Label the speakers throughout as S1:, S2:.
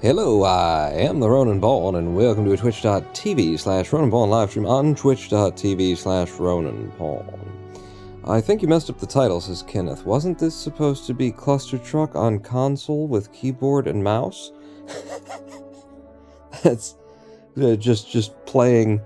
S1: Hello, I am the Ronan Ball, and welcome to a twitch.tv/Ronan Ball livestream on twitch.tv/Ronan Ball. I think you messed up the title, says Kenneth. Wasn't this supposed to be Cluster Truck on console with keyboard and mouse? That's just playing.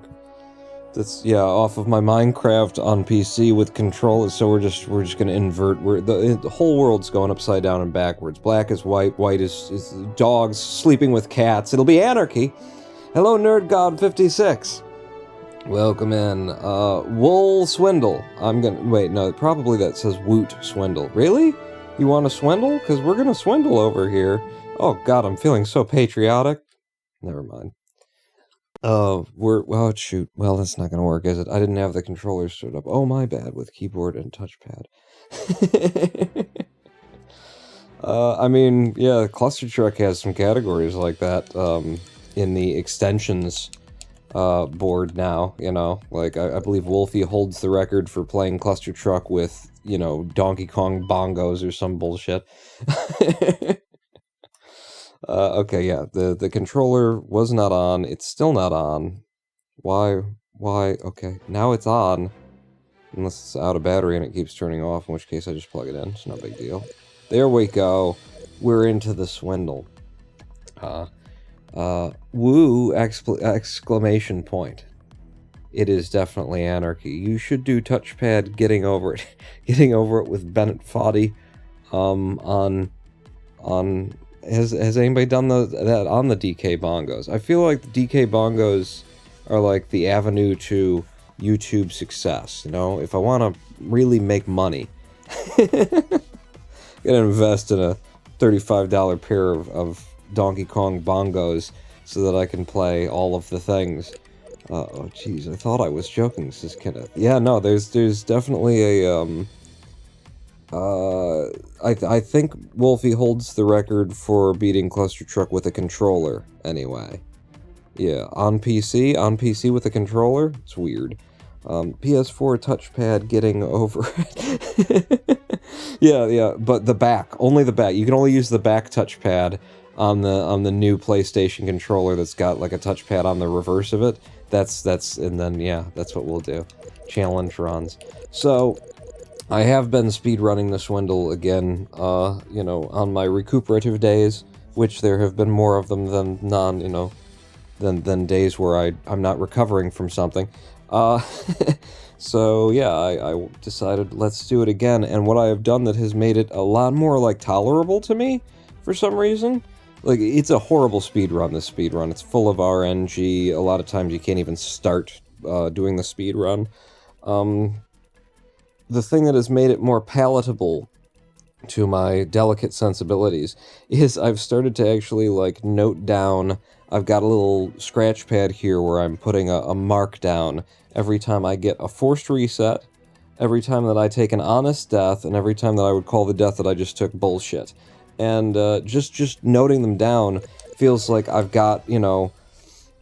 S1: That's off of my Minecraft on PC with controllers. So we're just gonna invert. The whole world's going upside down and backwards. Black is white, white is dogs sleeping with cats. It'll be anarchy. Hello, Nerd God 56. Welcome in. Wool Swindle. Wait, no, probably that says Woot Swindle. Really? You want to swindle? Because we're gonna swindle over here. Oh God, I'm feeling so patriotic. Never mind. Oh, shoot. Well, that's not gonna work, is it? I didn't have the controllers stood up. Oh, my bad, with keyboard and touchpad. I mean, yeah, Cluster Truck has some categories like that, in the extensions, board now, you know? Like, I believe Wolfie holds the record for playing Cluster Truck with, you know, Donkey Kong bongos or some bullshit. Okay, yeah, the controller was not on, it's still not on. Why, okay, now it's on. Unless it's out of battery and it keeps turning off, in which case I just plug it in, it's no big deal. There we go, we're into the swindle. Woo, exclamation point. It is definitely anarchy. You should do touchpad getting over it. Getting over it with Bennett Foddy, Has anybody done that on the DK bongos? I feel like the DK bongos are like the avenue to YouTube success, you know? If I want to really make money, I'm gonna invest in a $35 pair of Donkey Kong bongos so that I can play all of the things. Oh jeez, I thought I was joking, says Kenneth. Yeah, no, there's definitely a, I think Wolfie holds the record for beating Cluster Truck with a controller, anyway. Yeah, on PC with a controller? It's weird. PS4 touchpad getting over it. yeah, but the back, only the back. You can only use the back touchpad on the new PlayStation controller that's got like a touchpad on the reverse of it. And then, yeah, that's what we'll do. Challenge runs. So, I have been speedrunning the Swindle again, you know, on my recuperative days, which there have been more of them than than days where I'm not recovering from something. So yeah, I decided let's do it again, and what I have done that has made it a lot more, like, tolerable to me, for some reason. Like, it's a horrible speedrun, this speedrun. It's full of RNG, a lot of times you can't even start, doing the speedrun. The thing that has made it more palatable to my delicate sensibilities is I've started to actually, like, note down. I've got a little scratch pad here where I'm putting a mark down every time I get a forced reset, every time that I take an honest death, and every time that I would call the death that I just took bullshit. And just noting them down feels like I've got, you know,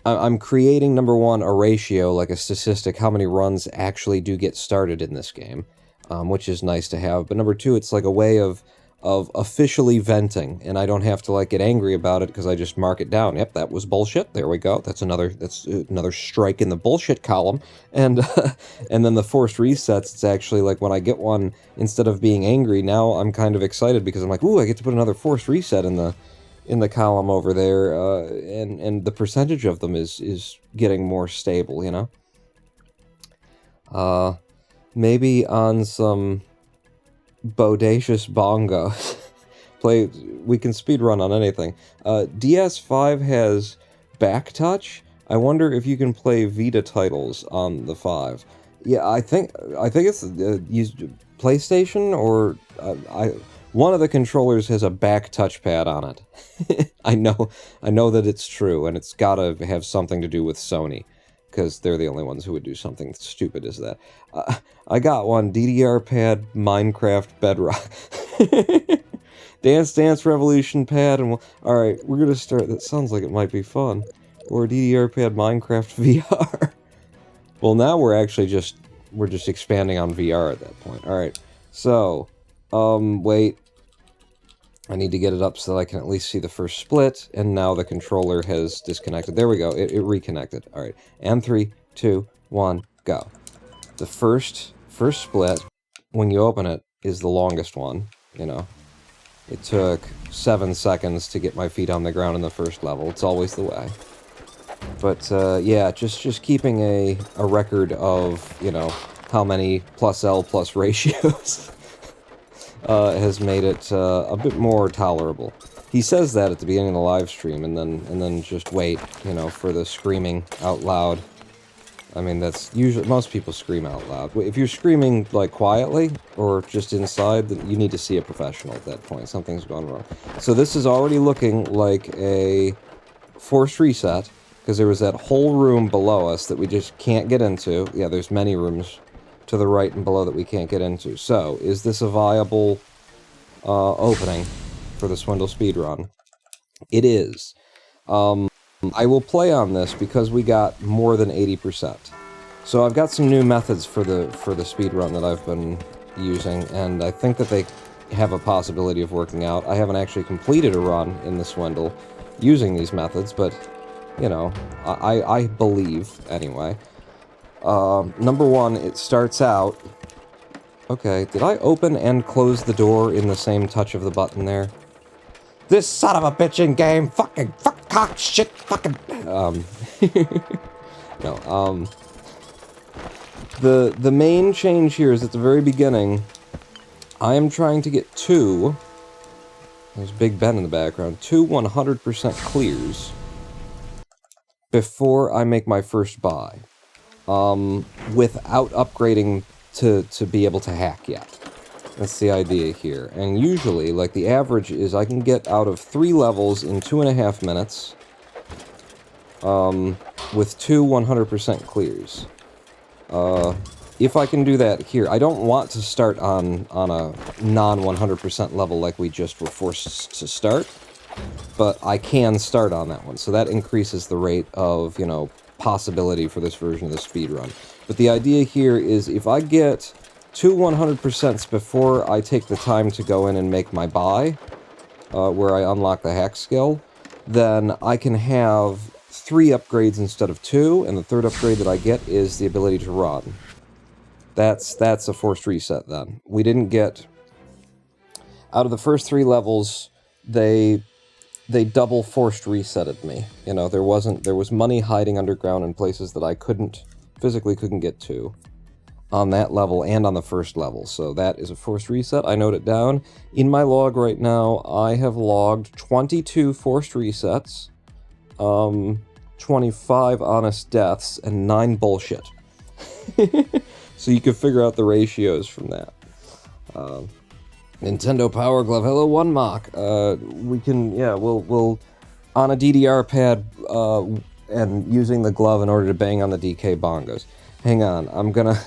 S1: I'm creating, number one, a ratio, like a statistic, how many runs actually do get started in this game. Which is nice to have, but number two, it's like a way of officially venting, and I don't have to, like, get angry about it because I just mark it down. Yep, that was bullshit. There we go. That's another strike in the bullshit column. And and then the forced resets. It's actually like when I get one, instead of being angry, now I'm kind of excited because I'm like, ooh, I get to put another forced reset in the column over there, and the percentage of them is getting more stable, you know. Maybe on some bodacious bongos. We can speedrun on anything. DS5 has back touch. I wonder if you can play Vita titles on the 5. Yeah, I think it's used PlayStation, or one of the controllers has a back touchpad on it. I know that it's true, and it's gotta have something to do with Sony, because they're the only ones who would do something stupid as that. I got one, DDR pad, Minecraft Bedrock. Dance Dance Revolution pad, and alright, we're gonna start, that sounds like it might be fun. Or DDR pad, Minecraft VR. Well, now we're just expanding on VR at that point. Alright, so, wait. I need to get it up so that I can at least see the first split, and now the controller has disconnected. There we go, it reconnected. Alright, and 3, 2, 1, go. The first split, when you open it, is the longest one, you know. It took 7 seconds to get my feet on the ground in the first level. It's always the way. But, yeah, just keeping a record of, you know, how many plus L plus ratios has made it a bit more tolerable. He says that at the beginning of the live stream, and then just wait, you know, for the screaming out loud. I mean, that's usually, most people scream out loud. If you're screaming, like, quietly, or just inside, then you need to see a professional at that point. Something's gone wrong. So this is already looking like a forced reset, because there was that whole room below us that we just can't get into. Yeah, there's many rooms to the right and below that we can't get into. So, is this a viable opening for the Swindle speedrun? It is. I will play on this because we got more than 80%. So I've got some new methods for the speedrun that I've been using, and I think that they have a possibility of working out. I haven't actually completed a run in the Swindle using these methods, but, you know, I believe, anyway. Number one, it starts out... Okay, did I open and close the door in the same touch of the button there? This son of a bitchin' game, fucking, fuck, cock, shit, fucking... No, the main change here is at the very beginning, I am trying to get two... There's Big Ben in the background. 2 100% clears before I make my first buy. Without upgrading to be able to hack yet. That's the idea here. And usually, like, the average is I can get out of 3 levels in 2.5 minutes, with 2 100% clears. If I can do that here, I don't want to start on a non-100% level like we just were forced to start, but I can start on that one, so that increases the rate of, you know, possibility for this version of the speedrun. But the idea here is if I get 2 100% before I take the time to go in and make my buy, where I unlock the hack skill, then I can have 3 upgrades instead of 2, and the third upgrade that I get is the ability to run. That's a forced reset then. We didn't get... Out of the first 3 levels, they double forced resetted me. You know, there was money hiding underground in places that I physically couldn't get to on that level and on the first level. So that is a forced reset. I note it down. In my log right now, I have logged 22 forced resets, 25 honest deaths, and 9 bullshit. So you can figure out the ratios from that. Nintendo Power Glove. Hello, One Mock. We can, yeah, we'll on a DDR pad, and using the glove in order to bang on the DK bongos. Hang on, I'm gonna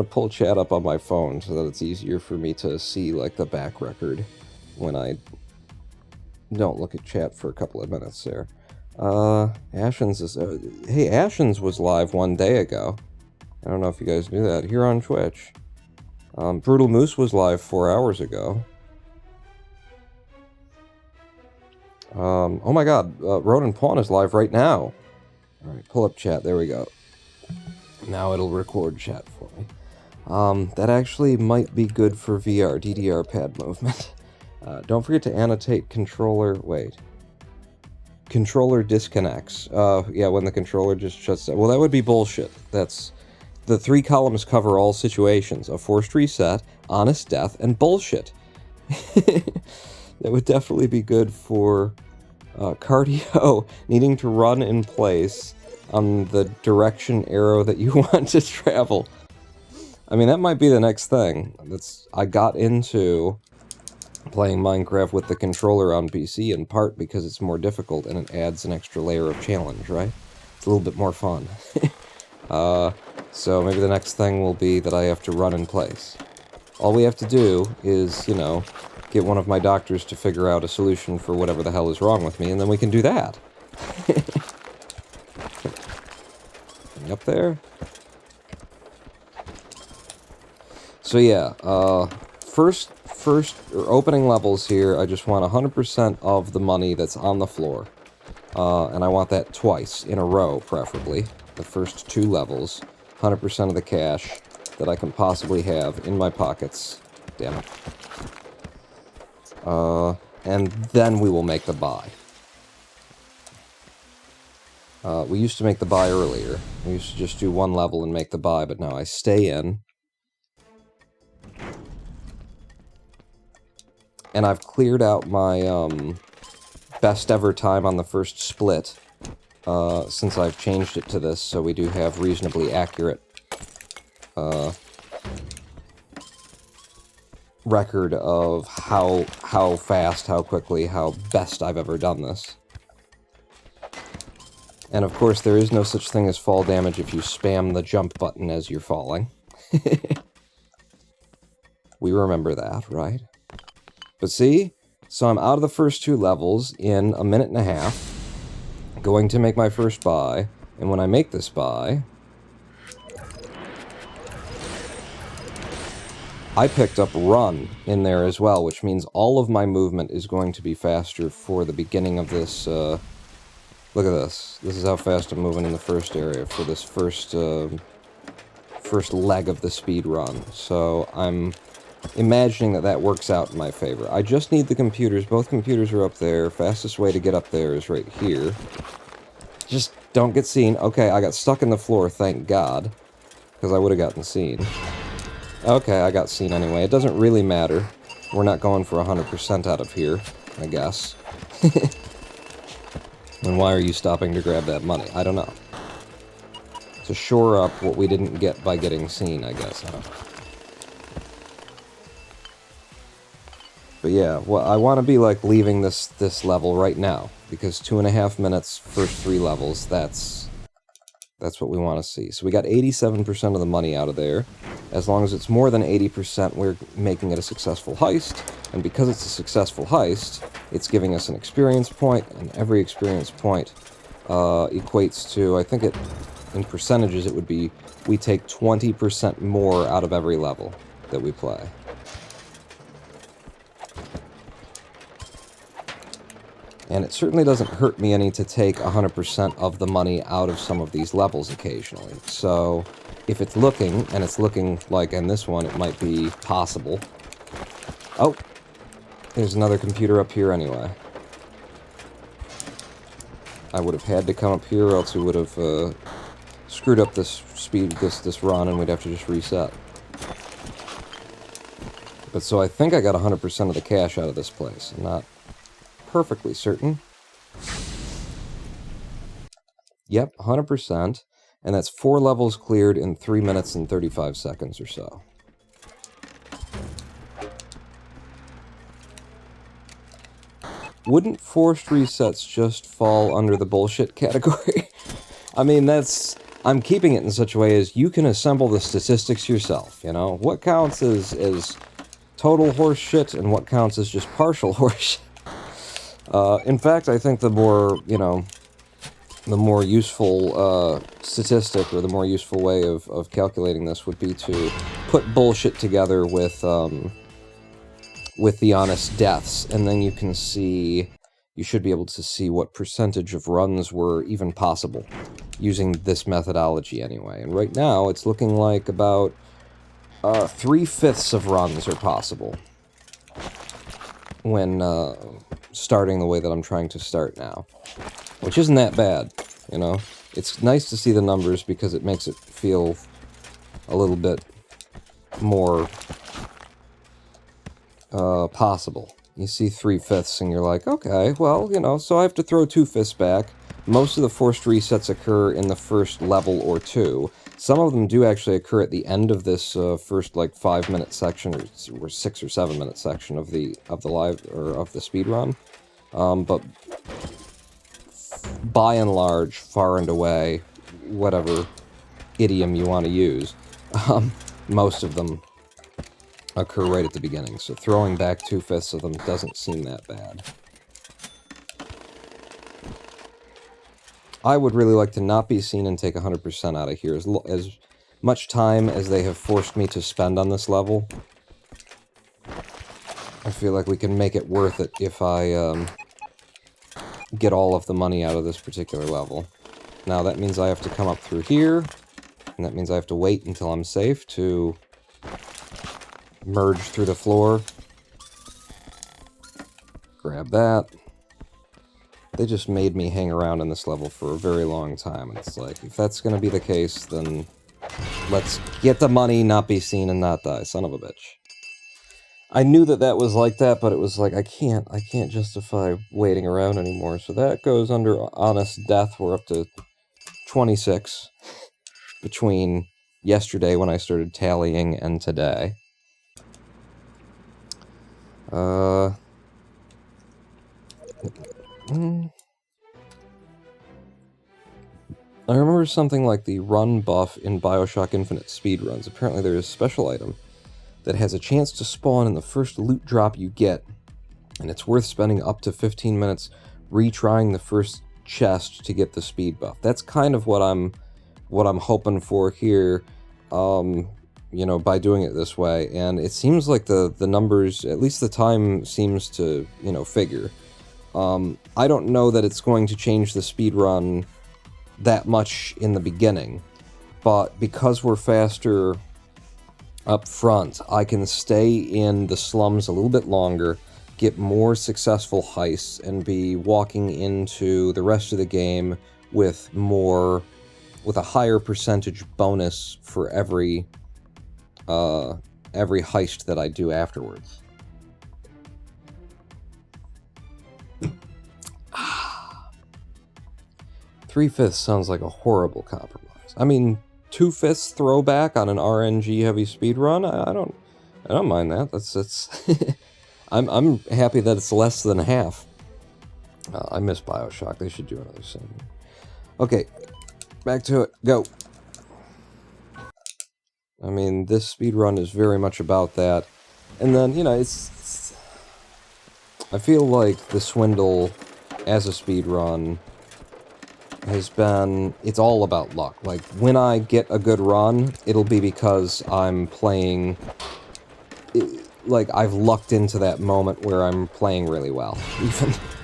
S1: pull chat up on my phone so that it's easier for me to see, like, the back record when I don't look at chat for a couple of minutes there. Ashens is... hey, Ashens was live 1 day ago. I don't know if you guys knew that. Here on Twitch. Brutal Moose was live 4 hours ago. Oh my god, Ronan Pawn is live right now. Alright, pull up chat, there we go. Now it'll record chat for me. That actually might be good for VR, DDR pad movement. Don't forget to annotate controller, wait. Controller disconnects. Yeah, when the controller just shuts down. Well, that would be bullshit. That's... The 3 columns cover all situations. A forced reset, honest death, and bullshit. That would definitely be good for cardio, needing to run in place on the direction arrow that you want to travel. I mean, that might be the next thing. I got into playing Minecraft with the controller on PC in part because it's more difficult and it adds an extra layer of challenge, right? It's a little bit more fun. So maybe the next thing will be that I have to run in place. All we have to do is, you know, get one of my doctors to figure out a solution for whatever the hell is wrong with me, and then we can do that. Up there? So yeah, first first, or opening levels here, I just want 100% of the money that's on the floor. And I want that twice, in a row, preferably. The first 2 levels, 100% of the cash that I can possibly have in my pockets. Damn it. And then we will make the buy. We used to make the buy earlier. We used to just do 1 level and make the buy, but now I stay in. And I've cleared out my best ever time on the first split since I've changed it to this, so we do have reasonably accurate record of how fast, how quickly, how best I've ever done this. And of course, there is no such thing as fall damage if you spam the jump button as you're falling. We remember that, right? But see? So I'm out of the first 2 levels in a minute and a half. Going to make my first buy. And when I make this buy, I picked up run in there as well, which means all of my movement is going to be faster for the beginning of this. Look at this. This is how fast I'm moving in the first area for this first leg of the speed run. So I'm imagining that that works out in my favor. I just need the computers. Both computers are up there. Fastest way to get up there is right here. Just don't get seen. Okay, I got stuck in the floor, thank God, because I would have gotten seen. Okay, I got seen anyway. It doesn't really matter. We're not going for 100% out of here, I guess. And why are you stopping to grab that money? I don't know. To shore up what we didn't get by getting seen, I guess. But yeah, well, I want to be like leaving this level right now, because 2.5 minutes, first 3 levels, that's what we want to see. So we got 87% of the money out of there. As long as it's more than 80%, we're making it a successful heist. And because it's a successful heist, it's giving us an experience point, and every experience point equates to, I think it, in percentages, it would be, we take 20% more out of every level that we play. And it certainly doesn't hurt me any to take 100% of the money out of some of these levels occasionally. So, if it's looking, and it's looking like in this one it might be possible. Oh! There's another computer up here anyway. I would have had to come up here, or else we would have screwed up this speed, this run, and we'd have to just reset. But so I think I got 100% of the cash out of this place. I'm not perfectly certain. Yep, 100%. And that's 4 levels cleared in 3 minutes and 35 seconds or so. Wouldn't forced resets just fall under the bullshit category? I mean, I'm keeping it in such a way as you can assemble the statistics yourself, you know? What counts as total horse shit and what counts as just partial horse shit? In fact, I think the more, you know, the more useful statistic, or the more useful way of calculating this would be to put bullshit together with the honest deaths, and then you can see, you should be able to see what percentage of runs were even possible using this methodology anyway. And right now, it's looking like about 3/5 of runs are possible when starting the way that I'm trying to start now. Which isn't that bad, you know? It's nice to see the numbers because it makes it feel a little bit more possible. You see 3/5 and you're like, okay, well, you know, so I have to throw 2/5 back. Most of the forced resets occur in the first level or 2. Some of them do actually occur at the end of this first, like, 5-minute section, or 6 or 7-minute section of the live, or of the speed run. But by and large, far and away, whatever idiom you want to use, most of them occur right at the beginning. So throwing back 2/5 of them doesn't seem that bad. I would really like to not be seen and take 100% out of here. As much time as they have forced me to spend on this level, I feel like we can make it worth it if I get all of the money out of this particular level. Now that means I have to come up through here, and that means I have to wait until I'm safe to merge through the floor. Grab that. They just made me hang around in this level for a very long time, and it's like, if that's gonna be the case, then let's get the money, not be seen, and not die, son of a bitch. I knew that that was like that, but it was like, I can't justify waiting around anymore, so that goes under honest death. We're up to 26 between yesterday when I started tallying and today. I remember something like the run buff in Bioshock Infinite speedruns. Apparently there is a special item that has a chance to spawn in the first loot drop you get, and it's worth spending up to 15 minutes retrying the first chest to get the speed buff. That's kind of what I'm hoping for here, you know, by doing it this way. And it seems like the numbers, at least the time, seems to, you know, figure. I don't know that it's going to change the speed run that much in the beginning, but because we're faster up front, I can stay in the slums a little bit longer, get more successful heists, and be walking into the rest of the game with a higher percentage bonus for every heist that I do afterwards. Three-fifths sounds like a horrible compromise. I mean, 2/5 throwback on an RNG heavy speedrun. I don't mind that. That's I'm happy that it's less than half. I miss Bioshock. They should do another thing. Okay, back to it. Go. I mean, this speedrun is very much about that. And then, you know, I feel like the Swindle as a speedrun has been, it's all about luck. Like, when I get a good run, it'll be because I'm playing, like, I've lucked into that moment where I'm playing really well.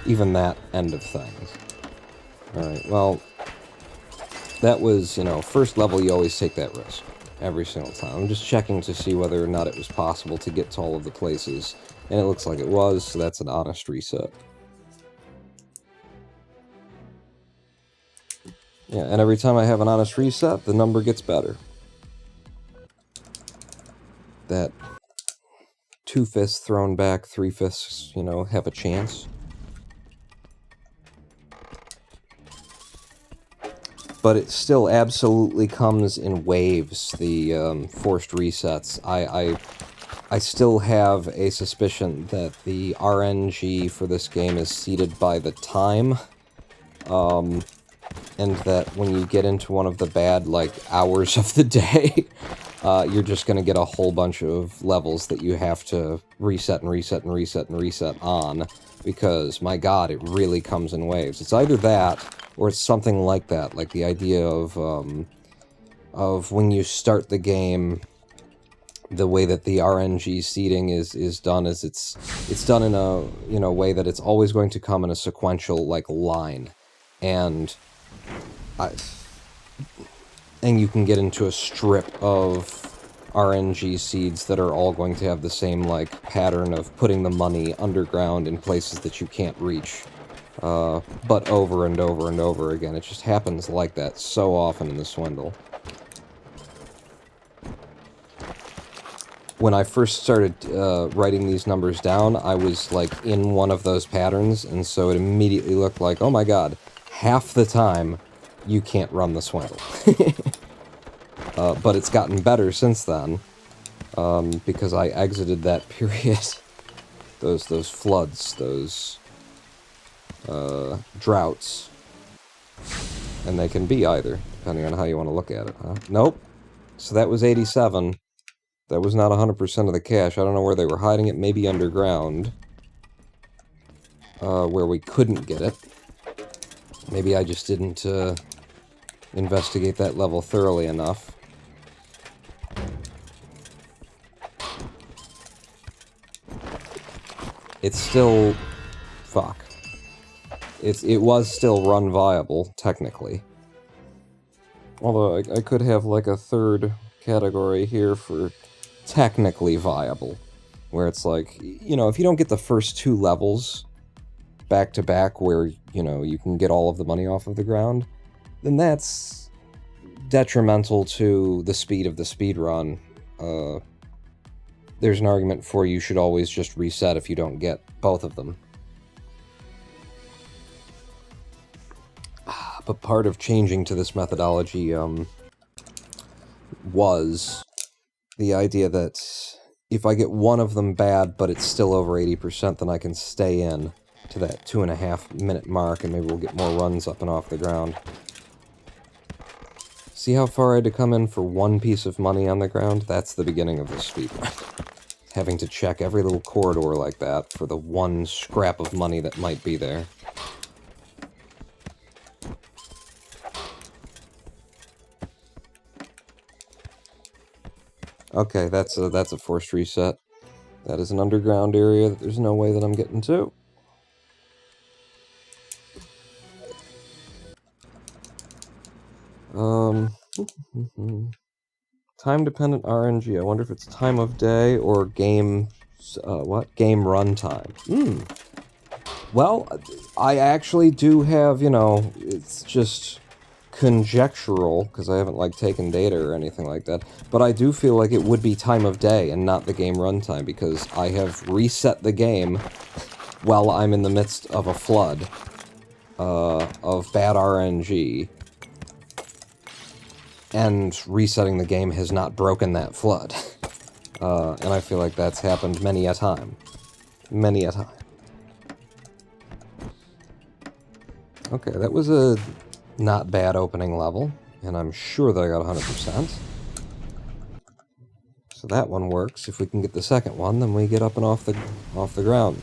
S1: Even that end of things. Alright, well, that was, you know, first level you always take that risk. Every single time. I'm just checking to see whether or not it was possible to get to all of the places. And it looks like it was, so that's an honest reset. Yeah, and every time I have an honest reset, the number gets better. That 2/5 thrown back, 3/5, you know, have a chance. But it still absolutely comes in waves, the forced resets. I still have a suspicion that the RNG for this game is seeded by the time, and that when you get into one of the bad, like, hours of the day, you're just going to get a whole bunch of levels that you have to reset and reset and reset and reset on, because, my god, it really comes in waves. It's either that, or it's something like that, like the idea of when you start the game, the way that the RNG seeding is done is it's done in a, you know, way that it's always going to come in a sequential, like, line, and you can get into a strip of RNG seeds that are all going to have the same, like, pattern of putting the money underground in places that you can't reach. But over and over and over again. It just happens like that so often in the Swindle. When I first started writing these numbers down, I was, like, in one of those patterns, and so it immediately looked like, oh my god, half the time you can't run the Swindle. But it's gotten better since then, because I exited that period. Those floods, those droughts. And they can be either, depending on how you want to look at it, huh? Nope. So that was 87. That was not 100% of the cash. I don't know where they were hiding it. Maybe underground. Where we couldn't get it. Maybe I just didn't investigate that level thoroughly enough. it's still... fuck. It was still run viable, technically. Although I could have like a third category here for technically viable, where it's like, you know, if you don't get the first 2 levels back to back where, you know, you can get all of the money off of the ground, then that's detrimental to the speed of the speed run. There's an argument for you should always just reset if you don't get both of them. But part of changing to this methodology was the idea that if I get one of them bad, but it's still over 80%, then I can stay in to that 2.5 minute mark, and maybe we'll get more runs up and off the ground. See how far I had to come in for 1 piece of money on the ground? That's the beginning of the speedrun. Having to check every little corridor like that for the 1 scrap of money that might be there. Okay, that's a forced reset. That is an underground area that there's no way that I'm getting to. Time-dependent RNG. I wonder if it's time of day or game... Game run time. Well, I actually do have, you know, it's just conjectural, because I haven't, like, taken data or anything like that, but I do feel like it would be time of day and not the game runtime, because I have reset the game while I'm in the midst of a flood of bad RNG, and resetting the game has not broken that flood. And I feel like that's happened many a time. Many a time. Okay, that was a not bad opening level, and I'm sure that I got 100%. So that one works. If we can get the second one, then we get up and off the ground.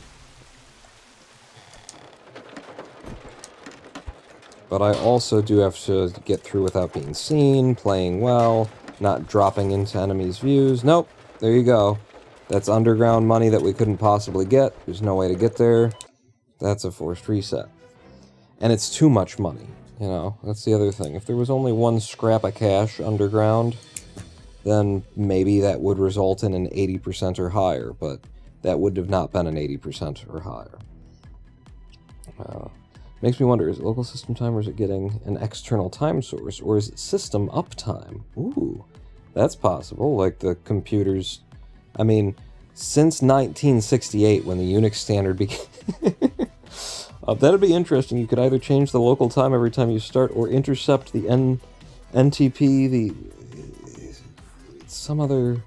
S1: But I also do have to get through without being seen, playing well, not dropping into enemies' views. Nope, there you go. That's underground money that we couldn't possibly get. There's no way to get there. That's a forced reset. And it's too much money, you know? That's the other thing. If there was only 1 scrap of cash underground, then maybe that would result in an 80% or higher, but that would have not been an 80% or higher. Makes me wonder, is it local system time, or is it getting an external time source, or is it system uptime? Ooh, that's possible. Like the computers... I mean, since 1968, when the Unix standard began... that'd be interesting. You could either change the local time every time you start, or intercept the NTP, some other...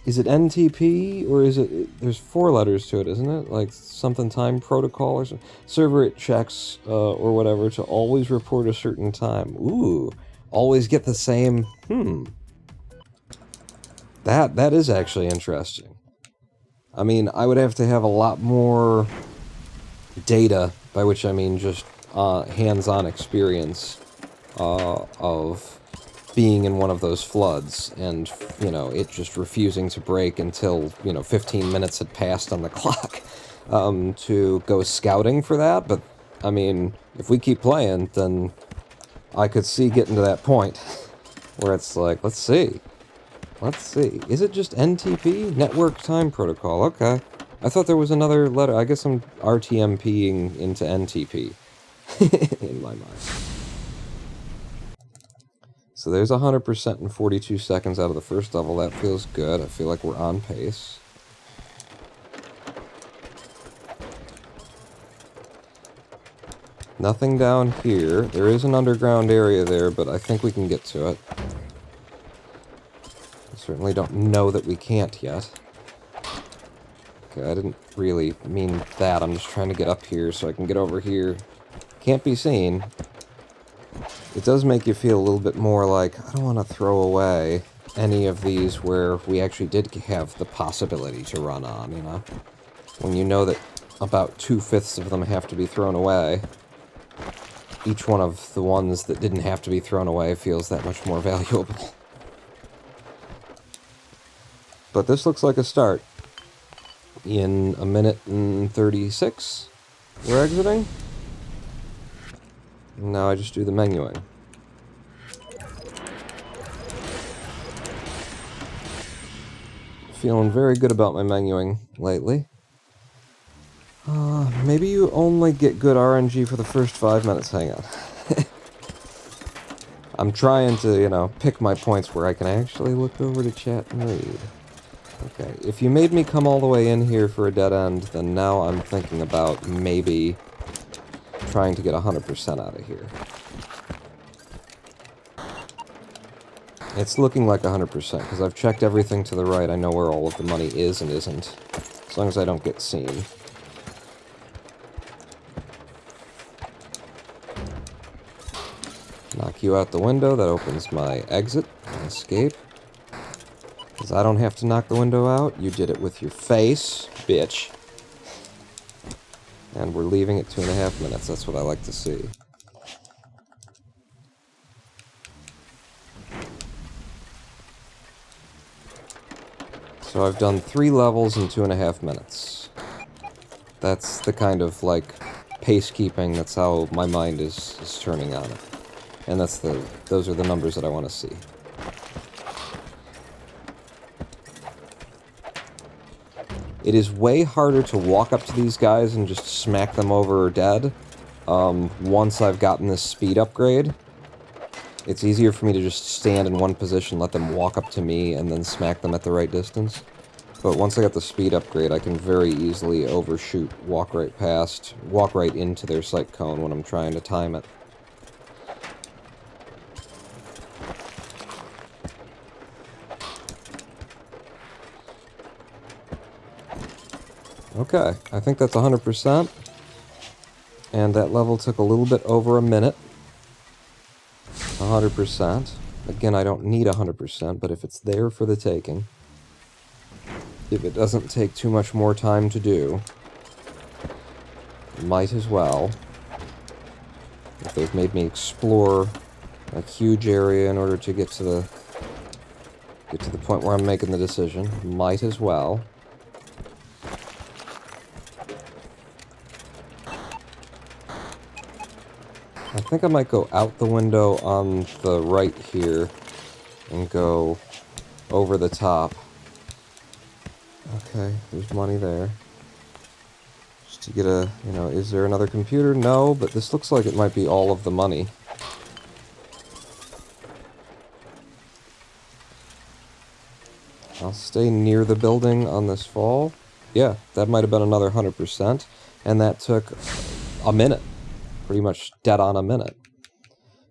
S1: Is it NTP, or is it... There's 4 letters to it, isn't it? Like, something time protocol or something. Server it checks, or whatever, to always report a certain time. Ooh. Always get the same... That is actually interesting. I mean, I would have to have a lot more data, by which I mean just hands-on experience of being in one of those floods, and, you know, it just refusing to break until, you know, 15 minutes had passed on the clock, to go scouting for that. But, I mean, if we keep playing, then I could see getting to that point where it's like, let's see. Is it just NTP? Network Time Protocol, okay. I thought there was another letter. I guess I'm RTMPing into NTP in my mind. So there's 100% in 42 seconds out of the first level. That feels good. I feel like we're on pace. Nothing down here. There is an underground area there, but I think we can get to it. I certainly don't know that we can't yet. Okay, I didn't really mean that. I'm just trying to get up here so I can get over here. Can't be seen. It does make you feel a little bit more like, I don't want to throw away any of these where we actually did have the possibility to run on, you know? When you know that about 2/5 of them have to be thrown away, each one of the ones that didn't have to be thrown away feels that much more valuable. But this looks like a start. in a minute and 36. We're exiting. Now I just do the menuing. Feeling very good about my menuing lately. Maybe you only get good RNG for the first 5 minutes. Hang on. I'm trying to, you know, pick my points where I can actually look over to chat and read. Okay, if you made me come all the way in here for a dead end, then now I'm thinking about maybe trying to get 100% out of here. It's looking like 100%, because I've checked everything to the right. I know where all of the money is and isn't, as long as I don't get seen. Knock you out the window, that opens my exit and escape. Because I don't have to knock the window out, you did it with your face, bitch. And we're leaving at 2.5 minutes, that's what I like to see. So I've done 3 levels in 2.5 minutes. That's the kind of, like, pace-keeping, that's how my mind is turning on it. And those are the numbers that I want to see. It is way harder to walk up to these guys and just smack them over dead. Once I've gotten this speed upgrade, it's easier for me to just stand in one position, let them walk up to me, and then smack them at the right distance. But once I got the speed upgrade, I can very easily overshoot, walk right past, walk right into their sight cone when I'm trying to time it. Okay, I think that's 100%. And that level took a little bit over a minute. 100%. Again, I don't need 100%, but if it's there for the taking, if it doesn't take too much more time to do, might as well. If they've made me explore a huge area in order to get to the point where I'm making the decision, might as well. I think I might go out the window on the right here and go over the top. Okay, there's money there. Just to get a, you know, is there another computer? No, but this looks like it might be all of the money. I'll stay near the building on this fall. Yeah, that might have been another 100%, and that took a minute. Pretty much dead on a minute.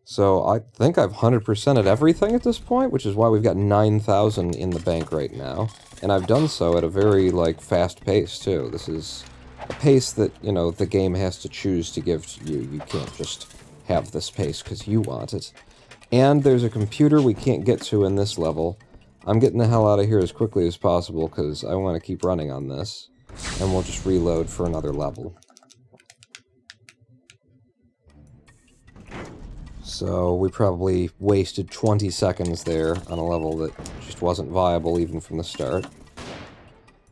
S1: So I think I've 100%ed everything at this point, which is why we've got 9,000 in the bank right now. And I've done so at a very, like, fast pace, too. This is a pace that, you know, the game has to choose to give to you. You can't just have this pace because you want it. And there's a computer we can't get to in this level. I'm getting the hell out of here as quickly as possible because I want to keep running on this. And we'll just reload for another level. So we probably wasted 20 seconds there on a level that just wasn't viable even from the start.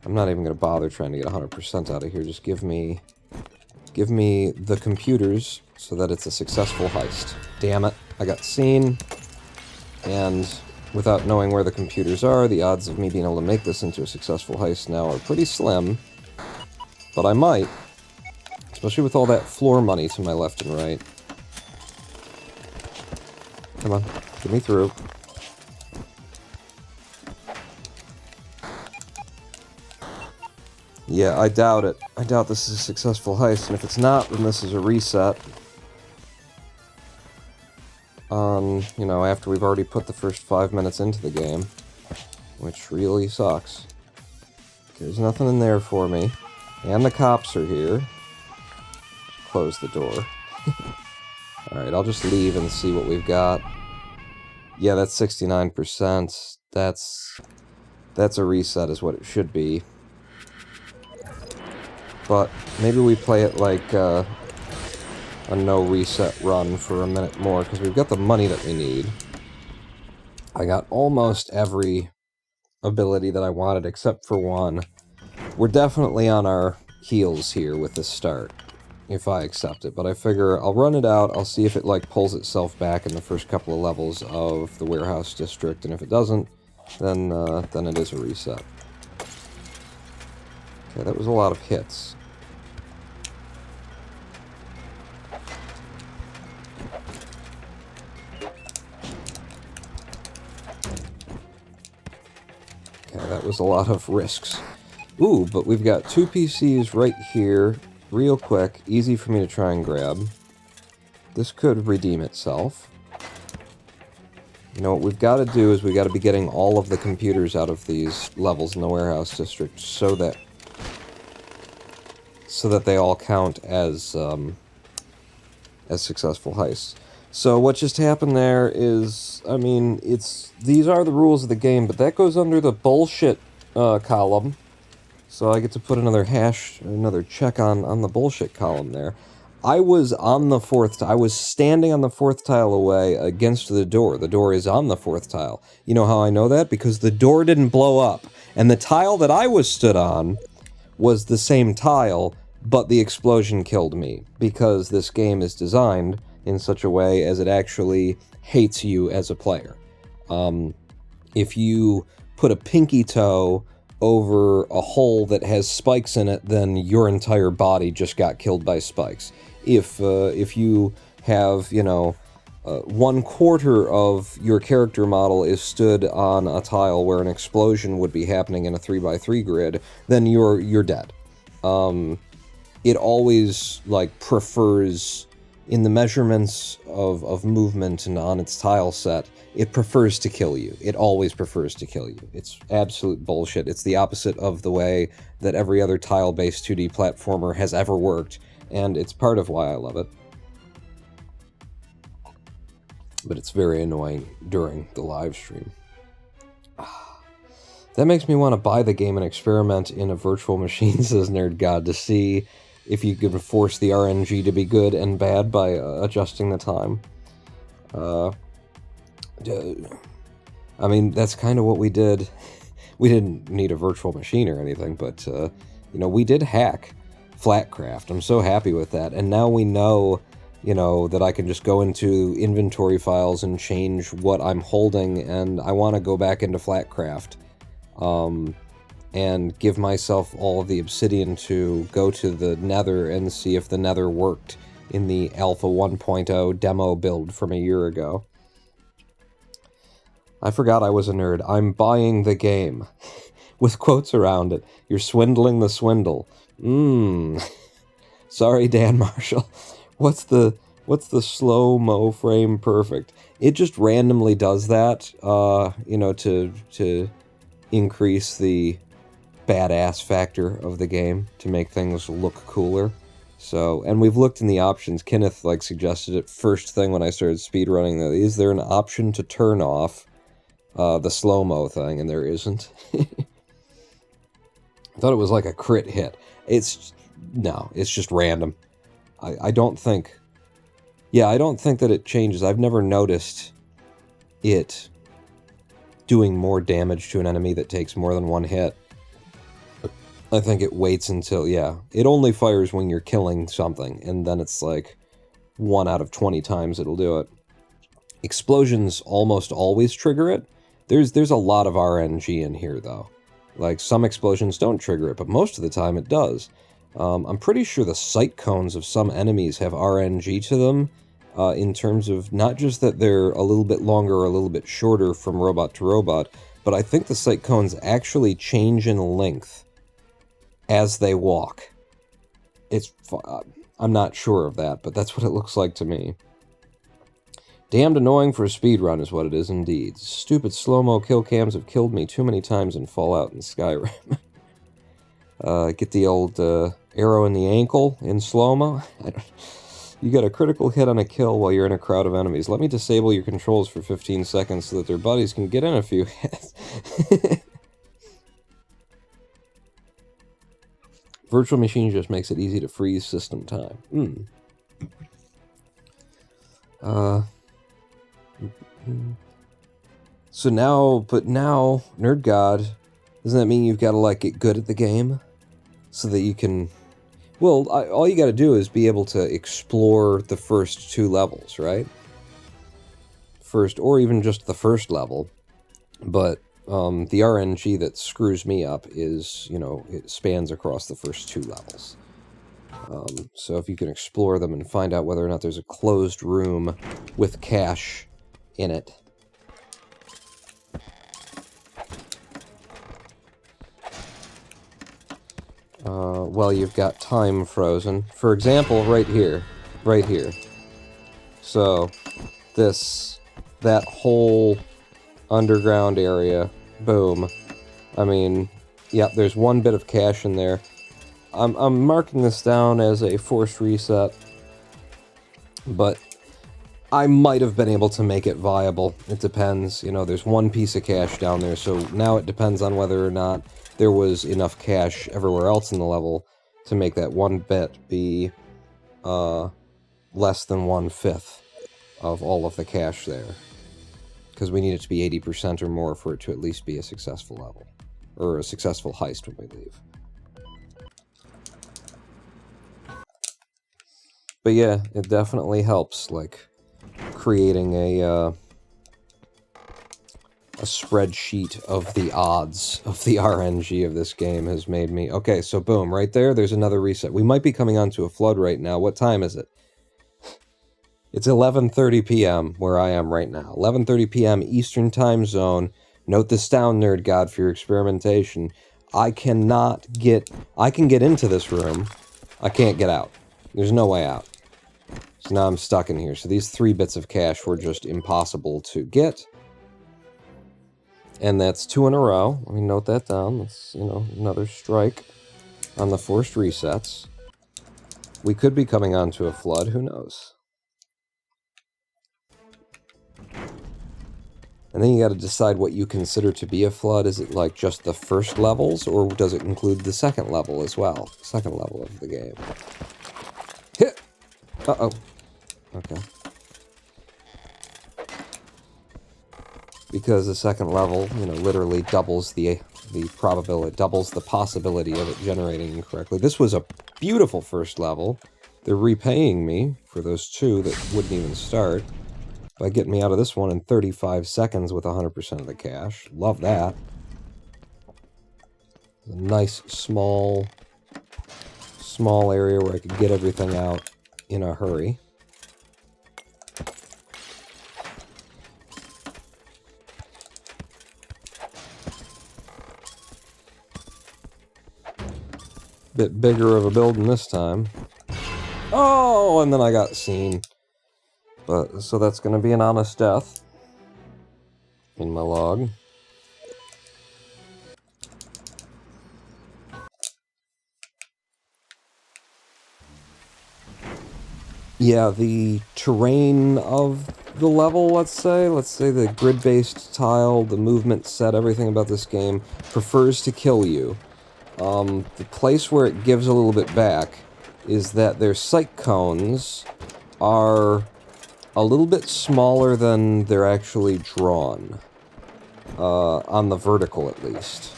S1: I'm not even going to bother trying to get 100% out of here. Just give me the computers so that it's a successful heist. Damn it, I got seen. And without knowing where the computers are, the odds of me being able to make this into a successful heist now are pretty slim. But I might. Especially with all that floor money to my left and right. Come on, get me through. Yeah, I doubt it. I doubt this is a successful heist, and if it's not, then this is a reset. On, you know, after we've already put the first 5 minutes into the game. Which really sucks. There's nothing in there for me. And the cops are here. Close the door. Alright, I'll just leave and see what we've got. Yeah, that's 69%. That's a reset is what it should be. But maybe we play it like a no-reset run for a minute more, because we've got the money that we need. I got almost every ability that I wanted, except for one. we're definitely on our heels here with this start, if I accept it. But I figure I'll run it out, I'll see if it, like, pulls itself back in the first couple of levels of the warehouse district, and if it doesn't, then it is a reset. Okay, that was a lot of hits. Okay, that was a lot of risks. Ooh, but we've got 2 PCs right here, real quick, easy for me to try and grab. This could redeem itself. You know, what we've got to do is we've got to be getting all of the computers out of these levels in the warehouse district so that they all count as successful heists. So what just happened there is, I mean, these are the rules of the game, but that goes under the bullshit column. So I get to put another check on the bullshit column there. I was on the I was standing on the 4th tile away against the door. The door is on the 4th tile. You know how I know that? Because the door didn't blow up. And the tile that I was stood on was the same tile, but the explosion killed me. Because this game is designed in such a way as it actually hates you as a player. If you put a pinky toe over a hole that has spikes in it, then your entire body just got killed by spikes. If you have, you know, 1/4 of your character model is stood on a tile where an explosion would be happening in a 3x3 grid, then you're dead. It always, like, prefers, in the measurements of movement and on its tile set, it prefers to kill you. It always prefers to kill you. It's absolute bullshit. It's the opposite of the way that every other tile-based 2D platformer has ever worked, and it's part of why I love it. But it's very annoying during the live stream. That makes me want to buy the game and experiment in a virtual machine, says NerdGod, to see if you could force the RNG to be good and bad by adjusting the time. I mean, that's kind of what we did. We didn't need a virtual machine or anything, but, you know, we did hack Flatcraft. I'm so happy with that. And now we know, you know, that I can just go into inventory files and change what I'm holding, and I want to go back into Flatcraft. And give myself all of the obsidian to go to the Nether and see if the Nether worked in the Alpha 1.0 demo build from a year ago. I forgot I was a nerd. I'm buying the game. With quotes around it. You're swindling the swindle. Sorry, Dan Marshall. What's the slow-mo frame perfect? It just randomly does that, you know, to increase the badass factor of the game, to make things look cooler. So, and we've looked in the options. Kenneth, like, suggested it first thing when I started speedrunning, that is there an option to turn off the slow-mo thing, and there isn't. I thought it was like a crit hit. No, it's just random. I don't think that it changes. I've never noticed it doing more damage to an enemy that takes more than one hit. I think it waits until, it only fires when you're killing something, and then it's like 1 out of 20 times it'll do it. Explosions almost always trigger it. There's a lot of RNG in here, though. Like, some explosions don't trigger it, but most of the time it does. I'm pretty sure the sight cones of some enemies have RNG to them, in terms of not just that they're a little bit longer or a little bit shorter from robot to robot, but I think the sight cones actually change in length as they walk. I'm not sure of that, but that's what it looks like to me. Damned annoying for a speedrun is what it is indeed. Stupid slow-mo kill cams have killed me too many times in Fallout and Skyrim. Get the old arrow in the ankle in slow-mo. You get a critical hit on a kill while you're in a crowd of enemies. Let me disable your controls for 15 seconds so that their buddies can get in a few hits. Virtual machine just makes it easy to freeze system time. So now, NerdGod, doesn't that mean you've got to, like, get good at the game? so that you can... Well, all you got to do is be able to explore the first 2 levels, right? First, or even just the first level. But the RNG that screws me up is, you know, it spans across the first 2 levels. So if you can explore them and find out whether or not there's a closed room with cash in it. Well, you've got time frozen. For example, right here. Right here. So, that whole underground area, boom. I mean, yep, there's 1 bit of cash in there. I'm marking this down as a forced reset, but I might have been able to make it viable. It depends. You know, there's 1 piece of cash down there, so now it depends on whether or not there was enough cash everywhere else in the level to make that 1 bit be less than 1/5 of all of the cash there. Because we need it to be 80% or more for it to at least be a successful level. Or a successful heist when we leave. But yeah, it definitely helps, like, creating a spreadsheet of the odds of the RNG of this game has made me... Okay, so boom, right there's another reset. We might be coming onto a flood right now. What time is it? It's 11:30 p.m. where I am right now. 11:30 p.m. Eastern Time Zone. Note this down, Nerd God, for your experimentation. I can get into this room. I can't get out. There's no way out. So now I'm stuck in here. So these 3 bits of cash were just impossible to get. And that's 2 in a row. Let me note that down. That's, you know, another strike on the forced resets. We could be coming onto a flood. Who knows? And then you got to decide what you consider to be a flood. Is it like just the first levels, or does it include the second level as well? Second level of the game. Hit! Uh-oh. Okay. Because the second level, you know, literally doubles the probability, doubles the possibility of it generating incorrectly. This was a beautiful first level. They're repaying me for those 2 that wouldn't even start by getting me out of this one in 35 seconds with 100% of the cash. Love that. A nice, small area where I could get everything out in a hurry. Bit bigger of a building this time. Oh, and then I got seen. But so that's going to be an honest death in my log. Yeah, the terrain of the level, let's say the grid-based tile, the movement set, everything about this game prefers to kill you. The place where it gives a little bit back is that their sight cones are a little bit smaller than they're actually drawn. On the vertical, at least.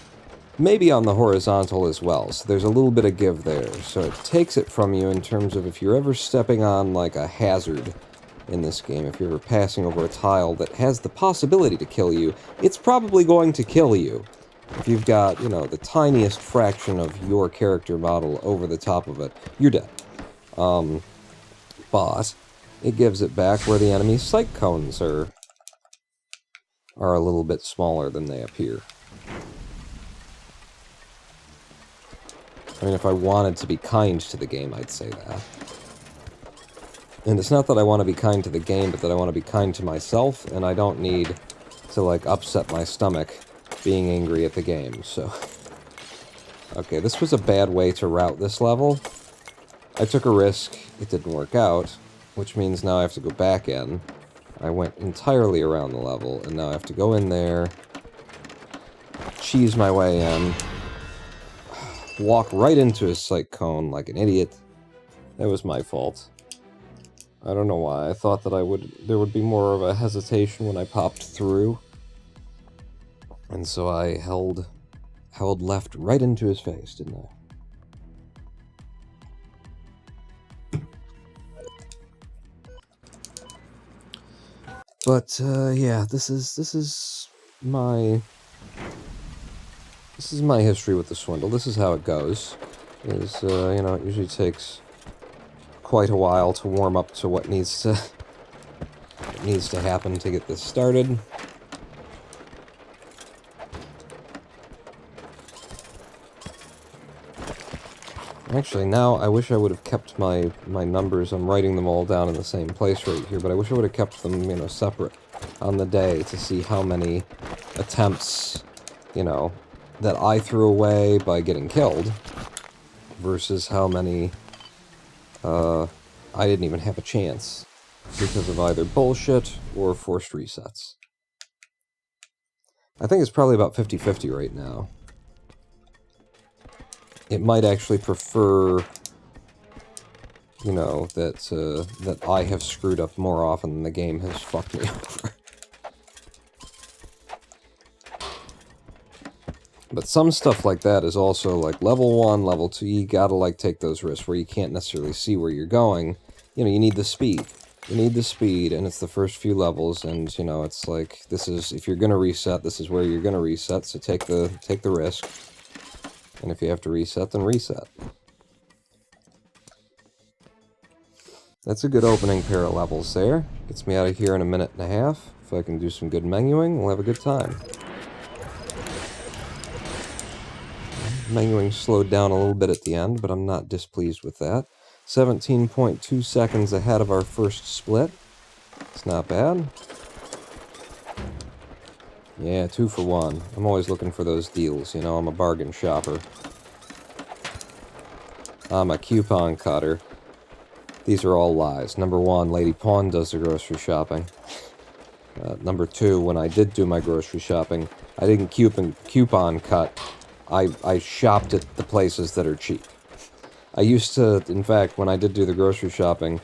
S1: Maybe on the horizontal as well, so there's a little bit of give there. So it takes it from you in terms of if you're ever stepping on, like, a hazard in this game, if you're ever passing over a tile that has the possibility to kill you, it's probably going to kill you. If you've got, you know, the tiniest fraction of your character model over the top of it, you're dead. But it gives it back where the enemy's sight cones are a little bit smaller than they appear. I mean, if I wanted to be kind to the game, I'd say that. And it's not that I want to be kind to the game, but that I want to be kind to myself, and I don't need to, like, upset my stomach being angry at the game, so... Okay, this was a bad way to route this level. I took a risk, it didn't work out, which means now I have to go back in. I went entirely around the level, and now I have to go in there, cheese my way in, walk right into his sight cone like an idiot. That was my fault. I don't know why. I thought that there would be more of a hesitation when I popped through. And so I held left right into his face, didn't I? But yeah, this is my history with the Swindle. This is how it goes. Is you know, it usually takes quite a while to warm up to what needs to happen to get this started. Actually, now I wish I would have kept my numbers. I'm writing them all down in the same place right here, but I wish I would have kept them, you know, separate on the day to see how many attempts, you know, that I threw away by getting killed versus how many I didn't even have a chance because of either bullshit or forced resets. I think it's probably about 50-50 right now. It might actually prefer, you know, that I have screwed up more often than the game has fucked me over. But some stuff like that is also, like, level 1, level 2, you gotta, like, take those risks where you can't necessarily see where you're going. You know, you need the speed. You need the speed, and it's the first few levels, and, you know, it's like, this is, if you're gonna reset, this is where you're gonna reset, so take the risk. And if you have to reset, then reset. That's a good opening pair of levels there. Gets me out of here in a minute and a half. If I can do some good menuing, we'll have a good time. Menuing slowed down a little bit at the end, but I'm not displeased with that. 17.2 seconds ahead of our first split. It's not bad. Yeah, 2 for 1. I'm always looking for those deals, you know, I'm a bargain shopper. I'm a coupon cutter. These are all lies. Number 1, Lady Pawn does the grocery shopping. Number 2, when I did do my grocery shopping, I didn't coupon cut. I shopped at the places that are cheap. I used to, in fact, when I did do the grocery shopping,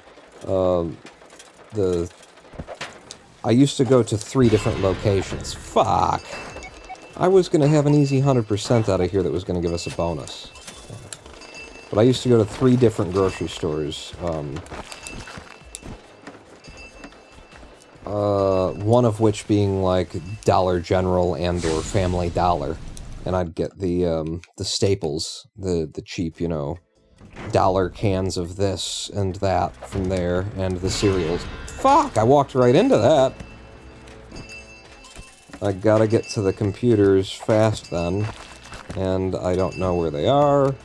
S1: I used to go to 3 different locations. Fuck! I was going to have an easy 100% out of here that was going to give us a bonus. But I used to go to 3 different grocery stores. One of which being, like, Dollar General and or Family Dollar. And I'd get the staples, the cheap, you know, dollar cans of this and that from there, and the cereals. Fuck! I walked right into that! I gotta get to the computers fast then, and I don't know where they are.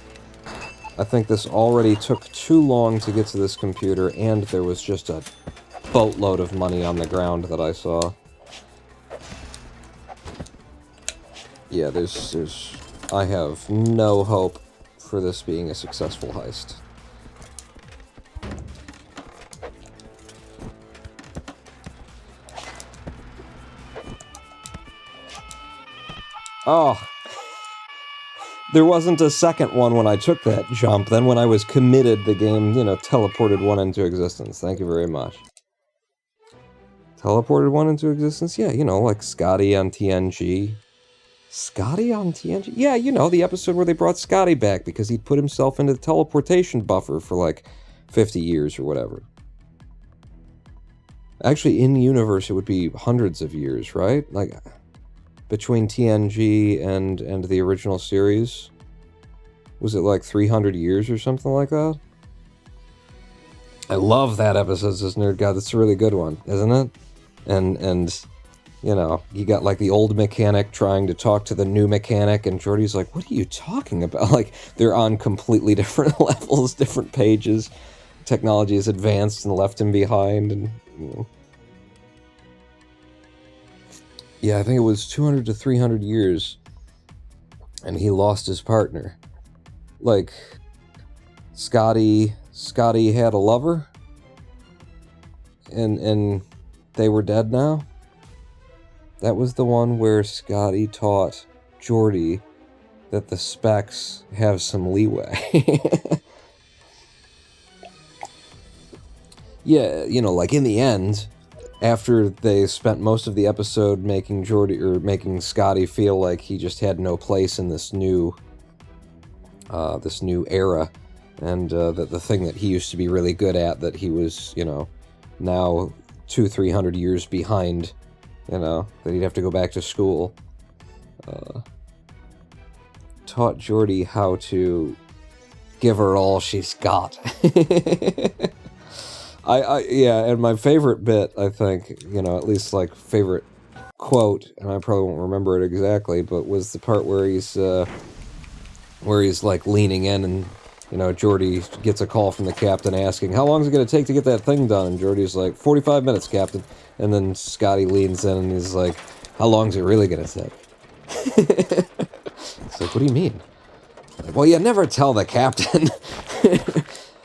S1: I think this already took too long to get to this computer, and there was just a boatload of money on the ground that I saw. Yeah, I have no hope for this being a successful heist. Oh. There wasn't a second one when I took that jump. Then when I was committed, the game, you know, teleported one into existence. Thank you very much. Teleported one into existence? Yeah, you know, like Scotty on TNG. Scotty on TNG? Yeah, you know, the episode where they brought Scotty back because he put himself into the teleportation buffer for like 50 years or whatever. Actually, in universe, it would be hundreds of years, right? Like, between TNG and the original series. Was it like 300 years or something like that? I love that episode, says Nerd God. That's a really good one, isn't it? And you know, you got like the old mechanic trying to talk to the new mechanic, and Geordi's like, what are you talking about? Like, they're on completely different levels, different pages. Technology has advanced and left him behind, and, you know. Yeah, I think it was 200 to 300 years, and he lost his partner. Like, Scotty had a lover, and they were dead now. That was the one where Scotty taught Geordi that the specs have some leeway. Yeah, you know, like in the end, after they spent most of the episode making Scotty feel like he just had no place in this new era, and that the thing that he used to be really good at, that he was, you know, now 200-300 years behind, you know, that he'd have to go back to school. Taught Geordi how to give her all she's got. Yeah, and my favorite bit, I think, you know, at least like favorite quote, and I probably won't remember it exactly, but was the part where he's like leaning in, and you know, Geordi gets a call from the captain asking, how long is it going to take to get that thing done? And Geordi's like, 45 minutes, Captain. And then Scotty leans in and he's like, how long is it really going to take? It's like, what do you mean? Like, well, you never tell the captain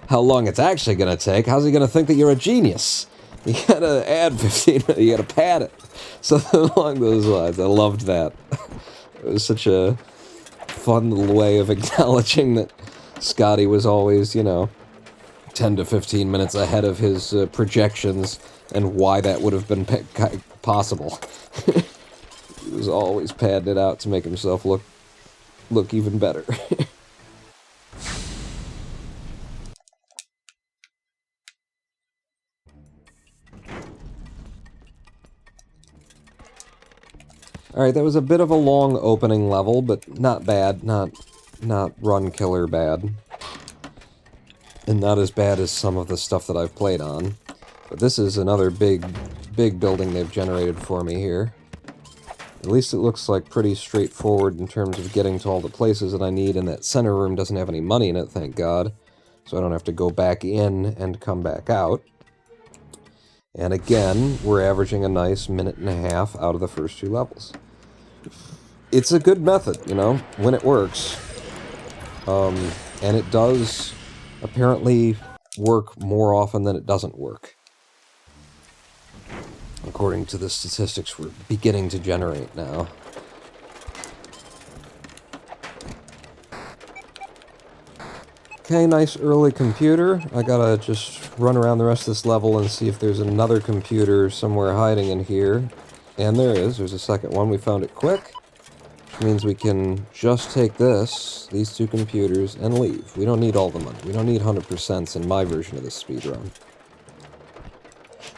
S1: how long it's actually going to take. How's he going to think that you're a genius? You gotta add 15 minutes, you gotta pad it. Something along those lines. I loved that. It was such a fun little way of acknowledging that Scotty was always, you know, 10 to 15 minutes ahead of his projections, and why that would have been possible. He was always padding it out to make himself look even better. Alright, that was a bit of a long opening level, but not bad, not run killer bad. And not as bad as some of the stuff that I've played on. But this is another big building they've generated for me here. At least it looks like pretty straightforward in terms of getting to all the places that I need, and that center room doesn't have any money in it, thank God. So I don't have to go back in and come back out. And again, we're averaging a nice minute and a half out of the first 2 levels. It's a good method, you know, when it works. And it does apparently work more often than it doesn't work, according to the statistics we're beginning to generate now. Okay, nice early computer. I gotta just run around the rest of this level and see if there's another computer somewhere hiding in here. And there is. There's a second one. We found it quick, which means we can just take these 2 computers, and leave. We don't need all the money. We don't need 100% in my version of this speedrun.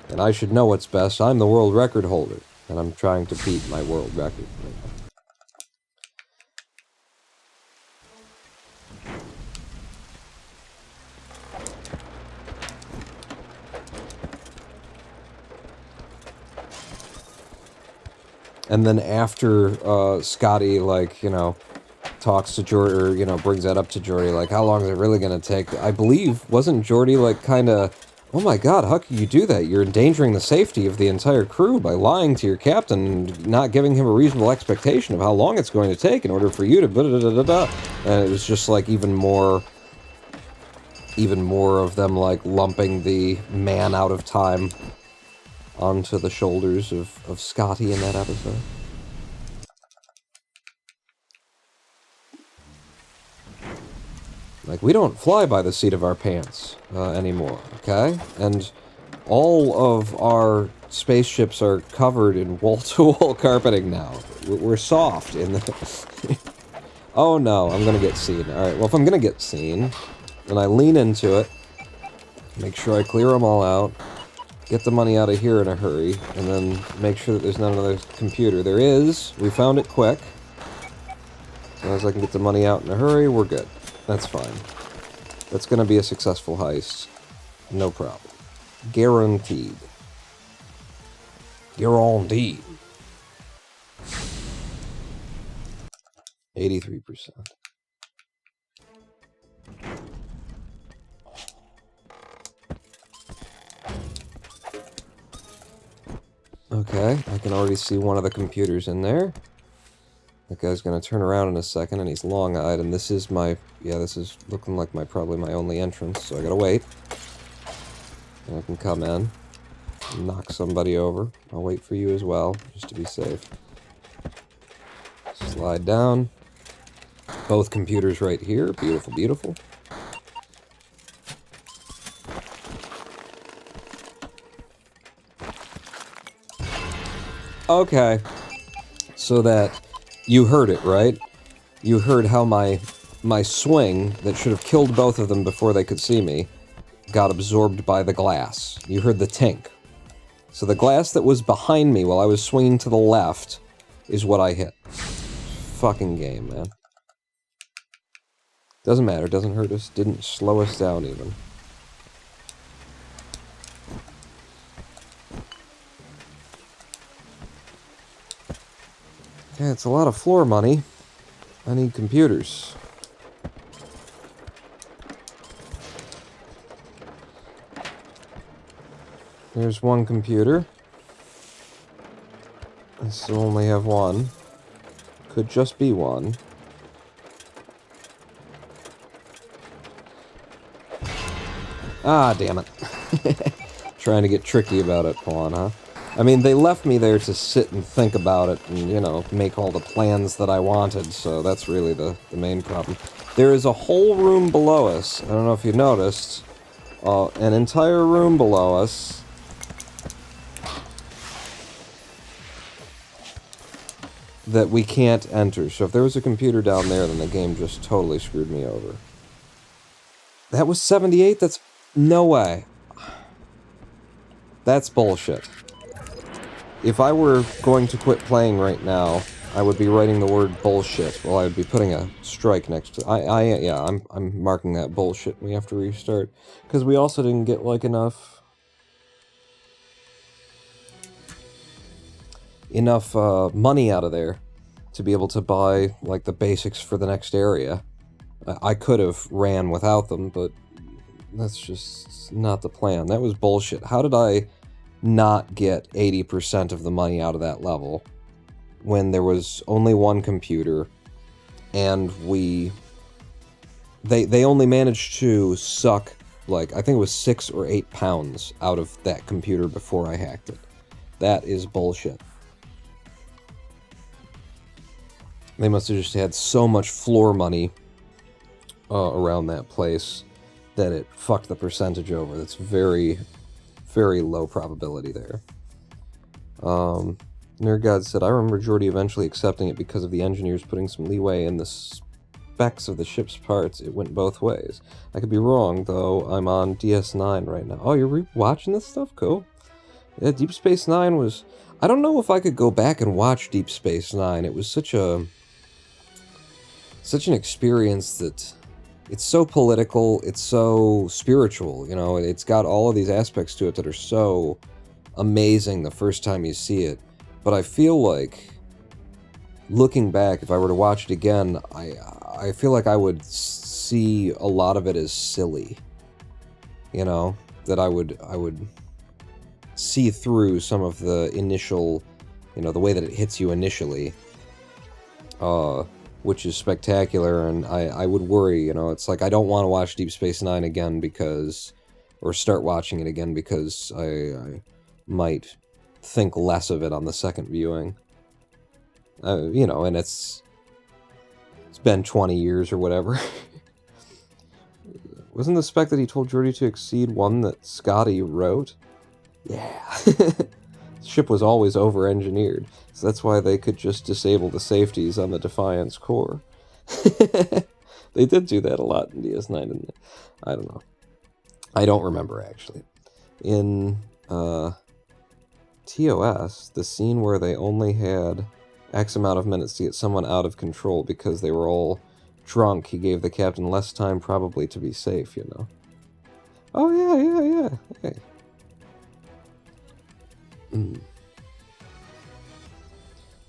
S1: And I should know what's best. I'm the world record holder, and I'm trying to beat my world record. And then after Scotty, like, you know, talks to Geordi, or, you know, brings that up to Geordi, like, how long is it really going to take? I believe, wasn't Geordi, like, kind of, oh my god, how can you do that? You're endangering the safety of the entire crew by lying to your captain and not giving him a reasonable expectation of how long it's going to take in order for you to da-da-da-da-da. And it was just, like, even more of them, like, lumping the man out of time onto the shoulders of Scotty in that episode. Like, we don't fly by the seat of our pants anymore, okay? And all of our spaceships are covered in wall-to-wall carpeting now. We're soft in the... Oh no, I'm gonna get seen. Alright, well, if I'm gonna get seen, then I lean into it, make sure I clear them all out, get the money out of here in a hurry, and then make sure that there's not another computer. There is. We found it quick. As long as I can get the money out in a hurry, we're good. That's fine. That's going to be a successful heist. No problem. Guaranteed. Guaranteed. 83%. Okay, I can already see one of the computers in there. That guy's gonna turn around in a second, and he's long-eyed, and this is my... Yeah, this is looking like probably my only entrance, so I gotta wait. And I can come in, and knock somebody over. I'll wait for you as well, just to be safe. Slide down. Both computers right here. Beautiful, beautiful. Okay. So that... You heard it, right? You heard how my swing, that should have killed both of them before they could see me, got absorbed by the glass. You heard the tink. So the glass that was behind me while I was swinging to the left is what I hit. Fucking game, man. Doesn't matter, doesn't hurt us, didn't slow us down even. Yeah, it's a lot of floor money. I need computers. There's one computer. I still only have one. Could just be one. Ah, damn it. Trying to get tricky about it, Pawn, huh? I mean, they left me there to sit and think about it and, you know, make all the plans that I wanted, so that's really the main problem. There is a whole room below us. I don't know if you noticed. An entire room below us. That we can't enter. So if there was a computer down there, then the game just totally screwed me over. That was 78? That's... no way. That's bullshit. If I were going to quit playing right now, I would be writing the word bullshit. Well, I would be putting a strike next to... yeah, I'm marking that bullshit. We have to restart. Because we also didn't get, like, enough money out of there to be able to buy, like, the basics for the next area. I could have ran without them, but that's just not the plan. That was bullshit. How did I not get 80% of the money out of that level when there was only one computer and they only managed to suck, like, I think it was 6 or 8 pounds out of that computer before I hacked it. That is bullshit. They must have just had so much floor money around that place that it fucked the percentage over. That's very, very low probability there. Nerdgod said, I remember Jordy eventually accepting it because of the engineers putting some leeway in the specs of the ship's parts. It went both ways. I could be wrong, though. I'm on DS9 right now. Oh, you're re-watching this stuff? Cool. Yeah, Deep Space Nine was... I don't know if I could go back and watch Deep Space Nine. It was such an experience that... it's so political, it's so spiritual, you know, it's got all of these aspects to it that are so amazing the first time you see it. But I feel like, looking back, if I were to watch it again, I feel like I would see a lot of it as silly. You know, that I would see through some of the initial, you know, the way that it hits you initially. Which is spectacular, and I would worry, you know, it's like I don't want to watch Deep Space Nine again because, or start watching it again because I might think less of it on the second viewing. You know, and it's been 20 years or whatever. Wasn't the spec that he told Jordy to exceed one that Scotty wrote? Yeah. The ship was always over-engineered. So that's why they could just disable the safeties on the Defiance core. They did do that a lot in DS9, didn't they? I don't know. I don't remember, actually. In TOS, the scene where they only had X amount of minutes to get someone out of control because they were all drunk, he gave the captain less time probably to be safe, you know. Oh, yeah. Hey.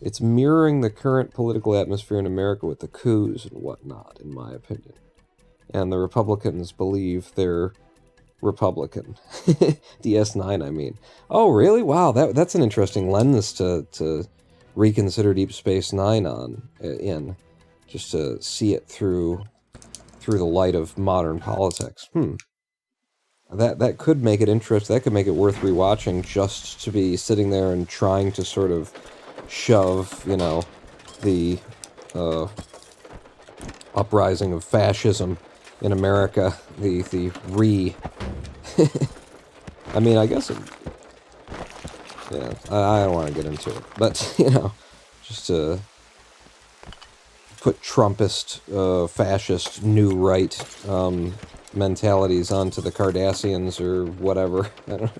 S1: It's mirroring the current political atmosphere in America with the coups and whatnot, in my opinion. And the Republicans believe they're Republican. DS9, I mean. Oh, really? Wow, that's an interesting lens to reconsider Deep Space Nine in. Just to see it through the light of modern politics. That could make it interesting. That could make it worth rewatching, just to be sitting there and trying to sort of shove, you know, the uprising of fascism in America, I mean, I guess yeah, I don't want to get into it, but, you know, just to put Trumpist, fascist, new right, mentalities onto the Cardassians or whatever. I don't know.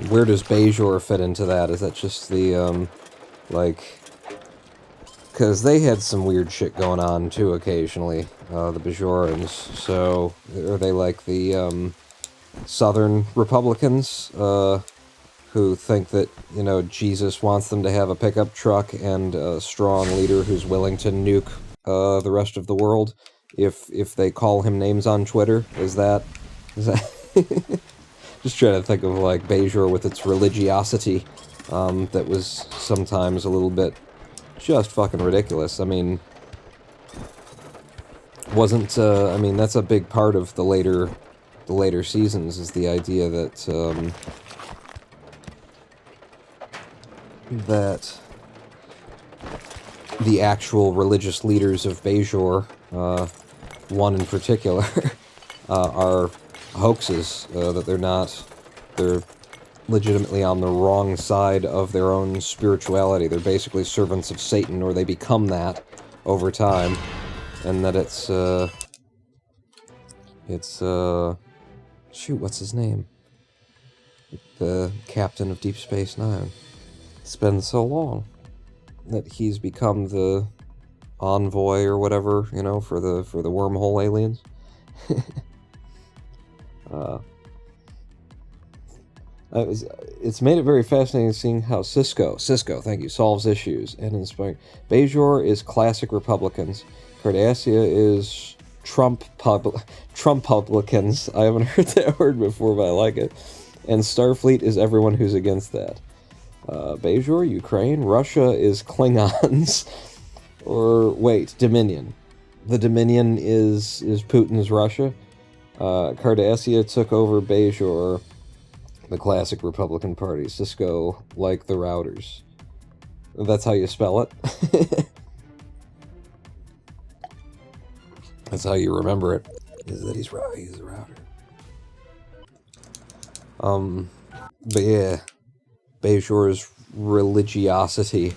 S1: Where does Bajor fit into that? Is that just the, like... Because they had some weird shit going on, too, occasionally, the Bajorans. So, are they like the, Southern Republicans, who think that, you know, Jesus wants them to have a pickup truck and a strong leader who's willing to nuke, the rest of the world if they call him names on Twitter? Is that... Just trying to think of, like, Bajor with its religiosity, that was sometimes a little bit just fucking ridiculous. I mean, wasn't, I mean, that's a big part of the later seasons, is the idea that, that the actual religious leaders of Bajor, one in particular, are hoaxes, that they're legitimately on the wrong side of their own spirituality. They're basically servants of Satan, or they become that over time, and that shoot, what's his name? The captain of Deep Space Nine. It's been so long that he's become the envoy or whatever, you know, for the wormhole aliens. It's made it very fascinating seeing how Cisco, thank you, solves issues and inspiring. Bajor is classic Republicans. Cardassia is Trump-publicans. I haven't heard that word before, but I like it. And Starfleet is everyone who's against that. Bajor, Ukraine, Russia is Klingons. Or, wait, Dominion. The Dominion is Putin's Russia. Cardassia took over Bajor, the classic Republican Party. Cisco, like the Routers. That's how you spell it. That's how you remember it. Is that he's the Router. But yeah, Bajor's religiosity,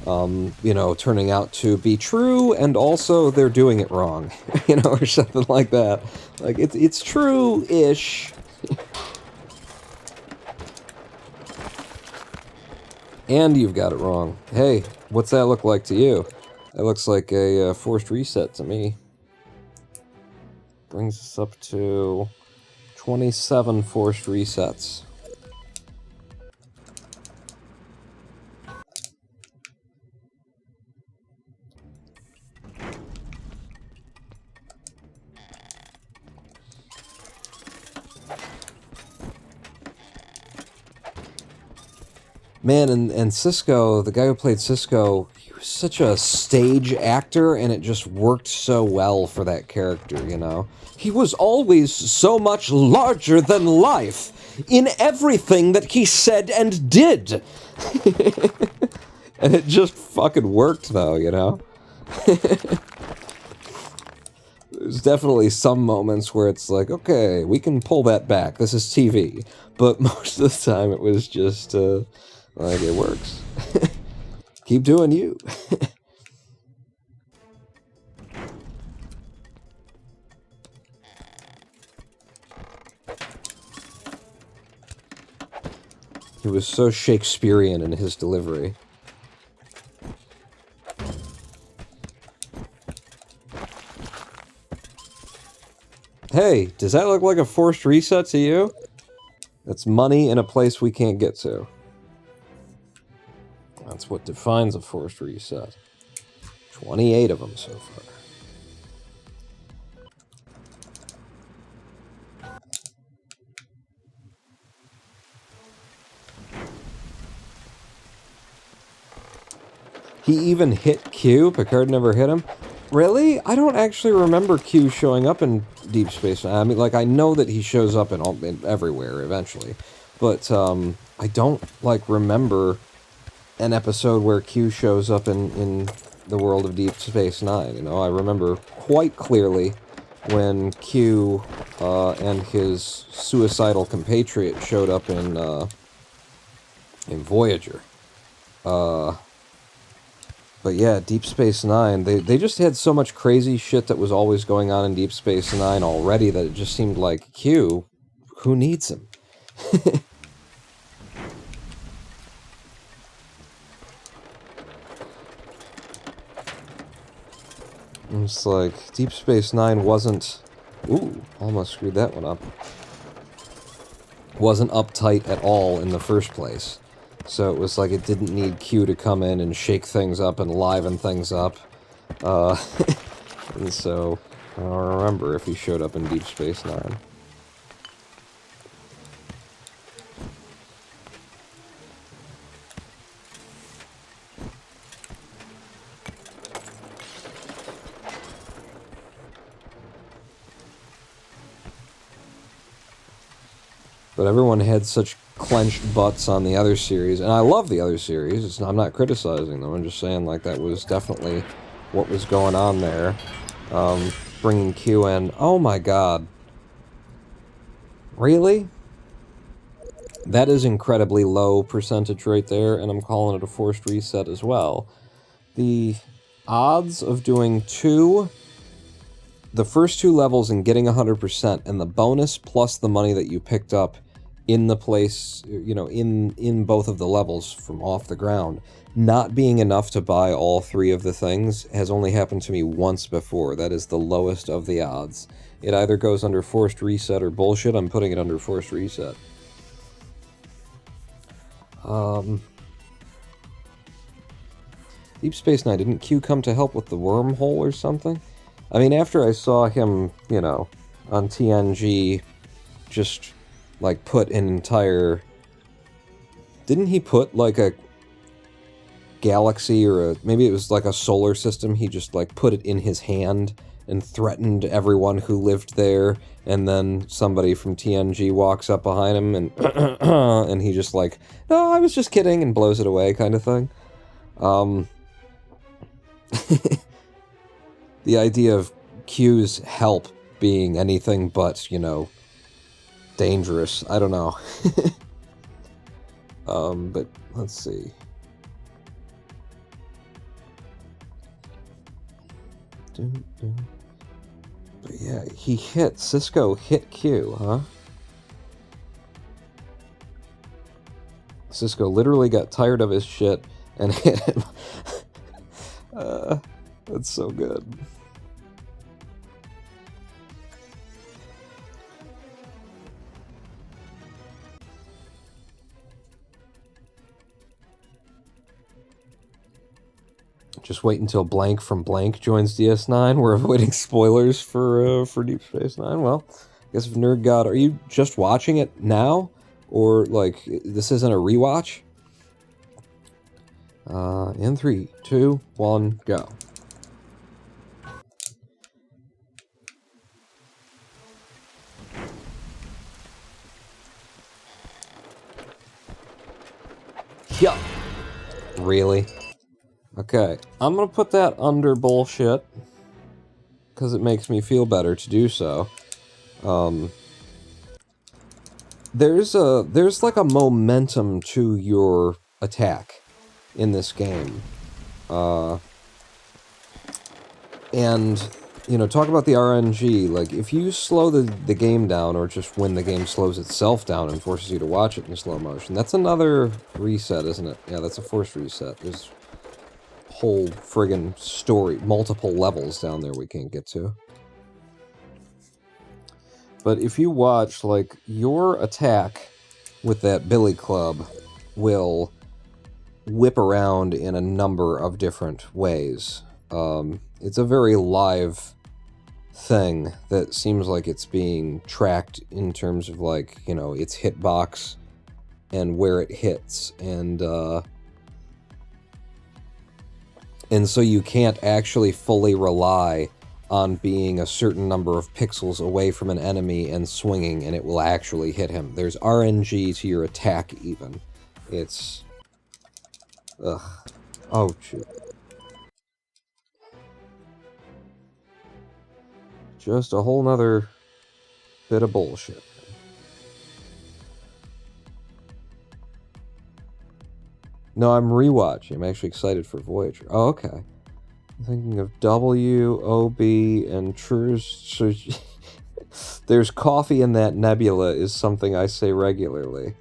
S1: you know, turning out to be true, and also they're doing it wrong, you know, or something like that. Like, it's true-ish. And you've got it wrong. Hey, what's that look like to you? That looks like a forced reset to me. Brings us up to 27 forced resets. Man, and Cisco, the guy who played Cisco, he was such a stage actor, and it just worked so well for that character, you know? He was always so much larger than life in everything that he said and did. And it just fucking worked, though, you know? There's definitely some moments where it's like, okay, we can pull that back, this is TV. But most of the time it was just, like, it works. Keep doing you. He was so Shakespearean in his delivery. Hey, does that look like a forced reset to you? That's money in a place we can't get to. That's what defines a forced reset. 28 of them so far. He even hit Q? Picard never hit him? Really? I don't actually remember Q showing up in Deep Space Nine. I mean, like, I know that he shows up in everywhere eventually. But, I don't, like, remember an episode where Q shows up in the world of Deep Space Nine, you know? I remember quite clearly when Q, and his suicidal compatriot showed up in Voyager. But yeah, Deep Space Nine, they just had so much crazy shit that was always going on in Deep Space Nine already that it just seemed like, Q, who needs him? It's like, Deep Space Nine wasn't... Ooh, almost screwed that one up. Wasn't uptight at all in the first place. So it was like it didn't need Q to come in and shake things up and liven things up. And so, I don't remember if he showed up in Deep Space Nine. But everyone had such clenched butts on the other series, and I love the other series. I'm not criticizing them. I'm just saying, like, that was definitely what was going on there. Bringing Q in. Oh my god. Really? That is incredibly low percentage right there, and I'm calling it a forced reset as well. The odds of doing the first two levels and getting 100%, and the bonus plus the money that you picked up in the place, you know, in both of the levels from off the ground, not being enough to buy all three of the things has only happened to me once before. That is the lowest of the odds. It either goes under forced reset or bullshit. I'm putting it under forced reset. Deep Space Nine, didn't Q come to help with the wormhole or something? I mean, after I saw him, you know, on TNG, just, like, put an entire... Didn't he put, like, a galaxy or maybe it was, like, a solar system? He just, like, put it in his hand and threatened everyone who lived there, and then somebody from TNG walks up behind him and and he just, like, no, I was just kidding, and blows it away, kind of thing. The idea of Q's help being anything but, you know, dangerous. I don't know. But let's see. But yeah, Cisco hit Q, huh? Cisco literally got tired of his shit and hit him. That's so good. Just wait until Blank from Blank joins DS9. We're avoiding spoilers for Deep Space Nine. Well, I guess if Nerd God, are you just watching it now? Or, like, this isn't a rewatch? In 3, 2, 1, go. Yeah. Really? Okay, I'm gonna put that under bullshit, because it makes me feel better to do so. There's like a momentum to your attack in this game. And, you know, talk about the RNG, like, if you slow the game down, or just when the game slows itself down and forces you to watch it in slow motion, that's another reset, isn't it? Yeah, that's a forced reset. There's whole friggin' story, multiple levels down there we can't get to. But if you watch, like, your attack with that billy club will whip around in a number of different ways. It's a very live thing that seems like it's being tracked in terms of, like, you know, its hitbox and where it hits, and so you can't actually fully rely on being a certain number of pixels away from an enemy and swinging, and it will actually hit him. There's RNG to your attack, even. It's... ugh. Oh, shoot. Just a whole nother bit of bullshit. No, I'm rewatching. I'm actually excited for Voyager. Oh, okay. I'm thinking of W, OB, and True. There's coffee in that nebula is something I say regularly.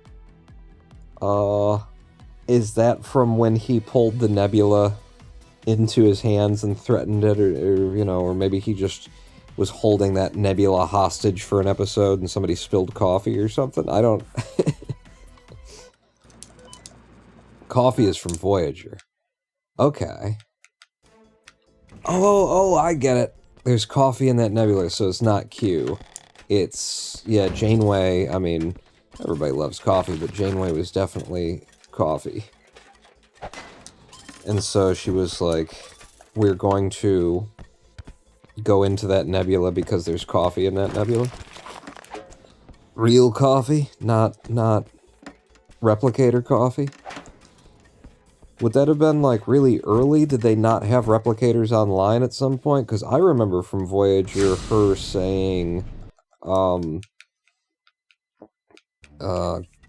S1: Is that from when he pulled the nebula into his hands and threatened it, or you know, or maybe he just was holding that nebula hostage for an episode and somebody spilled coffee or something. I don't... Coffee is from Voyager. Okay. Oh, I get it. There's coffee in that nebula, so it's not Q. It's, yeah, Janeway, I mean, everybody loves coffee, but Janeway was definitely coffee. And so she was like, we're going to go into that nebula because there's coffee in that nebula. Real coffee, not replicator coffee. Would that have been, like, really early? Did they not have replicators online at some point? Because I remember from Voyager her saying,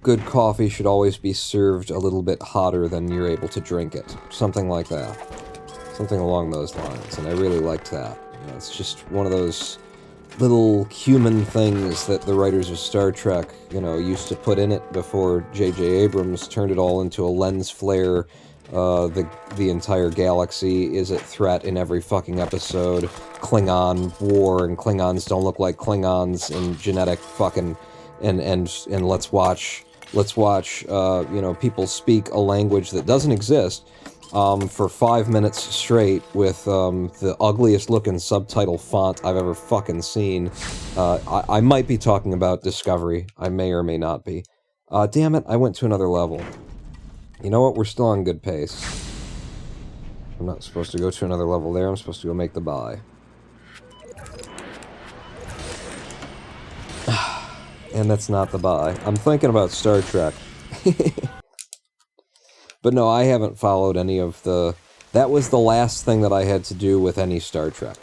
S1: good coffee should always be served a little bit hotter than you're able to drink it. Something like that. Something along those lines, and I really liked that. You know, it's just one of those little human things that the writers of Star Trek, you know, used to put in it before J.J. Abrams turned it all into a lens flare. The entire galaxy is at threat in every fucking episode. Klingon war, and Klingons don't look like Klingons, and genetic fucking... And let's watch, you know, people speak a language that doesn't exist, for 5 minutes straight with, the ugliest looking subtitle font I've ever fucking seen. I might be talking about Discovery. I may or may not be. Damn it, I went to another level. You know what? We're still on good pace. I'm not supposed to go to another level there. I'm supposed to go make the buy. And that's not the buy. I'm thinking about Star Trek. But no, I haven't followed any of the... That was the last thing that I had to do with any Star Trek.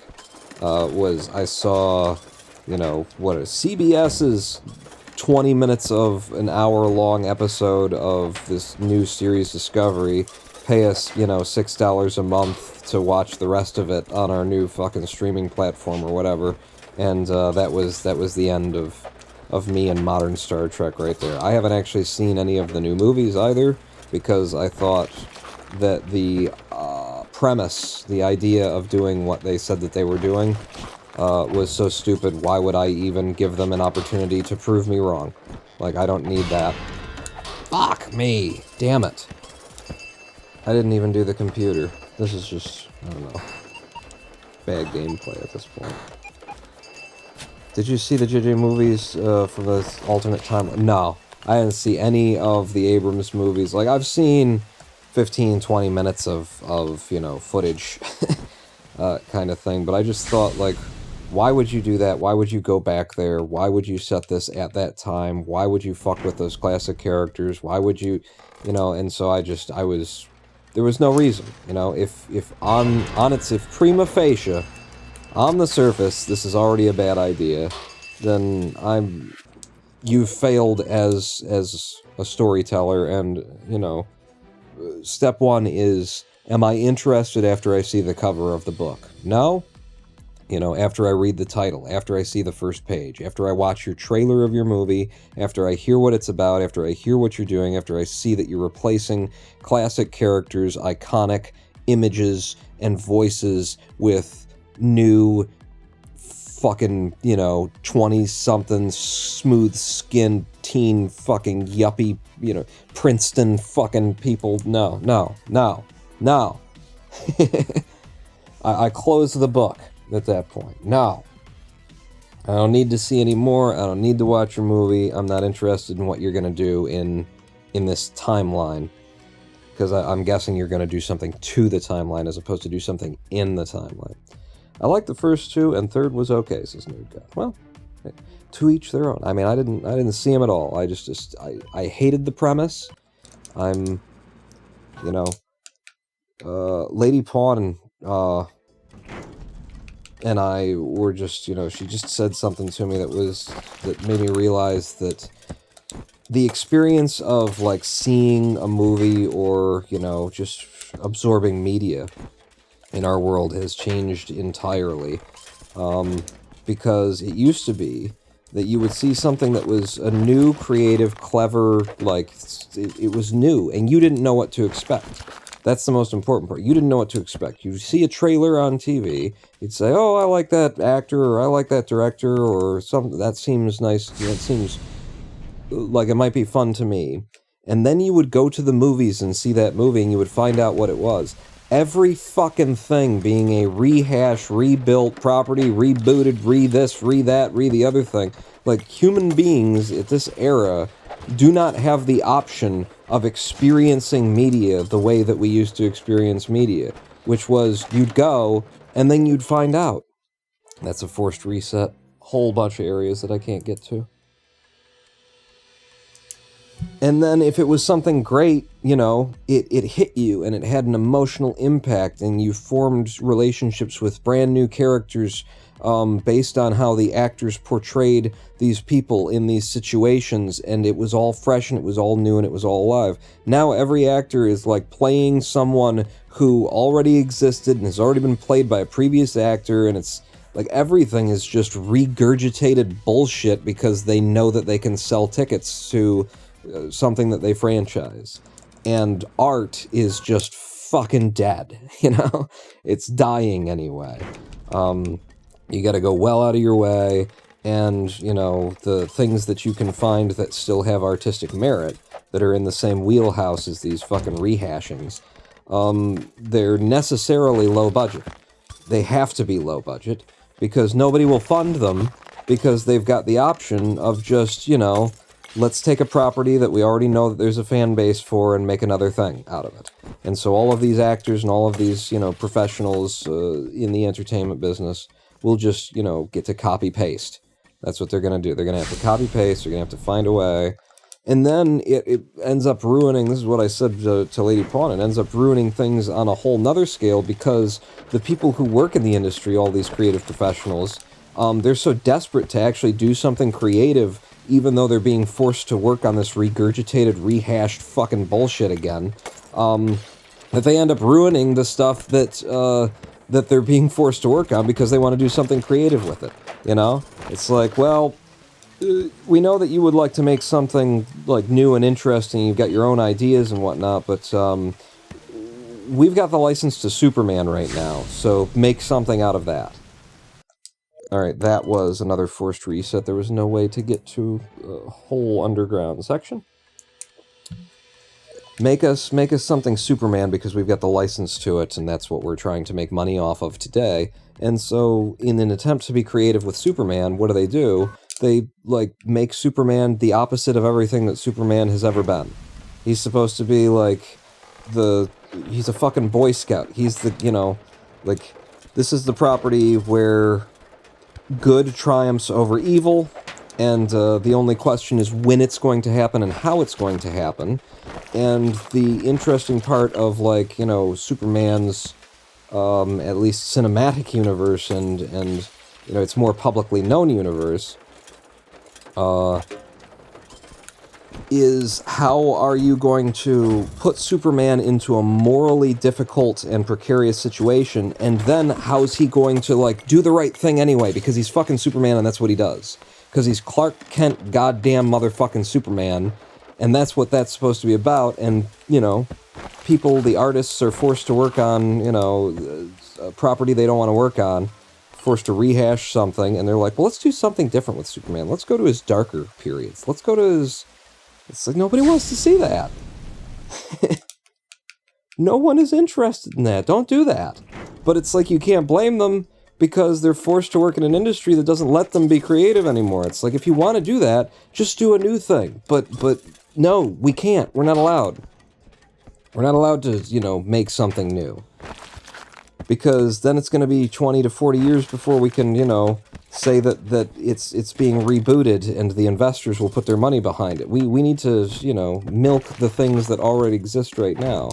S1: Was I saw, you know, what is CBS's 20 minutes of an hour-long episode of this new series Discovery, pay us, you know, $6 a month to watch the rest of it on our new fucking streaming platform or whatever, and that was the end of me and modern Star Trek right there. I haven't actually seen any of the new movies either, because I thought that the premise, the idea of doing what they said that they were doing, was so stupid. Why would I even give them an opportunity to prove me wrong? Like, I don't need that. Fuck me! Damn it. I didn't even do the computer. This is just, I don't know, bad gameplay at this point. Did you see the JJ movies from the alternate time? No, I didn't see any of the Abrams movies. Like, I've seen 15, 20 minutes of you know, footage kind of thing, but I just thought, like, why would you do that? Why would you go back there? Why would you set this at that time? Why would you fuck with those classic characters? Why would you, you know, and so there was no reason, you know, if prima facie, on the surface, this is already a bad idea, then you've failed as a storyteller, and, you know, step one is, am I interested after I see the cover of the book? No? You know, after I read the title, after I see the first page, after I watch your trailer of your movie, after I hear what it's about, after I hear what you're doing, after I see that you're replacing classic characters, iconic images, and voices with new fucking, you know, 20-something smooth-skinned teen fucking yuppie, you know, Princeton fucking people. No. I close the book at that point. No. I don't need to see any more. I don't need to watch your movie. I'm not interested in what you're going to do in this timeline. Because I'm guessing you're going to do something to the timeline as opposed to do something in the timeline. I liked the first two, and third was okay, says Nerd God. Well, to each their own. I mean, I didn't see him at all. I hated the premise. I'm, you know, Lady Pawn and I were just, you know, she just said something to me that made me realize that the experience of, like, seeing a movie or, you know, just absorbing media in our world has changed entirely. Because it used to be that you would see something that was a new, creative, clever, like, it was new, and you didn't know what to expect. That's the most important part. You didn't know what to expect. You see a trailer on TV, you'd say, oh, I like that actor, or I like that director, or something. That seems nice. That seems like it might be fun to me. And then you would go to the movies and see that movie, and you would find out what it was. Every fucking thing being a rehash, rebuilt property, rebooted, re-this, re-that, re-the other thing. Like, human beings at this era do not have the option of experiencing media the way that we used to experience media, which was you'd go, and then you'd find out. That's a forced reset. Whole bunch of areas that I can't get to. And then if it was something great, you know, it hit you and it had an emotional impact and you formed relationships with brand new characters based on how the actors portrayed these people in these situations, and it was all fresh and it was all new and it was all alive. Now every actor is like playing someone who already existed and has already been played by a previous actor, and it's like everything is just regurgitated bullshit because they know that they can sell tickets to something that they franchise. And art is just fucking dead, you know? It's dying anyway. You gotta go well out of your way, and, you know, the things that you can find that still have artistic merit, that are in the same wheelhouse as these fucking rehashings, they're necessarily low budget. They have to be low budget, because nobody will fund them, because they've got the option of just, you know, let's take a property that we already know that there's a fan base for and make another thing out of it. And so all of these actors and all of these, you know, professionals in the entertainment business will just, you know, get to copy-paste. That's what they're going to do. They're going to have to copy-paste, they're going to have to find a way. And then it ends up ruining, this is what I said to Lady Pawn, it ends up ruining things on a whole nother scale, because the people who work in the industry, all these creative professionals, they're so desperate to actually do something creative, even though they're being forced to work on this regurgitated, rehashed fucking bullshit again, that they end up ruining the stuff that they're being forced to work on because they want to do something creative with it, you know? It's like, well, we know that you would like to make something, like, new and interesting, you've got your own ideas and whatnot, but, we've got the license to Superman right now, so make something out of that. Alright, that was another forced reset. There was no way to get to a whole underground section. Make us something Superman because we've got the license to it, and that's what we're trying to make money off of today. And so, in an attempt to be creative with Superman, what do? They, like, make Superman the opposite of everything that Superman has ever been. He's supposed to be, like, he's a fucking Boy Scout. He's the, you know, like, this is the property where good triumphs over evil, and the only question is when it's going to happen and how it's going to happen. And the interesting part of, like, you know, Superman's at least cinematic universe and you know, its more publicly known universe is how are you going to put Superman into a morally difficult and precarious situation, and then how's he going to, like, do the right thing anyway, because he's fucking Superman and that's what he does. Because he's Clark Kent goddamn motherfucking Superman, and that's what that's supposed to be about, and, you know, people, the artists, are forced to work on, you know, a property they don't want to work on, forced to rehash something, and they're like, well, let's do something different with Superman. Let's go to his darker periods. Let's go to his... It's like nobody wants to see that. No one is interested in that. Don't do that. But it's like you can't blame them because they're forced to work in an industry that doesn't let them be creative anymore. It's like, if you want to do that, just do a new thing. But no, we can't. We're not allowed. We're not allowed to, you know, make something new. Because then it's going to be 20 to 40 years before we can, you know, say that it's being rebooted and the investors will put their money behind it. We need to, you know, milk the things that already exist right now.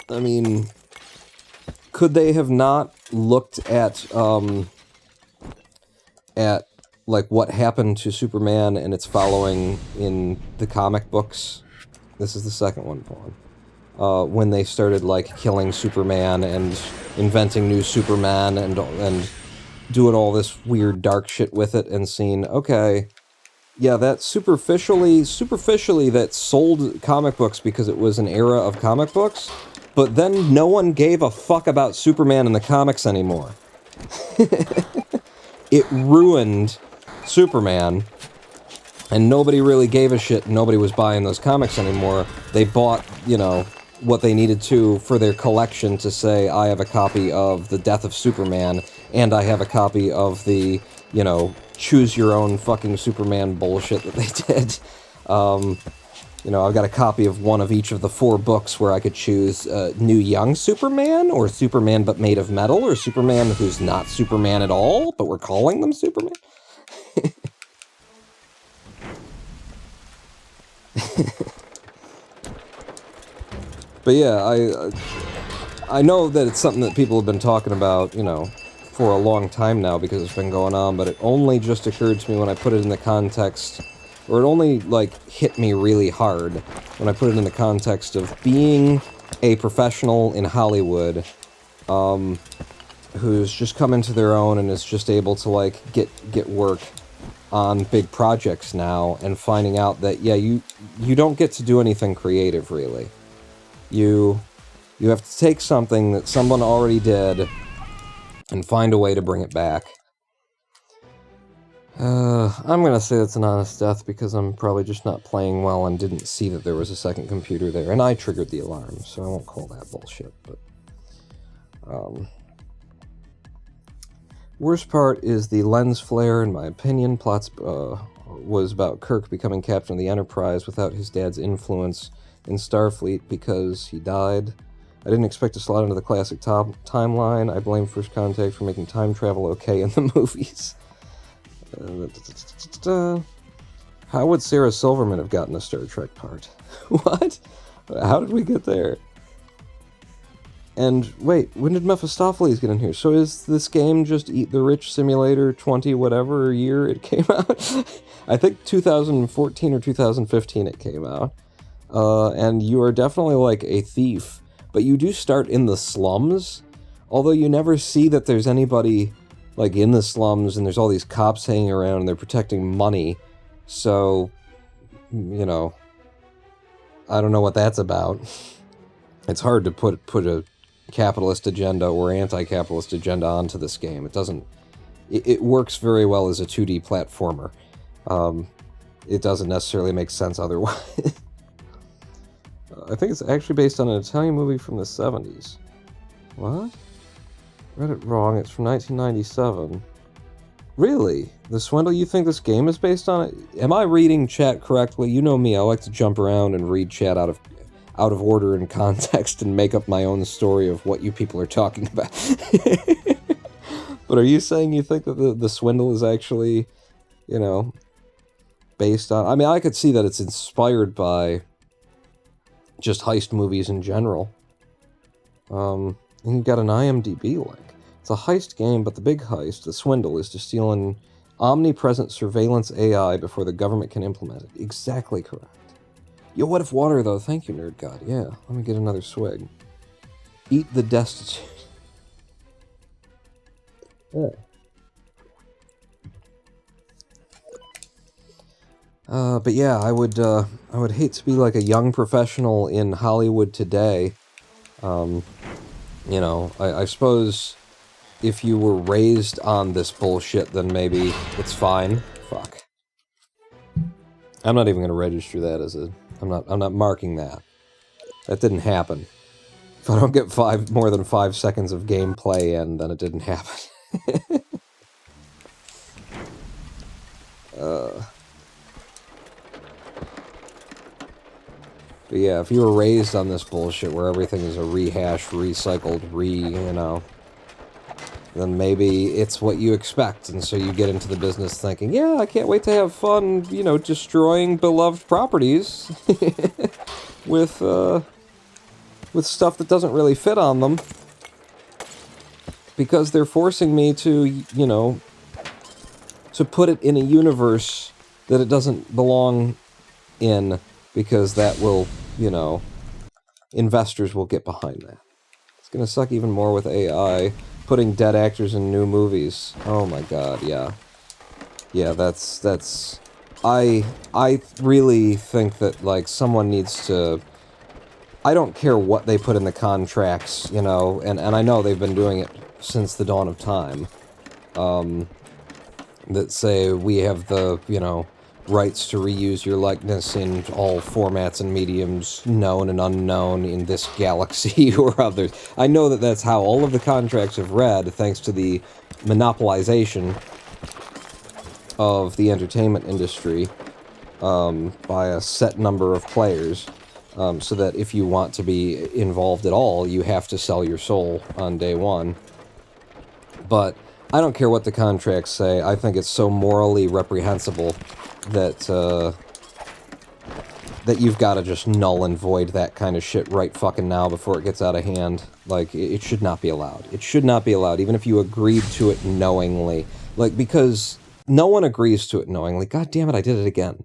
S1: I mean, could they have not looked at like what happened to Superman and its following in the comic books? This is the second one, Paul. When they started, like, killing Superman and inventing new Superman and doing all this weird dark shit with it, and seeing, okay, yeah, that superficially that sold comic books because it was an era of comic books, but then no one gave a fuck about Superman in the comics anymore. It ruined Superman, and nobody really gave a shit. Nobody was buying those comics anymore. They bought, you know, what they needed to for their collection to say, I have a copy of The Death of Superman, and I have a copy of the, you know, choose your own fucking Superman bullshit that they did. You know, I've got a copy of one of each of the 4 books where I could choose New Young Superman, or Superman but made of metal, or Superman who's not Superman at all, but we're calling them Superman. But yeah, I know that it's something that people have been talking about, you know, for a long time now because it's been going on, but it only just occurred to me when I put it in the context, or it only, like, hit me really hard when I put it in the context of being a professional in Hollywood, who's just come into their own and is just able to, like, get work on big projects now, and finding out that, yeah, you don't get to do anything creative, really. You have to take something that someone already did and find a way to bring it back. I'm gonna say it's an honest death because I'm probably just not playing well and didn't see that there was a second computer there, and I triggered the alarm, so I won't call that bullshit, but... worst part is the lens flare, in my opinion. Plots was about Kirk becoming captain of the Enterprise without his dad's influence in Starfleet because he died. I didn't expect to slot into the classic timeline. I blame First Contact for making time travel okay in the movies. How would Sarah Silverman have gotten a Star Trek part? What? How did we get there? And wait, when did Mephistopheles get in here? So is this game just Eat the Rich Simulator 20 whatever year it came out? I think 2014 or 2015 it came out. And you are definitely like a thief, but you do start in the slums, although you never see that there's anybody like in the slums, and there's all these cops hanging around and they're protecting money. So, you know, I don't know what that's about. It's hard to put a capitalist agenda or anti-capitalist agenda onto this game. It doesn't... It works very well as a 2D platformer. It doesn't necessarily make sense otherwise. I think it's actually based on an Italian movie from the 70s. What? Read it wrong. It's from 1997. Really? The Swindle? You think this game is based on it? Am I reading chat correctly? You know me, I like to jump around and read chat out of order and context and make up my own story of what you people are talking about. But are you saying you think that the Swindle is actually, you know, based on... I mean, I could see that it's inspired by just heist movies in general. And you've got an IMDb link. It's a heist game, but the big heist, the Swindle, is to steal an omnipresent surveillance AI before the government can implement it. Exactly correct. Yo, what if water, though? Thank you, Nerd God. Yeah, let me get another swig. Eat the destitute. Yeah. But yeah, I would hate to be like a young professional in Hollywood today. You know, I suppose if you were raised on this bullshit, then maybe it's fine. Fuck. I'm not even gonna register that as a... I'm not marking that. That didn't happen. If I don't get more than 5 seconds of gameplay in, then it didn't happen. But yeah, if you were raised on this bullshit where everything is a rehash, recycled, you know, then maybe it's what you expect, and so you get into the business thinking, yeah, I can't wait to have fun, you know, destroying beloved properties with stuff that doesn't really fit on them, because they're forcing me to, you know, to put it in a universe that it doesn't belong in, because that will, you know, investors will get behind that. It's gonna suck even more with AI, putting dead actors in new movies. Oh my god, yeah. Yeah, that's I really think that, like, someone needs to... I don't care what they put in the contracts, you know, and I know they've been doing it since the dawn of time, that say we have the, you know, rights to reuse your likeness in all formats and mediums, known and unknown, in this galaxy or others. I know that that's how all of the contracts have read, thanks to the monopolization of the entertainment industry by a set number of players, so that if you want to be involved at all, you have to sell your soul on day one. But I don't care what the contracts say. I think it's so morally reprehensible that that you've got to just null and void that kind of shit right fucking now before it gets out of hand. Like, it should not be allowed. It should not be allowed, even if you agreed to it knowingly. Like, because no one agrees to it knowingly. God damn it, I did it again.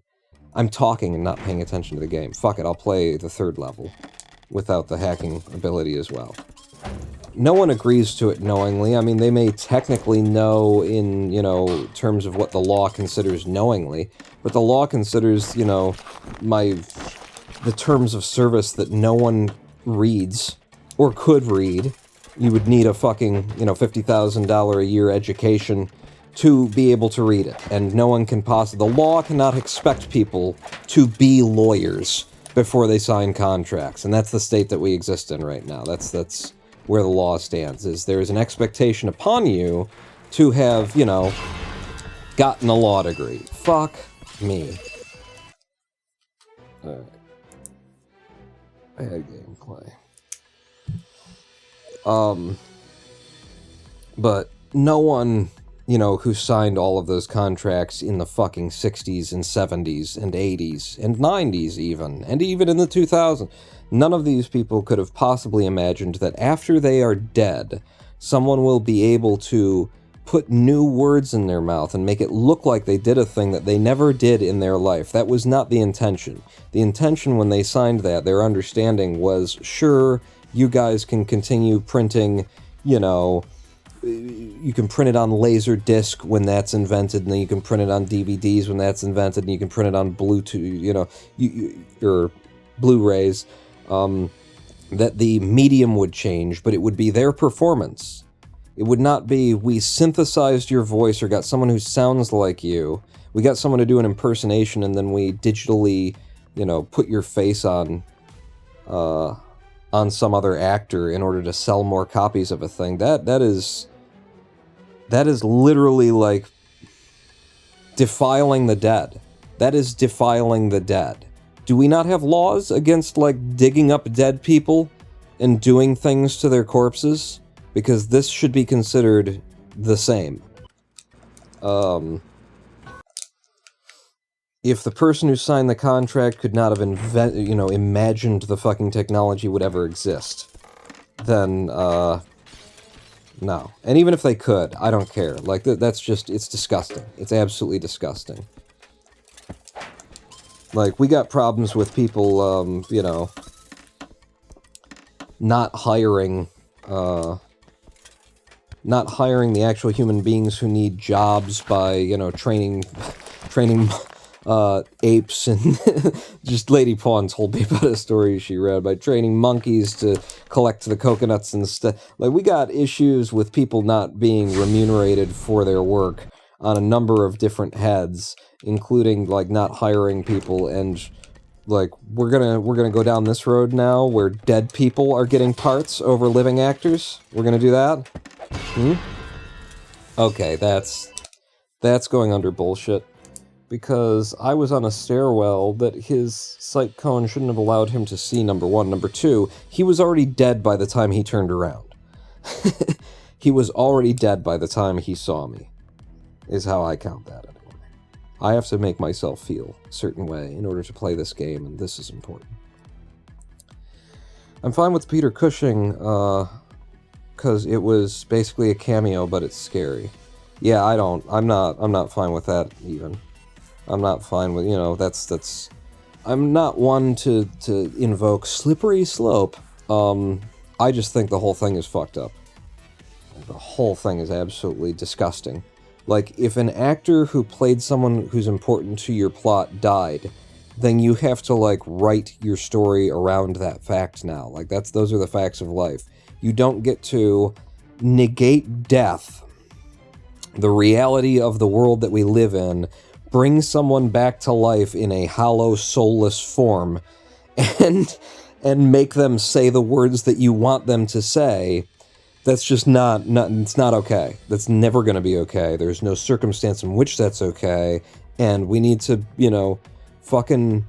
S1: I'm talking and not paying attention to the game. Fuck it, I'll play the third level without the hacking ability as well. No one agrees to it knowingly. I mean, they may technically know in, you know, terms of what the law considers knowingly, but the law considers, you know, the terms of service that no one reads, or could read. You would need a fucking, you know, $50,000 a year education to be able to read it, and no one can possibly... The law cannot expect people to be lawyers before they sign contracts, and that's the state that we exist in right now. That's where the law stands, is there is an expectation upon you to have, you know, gotten a law degree. Fuck me. Alright. Bad gameplay. But no one, you know, who signed all of those contracts in the fucking 60s and 70s and 80s and 90s even, and even in the 2000s, none of these people could have possibly imagined that after they are dead, someone will be able to put new words in their mouth and make it look like they did a thing that they never did in their life. That was not the intention. The intention when they signed that, their understanding was, sure, you guys can continue printing, you know, you can print it on laser disc when that's invented, and then you can print it on DVDs when that's invented, and you can print it on Bluetooth, you know, or Blu-rays, that the medium would change, but it would be their performance. It would not be, we synthesized your voice or got someone who sounds like you. We got someone to do an impersonation, and then we digitally, you know, put your face on some other actor in order to sell more copies of a thing. That is literally like defiling the dead. That is defiling the dead. Do we not have laws against, like, digging up dead people and doing things to their corpses? Because this should be considered the same. If the person who signed the contract could not have imagined the fucking technology would ever exist, then, no. And even if they could, I don't care. Like, that's just, it's disgusting. It's absolutely disgusting. Like, we got problems with people, you know, not hiring the actual human beings who need jobs by, you know, training apes, and just Lady Pawn told me about a story she read, by training monkeys to collect the coconuts and stuff. Like, we got issues with people not being remunerated for their work on a number of different heads, including, like, not hiring people, and, like, we're gonna go down this road now where dead people are getting parts over living actors. We're gonna do that? Okay, that's going under bullshit. Because I was on a stairwell that his sight cone shouldn't have allowed him to see, number one. Number two, he was already dead by the time he turned around. He was already dead by the time he saw me, is how I count that anyway. I have to make myself feel a certain way in order to play this game, and this is important. I'm fine with Peter Cushing, because it was basically a cameo, but it's scary. Yeah, I'm not fine with that, even. I'm not fine with, you know, that's... I'm not one to invoke slippery slope. I just think the whole thing is fucked up. The whole thing is absolutely disgusting. Like, if an actor who played someone who's important to your plot died, then you have to, like, write your story around that fact now. Like, those are the facts of life. You don't get to negate death, the reality of the world that we live in, bring someone back to life in a hollow, soulless form, and make them say the words that you want them to say. That's just it's not okay. That's never going to be okay. There's no circumstance in which that's okay, and we need to, you know, fucking,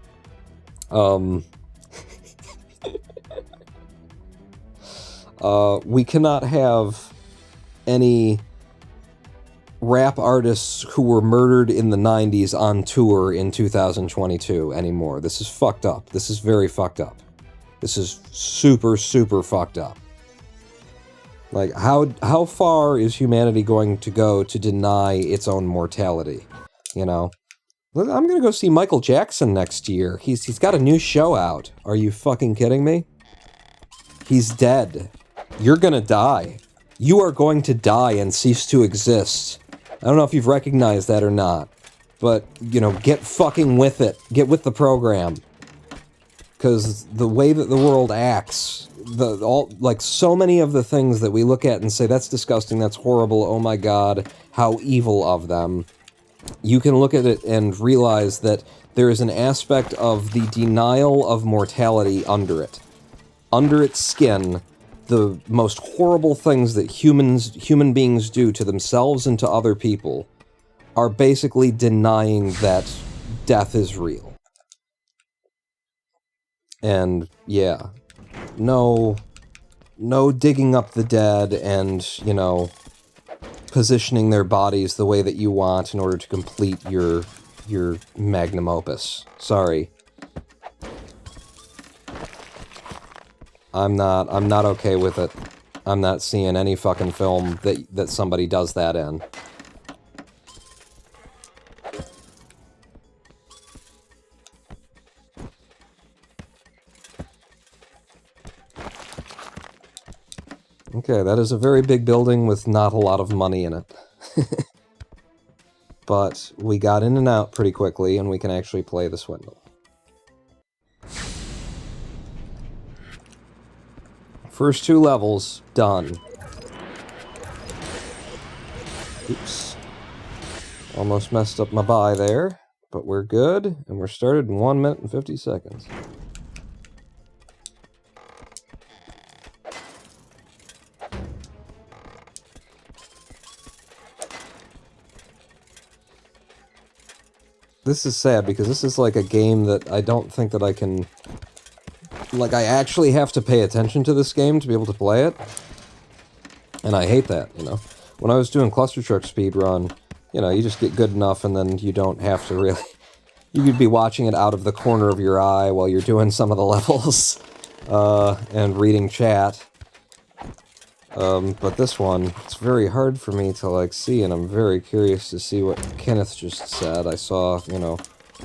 S1: we cannot have any rap artists who were murdered in the 90s on tour in 2022 anymore. This is fucked up. This is very fucked up. This is super, super fucked up. Like, how far is humanity going to go to deny its own mortality? You know? I'm gonna go see Michael Jackson next year. He's got a new show out. Are you fucking kidding me? He's dead. You're gonna die. You are going to die and cease to exist. I don't know if you've recognized that or not, but, you know, get fucking with it. Get with the program. Because the way that the world acts, like, so many of the things that we look at and say, that's disgusting, that's horrible, oh my god, how evil of them, you can look at it and realize that there is an aspect of the denial of mortality under it. Under its skin, the most horrible things that human beings do to themselves and to other people are basically denying that death is real. And, yeah, no digging up the dead and, you know, positioning their bodies the way that you want in order to complete your magnum opus. Sorry. I'm not okay with it. I'm not seeing any fucking film that somebody does that in. Okay, that is a very big building with not a lot of money in it. But we got in and out pretty quickly, and we can actually play the Swindle. First 2 levels, done. Oops. Almost messed up my buy there, but we're good, and we're started in 1 minute and 50 seconds. This is sad, because this is like a game that I don't think that I can... Like, I actually have to pay attention to this game to be able to play it. And I hate that, you know. When I was doing Cluster Truck Speedrun, you know, you just get good enough and then you don't have to really... You could be watching it out of the corner of your eye while you're doing some of the levels. And reading chat. But this one, it's very hard for me to, like, see, and I'm very curious to see what Kenneth just said. I saw, you know,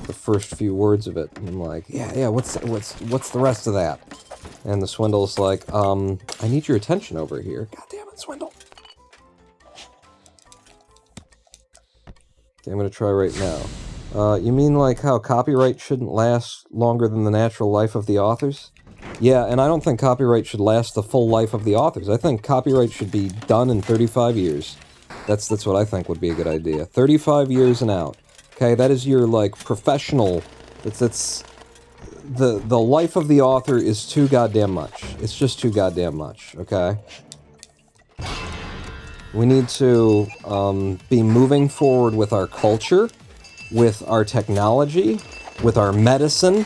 S1: the first few words of it, and I'm like, yeah, what's the rest of that? And the Swindle's like, I need your attention over here. God damn it, Swindle. Okay, I'm gonna try right now. You mean like how copyright shouldn't last longer than the natural life of the authors? Yeah, and I don't think copyright should last the full life of the authors. I think copyright should be done in 35 years. That's what I think would be a good idea. 35 years and out. Okay, that is your, like, professional... It's the life of the author is too goddamn much. It's just too goddamn much, okay? We need to be moving forward with our culture, with our technology, with our medicine.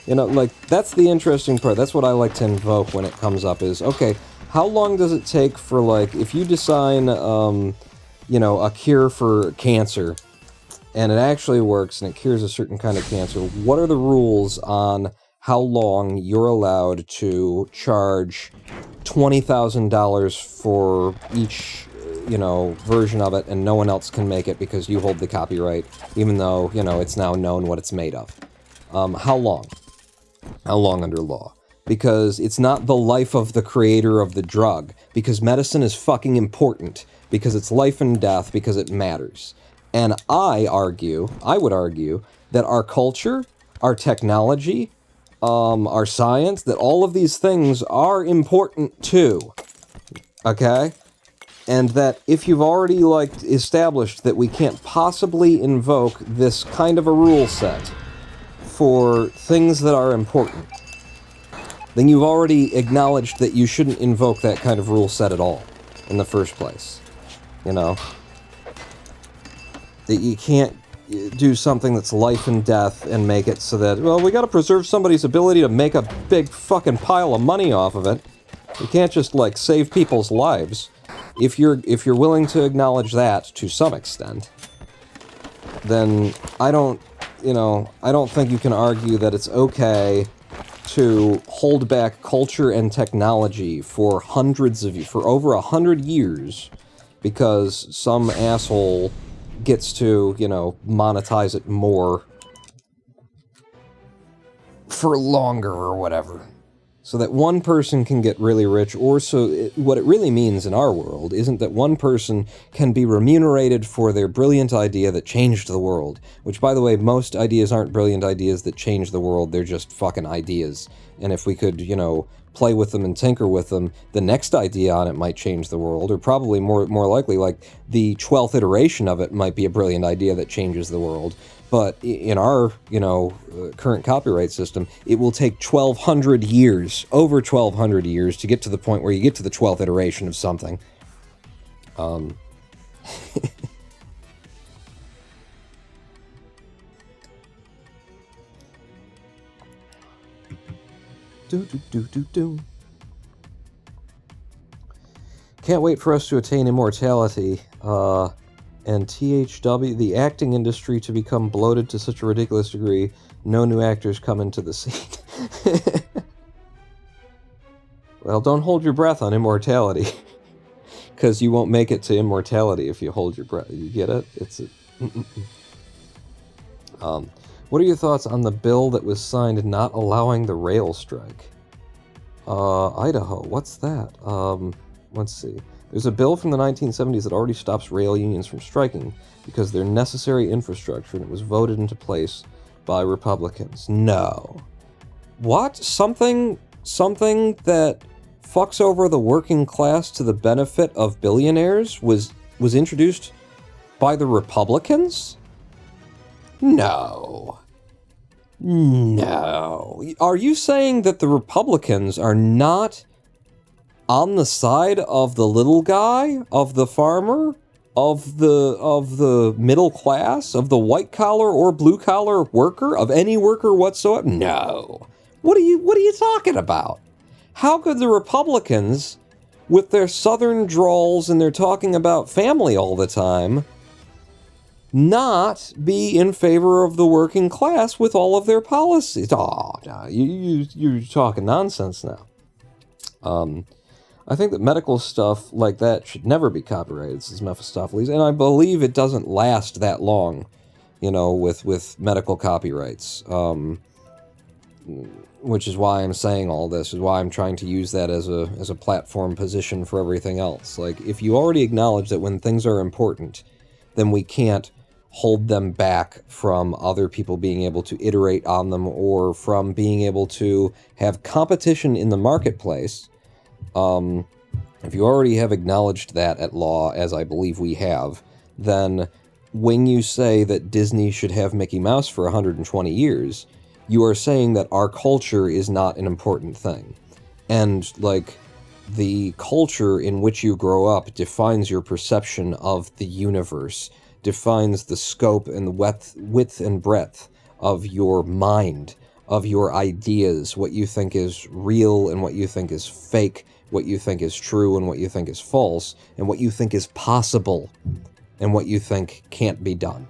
S1: You know, like, that's the interesting part. That's what I like to invoke when it comes up is, okay, how long does it take for, like, if you design, you know, a cure for cancer, and it actually works, and it cures a certain kind of cancer, what are the rules on how long you're allowed to charge $20,000 for each, you know, version of it, and no one else can make it because you hold the copyright, even though, you know, it's now known what it's made of? How long? How long under law? Because it's not the life of the creator of the drug, because medicine is fucking important. because it's life and death, because it matters. And I would argue, that our culture, our technology, our science, that all of these things are important too. Okay? And that if you've already, like, established that we can't possibly invoke this kind of a rule set for things that are important, then you've already acknowledged that you shouldn't invoke that kind of rule set at all in the first place. You know? That you can't do something that's life and death and make it so that, well, we gotta preserve somebody's ability to make a big fucking pile of money off of it. You can't just, like, save people's lives. If you're willing to acknowledge that to some extent, then I don't think you can argue that it's okay to hold back culture and technology for over 100 years because some asshole gets to, monetize it more for longer or whatever. So that one person can get really rich, or what it really means in our world isn't that one person can be remunerated for their brilliant idea that changed the world. Which, by the way, most ideas aren't brilliant ideas that change the world, they're just fucking ideas. And if we could, play with them and tinker with them, the next idea on it might change the world, or probably more likely, like, the 12th iteration of it might be a brilliant idea that changes the world. But in our, current copyright system, it will take 1,200 years, over 1,200 years, to get to the point where you get to the 12th iteration of something. Can't wait for us to attain immortality. And THW, the acting industry, to become bloated to such a ridiculous degree, no new actors come into the scene. Well, don't hold your breath on immortality, because you won't make it to immortality if you hold your breath. You get it? What are your thoughts on the bill that was signed not allowing the rail strike? Idaho, what's that? Let's see. There's a bill from the 1970s that already stops rail unions from striking because they're necessary infrastructure, and it was voted into place by Republicans. No. What? Something that fucks over the working class to the benefit of billionaires was introduced by the Republicans? No. Are you saying that the Republicans are not on the side of the little guy, of the farmer, of the middle class, of the white collar or blue collar worker, of any worker whatsoever? No. What are you talking about? How could the Republicans, with their southern drawls and they're talking about family all the time, not be in favor of the working class with all of their policies? Oh, no, you're talking nonsense now. I think that medical stuff like that should never be copyrighted, says Mephistopheles, and I believe it doesn't last that long, with medical copyrights. Which is why I'm saying all this, is why I'm trying to use that as a platform position for everything else. Like, if you already acknowledge that when things are important, then we can't hold them back from other people being able to iterate on them, or from being able to have competition in the marketplace. If you already have acknowledged that at law, as I believe we have, then when you say that Disney should have Mickey Mouse for 120 years, you are saying that our culture is not an important thing. And, like, the culture in which you grow up defines your perception of the universe, defines the scope and the width and breadth of your mind, of your ideas, what you think is real and what you think is fake, what you think is true and what you think is false, and what you think is possible and what you think can't be done.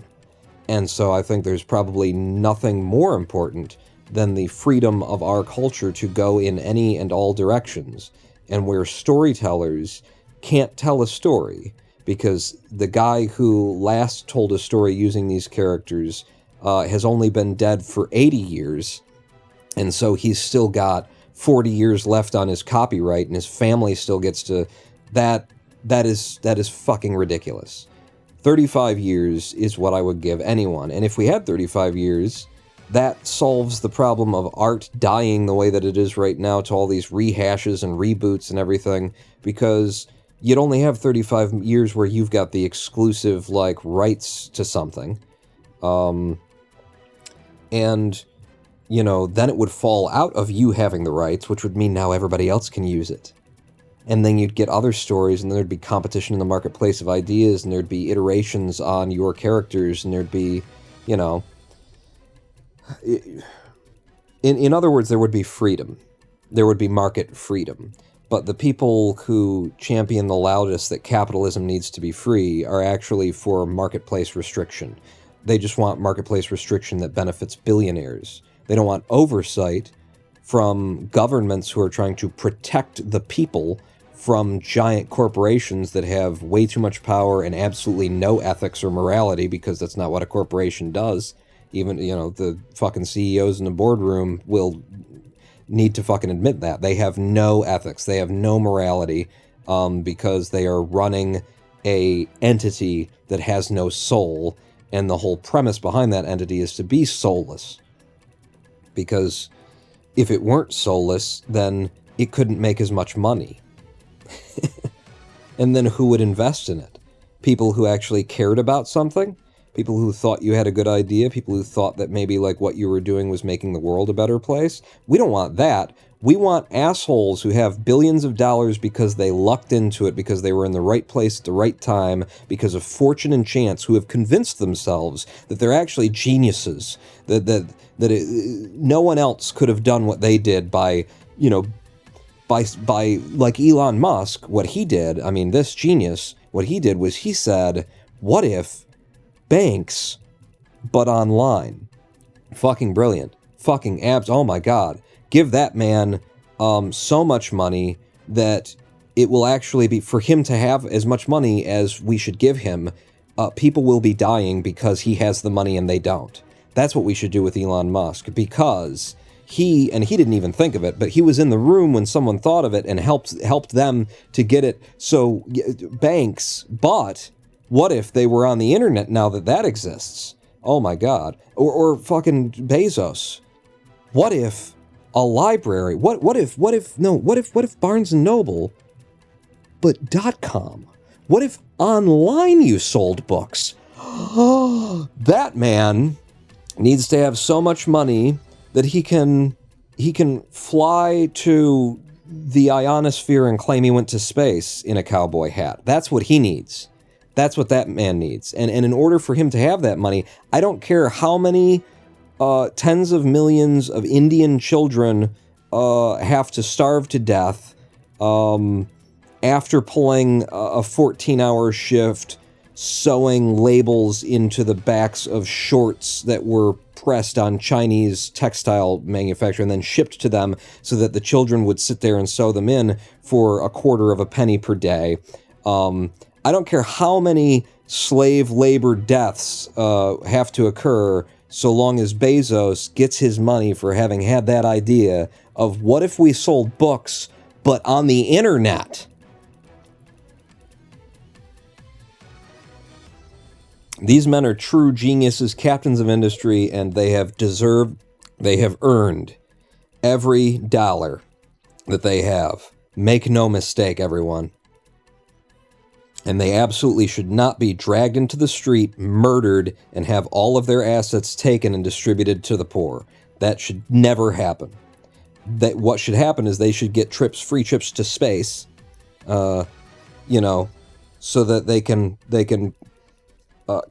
S1: And so I think there's probably nothing more important than the freedom of our culture to go in any and all directions, and where storytellers can't tell a story, because the guy who last told a story using these characters has only been dead for 80 years, and so he's still got 40 years left on his copyright, and his family still gets to... That that is fucking ridiculous. 35 years is what I would give anyone. And if we had 35 years, that solves the problem of art dying the way that it is right now to all these rehashes and reboots and everything, because you'd only have 35 years where you've got the exclusive, like, rights to something. And, you know, then it would fall out of you having the rights, which would mean now everybody else can use it. And then you'd get other stories, and then there'd be competition in the marketplace of ideas, and there'd be iterations on your characters, and there'd be, you know... In other words, there would be freedom. There would be market freedom. But the people who champion the loudest that capitalism needs to be free are actually for marketplace restriction. They just want marketplace restriction that benefits billionaires. They don't want oversight from governments who are trying to protect the people from giant corporations that have way too much power and absolutely no ethics or morality, because that's not what a corporation does. Even, you know, the fucking CEOs in the boardroom will need to fucking admit that. They have no ethics. They have no morality, because they are running a entity that has no soul, and the whole premise behind that entity is to be soulless. Because if it weren't soulless, then it couldn't make as much money. And then who would invest in it? People who actually cared about something? People who thought you had a good idea? People who thought that maybe like what you were doing was making the world a better place? We don't want that. We want assholes who have billions of dollars because they lucked into it, because they were in the right place at the right time, because of fortune and chance, who have convinced themselves that they're actually geniuses, that no one else could have done what they did by, you know, by like Elon Musk, what he did. I mean, this genius, what he did was he said, what if banks, but online? Fucking brilliant. Fucking abs. Oh my God. Give that man so much money that it will actually be, for him to have as much money as we should give him, people will be dying because he has the money and they don't. That's what we should do with Elon Musk, because he didn't even think of it, but he was in the room when someone thought of it and helped them to get it. So banks, but what if they were on the internet now that exists? Oh my God. Or fucking Bezos. What if a library? What if Barnes and Noble, but .com? What if online you sold books? That man needs to have so much money that he can fly to the ionosphere and claim he went to space in a cowboy hat. That's what he needs. That's what that man needs. And in order for him to have that money, I don't care how many tens of millions of Indian children have to starve to death after pulling a 14-hour shift, sewing labels into the backs of shorts that were pressed on Chinese textile manufacturer and then shipped to them so that the children would sit there and sew them in for a quarter of a penny per day. I don't care how many slave labor deaths have to occur, so long as Bezos gets his money for having had that idea of what if we sold books, but on the internet. These men are true geniuses, captains of industry, and they have earned every dollar that they have. Make no mistake, everyone. And they absolutely should not be dragged into the street, murdered, and have all of their assets taken and distributed to the poor. That should never happen. What should happen is they should get free trips to space, so that they can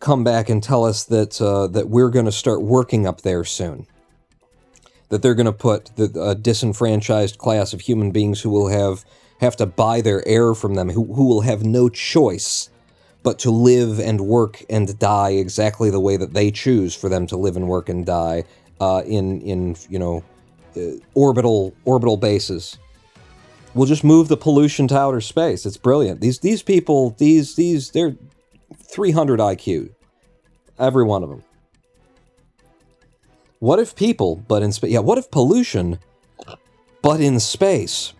S1: come back and tell us that we're going to start working up there soon. That they're going to put the disenfranchised class of human beings who will have to buy their air from them, who will have no choice but to live and work and die exactly the way that they choose for them to live and work and die in orbital bases. We'll just move the pollution to outer space. It's brilliant. These people, they're 300 IQ, every one of them. What if people, but in space? Yeah, what if pollution, but in space?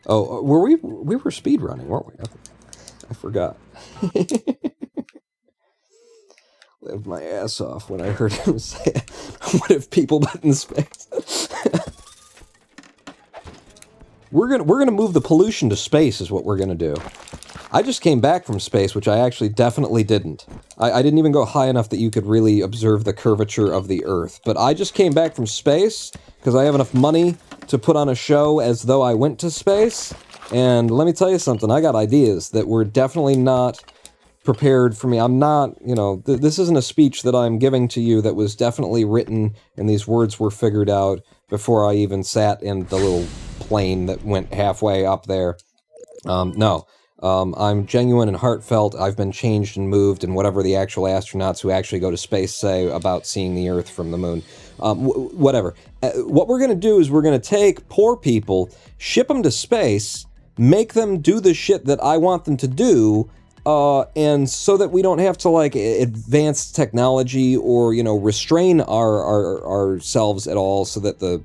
S1: Oh, we were speedrunning, weren't we? I forgot. Lived my ass off when I heard him say, what if people went in space? We're gonna move the pollution to space is what we're gonna do. I just came back from space, which I actually definitely didn't. I didn't even go high enough that you could really observe the curvature of the Earth. But I just came back from space because I have enough money to put on a show as though I went to space. And let me tell you something, I got ideas that were definitely not prepared for me. I'm not, you know, this isn't a speech that I'm giving to you that was definitely written and these words were figured out before I even sat in the little plane that went halfway up there. No. I'm genuine and heartfelt. I've been changed and moved, and whatever the actual astronauts who actually go to space say about seeing the Earth from the moon. Whatever. What we're going to do is we're going to take poor people, ship them to space, make them do the shit that I want them to do, and so that we don't have to, like, advance technology or, you know, restrain ourselves at all so that the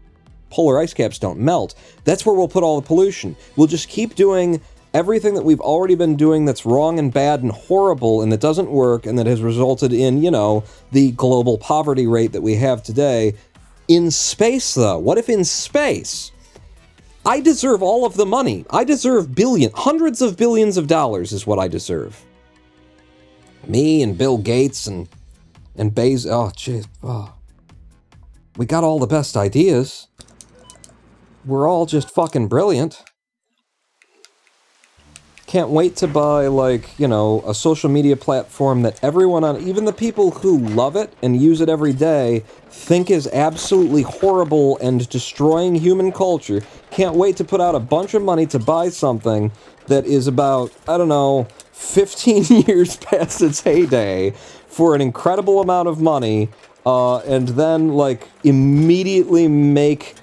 S1: polar ice caps don't melt. That's where we'll put all the pollution. We'll just keep doing everything that we've already been doing that's wrong and bad and horrible and that doesn't work and that has resulted in, you know, the global poverty rate that we have today. In space, though, what if in space? I deserve all of the money. I deserve hundreds of billions of dollars is what I deserve. Me and Bill Gates and Bezos. Oh, jeez. Oh. We got all the best ideas. We're all just fucking brilliant. Can't wait to buy, like, you know, a social media platform that everyone on, even the people who love it and use it every day, think is absolutely horrible and destroying human culture. Can't wait to put out a bunch of money to buy something that is about, I don't know, 15 years past its heyday for an incredible amount of money, and then, like, immediately make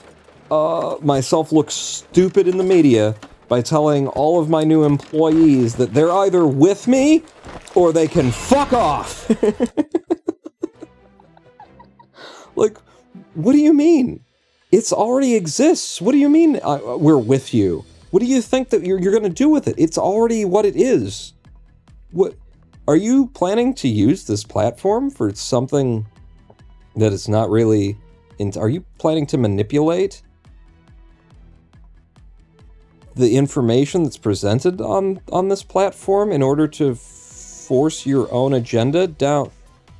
S1: myself look stupid in the media by telling all of my new employees that they're either with me or they can fuck off. Like, what do you mean? It already exists. What do you mean we're with you? What do you think that you're going to do with it? It's already what it is. What are you planning to use this platform for something that it's not really... Are you planning to manipulate the information that's presented on this platform in order to force your own agenda down?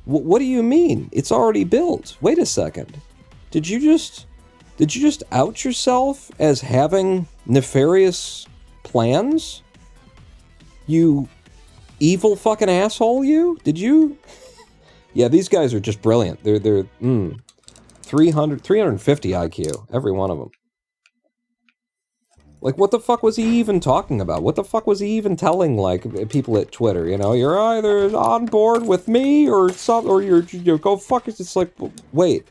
S1: What do you mean? It's already built. Wait a second. Did you just out yourself as having nefarious plans? You evil fucking asshole, you? Did you? Yeah, these guys are just brilliant. They're 350 IQ, every one of them. Like, what the fuck was he even talking about? What the fuck was he even telling, like, people at Twitter? You know, you're either on board with me or something, or you go fuck it. It's like, wait,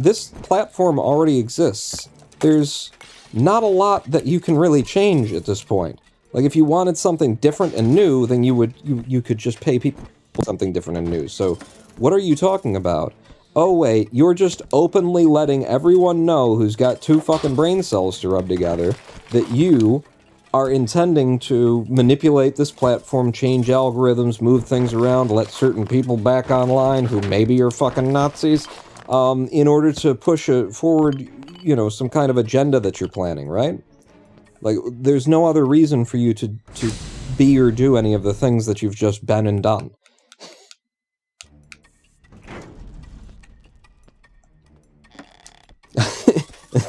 S1: this platform already exists. There's not a lot that you can really change at this point. Like, if you wanted something different and new, then you could just pay people something different and new. So, what are you talking about? Oh wait, you're just openly letting everyone know who's got two fucking brain cells to rub together that you are intending to manipulate this platform, change algorithms, move things around, let certain people back online who maybe are fucking Nazis, in order to push forward, you know, some kind of agenda that you're planning, right? Like, there's no other reason for you to be or do any of the things that you've just been and done.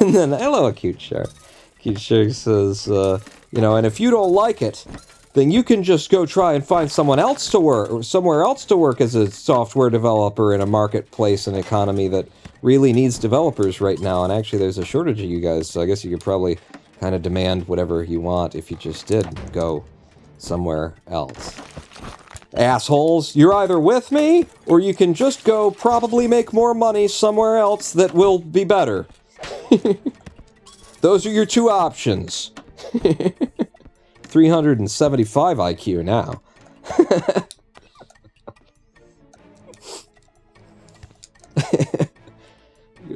S1: And then, hello, Cute Shark. Cute Shark says, you know, and if you don't like it, then you can just go try and find someone else to work, or somewhere else to work as a software developer in a marketplace and economy that really needs developers right now. And actually, there's a shortage of you guys, so I guess you could probably kind of demand whatever you want if you just did go somewhere else. Assholes, you're either with me, or you can just go probably make more money somewhere else that will be better. Those are your two options. 375 IQ now.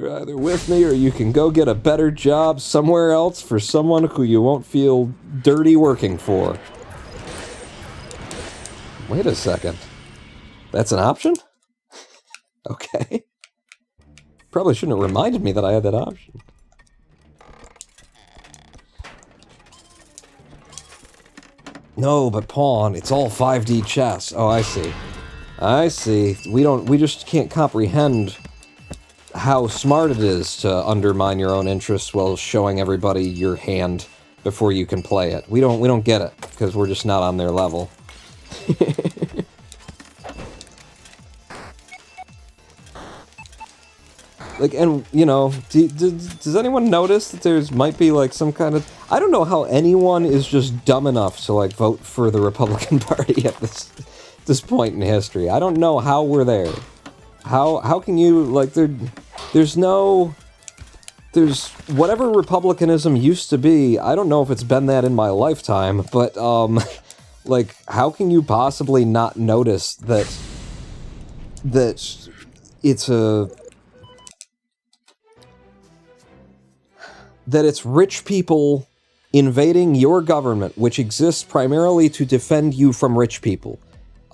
S1: You're either with me or you can go get a better job somewhere else for someone who you won't feel dirty working for. Wait a second. That's an option? Okay. Probably shouldn't have reminded me that I had that option. No, but pawn, it's all 5D chess. Oh, I see. I see. We just can't comprehend how smart it is to undermine your own interests while showing everybody your hand before you can play it. We don't get it, because we're just not on their level. Like, and, you know, does anyone notice that there's might be, like, some kind of... I don't know how anyone is just dumb enough to, like, vote for the Republican Party at this point in history. I don't know how we're there. How can you, like, there's whatever republicanism used to be, I don't know if it's been that in my lifetime, but, like, how can you possibly not notice that it's rich people invading your government, which exists primarily to defend you from rich people.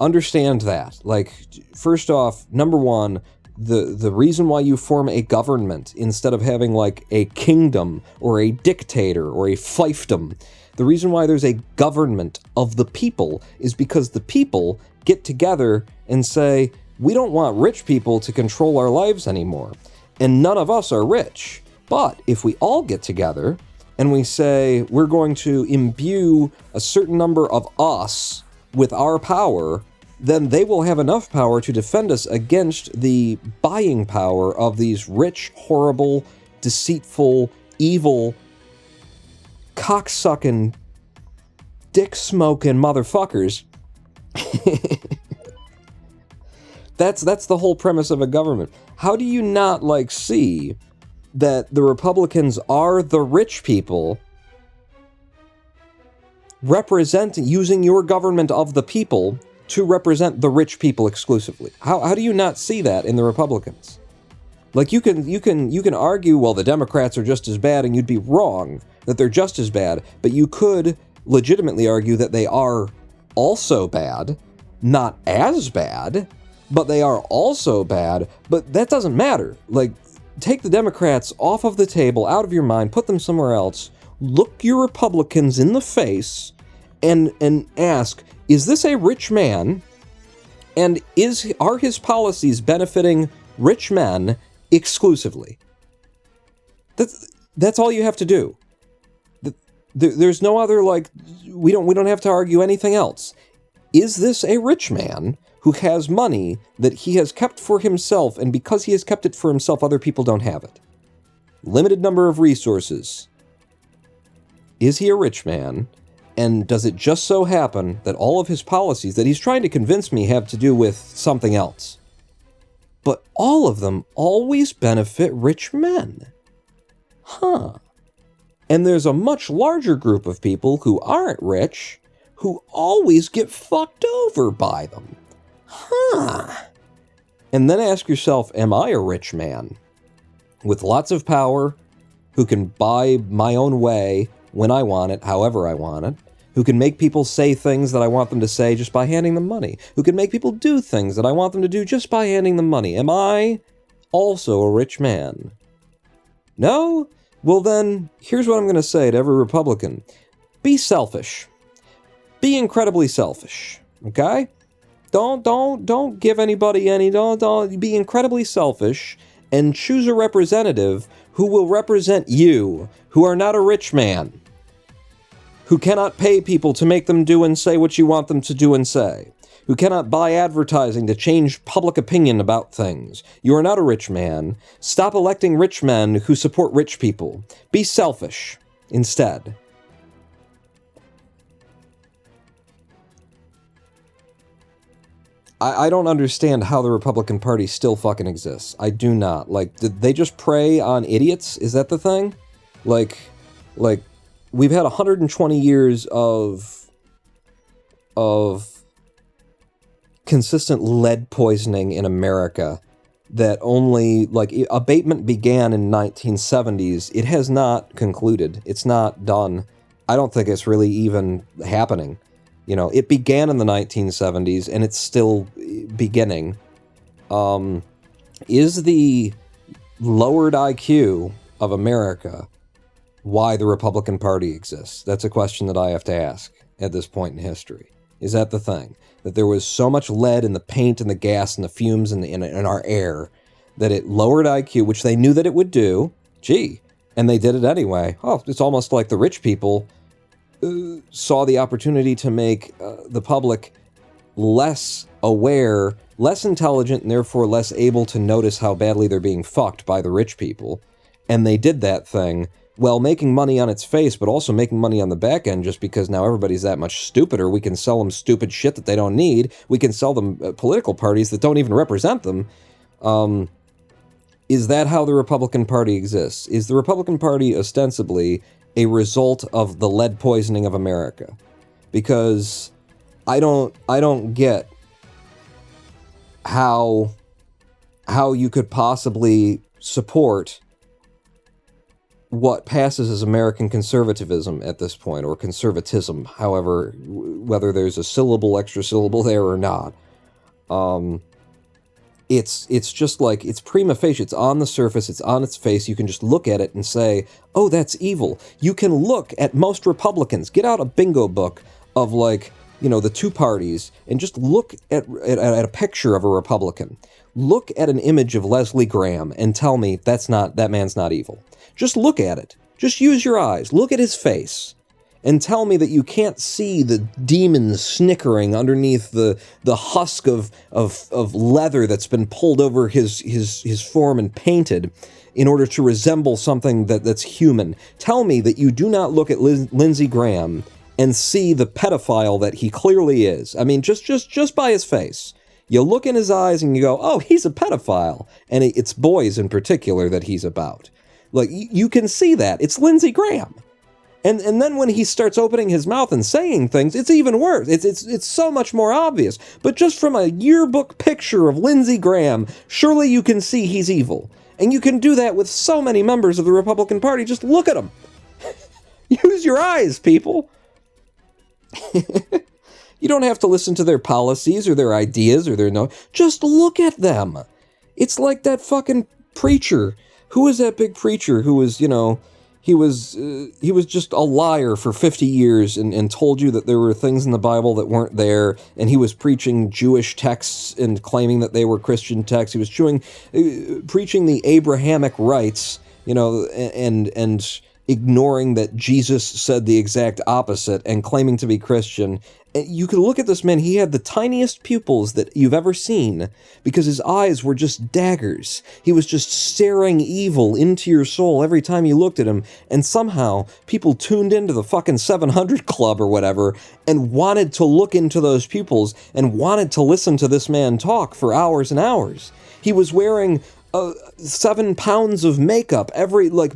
S1: Understand that. Like, first off, number one, the reason why you form a government instead of having, like, a kingdom or a dictator or a fiefdom, the reason why there's a government of the people is because the people get together and say, we don't want rich people to control our lives anymore. And none of us are rich. But if we all get together and we say we're going to imbue a certain number of us with our power, then they will have enough power to defend us against the buying power of these rich, horrible, deceitful, evil, cocksucking, dick-smoking motherfuckers. That's the whole premise of a government. How do you not, like, see that the Republicans are the rich people using your government of the people to represent the rich people exclusively? How do you not see that in the Republicans? Like, you can argue, well, the Democrats are just as bad, and you'd be wrong that they're just as bad, but you could legitimately argue that they are also bad, not as bad, but they are also bad, but that doesn't matter. Like, take the Democrats off of the table, out of your mind, put them somewhere else, look your Republicans in the face, and ask, is this a rich man, and are his policies benefiting rich men exclusively? That's all you have to do. There's no other, like, we don't have to argue anything else. Is this a rich man who has money that he has kept for himself, and because he has kept it for himself, other people don't have it? Limited number of resources. Is he a rich man? And does it just so happen that all of his policies that he's trying to convince me have to do with something else? But all of them always benefit rich men. Huh. And there's a much larger group of people who aren't rich, who always get fucked over by them. Huh. And then ask yourself, am I a rich man with lots of power, who can buy my own way when I want it, however I want it, who can make people say things that I want them to say just by handing them money, who can make people do things that I want them to do just by handing them money? Am I also a rich man? No? Well then, here's what I'm going to say to every Republican. Be selfish. Be incredibly selfish. Okay? Don't give anybody any, don't be incredibly selfish and choose a representative who will represent you, who are not a rich man, who cannot pay people to make them do and say what you want them to do and say, who cannot buy advertising to change public opinion about things. You are not a rich man. Stop electing rich men who support rich people. Be selfish instead. I don't understand how the Republican Party still fucking exists. I do not. Like, did they just prey on idiots? Is that the thing? Like, we've had 120 years of consistent lead poisoning in America, that only, like, abatement began in 1970s. It has not concluded. It's not done. I don't think it's really even happening. You know, it began in the 1970s, and it's still beginning. Is the lowered IQ of America why the Republican Party exists? That's a question that I have to ask at this point in history. Is that the thing? That there was so much lead in the paint and the gas and the fumes in our air that it lowered IQ, which they knew that it would do. Gee, and they did it anyway. Oh, it's almost like the rich people saw the opportunity to make the public less aware, less intelligent, and therefore less able to notice how badly they're being fucked by the rich people. And they did that thing, well, making money on its face, but also making money on the back end, just because now everybody's that much stupider. We can sell them stupid shit that they don't need. We can sell them political parties that don't even represent them. Is that how the Republican Party exists? Is the Republican Party ostensibly a result of the lead poisoning of America? Because I don't get how you could possibly support what passes as American conservatism at this point, or conservatism, however, whether there's a syllable, extra syllable there or not. It's just like, it's prima facie, it's on the surface, it's on its face, you can just look at it and say, oh, that's evil. You can look at most Republicans, get out a bingo book of, like, you know, the two parties, and just look at a picture of a Republican. Look at an image of Leslie Graham and tell me that man's not evil. Just look at it. Just use your eyes. Look at his face. And tell me that you can't see the demons snickering underneath the husk of leather that's been pulled over his form and painted in order to resemble something that's human. Tell me that you do not look at Lindsey Graham and see the pedophile that he clearly is. I mean, just by his face. You look in his eyes and you go, oh, he's a pedophile. And it's boys in particular that he's about. Like, you can see that. It's Lindsey Graham. And then when he starts opening his mouth and saying things, it's even worse. It's so much more obvious. But just from a yearbook picture of Lindsey Graham, surely you can see he's evil. And you can do that with so many members of the Republican Party. Just look at them. Use your eyes, people. You don't have to listen to their policies or their ideas or their just look at them. It's like that fucking preacher. Who was that big preacher who was, you know, he was just a liar for 50 years and told you that there were things in the Bible that weren't there, and he was preaching Jewish texts and claiming that they were Christian texts. He was preaching the Abrahamic rights, you know, and ignoring that Jesus said the exact opposite and claiming to be Christian. And you could look at this man, he had the tiniest pupils that you've ever seen because his eyes were just daggers. He was just staring evil into your soul every time you looked at him, and somehow people tuned into the fucking 700 Club or whatever and wanted to look into those pupils and wanted to listen to this man talk for hours and hours. He was wearing 7 pounds of makeup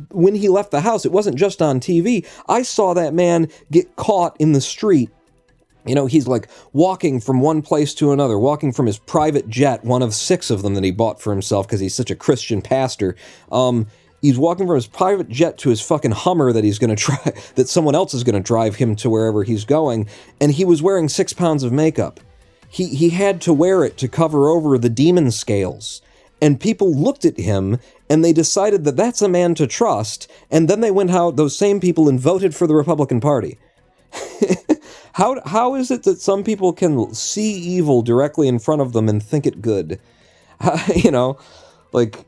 S1: when he left the house. It wasn't just on TV. I saw that man get caught in the street. You know, he's like walking from one place to another, walking from his private jet, one of 6 of them that he bought for himself because he's such a Christian pastor. He's walking from his private jet to his fucking Hummer that he's going to try, that someone else is going to drive him to wherever he's going, and he was wearing 6 pounds of makeup. He had to wear it to cover over the demon scales. And people looked at him, and they decided that that's a man to trust, and then they went out, those same people, and voted for the Republican Party. How is it that some people can see evil directly in front of them and think it good? You know, like,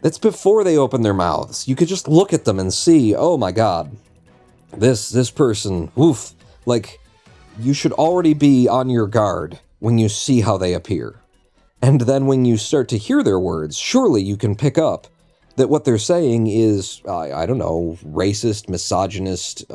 S1: that's before they open their mouths. You could just look at them and see, oh my God, this person, woof. Like, you should already be on your guard when you see how they appear. And then when you start to hear their words, surely you can pick up that what they're saying is, I don't know, racist, misogynist,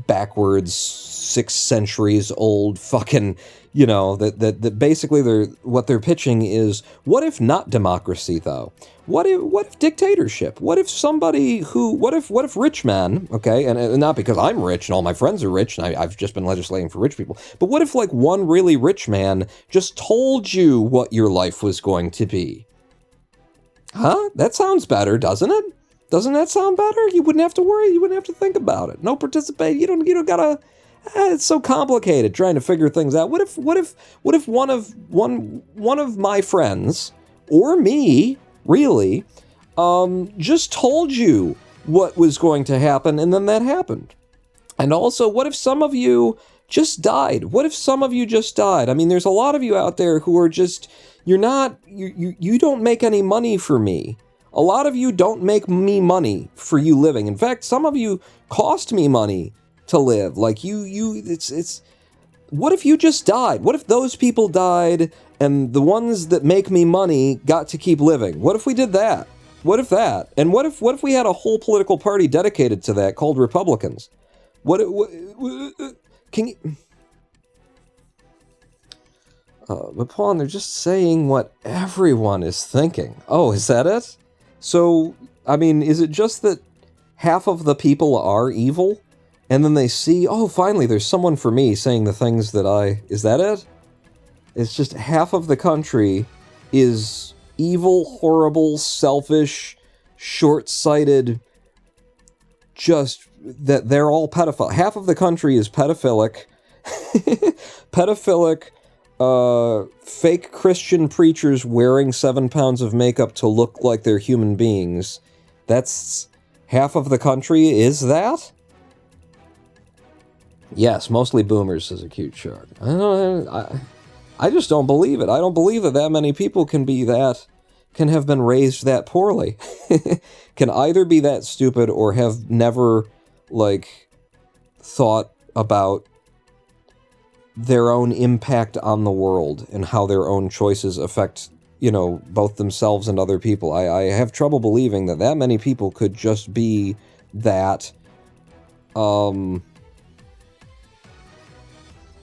S1: backwards 6 centuries old fucking, you know, that basically what they're pitching is, what if not democracy though? What if dictatorship? What if what if rich men, okay, and not because I'm rich and all my friends are rich and I've just been legislating for rich people, but what if like one really rich man just told you what your life was going to be? Huh? That sounds better, doesn't it? Doesn't that sound better? You wouldn't have to worry. You wouldn't have to think about it. No participate. You don't gotta. It's so complicated trying to figure things out. What if one of my friends or me really just told you what was going to happen and then that happened? And also, what if some of you just died? What if some of you just died? I mean, there's a lot of you out there who are just, you don't make any money for me. A lot of you don't make me money for you living. In fact, some of you cost me money to live. Like it's what if you just died? What if those people died and the ones that make me money got to keep living? What if we did that? What if that? And what if we had a whole political party dedicated to that called Republicans? Can you... but Paul, they're just saying what everyone is thinking. Oh, is that it? So, I mean, is it just that half of the people are evil? And then they see, oh, finally, there's someone for me saying the things that is that it? It's just half of the country is evil, horrible, selfish, short-sighted, just that they're all pedophile. Half of the country is pedophilic, fake Christian preachers wearing 7 pounds of makeup to look like they're human beings. That's half of the country, is that? Yes, mostly boomers, says a cute shark. I just don't believe it. I don't believe that many people can have been raised that poorly. Can either be that stupid or have never, like, thought about their own impact on the world and how their own choices affect, both themselves and other people. I have trouble believing that many people could just be that,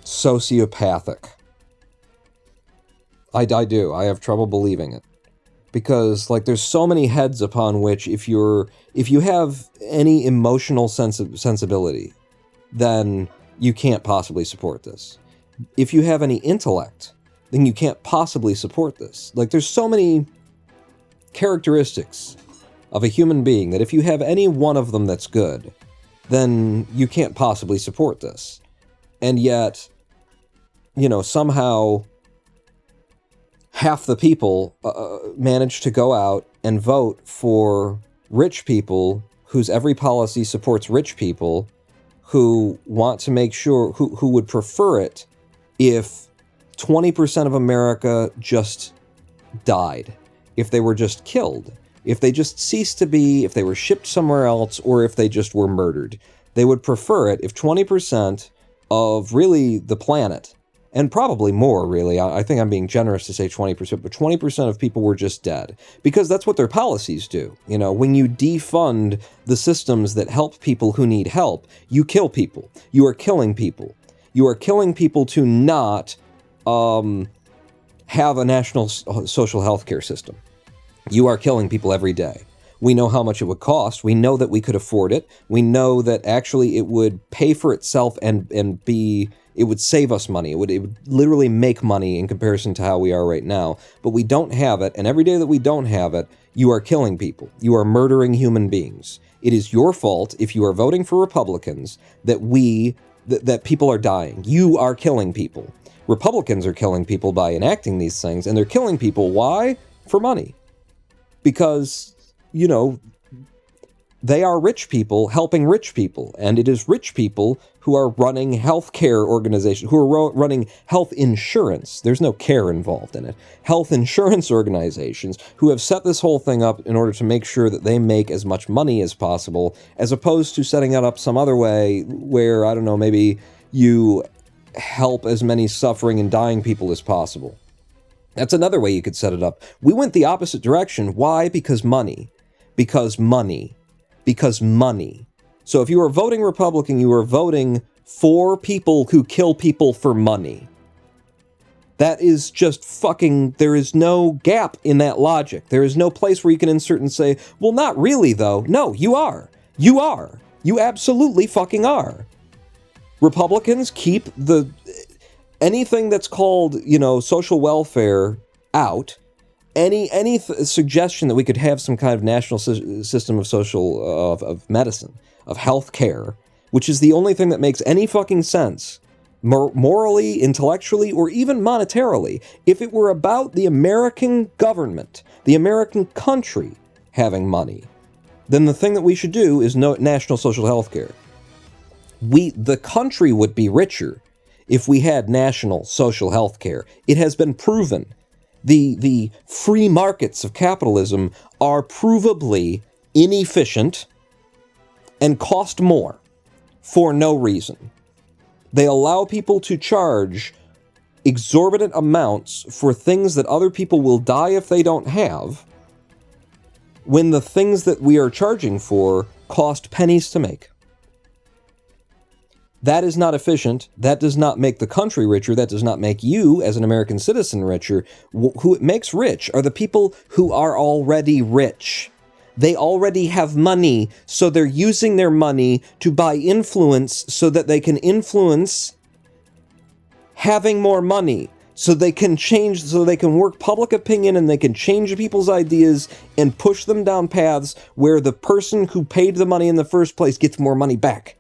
S1: sociopathic. I do. I have trouble believing it. Because, like, there's so many heads upon which if you have any emotional sensibility, then you can't possibly support this. If you have any intellect, then you can't possibly support this. Like, there's so many characteristics of a human being that if you have any one of them that's good, then you can't possibly support this. And yet, somehow half the people manage to go out and vote for rich people whose every policy supports rich people, who want to make sure, who would prefer it if 20% of America just died, if they were just killed, if they just ceased to be, if they were shipped somewhere else, or if they just were murdered. They would prefer it if 20% of really the planet, and probably more, really. I think I'm being generous to say 20%, but 20% of people were just dead. Because that's what their policies do. When you defund the systems that help people who need help, you kill people. You are killing people. You are killing people to not have a national social health care system. You are killing people every day. We know how much it would cost. We know that we could afford it. We know that actually it would pay for itself and be... It would save us money. It would literally make money in comparison to how we are right now. But we don't have it, and every day that we don't have it, you are killing people. You are murdering human beings. It is your fault if you are voting for Republicans that people are dying. You are killing people. Republicans are killing people by enacting these things, and they're killing people. Why? For money. Because, they are rich people helping rich people, and it is rich people who are running healthcare organizations, who are running health insurance. There's no care involved in it. Health insurance organizations who have set this whole thing up in order to make sure that they make as much money as possible, as opposed to setting it up some other way where, I don't know, maybe you help as many suffering and dying people as possible. That's another way you could set it up. We went the opposite direction. Why? Because money. Because money. Because money. So if you are voting Republican, you are voting for people who kill people for money. That is just fucking, there is no gap in that logic. There is no place where you can insert and say, well, not really, though. No, you are. You are. You absolutely fucking are. Republicans keep anything that's called, social welfare out. Any suggestion that we could have some kind of national system of of medicine, of health care, which is the only thing that makes any fucking sense, morally, intellectually, or even monetarily, if it were about the American government, the American country having money, then the thing that we should do is national social health care. The country would be richer if we had national social health care. It has been proven. The free markets of capitalism are provably inefficient and cost more for no reason. They allow people to charge exorbitant amounts for things that other people will die if they don't have, when the things that we are charging for cost pennies to make. That is not efficient. That does not make the country richer. That does not make you, as an American citizen, richer. Who it makes rich are the people who are already rich. They already have money, so they're using their money to buy influence so that they can influence having more money, so they can change, so they can work public opinion and they can change people's ideas and push them down paths where the person who paid the money in the first place gets more money back.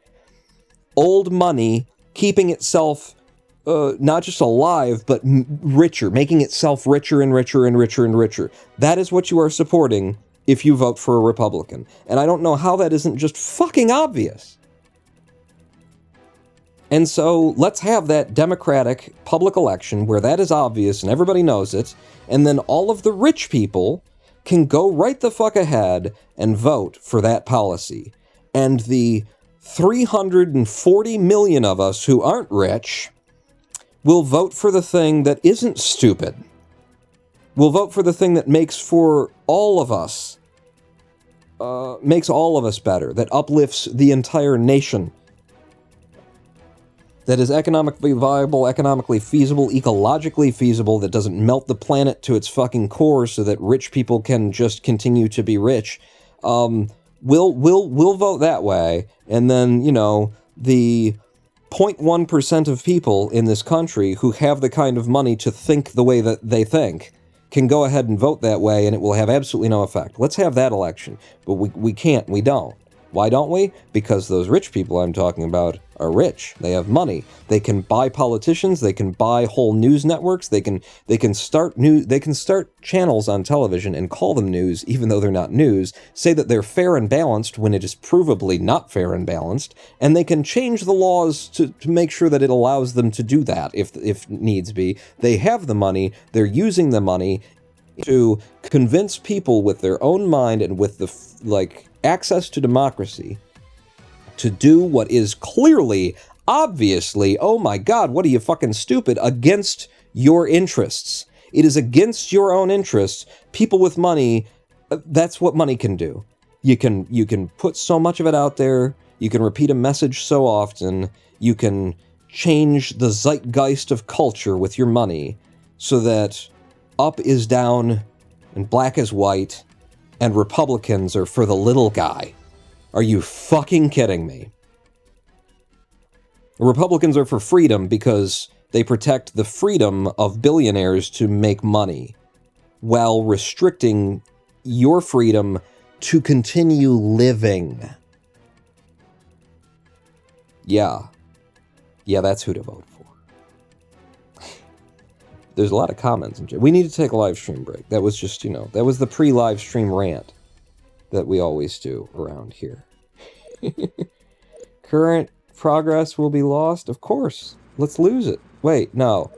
S1: Old money keeping itself not just alive, but richer, making itself richer and richer and richer and richer. That is what you are supporting if you vote for a Republican. And I don't know how that isn't just fucking obvious. And so let's have that democratic public election where that is obvious and everybody knows it, and then all of the rich people can go right the fuck ahead and vote for that policy. And the 340 million of us who aren't rich will vote for the thing that isn't stupid. We'll vote for the thing that makes for all of us, makes all of us better, that uplifts the entire nation, that is economically viable, economically feasible, ecologically feasible, that doesn't melt the planet to its fucking core so that rich people can just continue to be rich. We'll vote that way, and then, the 0.1% of people in this country who have the kind of money to think the way that they think can go ahead and vote that way, and it will have absolutely no effect. Let's have that election. But we can't. We don't. Why don't we? Because those rich people I'm talking about are rich. They have money. They can buy politicians. They can buy whole news networks. They can start channels on television and call them news, even though they're not news. Say that they're fair and balanced when it is provably not fair and balanced, and they can change the laws to make sure that it allows them to do that if needs be. They have the money. They're using the money to convince people with their own mind and with the access to democracy to do what is clearly, obviously, oh my god, what are you fucking stupid, against your interests. It is against your own interests. People with money, that's what money can do. You can put so much of it out there, you can repeat a message so often, you can change the zeitgeist of culture with your money so that up is down and black is white, and Republicans are for the little guy. Are you fucking kidding me? Republicans are for freedom because they protect the freedom of billionaires to make money, while restricting your freedom to continue living. Yeah, that's who to vote for. There's a lot of comments. We need to take a live stream break. That was just, that was the pre-live stream rant that we always do around here. Current progress will be lost? Of course. Let's lose it. Wait, no.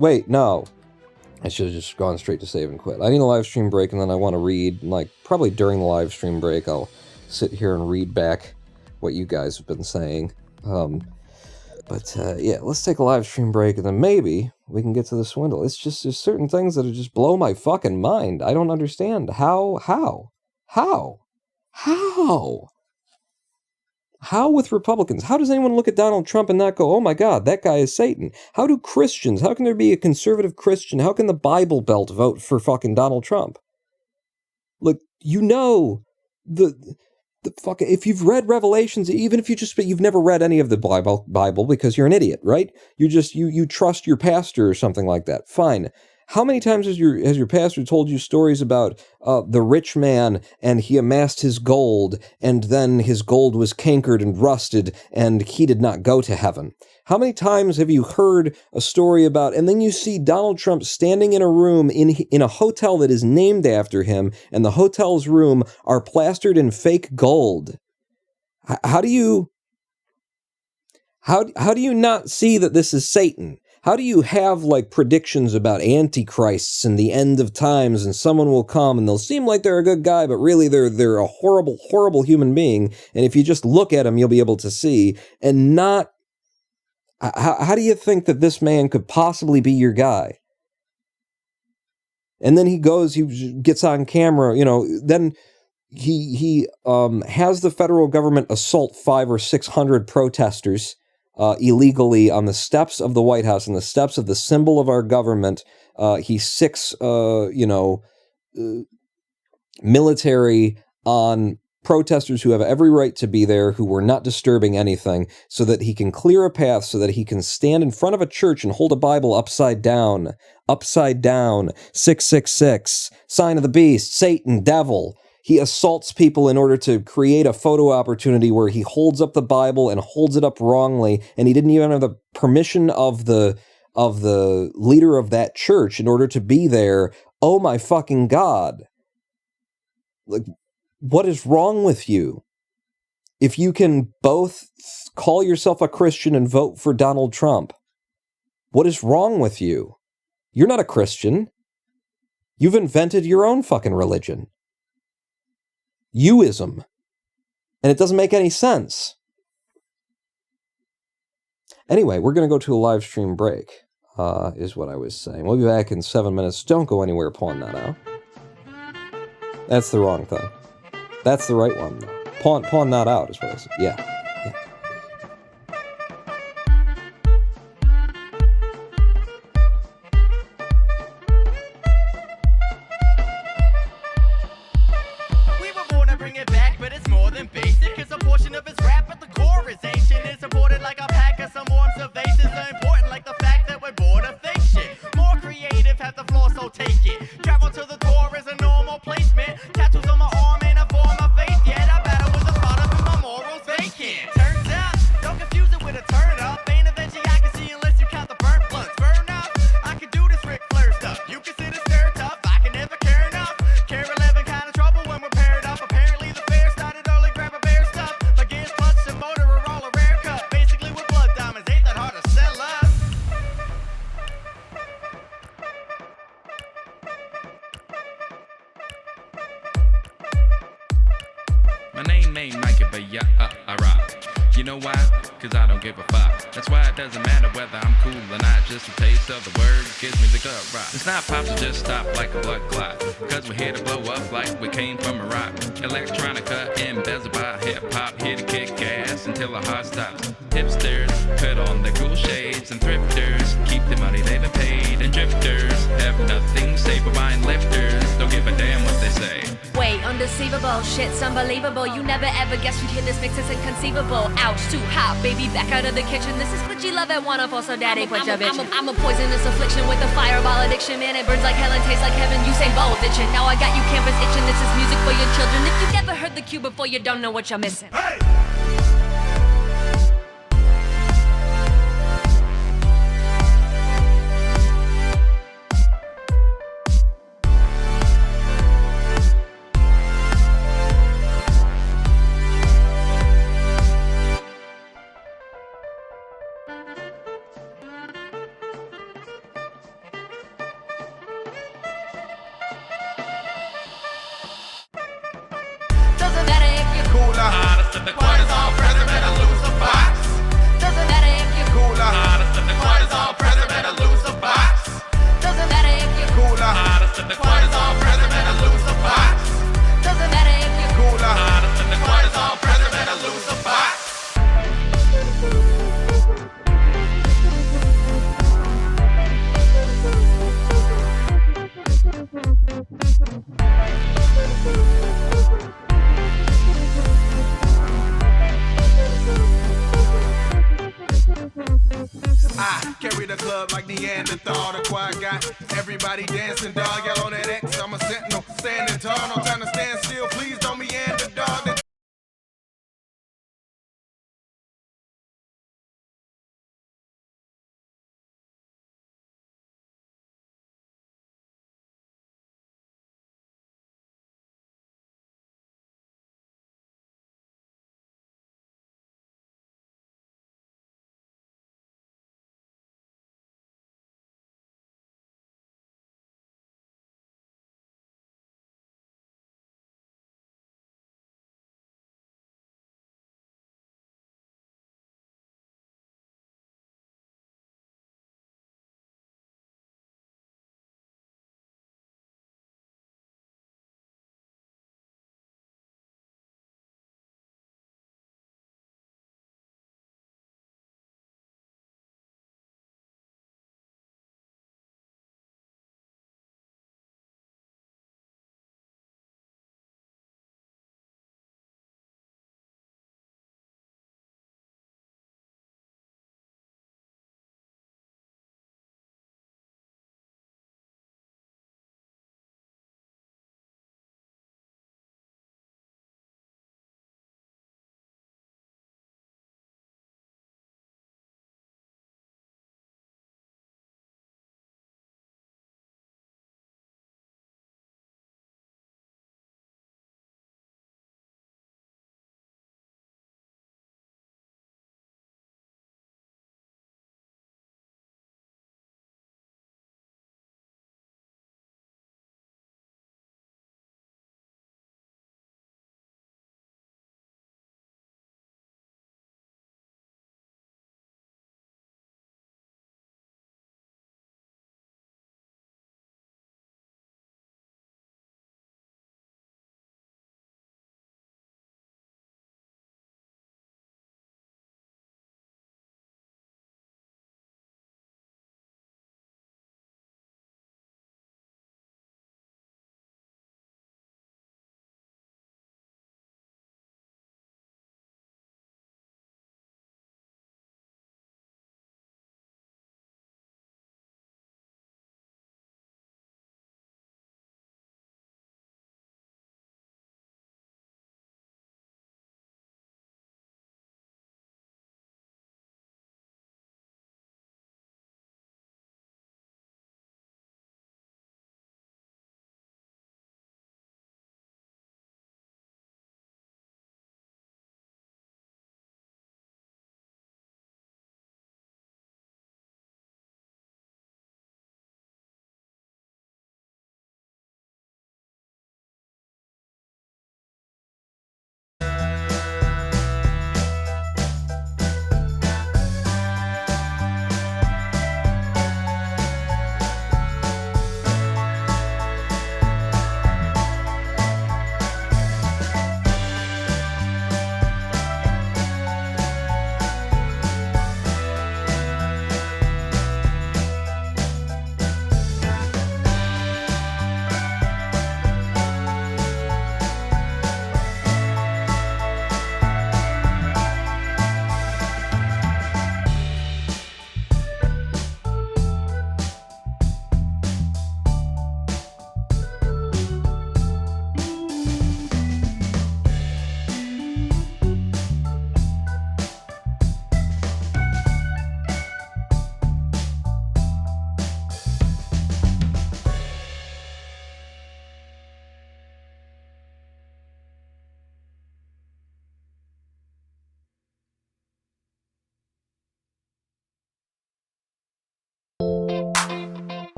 S1: I should have just gone straight to save and quit. I need a live stream break, and then I want to read, probably during the live stream break, I'll sit here and read back what you guys have been saying. Yeah, let's take a live stream break, and then maybe we can get to the swindle. It's just, there's certain things that just blow my fucking mind. I don't understand. How? How with Republicans? How does anyone look at Donald Trump and not go, oh my God, that guy is Satan? How do Christians, how can there be a conservative Christian? How can the Bible Belt vote for fucking Donald Trump? Like, you know, the fucking, if you've read Revelations, even if you've never read any of the Bible because you're an idiot, right? You trust your pastor or something like that. Fine. How many times has your pastor told you stories about the rich man and he amassed his gold and then his gold was cankered and rusted and he did not go to heaven? How many times have you heard a story about, and then you see Donald Trump standing in a room in a hotel that is named after him, and the hotel's room are plastered in fake gold? How do you not see that this is Satan? How do you have like predictions about antichrists and the end of times, and someone will come and they'll seem like they're a good guy, but really they're a horrible, horrible human being, and if you just look at them, you'll be able to see, and not... How do you think that this man could possibly be your guy? And then he gets on camera, then he has the federal government assault 500 or 600 protesters illegally on the steps of the White House, and the steps of the symbol of our government. He sicks, military on protesters who have every right to be there, who were not disturbing anything, so that he can clear a path, so that he can stand in front of a church and hold a Bible upside down, 666, sign of the beast, Satan, devil. He assaults people in order to create a photo opportunity where he holds up the Bible and holds it up wrongly, and he didn't even have the permission of the leader of that church in order to be there. Oh my fucking God. Like, what is wrong with you? If you can both call yourself a Christian and vote for Donald Trump, what is wrong with you? You're not a Christian. You've invented your own fucking religion. Youism. And it doesn't make any sense. Anyway, we're going to go to a live stream break, is what I was saying. We'll be back in 7 minutes. Don't go anywhere, pawn that out. That's the wrong thing. That's the right one, though. Pawn not out is what I said. Yeah.
S2: We were born to bring it back, but it's more than basic. It's a portion of its rap, but the core is ancient. It's supported like a pack of some observations are important, like the fact that we're bored of fake shit. More creative, have the floor, so take it. Travel to the door is a normal placement. Tattoos on my arm and a form of faith. Yet I battle with the thought of my morals vacant. Turns out, don't confuse it with a turn up. Ain't a veggie I can see unless you count the burnt blunts. Burn up, I can do this Ric Flair stuff. You consider stir tough, I can never care enough. Care 11 kind of trouble when we're paired up. Apparently the fair started early, grab a bear stuff. My gears, clutch, and motor are all a rare cut. Basically with blood diamonds, ain't that hard to sell us.
S3: My name ain't Mikey, but yeah, I rock. You know why? Cause I don't give a fuck. That's why it doesn't matter whether I'm cool or not. Just a taste of the word gives me the gut rock. It's not pop, so just stop like a blood clot. Cause we're here to blow up like we came from Iraq. Electronica embezzled by hip-hop. Here to kick ass until the heart stops. Hipsters put on their cool shades, and thrifters keep the money they've been paid. And drifters have nothing to say but mind lifters don't give a damn what they say.
S4: Wait, undeceivable, shit's unbelievable. You never ever guessed you'd hear this mix, it's inconceivable. Ouch, too hot, baby, back out of the kitchen. This is glitchy love at wonderful, so daddy put your bitch in. I'm a poisonous affliction with a fireball addiction. Man, it burns like hell and tastes like heaven. You say both, itching. Now I got you campus itching. This is music for your children. If you've never heard the cue before, you don't know what you're missing.
S2: Hey! Doesn't matter if you're cooler,
S3: Hottest in the
S2: cortisol, president, or lose a box. Doesn't matter if you're cooler,
S3: Hottest in the
S2: cortisol, president, or lose a box. Doesn't matter if you're cooler,
S3: Hottest in the
S2: cortisol, president, or lose a box. Doesn't matter if you're cooler,
S3: Hottest in the
S2: cortisol, president, or lose a box.
S5: club like Neanderthal. The choir got everybody dancing, dog. Y'all on that X, I'm a sentinel, standing tall. No time to stand still, please don't meander, dog.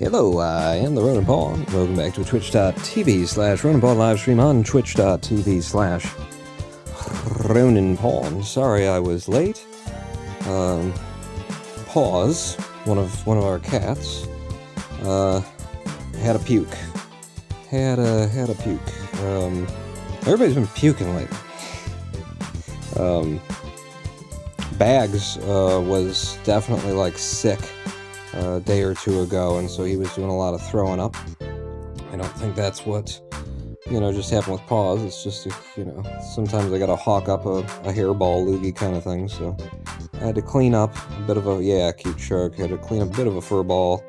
S1: Hello, I am the Ronin Pawn. Welcome back to twitch.tv/Ronin Pawn livestream on twitch.tv/Ronin Pawn. Sorry I was late. Pause, one of our cats, had a puke. Had a puke. Everybody's been puking lately. Bags was definitely like sick a day or two ago, and so he was doing a lot of throwing up. I don't think that's what, just happened with Paws. It's just, sometimes I gotta hawk up a hairball loogie kind of thing, so I had to clean up a bit of a, cute shark, had to clean up a bit of a fur ball,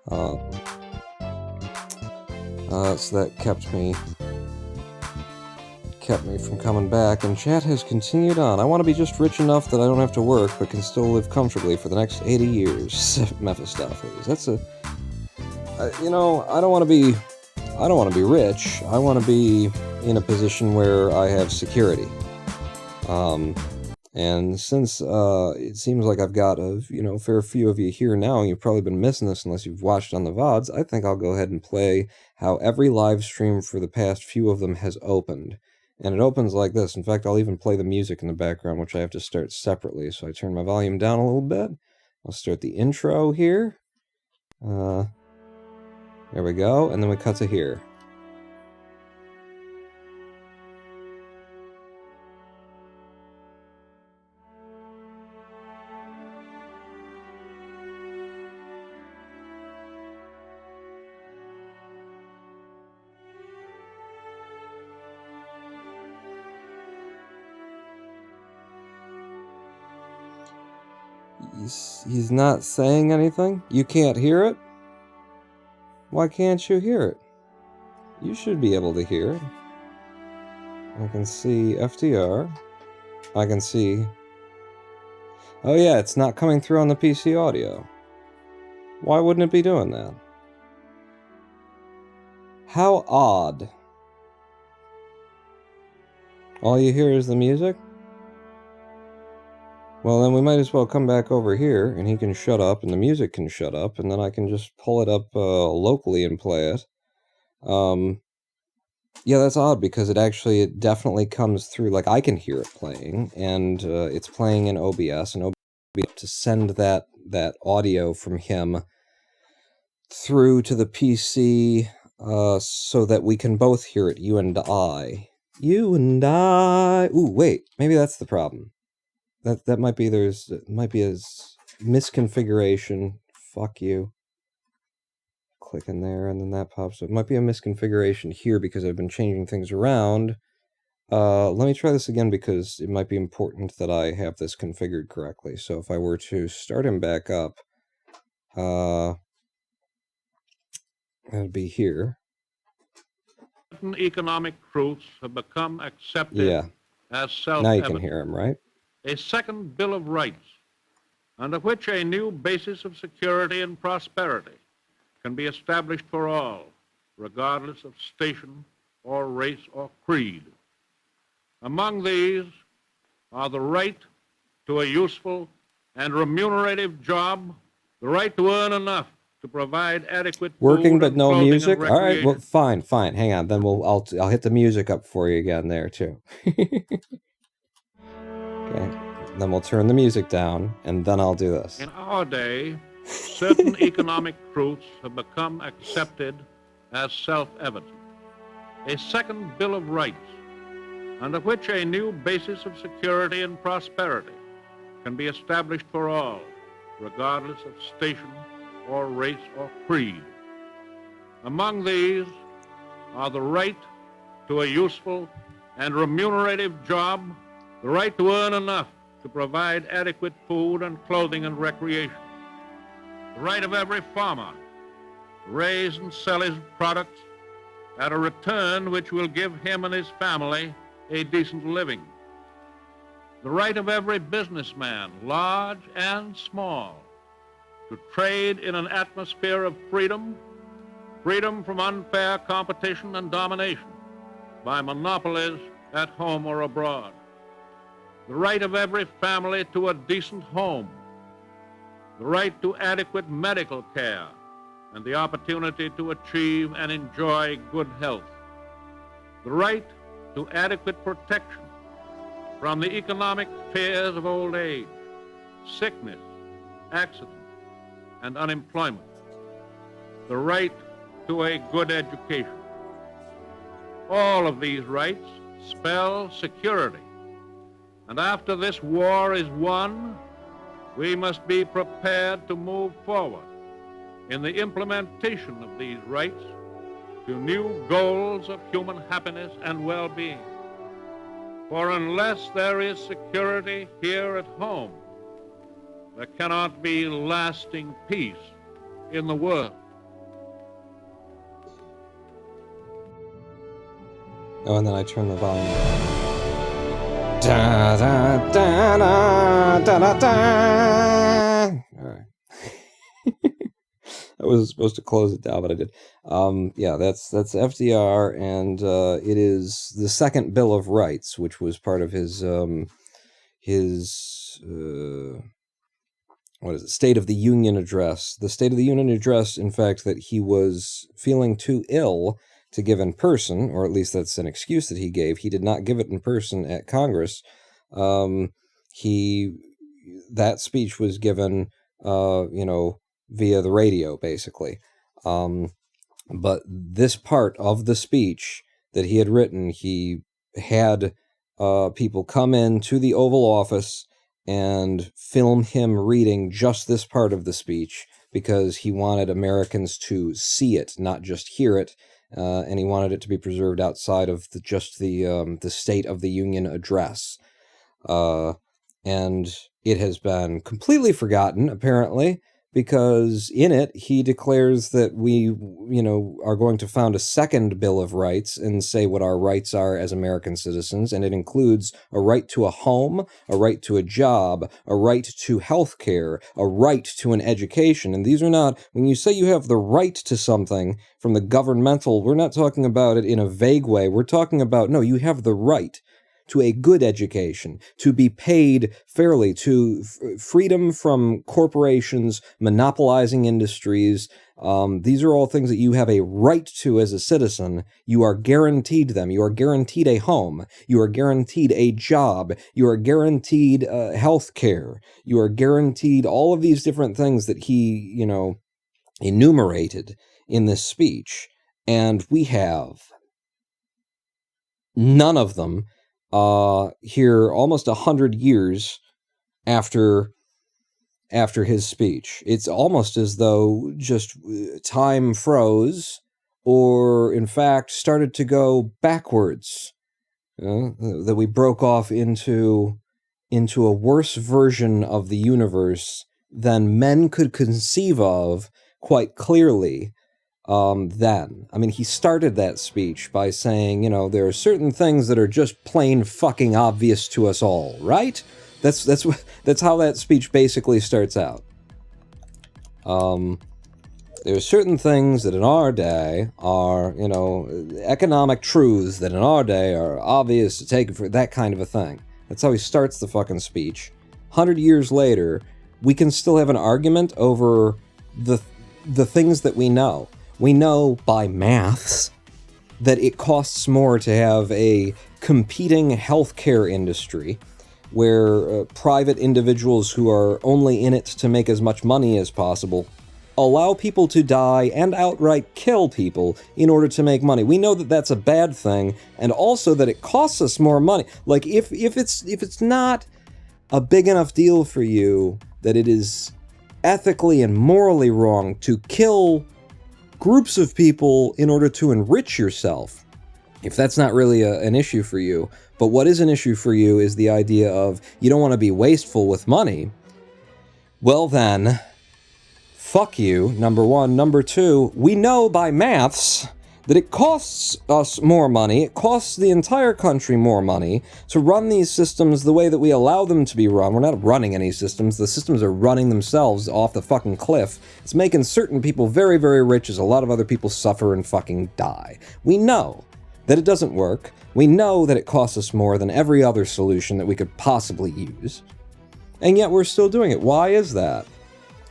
S1: so that kept me from coming back, and chat has continued on. I want to be just rich enough that I don't have to work, but can still live comfortably for the next 80 years. Mephistopheles. That's a... I don't want to be rich. I want to be in a position where I have security. And since it seems like I've got a fair few of you here now, and you've probably been missing this unless you've watched on the VODs, I think I'll go ahead and play how every live stream for the past few of them has opened. And it opens like this. In fact, I'll even play the music in the background, which I have to start separately. So I turn my volume down a little bit. I'll start the intro here. There we go. And then we cut to here. He's not saying anything? You can't hear it? Why can't you hear it? You should be able to hear it. I can see FDR. I can see... Oh yeah, it's not coming through on the PC audio. Why wouldn't it be doing that? How odd. All you hear is the music? Well, then we might as well come back over here, and he can shut up, and the music can shut up, and then I can just pull it up locally and play it. Yeah, that's odd, because it definitely comes through, like, I can hear it playing, and it's playing in OBS, and OBS to send that audio from him through to the PC, so that we can both hear it, you and I. You and I... Ooh, wait, maybe that's the problem. That might be a misconfiguration. Fuck you. Click in there and then that pops up. It might be a misconfiguration here because I've been changing things around. Let me try this again because it might be important that I have this configured correctly. So if I were to start him back up, that'd be here.
S6: Certain economic truths have become accepted as self-evident.
S1: Now you can hear him, right?
S6: A second Bill of Rights, under which a new basis of security and prosperity can be established for all, regardless of station or race or creed. Among these are the right to a useful and remunerative job, the right to earn enough to provide adequate
S1: working but
S6: food,
S1: no
S6: clothing,
S1: music.
S6: and
S1: All right, well,
S6: recreation.
S1: fine. Hang on, then I'll hit the music up for you again there too. Okay, then we'll turn the music down, and then I'll do this.
S6: In our day, certain economic truths have become accepted as self-evident. A second Bill of Rights, under which a new basis of security and prosperity can be established for all, regardless of station or race or creed. Among these are the right to a useful and remunerative job, the right to earn enough to provide adequate food and clothing and recreation, the right of every farmer to raise and sell his products at a return which will give him and his family a decent living, the right of every businessman, large and small, to trade in an atmosphere of freedom, freedom from unfair competition and domination by monopolies at home or abroad, the right of every family to a decent home, the right to adequate medical care and the opportunity to achieve and enjoy good health. The right to adequate protection from the economic fears of old age, sickness, accident, and unemployment. The right to a good education. All of these rights spell security. And after this war is won, we must be prepared to move forward in the implementation of these rights to new goals of human happiness and well-being. For unless there is security here at home, there cannot be lasting peace in the world.
S1: Oh, and then I turn the volume down. Da da da da da da da. All right. I was supposed to close it down, but I did. Yeah, that's FDR, and it is the second Bill of Rights, which was part of his what is it? State of the Union address. The State of the Union address, in fact, that he was feeling too ill to give in person, or at least that's an excuse that he gave. He did not give it in person at Congress. That speech was given, via the radio, basically. But this part of the speech that he had written, he had people come in to the Oval Office and film him reading just this part of the speech, because he wanted Americans to see it, not just hear it. And he wanted it to be preserved outside of the State of the Union address. And it has been completely forgotten, apparently, because in it, he declares that we, are going to found a second Bill of Rights and say what our rights are as American citizens, and it includes a right to a home, a right to a job, a right to health care, a right to an education. And these are not, when you say you have the right to something from the governmental, we're not talking about it in a vague way. We're talking about, no, you have the right to a good education, to be paid fairly, to freedom from corporations monopolizing industries. These are all things that you have a right to as a citizen. You are guaranteed them. You are guaranteed a home. You are guaranteed a job. You are guaranteed health care. You are guaranteed all of these different things that he, enumerated in this speech. And we have none of them here almost 100 years after his speech. It's almost as though just time froze, or in fact started to go backwards. That we broke off into a worse version of the universe than men could conceive of quite clearly. Then. I mean, he started that speech by saying, there are certain things that are just plain fucking obvious to us all, right? That's how that speech basically starts out. There are certain things that in our day are, economic truths that in our day are obvious to take for that kind of a thing. That's how he starts the fucking speech. 100 years later, we can still have an argument over the things that we know. We know by maths that it costs more to have a competing healthcare industry where private individuals who are only in it to make as much money as possible allow people to die and outright kill people in order to make money. We know that that's a bad thing, and also that it costs us more money. Like, if it's not a big enough deal for you that it is ethically and morally wrong to kill groups of people in order to enrich yourself, if that's not really an issue for you, but what is an issue for you is the idea of you don't want to be wasteful with money, well then, fuck you, number one. Number two, we know by maths that it costs us more money, it costs the entire country more money to run these systems the way that we allow them to be run. We're not running any systems, the systems are running themselves off the fucking cliff. It's making certain people very, very rich as a lot of other people suffer and fucking die. We know that it doesn't work. We know that it costs us more than every other solution that we could possibly use. And yet we're still doing it. Why is that?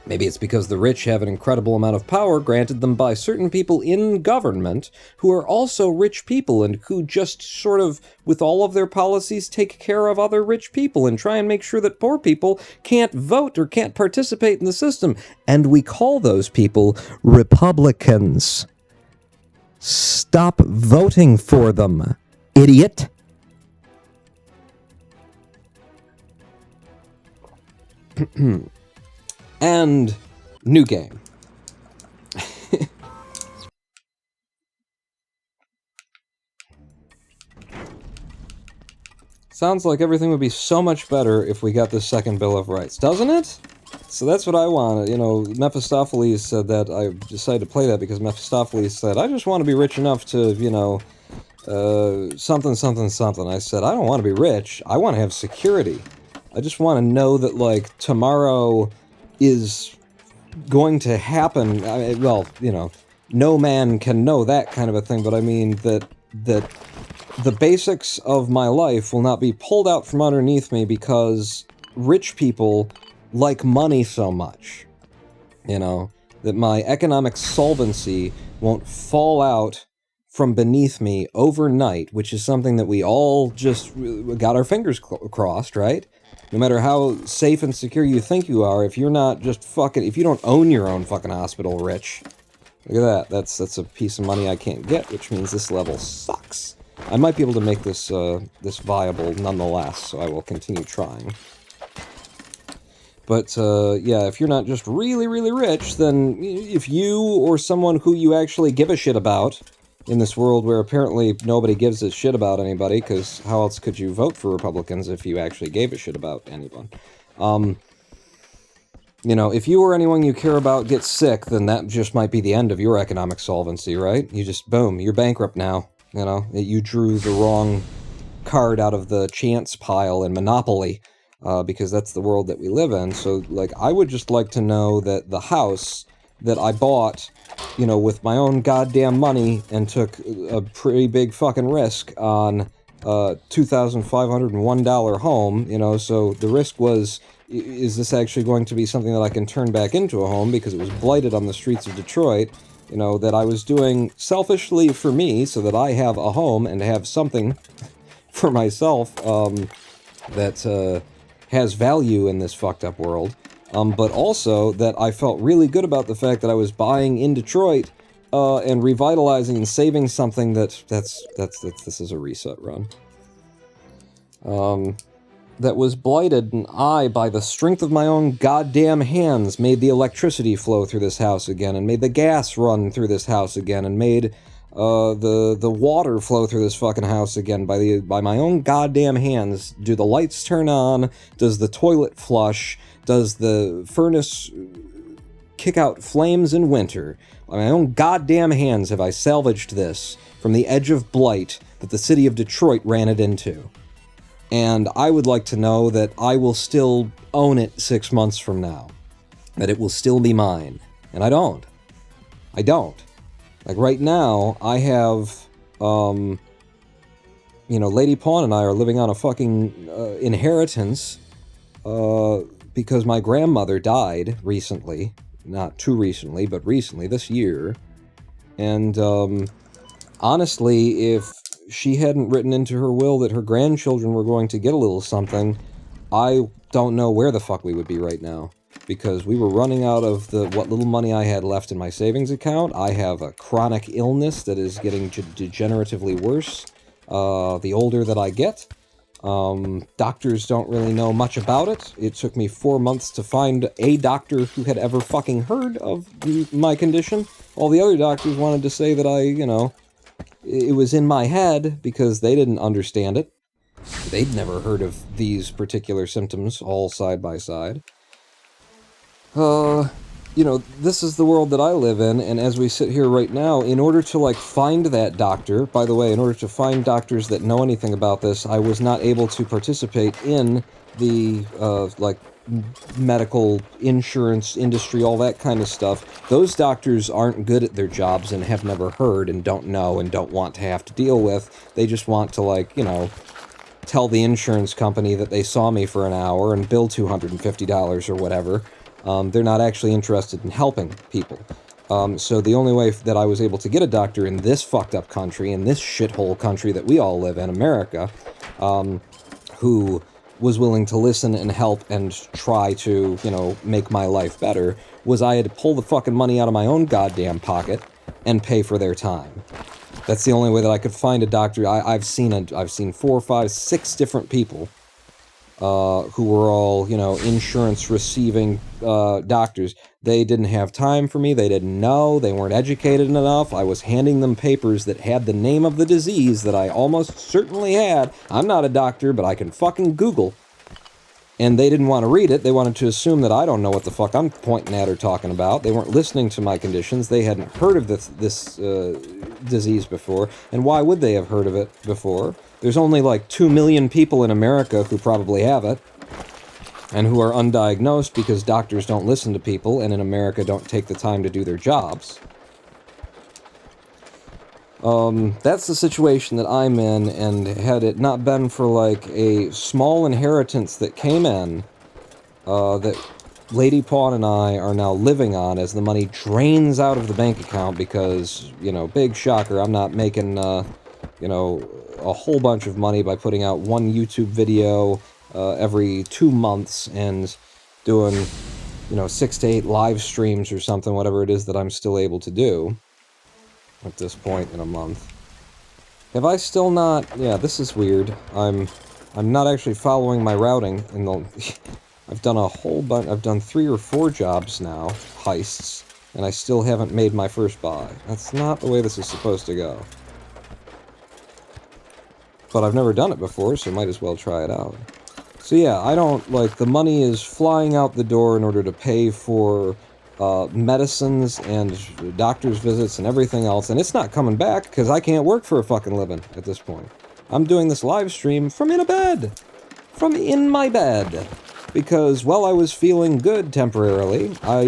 S1: Maybe it's because the rich have an incredible amount of power granted them by certain people in government who are also rich people and who just sort of, with all of their policies, take care of other rich people and try and make sure that poor people can't vote or can't participate in the system. And we call those people Republicans. Stop voting for them, idiot. And new game. Sounds like everything would be so much better if we got this second Bill of Rights, doesn't it? So that's what I want. You know, Mephistopheles said that. I decided to play that because Mephistopheles said, I just want to be rich enough to, you know, something, something, something. I said, I don't want to be rich. I want to have security. I just want to know that, like, tomorrow is going to happen. I mean, well, you know, no man can know that kind of a thing, but I mean that the basics of my life will not be pulled out from underneath me because rich people like money so much. You know, that my economic solvency won't fall out from beneath me overnight, which is something that we all just got our fingers crossed, right? No matter how safe and secure you think you are, if you're not just fucking, if you don't own your own fucking hospital, Rich, look at that. That's a piece of money I can't get, which means this level sucks. I might be able to make this this viable nonetheless, so I will continue trying. But yeah, if you're not just really, really rich, then if you or someone who you actually give a shit about, in this world where apparently nobody gives a shit about anybody, because how else could you vote for Republicans if you actually gave a shit about anyone? You know, if you or anyone you care about gets sick, then that just might be the end of your economic solvency, right? You just, boom, you're bankrupt now. You know, you drew the wrong card out of the chance pile in Monopoly, because that's the world that we live in. So, like, I would just like to know that the house that I bought, you know, with my own goddamn money and took a pretty big fucking risk on a $2,501 home, you know, so the risk was, is this actually going to be something that I can turn back into a home because it was blighted on the streets of Detroit, you know, that I was doing selfishly for me so that I have a home and have something for myself that has value in this fucked up world. But also that I felt really good about the fact that I was buying in Detroit, and revitalizing and saving something this is a reset run. That was blighted, and I, by the strength of my own goddamn hands, made the electricity flow through this house again, and made the gas run through this house again, and made the water flow through this fucking house again by my own goddamn hands. Do the lights turn on? Does the toilet flush? Does the furnace kick out flames in winter? By my own goddamn hands have I salvaged this from the edge of blight that the city of Detroit ran it into. And I would like to know that I will still own it 6 months from now. That it will still be mine. And I don't. I don't. Like, right now, I have, you know, Lady Pawn and I are living on a fucking inheritance, because my grandmother died recently. Not too recently, but recently, this year. And, honestly, if she hadn't written into her will that her grandchildren were going to get a little something, I don't know where the fuck we would be right now. Because we were running out of what little money I had left in my savings account. I have a chronic illness that is getting degeneratively worse the older that I get. Doctors don't really know much about it. It took me 4 months to find a doctor who had ever fucking heard of my condition. All the other doctors wanted to say that you know, it was in my head because they didn't understand it. They'd never heard of these particular symptoms all side by side. You know, this is the world that I live in, and as we sit here right now, in order to, like, find that doctor, by the way, in order to find doctors that know anything about this, I was not able to participate in the, like, medical insurance industry, all that kind of stuff. Those doctors aren't good at their jobs and have never heard and don't know and don't want to have to deal with. They just want to, like, you know, tell the insurance company that they saw me for an hour and bill $250 or whatever. They're not actually interested in helping people. So the only way that I was able to get a doctor in this fucked up country, in this shithole country that we all live in, America, who was willing to listen and help and try to, you know, make my life better, was I had to pull the fucking money out of my own goddamn pocket and pay for their time. That's the only way that I could find a doctor. I've seen 4, 5, 6 different people who were all, you know, insurance-receiving doctors. They didn't have time for me. They didn't know. They weren't educated enough. I was handing them papers that had the name of the disease that I almost certainly had. I'm not a doctor, but I can fucking Google. And they didn't want to read it. They wanted to assume that I don't know what the fuck I'm pointing at or talking about. They weren't listening to my conditions. They hadn't heard of this disease before. And why would they have heard of it before? There's only like 2 million people in America who probably have it, and who are undiagnosed because doctors don't listen to people, and in America don't take the time to do their jobs. That's the situation that I'm in, and had it not been for like a small inheritance that came in, that Lady Pawn and I are now living on as the money drains out of the bank account because, you know, big shocker, I'm not making, you know, a whole bunch of money by putting out one YouTube video every 2 months and doing, you know, 6 to 8 live streams or something, whatever it is that I'm still able to do at this point in a month. Have I still not... Yeah, this is weird. I'm not actually following my routing in the... I've done a whole bunch... I've done 3 or 4 jobs now, heists, and I still haven't made my first buy. That's not the way this is supposed to go. But I've never done it before, so might as well try it out. So yeah, I don't, like, the money is flying out the door in order to pay for medicines and doctor's visits and everything else, and it's not coming back because I can't work for a fucking living at this point. I'm doing this live stream from in a bed. From in my bed. Because while I was feeling good temporarily, I,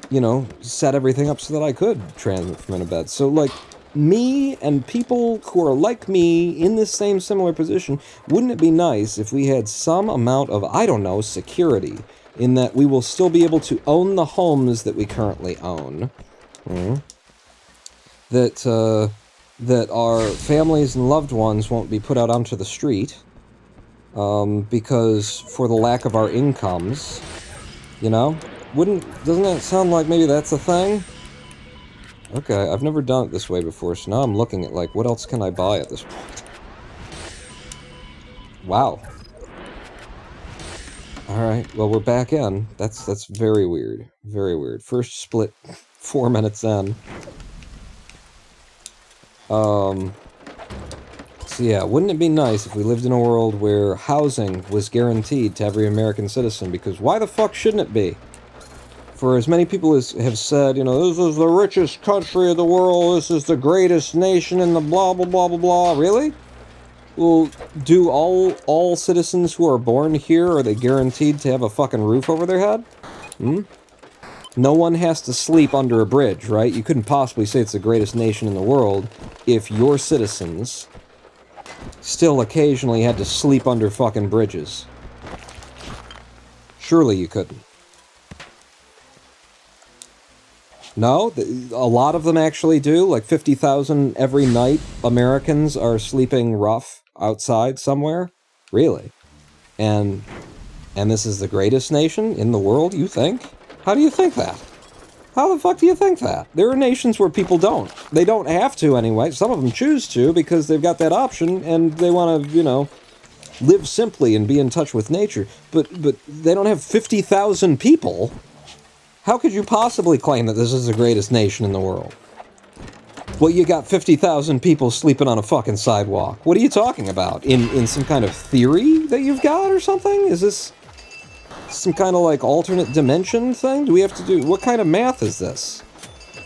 S1: you know, set everything up so that I could transmit from in a bed. So, like, me and people who are like me in this same similar position, wouldn't it be nice if we had some amount of, I don't know, security, in that we will still be able to own the homes that we currently own, that our families and loved ones won't be put out onto the street, because for the lack of our incomes, you know? Doesn't that sound like maybe that's a thing? Okay, I've never done it this way before, so now I'm looking at, like, what else can I buy at this point? Wow. Alright, well, we're back in. That's very weird. Very weird. First split 4 minutes in. So yeah, wouldn't it be nice if we lived in a world where housing was guaranteed to every American citizen? Because why the fuck shouldn't it be? For as many people as have said, you know, this is the richest country of the world, this is the greatest nation in the blah, blah, blah, blah, blah. Really? Well, do all citizens who are born here, are they guaranteed to have a fucking roof over their head? No one has to sleep under a bridge, right? You couldn't possibly say it's the greatest nation in the world if your citizens still occasionally had to sleep under fucking bridges. Surely you couldn't. No? A lot of them actually do. Like 50,000 every night Americans are sleeping rough outside somewhere? Really? And this is the greatest nation in the world, you think? How do you think that? How the fuck do you think that? There are nations where people don't. They don't have to anyway. Some of them choose to because they've got that option and they want to, you know, live simply and be in touch with nature. But they don't have 50,000 people. How could you possibly claim that this is the greatest nation in the world? Well, you got 50,000 people sleeping on a fucking sidewalk. What are you talking about? In some kind of theory that you've got or something? Is this some kind of, like, alternate dimension thing? Do we have to do... What kind of math is this?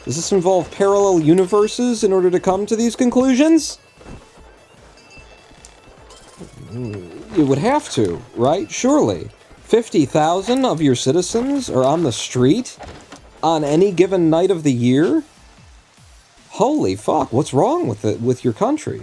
S1: Does this involve parallel universes in order to come to these conclusions? It would have to, right? Surely. 50,000 of your citizens are on the street on any given night of the year? Holy fuck, what's wrong with it, with your country?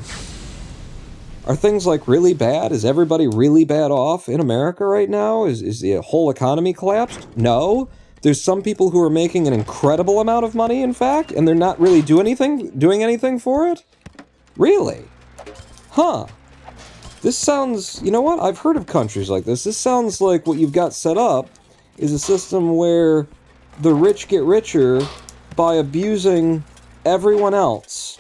S1: Are things like really bad? Is everybody really bad off in America right now? Is the whole economy collapsed? No. There's some people who are making an incredible amount of money, in fact, and they're not really doing anything for it? Really? Huh. This sounds, you know what? I've heard of countries like this. This sounds like what you've got set up is a system where the rich get richer by abusing everyone else.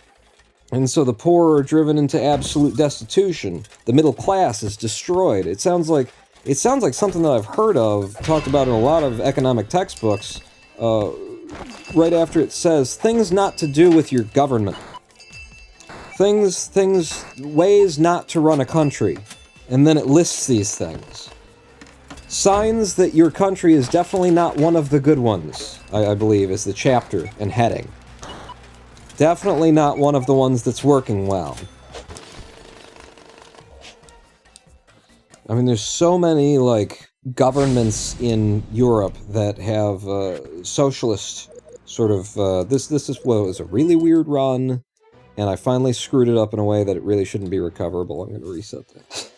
S1: And so the poor are driven into absolute destitution. The middle class is destroyed. It sounds like something that I've heard of, talked about in a lot of economic textbooks, right after it says, things not to do with your government. Ways not to run a country. And then it lists these things. Signs that your country is definitely not one of the good ones, I believe, is the chapter and heading. Definitely not one of the ones that's working well. I mean, there's so many, like, governments in Europe that have socialist sort of, this is what was a really weird run, and I finally screwed it up in a way that it really shouldn't be recoverable. I'm going to reset that.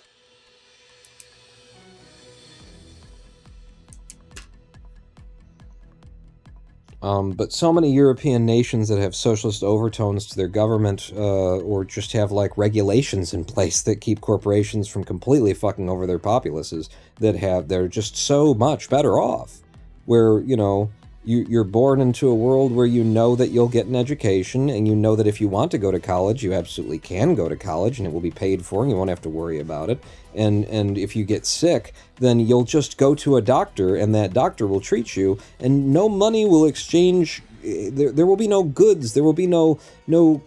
S1: But so many European nations that have socialist overtones to their government, or just have, like, regulations in place that keep corporations from completely fucking over their populaces, they're just so much better off. Where, you know, you're born into a world where you know that you'll get an education, and you know that if you want to go to college, you absolutely can go to college, and it will be paid for, and you won't have to worry about it. And if you get sick, then you'll just go to a doctor, and that doctor will treat you, and no money will exchange. There will be no goods. There will be no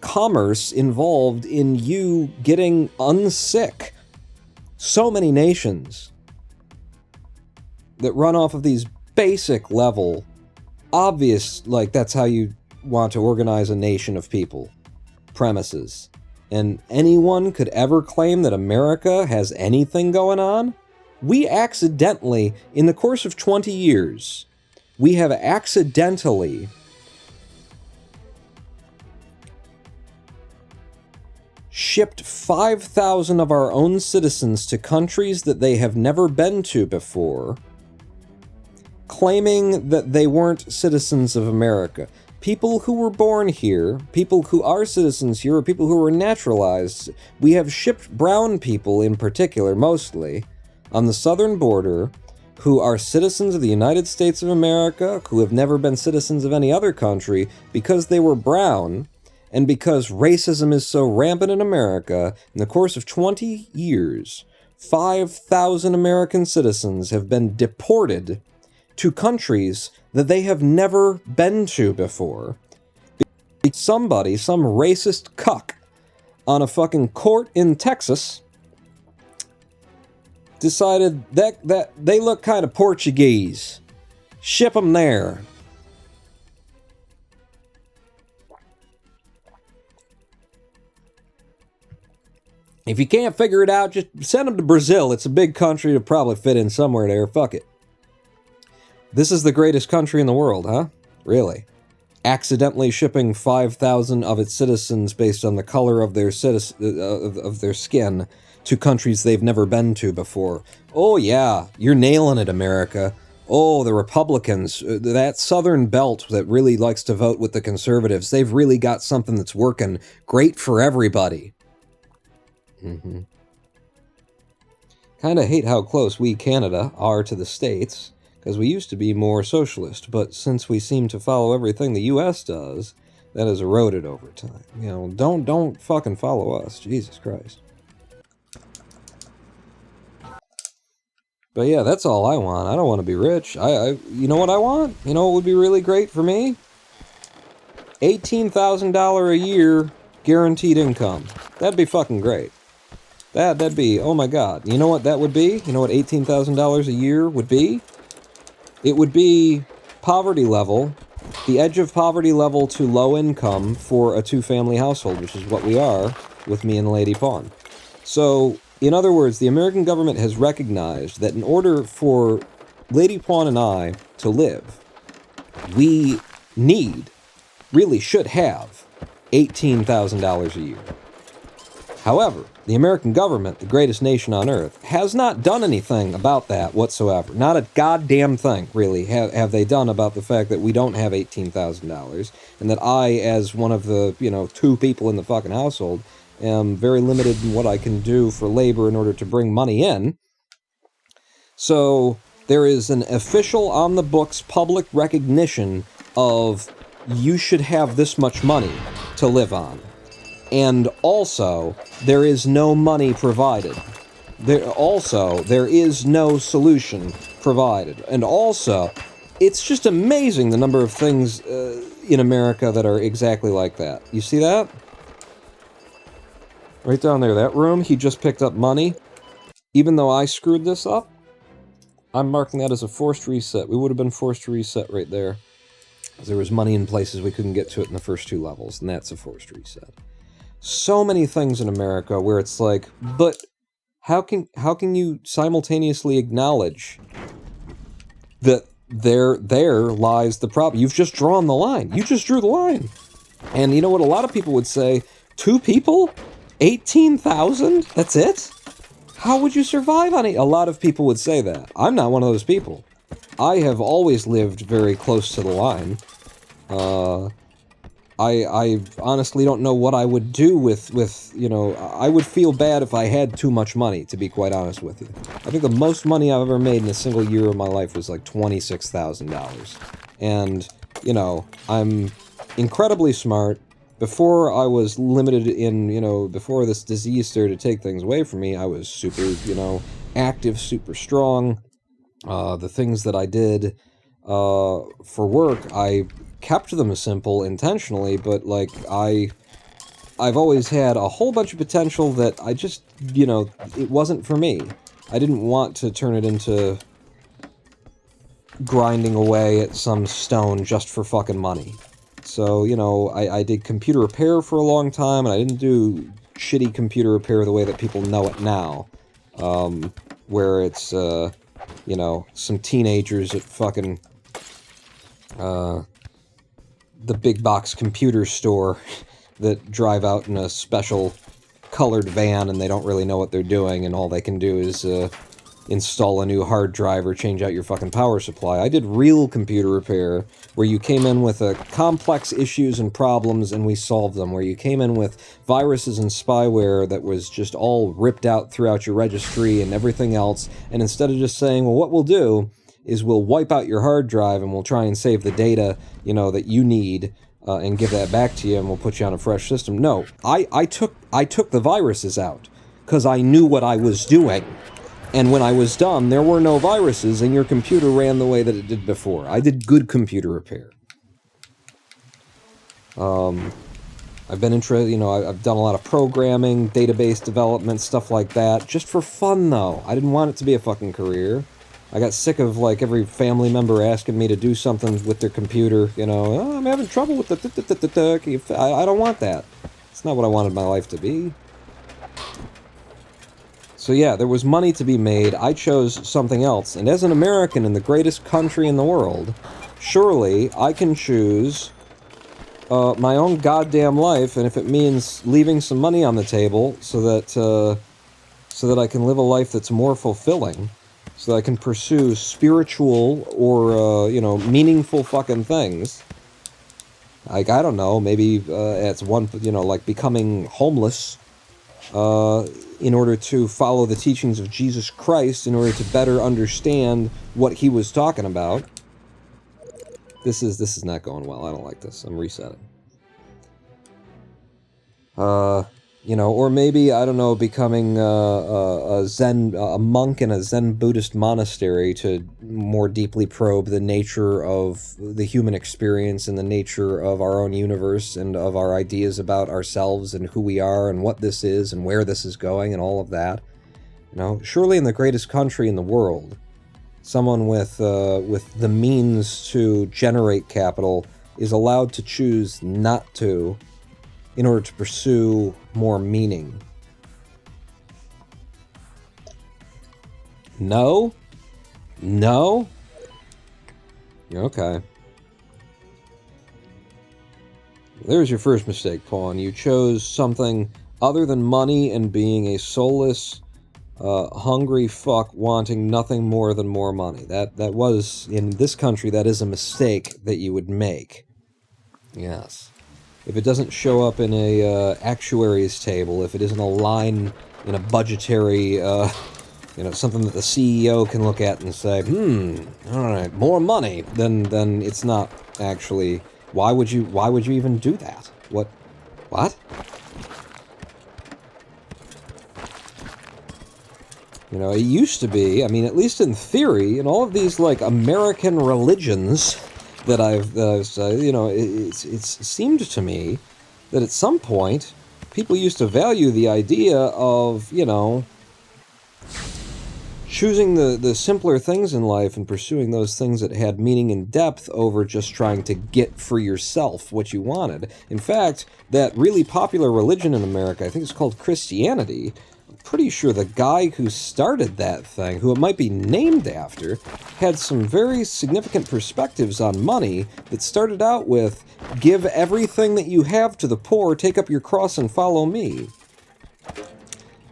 S1: commerce involved in you getting unsick. So many nations that run off of these basic level, obvious, like, that's how you want to organize a nation of people, premises. And anyone could ever claim that America has anything going on? We accidentally, in the course of 20 years, we have accidentally shipped 5,000 of our own citizens to countries that they have never been to before, claiming that they weren't citizens of America. People who were born here, people who are citizens here, or people who were naturalized. We have shipped brown people in particular, mostly, on the southern border, who are citizens of the United States of America, who have never been citizens of any other country, because they were brown, and because racism is so rampant in America. In the course of 20 years, 5,000 American citizens have been deported to countries that they have never been to before. Somebody, some racist cuck on a fucking court in Texas decided that they look kind of Portuguese. Ship them there. If you can't figure it out, just send them to Brazil. It's a big country to probably fit in somewhere there. Fuck it. This is the greatest country in the world, huh? Really? Accidentally shipping 5,000 of its citizens based on the color of their their skin to countries they've never been to before. Oh yeah, you're nailing it, America. Oh, the Republicans, that southern belt that really likes to vote with the conservatives, they've really got something that's working great for everybody. Kind of hate how close we, Canada, are to the States, because we used to be more socialist, but since we seem to follow everything the U.S. does, that has eroded over time. You know, don't fucking follow us, Jesus Christ. But yeah, that's all I want. I don't want to be rich. You know what I want? You know what would be really great for me? $18,000 a year guaranteed income. That'd be fucking great. That'd be, oh my god. You know what that would be? You know what $18,000 a year would be? It would be poverty level, the edge of poverty level to low income for a two-family household, which is what we are with me and Lady Pawn. So, in other words, the American government has recognized that in order for Lady Pawn and I to live, we really should have $18,000 a year. However, the American government, the greatest nation on earth, has not done anything about that whatsoever. Not a goddamn thing, really, have they done about the fact that we don't have $18,000, and that I, as one of the, 2 people in the fucking household, am very limited in what I can do for labor in order to bring money in. So there is an official on the books public recognition of you should have this much money to live on. And also, there is no money provided. There is no solution provided. And also, it's just amazing the number of things in America that are exactly like that. You see that? Right down there, that room, he just picked up money. Even though I screwed this up, I'm marking that as a forced reset. We would have been forced to reset right there. There was money in places we couldn't get to it in the first 2 levels, and that's a forced reset. So many things in America where it's like, but how can you simultaneously acknowledge that there lies the problem? You've just drawn the line. You just drew the line. And you know what a lot of people would say? 2 people? 18,000? That's it? How would you survive on it? A lot of people would say that. I'm not one of those people. I have always lived very close to the line. I honestly don't know what I would do with, I would feel bad if I had too much money, to be quite honest with you. I think the most money I've ever made in a single year of my life was like $26,000. And, I'm incredibly smart. Before I was limited in, before this disease started to take things away from me, I was super, active, super strong. The things that I did for work, I kept them simple intentionally, but I've always had a whole bunch of potential that I just, it wasn't for me. I didn't want to turn it into grinding away at some stone just for fucking money. So, I did computer repair for a long time, and I didn't do shitty computer repair the way that people know it now. Where it's, some teenagers at fucking, the big box computer store that drive out in a special colored van and they don't really know what they're doing, and all they can do is, install a new hard drive or change out your fucking power supply. I did real computer repair, where you came in with complex issues and problems and we solved them, where you came in with viruses and spyware that was just all ripped out throughout your registry and everything else, and instead of just saying, well, what we'll do is we'll wipe out your hard drive and we'll try and save the data, that you need, and give that back to you, and we'll put you on a fresh system. No, I took the viruses out, because I knew what I was doing. And when I was done, there were no viruses, and your computer ran the way that it did before. I did good computer repair. I've been interested, I've done a lot of programming, database development, stuff like that, just for fun, though. I didn't want it to be a fucking career. I got sick of, every family member asking me to do something with their computer, oh, I'm having trouble with the I don't want that. It's not what I wanted my life to be. So yeah, there was money to be made. I chose something else. And as an American in the greatest country in the world, surely I can choose my own goddamn life, and if it means leaving some money on the table so that I can live a life that's more fulfilling, so that I can pursue spiritual or, meaningful fucking things. I don't know, maybe it's one, like becoming homeless, in order to follow the teachings of Jesus Christ, in order to better understand what he was talking about. This is not going well. I don't like this. I'm resetting. Or maybe, I don't know, becoming a monk in a Zen Buddhist monastery to more deeply probe the nature of the human experience and the nature of our own universe and of our ideas about ourselves and who we are and what this is and where this is going and all of that. Surely in the greatest country in the world, someone with the means to generate capital is allowed to choose not to, in order to pursue more meaning. No? No? Okay. There's your first mistake, Pawn. You chose something other than money and being a soulless, hungry fuck wanting nothing more than more money. That was, in this country, that is a mistake that you would make. Yes. If it doesn't show up in a actuary's table, if it isn't a line in a budgetary, something that the CEO can look at and say, all right, more money, then it's not actually. Why would you even do that? What? It used to be, I mean, at least in theory, in all of these, like, American religions that it's seemed to me that at some point, people used to value the idea of, choosing the simpler things in life and pursuing those things that had meaning and depth over just trying to get for yourself what you wanted. In fact, that really popular religion in America, I think it's called Christianity, I'm pretty sure the guy who started that thing, who it might be named after, had some very significant perspectives on money that started out with, give everything that you have to the poor, take up your cross and follow me.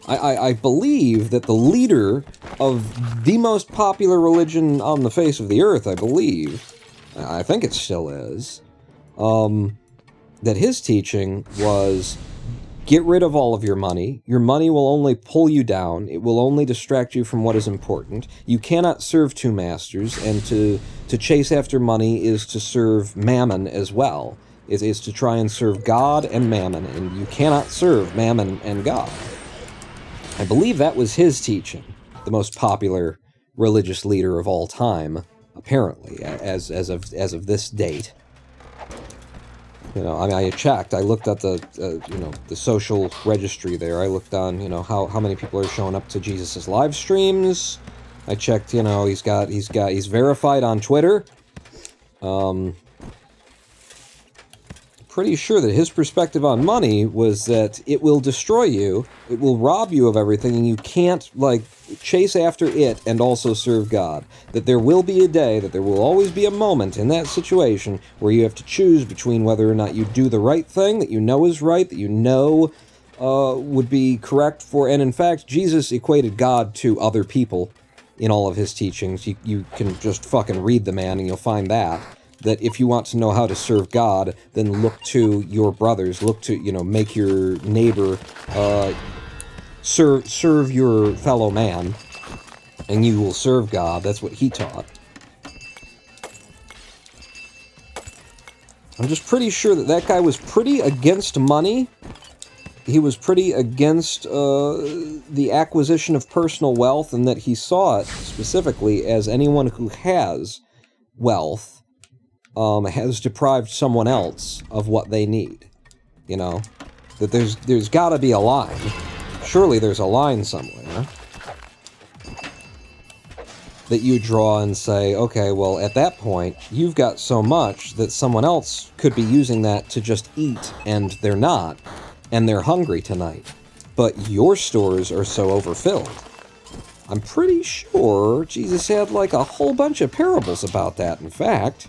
S1: I believe that the leader of the most popular religion on the face of the earth, I think it still is, that his teaching was, get rid of all of your money. Your money will only pull you down. It will only distract you from what is important. You cannot serve two masters, and to chase after money is to serve mammon as well. It is to try and serve God and mammon, and you cannot serve mammon and God. I believe that was his teaching, the most popular religious leader of all time, apparently, as of this date. I checked. I looked at the social registry there. I looked on, how many people are showing up to Jesus' live streams. I checked, he's verified on Twitter. Pretty sure that his perspective on money was that it will destroy you, it will rob you of everything, and you can't, chase after it and also serve God. That there will be a day, that there will always be a moment in that situation where you have to choose between whether or not you do the right thing, that you know is right, that you know would be correct for, and in fact, Jesus equated God to other people in all of his teachings. You can just fucking read the man and you'll find that if you want to know how to serve God, then look to your brothers, look to, make your neighbor, serve your fellow man, and you will serve God. That's what he taught. I'm just pretty sure that guy was pretty against money. He was pretty against the acquisition of personal wealth, and that he saw it specifically as anyone who has wealth has deprived someone else of what they need. That there's gotta be a line. Surely there's a line somewhere that you draw and say, okay, well, at that point, you've got so much that someone else could be using that to just eat, and they're not, and they're hungry tonight. But your stores are so overfilled. I'm pretty sure Jesus had, a whole bunch of parables about that, in fact,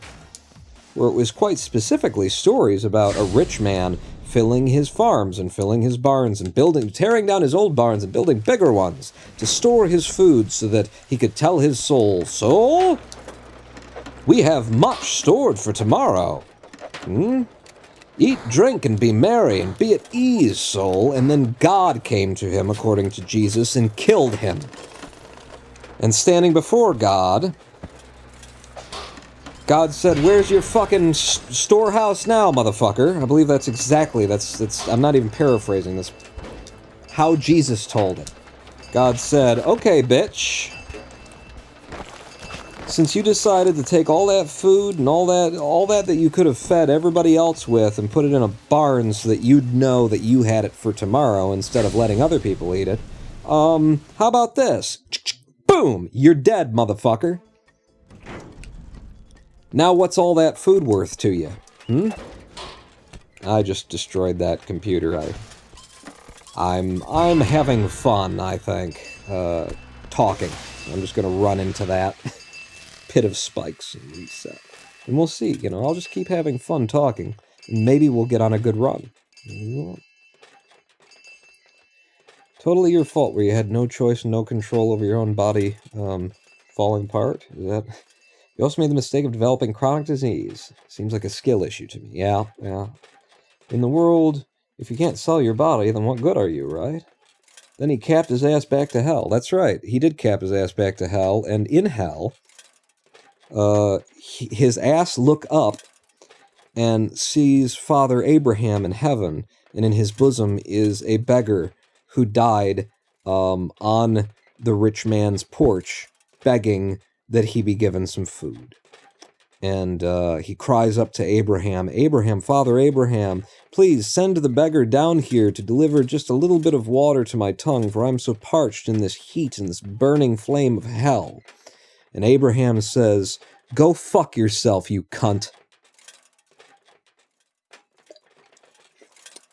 S1: where it was quite specifically stories about a rich man filling his farms and filling his barns and tearing down his old barns and building bigger ones to store his food so that he could tell his soul, "Soul, we have much stored for tomorrow. Eat, drink, and be merry, and be at ease, soul." And then God came to him, according to Jesus, and killed him. And standing before God said, "Where's your fucking storehouse now, motherfucker?" I believe that's I'm not even paraphrasing this. How Jesus told it. God said, "Okay, bitch. Since you decided to take all that food and all that you could have fed everybody else with and put it in a barn so that you'd know that you had it for tomorrow instead of letting other people eat it, how about this? Boom! You're dead, motherfucker. Now what's all that food worth to you? I just destroyed that computer. I'm having fun, I think, talking. I'm just gonna run into that pit of spikes and reset. And we'll see, I'll just keep having fun talking. And maybe we'll get on a good run. totally your fault, where you had no choice and no control over your own body falling apart? Is that... You also made the mistake of developing chronic disease. Seems like a skill issue to me. Yeah. In the world, if you can't sell your body, then what good are you, right? Then he capped his ass back to hell. That's right, he did cap his ass back to hell, and in hell, his ass look up and sees Father Abraham in heaven, and in his bosom is a beggar who died on the rich man's porch, begging that he be given some food. And he cries up to Abraham, "Abraham, Father Abraham, please send the beggar down here to deliver just a little bit of water to my tongue, for I'm so parched in this heat and this burning flame of hell." And Abraham says, "Go fuck yourself, you cunt."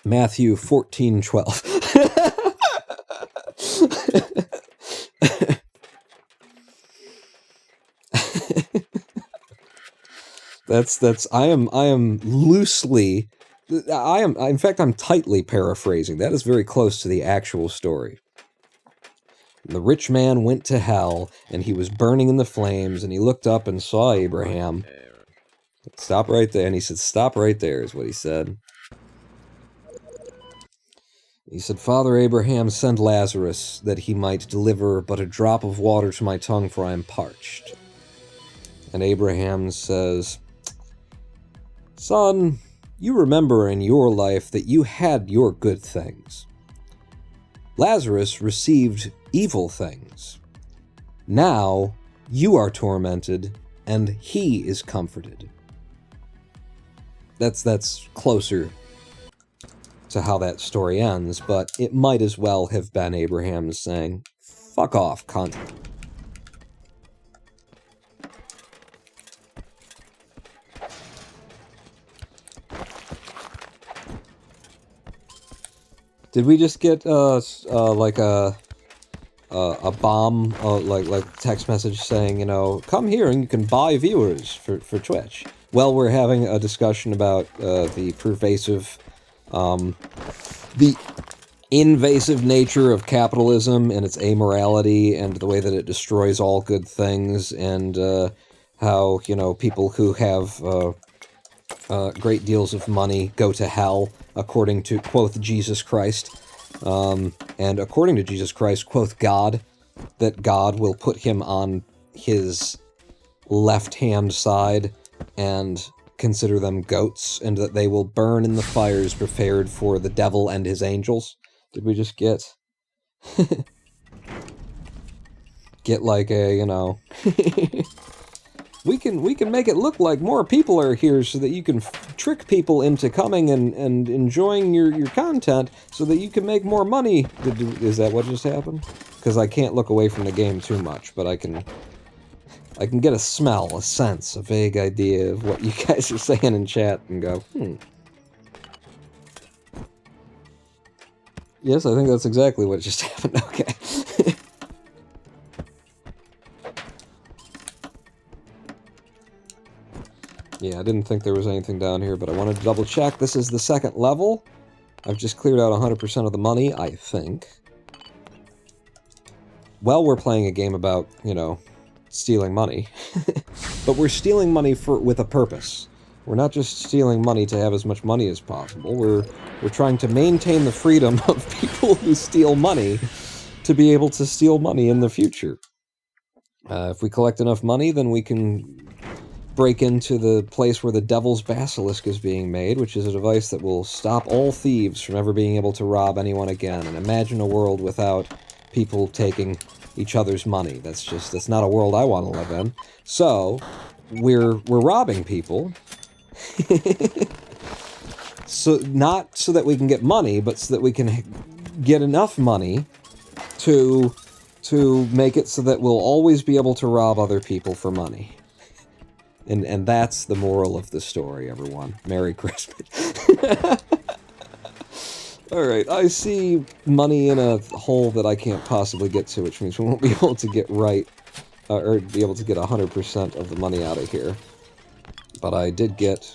S1: Matthew 14:12. I am loosely, in fact, I'm tightly paraphrasing. That is very close to the actual story. The rich man went to hell, and he was burning in the flames, and he looked up and saw Abraham. Stop right there. And he said, "Stop right there," is what he said. He said, "Father Abraham, send Lazarus, that he might deliver but a drop of water to my tongue, for I am parched." And Abraham says, "Son, you remember in your life that you had your good things. Lazarus received evil things. Now you are tormented, and he is comforted." That's closer to how that story ends, but it might as well have been Abraham saying, "Fuck off, cunt." Did we just get like a bomb, like text message saying, "Come here and you can buy viewers for Twitch"? Well, we're having a discussion about the pervasive, the invasive nature of capitalism and its amorality and the way that it destroys all good things, and how people who have great deals of money go to hell, according to, quote, Jesus Christ. And according to Jesus Christ, quote, God, that God will put him on his left-hand side and consider them goats, and that they will burn in the fires prepared for the devil and his angels. Did we just get... get like a, We can make it look like more people are here so that you can trick people into coming and enjoying your content so that you can make more money. Is that what just happened? Because I can't look away from the game too much, but I can get a smell, a sense, a vague idea of what you guys are saying in chat and go, Yes, I think that's exactly what just happened. Okay. Yeah, I didn't think there was anything down here, but I wanted to double check. This is the second level. I've just cleared out 100% of the money, I think. Well, we're playing a game about, stealing money. But we're stealing money with a purpose. We're not just stealing money to have as much money as possible. We're trying to maintain the freedom of people who steal money to be able to steal money in the future. If we collect enough money, then we can break into the place where the Devil's Basilisk is being made, which is a device that will stop all thieves from ever being able to rob anyone again. And imagine a world without people taking each other's money. That's not a world I want to live in. So, we're robbing people. So, not so that we can get money, but so that we can get enough money to make it so that we'll always be able to rob other people for money. And that's the moral of the story, everyone. Merry Christmas. Alright, I see money in a hole that I can't possibly get to, which means we won't be able to get or be able to get 100% of the money out of here. But I did get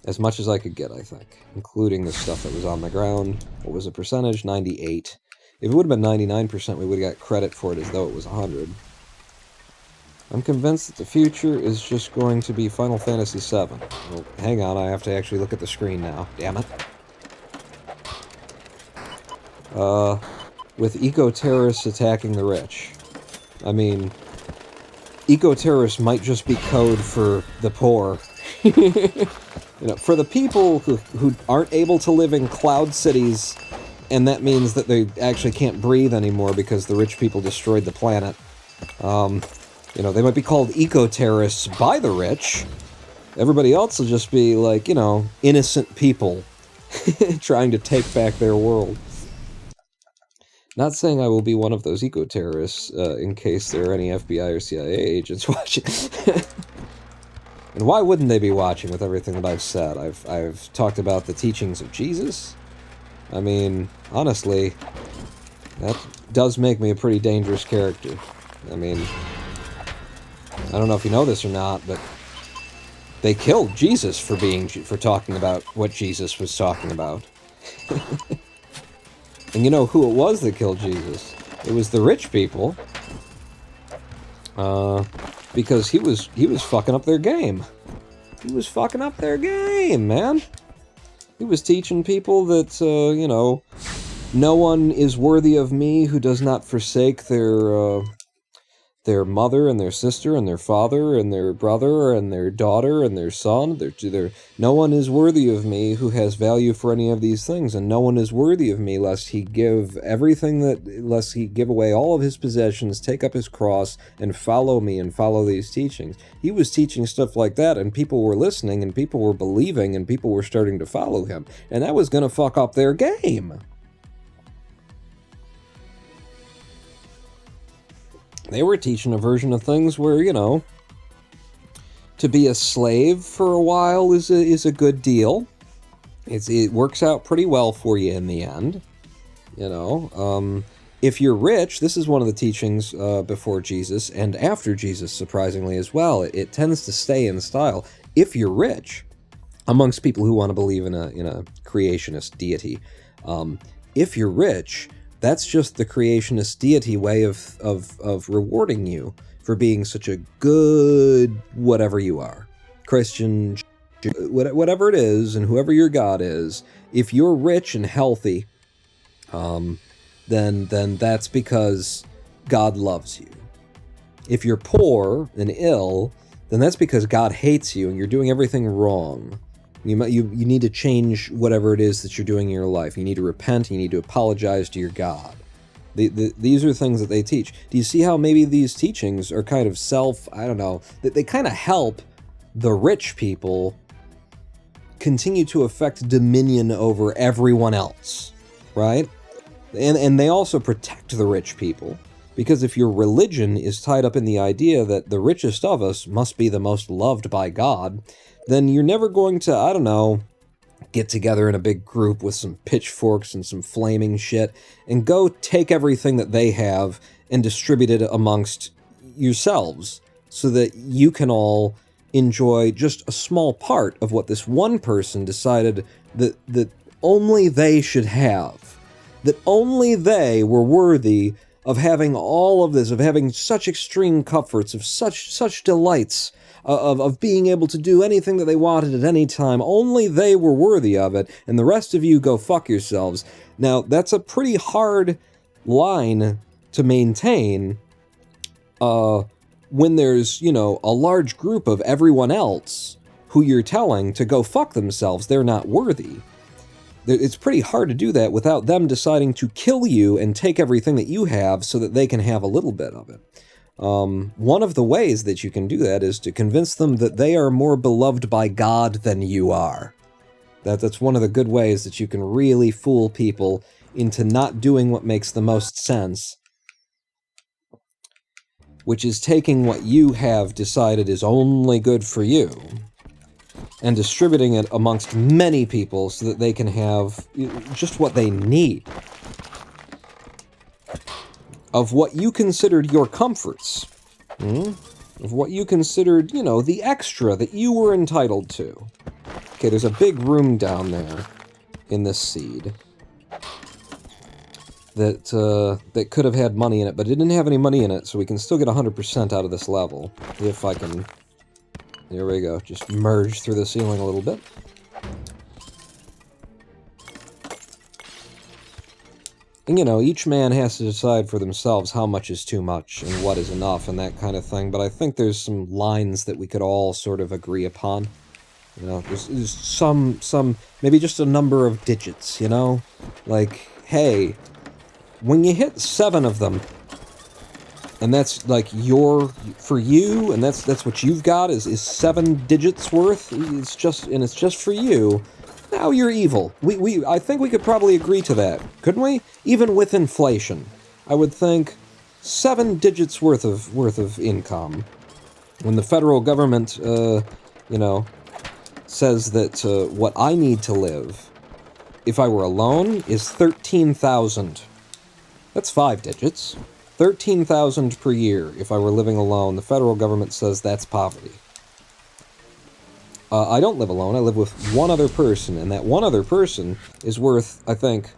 S1: as much as I could get, I think, including the stuff that was on the ground. What was the percentage? 98. If it would have been 99%, we would have got credit for it as though it was 100. I'm convinced that the future is just going to be Final Fantasy VII. Well, hang on, I have to actually look at the screen now. Damn it. With eco-terrorists attacking the rich. I mean, eco-terrorists might just be code for the poor. You know, for the people who aren't able to live in cloud cities, and that means that they actually can't breathe anymore because the rich people destroyed the planet. You know, they might be called eco-terrorists by the rich. Everybody else will just be like, you know, innocent people trying to take back their world. Not saying I will be one of those eco-terrorists, in case there are any FBI or CIA agents watching. And why wouldn't they be watching with everything that I've said? I've talked about the teachings of Jesus. I mean, honestly, that does make me a pretty dangerous character. I mean, I don't know if you know this or not, but they killed Jesus for talking about what Jesus was talking about. And you know who it was that killed Jesus? It was the rich people. Because he was fucking up their game. He was fucking up their game, man. He was teaching people that, you know, no one is worthy of me who does not forsake their mother and their sister and their father and their brother and their daughter and their son. No one is worthy of me who has value for any of these things, and no one is worthy of me lest he give away all of his possessions, take up his cross, and follow me and follow these teachings. He was teaching stuff like that, and people were listening, and people were believing, and people were starting to follow him, and that was going to fuck up their game. They were teaching a version of things where, you know, to be a slave for a while is a good deal. It works out pretty well for you in the end. You know, if you're rich, this is one of the teachings before Jesus and after Jesus, surprisingly as well. It tends to stay in style. If you're rich, amongst people who want to believe in a creationist deity, if you're rich, that's just the creationist deity way of rewarding you for being such a good whatever you are. Christian, whatever it is, and whoever your God is, if you're rich and healthy, then that's because God loves you. If you're poor and ill, then that's because God hates you and you're doing everything wrong. You need to change whatever it is that you're doing in your life. You need to repent. You need to apologize to your God. These are things that they teach. Do you see how maybe these teachings are kind of I don't know, they kind of help the rich people continue to affect dominion over everyone else, right? And they also protect the rich people, because if your religion is tied up in the idea that the richest of us must be the most loved by God, then you're never going to, I don't know, get together in a big group with some pitchforks and some flaming shit and go take everything that they have and distribute it amongst yourselves so that you can all enjoy just a small part of what this one person decided that only they should have. That only they were worthy of having all of this, of having such extreme comforts, of such delights, of being able to do anything that they wanted at any time. Only they were worthy of it, and the rest of you go fuck yourselves. Now, that's a pretty hard line to maintain when there's, you know, a large group of everyone else who you're telling to go fuck themselves. They're not worthy. It's pretty hard to do that without them deciding to kill you and take everything that you have so that they can have a little bit of it. One of the ways that you can do that is to convince them that they are more beloved by God than you are. That's one of the good ways that you can really fool people into not doing what makes the most sense, which is taking what you have decided is only good for you and distributing it amongst many people so that they can have just what they need. Of what you considered your comforts. Of what you considered, you know, the extra that you were entitled to. Okay, there's a big room down there in this seed that could have had money in it, but it didn't have any money in it, so we can still get 100% out of this level. If I can... There we go. Just merge through the ceiling a little bit. And, you know, each man has to decide for themselves how much is too much and what is enough and that kind of thing, but I think there's some lines that we could all sort of agree upon. You know, there's some, maybe just a number of digits, you know? Like, hey, when you hit 7 of them, and that's like for you, and that's what you've got is 7 digits worth, it's just for you, now you're evil. I think we could probably agree to that, couldn't we? Even with inflation, I would think 7 digits worth of income. When the federal government, you know, says that what I need to live, if I were alone, is 13,000. That's 5 digits. 13,000 per year if I were living alone. The federal government says that's poverty. I don't live alone. I live with one other person, and that one other person is worth, I think,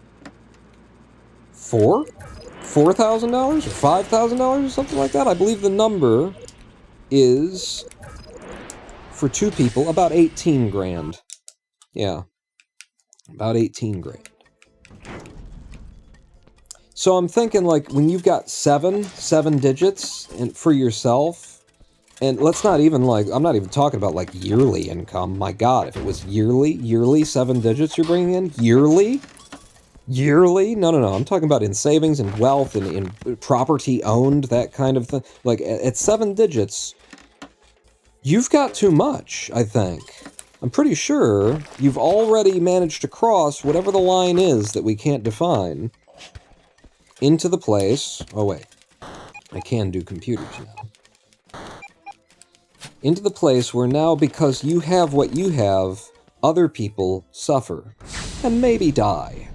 S1: $4,000 or $5,000 or something like that. I believe the number is, for 2 people, about 18 grand. Yeah, about 18 grand. So I'm thinking, like, when you've got 7 digits and for yourself, and let's not even, like, I'm not even talking about, like, yearly income. My God, if it was yearly 7 digits you're bringing in? Yearly? No. I'm talking about in savings and wealth and in property owned, that kind of thing. Like, at 7 digits, you've got too much, I think. I'm pretty sure you've already managed to cross whatever the line is that we can't define into the place... Oh, wait. I can do computers now. Into the place where now, because you have what you have, other people suffer. And maybe die.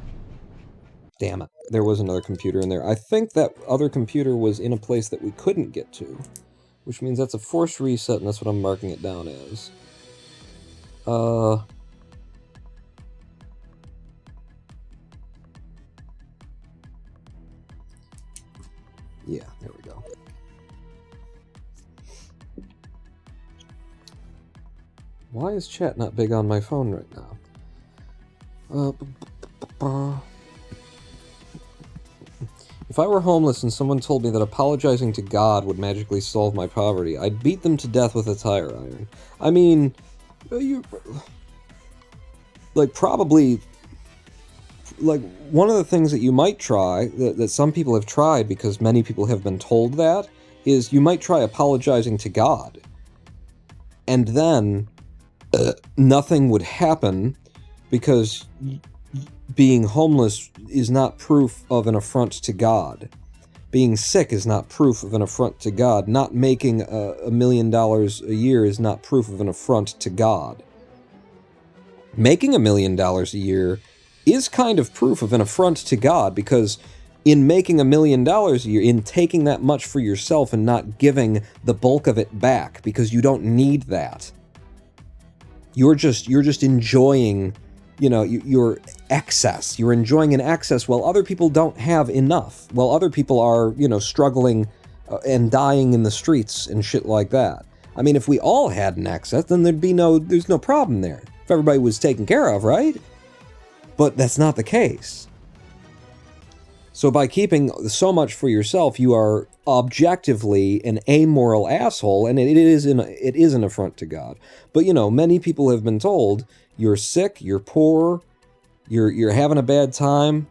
S1: Damn it. There was another computer in there. I think that other computer was in a place that we couldn't get to. Which means that's a forced reset, and that's what I'm marking it down as. Yeah, there we go. Why is chat not big on my phone right now? If I were homeless and someone told me that apologizing to God would magically solve my poverty, I'd beat them to death with a tire iron. I mean, probably, one of the things that you might try, that some people have tried because many people have been told that, is you might try apologizing to God. And then nothing would happen because being homeless is not proof of an affront to God. Being sick is not proof of an affront to God. Not making $1 million a year is not proof of an affront to God. Making $1 million a year is kind of proof of an affront to God, because in making $1 million a year, in taking that much for yourself and not giving the bulk of it back, because you don't need that, you're just enjoying, you know, your excess. You're enjoying an excess while other people don't have enough. While other people are, you know, struggling and dying in the streets and shit like that. I mean, if we all had an excess, then there's no problem there. If everybody was taken care of, right? But that's not the case. So by keeping so much for yourself, you are objectively an amoral asshole, and it is an affront to God. But, you know, many people have been told, you're sick, you're poor, you're having a bad time.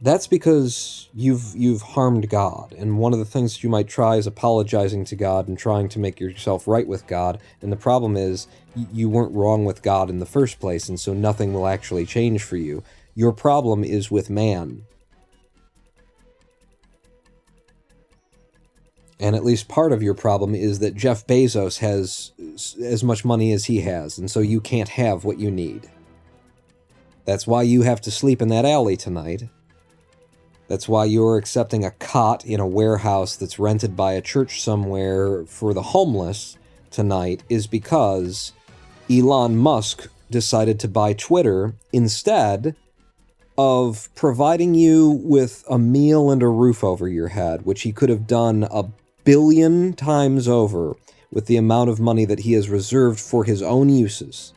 S1: That's because you've harmed God. And one of the things that you might try is apologizing to God and trying to make yourself right with God. And the problem is, you weren't wrong with God in the first place, and so nothing will actually change for you. Your problem is with man. And at least part of your problem is that Jeff Bezos has as much money as he has, and so you can't have what you need. That's why you have to sleep in that alley tonight. That's why you're accepting a cot in a warehouse that's rented by a church somewhere for the homeless tonight, is because Elon Musk decided to buy Twitter instead of providing you with a meal and a roof over your head, which he could have done 1,000,000,000 times over with the amount of money that he has reserved for his own uses,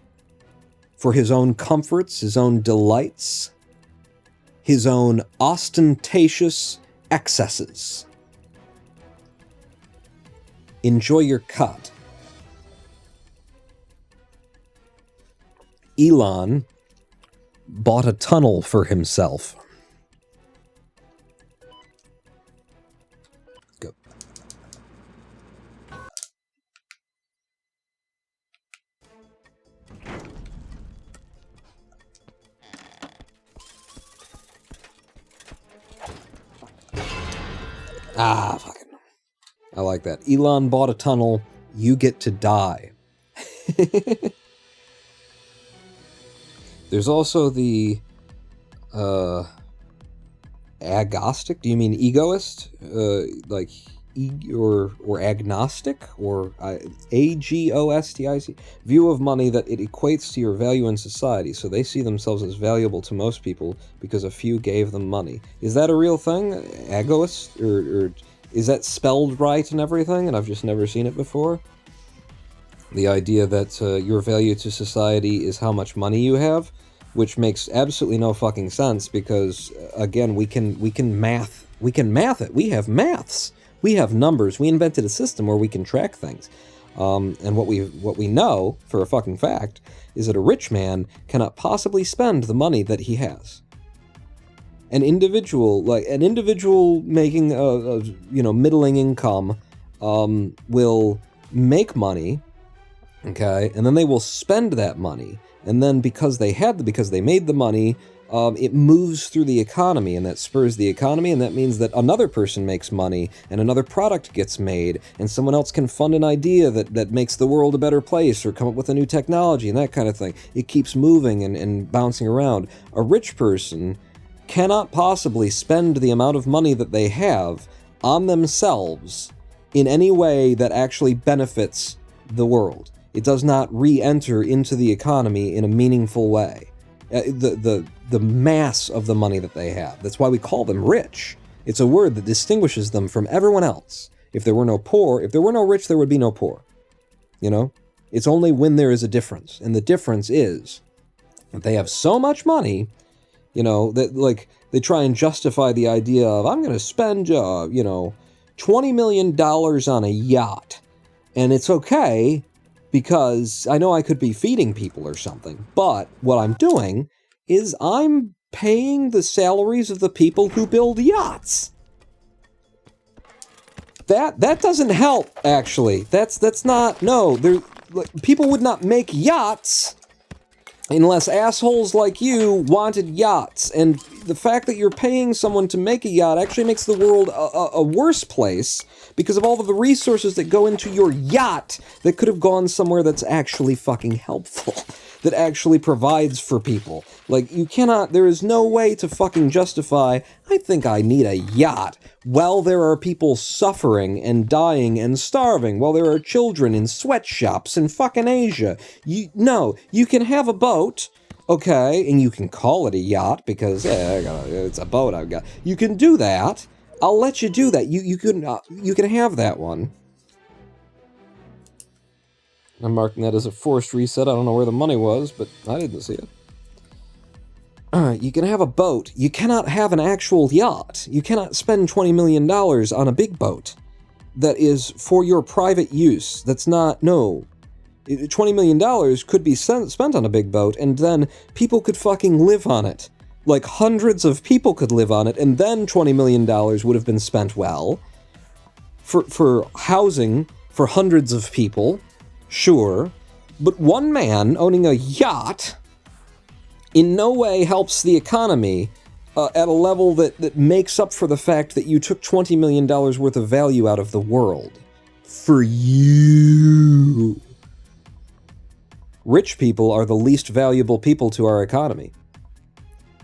S1: for his own comforts, his own delights, his own ostentatious excesses. Enjoy your cut. Elon bought a tunnel for himself. Go. Ah, fucking. I like that. Elon bought a tunnel. You get to die. There's also the agnostic. Do you mean egoist? Like or agnostic or agostic view of money that it equates to your value in society. So they see themselves as valuable to most people because a few gave them money. Is that a real thing? Agoist or is that spelled right and everything? And I've just never seen it before. The idea that your value to society is how much money you have, which makes absolutely no fucking sense because, again, we can math it. We have maths. We have numbers. We invented a system where we can track things. And what we know for a fucking fact is that a rich man cannot possibly spend the money that he has. An individual making a middling income will make money. Okay, and then they will spend that money, and then because they made the money, it moves through the economy, and that spurs the economy, and that means that another person makes money, and another product gets made, and someone else can fund an idea that makes the world a better place, or come up with a new technology, and that kind of thing. It keeps moving and bouncing around. A rich person cannot possibly spend the amount of money that they have on themselves in any way that actually benefits the world. It does not re-enter into the economy in a meaningful way. The mass of the money that they have. That's why we call them rich. It's a word that distinguishes them from everyone else. If there were no rich, there would be no poor. You know? It's only when there is a difference. And the difference is that they have so much money, that like they try and justify the idea of, I'm going to spend, $20 million on a yacht. And it's okay, because I know I could be feeding people or something, but what I'm doing is I'm paying the salaries of the people who build yachts. That doesn't help, actually. That's not, no, people would not make yachts unless assholes like you wanted yachts, and the fact that you're paying someone to make a yacht actually makes the world a worse place because of all of the resources that go into your yacht that could have gone somewhere that's actually fucking helpful, that actually provides for people. Like, there is no way to fucking justify, I think I need a yacht, while there are people suffering and dying and starving, while there are children in sweatshops in fucking Asia. You can have a boat, okay, and you can call it a yacht because it's a boat I've got. You can do that. I'll let you do that. You can have that one. I'm marking that as a forced reset. I don't know where the money was, but I didn't see it. You can have a boat. You cannot have an actual yacht. You cannot spend $20 million on a big boat that is for your private use. That's not, no. $20 million could be spent on a big boat, and then people could fucking live on it. Like, hundreds of people could live on it, and then $20 million would have been spent well. For housing for hundreds of people, sure. But one man owning a yacht in no way helps the economy at a level that makes up for the fact that you took $20 million worth of value out of the world. For you. Rich people are the least valuable people to our economy.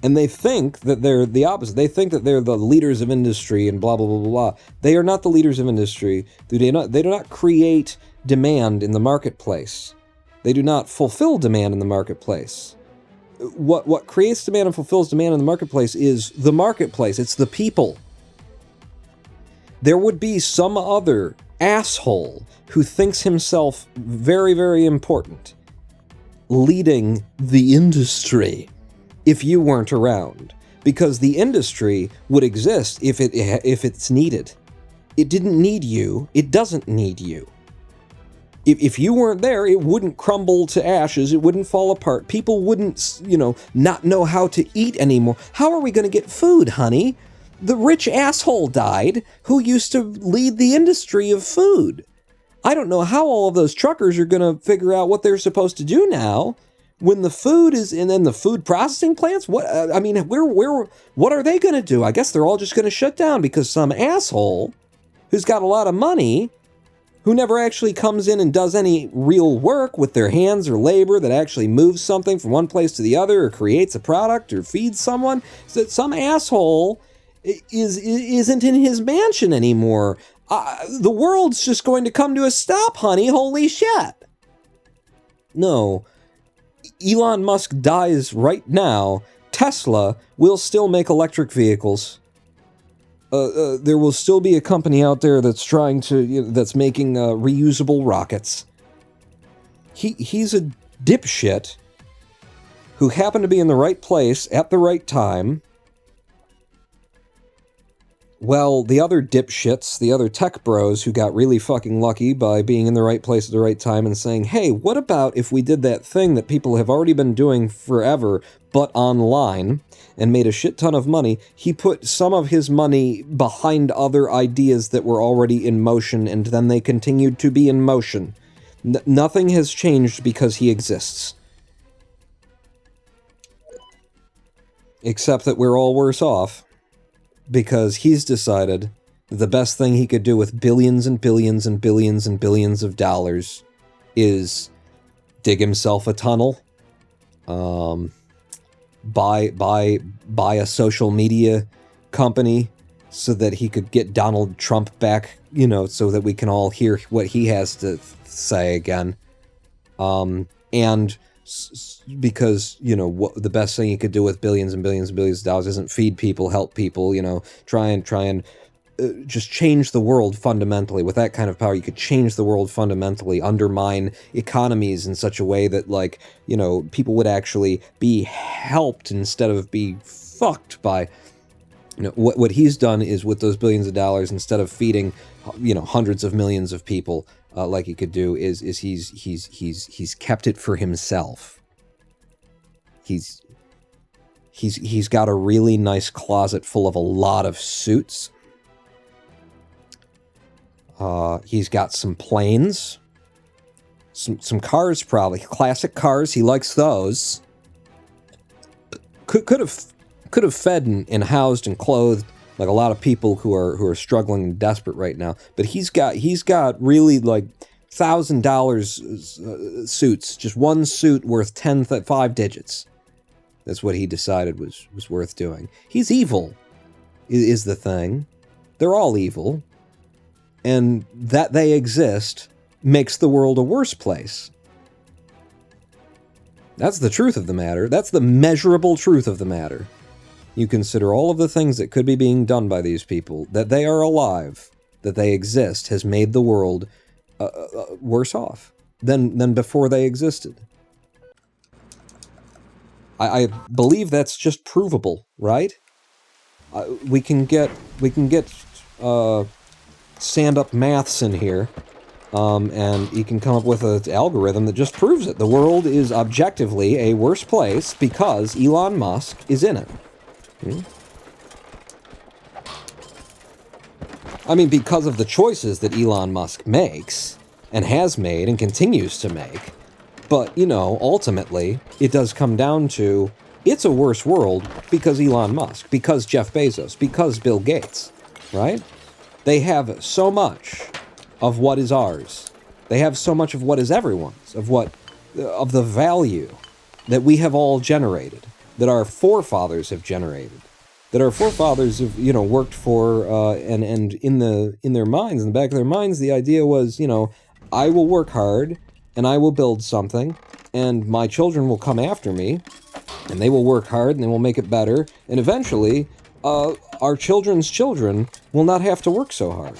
S1: And they think that they're the opposite. They think that they're the leaders of industry and blah, blah, blah, blah, blah. They are not the leaders of industry. They do not create demand in the marketplace. They do not fulfill demand in the marketplace. what creates demand and fulfills demand in the marketplace is the marketplace. It's the people. There would be some other asshole who thinks himself very, very important leading the industry if you weren't around. Because the industry would exist if it's needed. It didn't need you. It doesn't need you. If you weren't there, it wouldn't crumble to ashes. It wouldn't fall apart. People wouldn't, not know how to eat anymore. How are we going to get food, honey? The rich asshole died who used to lead the industry of food. I don't know how all of those truckers are going to figure out what they're supposed to do now when the food is in the food processing plants. What what are they going to do? I guess they're all just going to shut down because some asshole who's got a lot of money, who never actually comes in and does any real work with their hands or labor that actually moves something from one place to the other or creates a product or feeds someone, so that some asshole isn't in his mansion anymore. The world's just going to come to a stop, honey. Holy shit. No. Elon Musk dies right now. Tesla will still make electric vehicles. There will still be a company out there that's that's making reusable rockets. He's a dipshit who happened to be in the right place at the right time. Well, the other dipshits, the other tech bros who got really fucking lucky by being in the right place at the right time and saying, hey, what about if we did that thing that people have already been doing forever, but online, and made a shit ton of money? He put some of his money behind other ideas that were already in motion, and then they continued to be in motion. Nothing has changed because he exists. Except that we're all worse off. Because he's decided that the best thing he could do with billions and billions and billions and billions of dollars is dig himself a tunnel, buy a social media company so that he could get Donald Trump back, so that we can all hear what he has to say again. And because, what the best thing you could do with billions and billions and billions of dollars isn't feed people, help people, try and just change the world fundamentally. With that kind of power, you could change the world fundamentally, undermine economies in such a way that, people would actually be helped instead of be fucked by, what he's done is with those billions of dollars, instead of feeding, hundreds of millions of people, like he could do, is he's kept it for himself. He's got a really nice closet full of a lot of suits. He's got some planes, some cars, probably classic cars. He likes those. Could have fed and housed and clothed like a lot of people who are struggling and desperate right now. But he's got really like $1,000 suits, just one suit worth 5 digits. That's what he decided was worth doing. He's evil, is the thing. They're all evil. And that they exist makes the world a worse place. That's the truth of the matter. That's the measurable truth of the matter. You consider all of the things that could be being done by these people, that they are alive, that they exist, has made the world worse off than before they existed. I believe that's just provable, right? We can get stand-up maths in here, and he can come up with an algorithm that just proves it. The world is objectively a worse place because Elon Musk is in it. I mean, because of the choices that Elon Musk makes, and has made, and continues to make. But, ultimately, it does come down to, it's a worse world because Elon Musk, because Jeff Bezos, because Bill Gates, right? They have so much of what is ours. They have so much of what is everyone's, of the value that we have all generated, that our forefathers have generated, that our forefathers have, worked for, and in their minds, in the back of their minds, the idea was, I will work hard, and I will build something, and my children will come after me, And they will work hard, and they will make it better, and eventually, our children's children will not have to work so hard.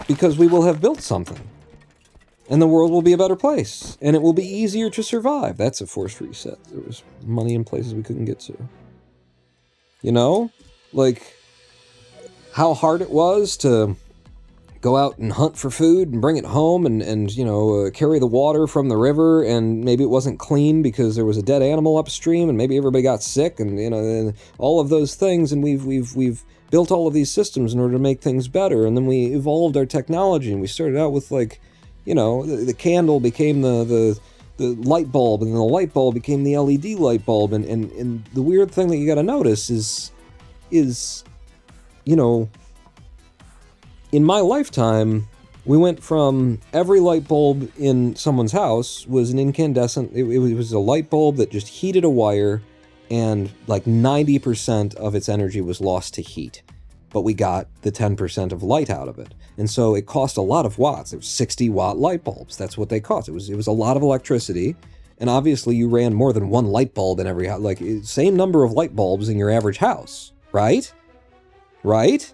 S1: Because we will have built something. And the world will be a better place, and it will be easier to survive. That's a forced reset. There was money in places we couldn't get to. You know? Like, how hard it was to go out and hunt for food and bring it home and you know, carry the water from the river, and maybe it wasn't clean because there was a dead animal upstream, and maybe everybody got sick, and, you know, and all of those things, and we've built all of these systems in order to make things better, and then we evolved our technology, and we started out with, like, you know, the candle became the light bulb, and then the light bulb became the LED light bulb, and the weird thing that you gotta notice is, you know, in my lifetime, we went from every light bulb in someone's house was an incandescent, it was a light bulb that just heated a wire, and like 90% of its energy was lost to heat. But we got the 10% of light out of it. And so it cost a lot of watts. It was 60-watt light bulbs. That's what they cost. It was a lot of electricity, and obviously you ran more than one light bulb in every house, like same number of light bulbs in your average house, right? Right?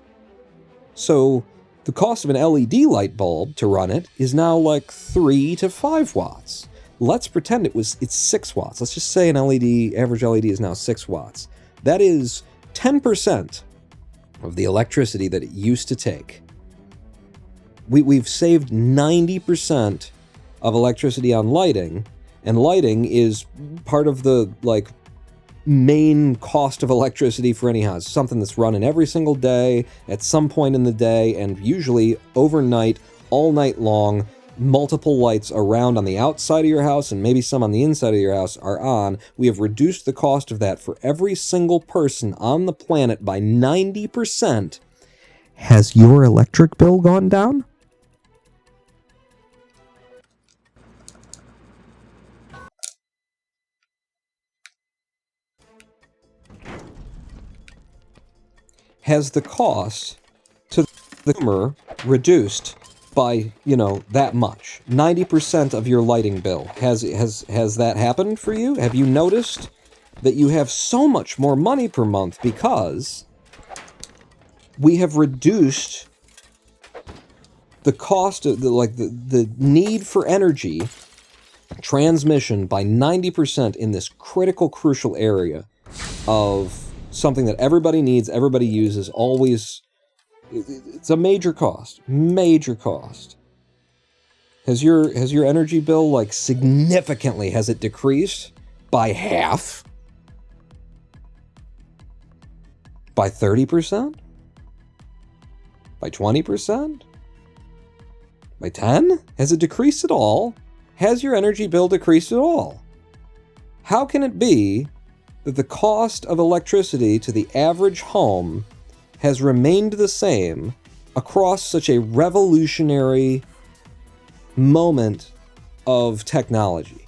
S1: So the cost of an LED light bulb to run it is now like 3 to 5 watts. Let's pretend it's 6 watts. Let's just say an average LED is now 6 watts. That is 10% of the electricity that it used to take. We've saved 90% of electricity on lighting, and lighting is part of the, like, main cost of electricity for any house. Something that's running every single day, at some point in the day, and usually overnight, all night long. Multiple lights around on the outside of your house, and maybe some on the inside of your house, are on. We have reduced the cost of that for every single person on the planet by 90%. Has your electric bill gone down? Has the cost to the consumer reduced by, you know, that much? 90% of your lighting bill. Has that happened for you? Have you noticed that you have so much more money per month because we have reduced the cost of the need for energy transmission by 90% in this critical, crucial area of something that everybody needs, everybody uses, always. It's a major cost. Major cost. Has your energy bill, like, significantly, has it decreased by half? By 30%? By 20%? By 10? Has it decreased at all? Has your energy bill decreased at all? How can it be that the cost of electricity to the average home has remained the same across such a revolutionary moment of technology?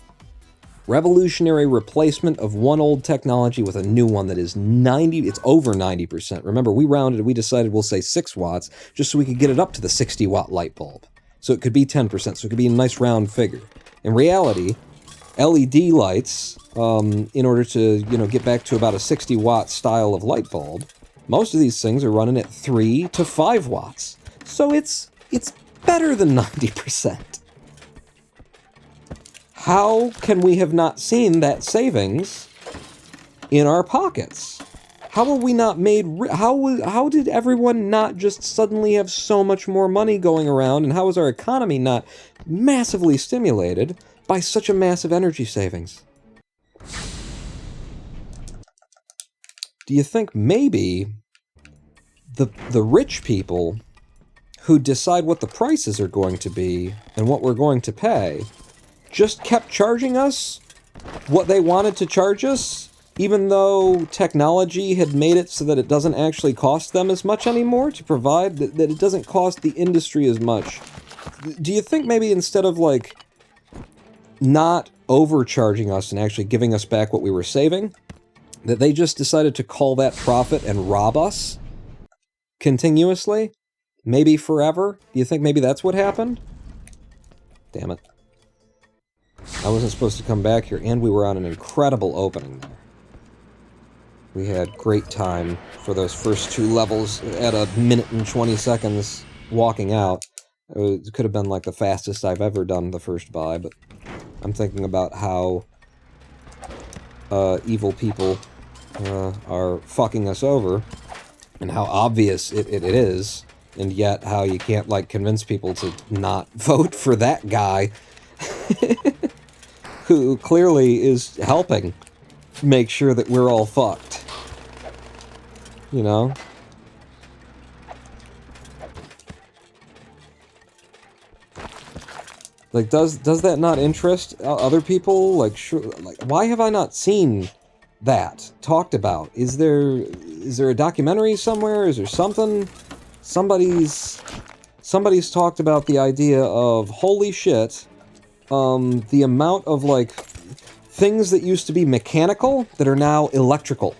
S1: Revolutionary replacement of one old technology with a new one that is it's over 90%. Remember, we decided we'll say 6 watts just so we could get it up to the 60-watt light bulb. So it could be 10%, so it could be a nice round figure. In reality, LED lights, in order to, you know, get back to about a 60-watt style of light bulb, most of these things are running at 3 to 5 watts. So it's better than 90%. How can we have not seen that savings in our pockets? How have we not made... How did everyone not just suddenly have so much more money going around, and how was our economy not massively stimulated by such a massive energy savings? Do you think maybe the rich people who decide what the prices are going to be and what we're going to pay just kept charging us what they wanted to charge us, even though technology had made it so that it doesn't actually cost them as much anymore to provide, that it doesn't cost the industry as much? Do you think maybe instead of, like, not overcharging us and actually giving us back what we were saving, that they just decided to call that profit and rob us continuously? Maybe forever? Do you think maybe that's what happened? Damn it. I wasn't supposed to come back here, and we were on an incredible opening there. We had great time for those first 2 levels at 1 minute and 20 seconds walking out. It could have been like the fastest I've ever done the first buy, but I'm thinking about how evil people are fucking us over, and how obvious it is, and yet how you can't, like, convince people to not vote for that guy who clearly is helping make sure that we're all fucked. You know? Like, does that not interest other people? Like, sure, like, why have I not seen that talked about? Is there a documentary somewhere? Is there something? Somebody's talked about the idea of, holy shit, the amount of, like, things that used to be mechanical that are now electrical.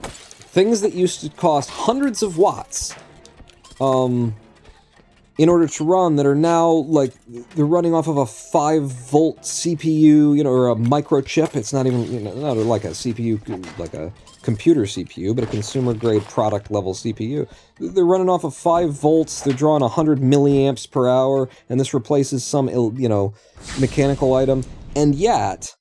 S1: Things that used to cost hundreds of watts, in order to run, that are now, like, they're running off of a 5-volt CPU, you know, or a microchip. It's not even, you know, not like a CPU, like a computer CPU, but a consumer-grade product-level CPU. They're running off of 5 volts, they're drawing 100 milliamps per hour, and this replaces some, you know, mechanical item, and yet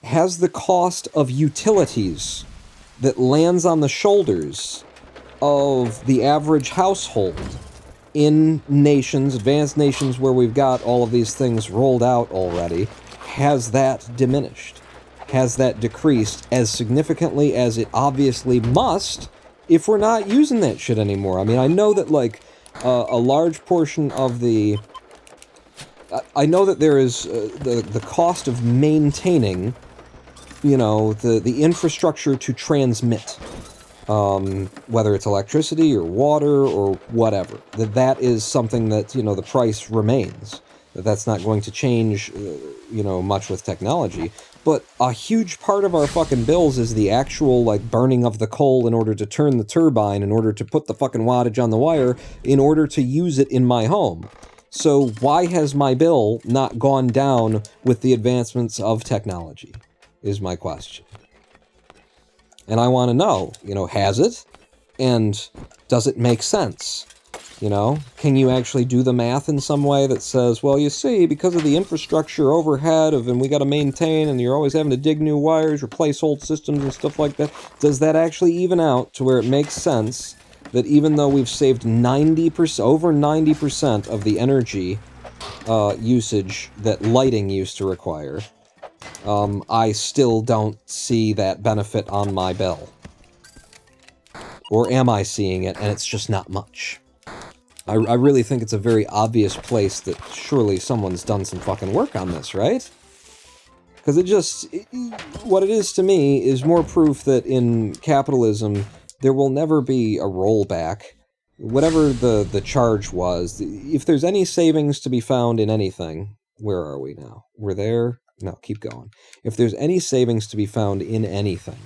S1: has the cost of utilities that lands on the shoulders of the average household in nations, advanced nations where we've got all of these things rolled out already, has that diminished? Has that decreased as significantly as it obviously must if we're not using that shit anymore? I mean, I know that, like, a large portion of the... I know that there is the cost of maintaining, you know, the infrastructure to transmit, whether it's electricity or water or whatever, that is something that, you know, the price remains. That's not going to change, you know, much with technology. But a huge part of our fucking bills is the actual, like, burning of the coal in order to turn the turbine, in order to put the fucking wattage on the wire, in order to use it in my home. So why has my bill not gone down with the advancements of technology, is my question. And I want to know, you know, has it? And does it make sense? You know, can you actually do the math in some way that says, well, you see, because of the infrastructure overhead and we got to maintain, and you're always having to dig new wires, replace old systems and stuff like that, does that actually even out to where it makes sense that even though we've saved 90%, over 90% of the energy usage that lighting used to require, I still don't see that benefit on my bill? Or am I seeing it and it's just not much? I really think it's a very obvious place that surely someone's done some fucking work on this, right? Because what it is to me is more proof that in capitalism, there will never be a rollback. Whatever the charge was, if there's any savings to be found in anything, where are we now? We're there? No, keep going. If there's any savings to be found in anything,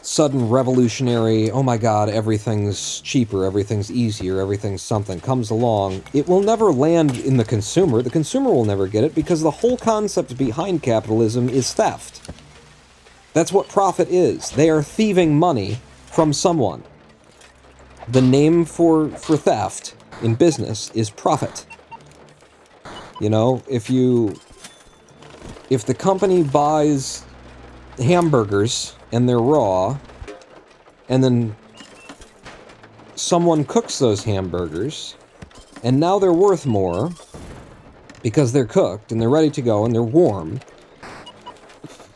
S1: sudden revolutionary, oh my god, everything's cheaper, everything's easier, everything's something, comes along, it will never land in the consumer. The consumer will never get it because the whole concept behind capitalism is theft. That's what profit is. They are thieving money from someone. The name for theft in business is profit. You know, if the company buys hamburgers and they're raw, and then someone cooks those hamburgers, and now they're worth more because they're cooked and they're ready to go and they're warm,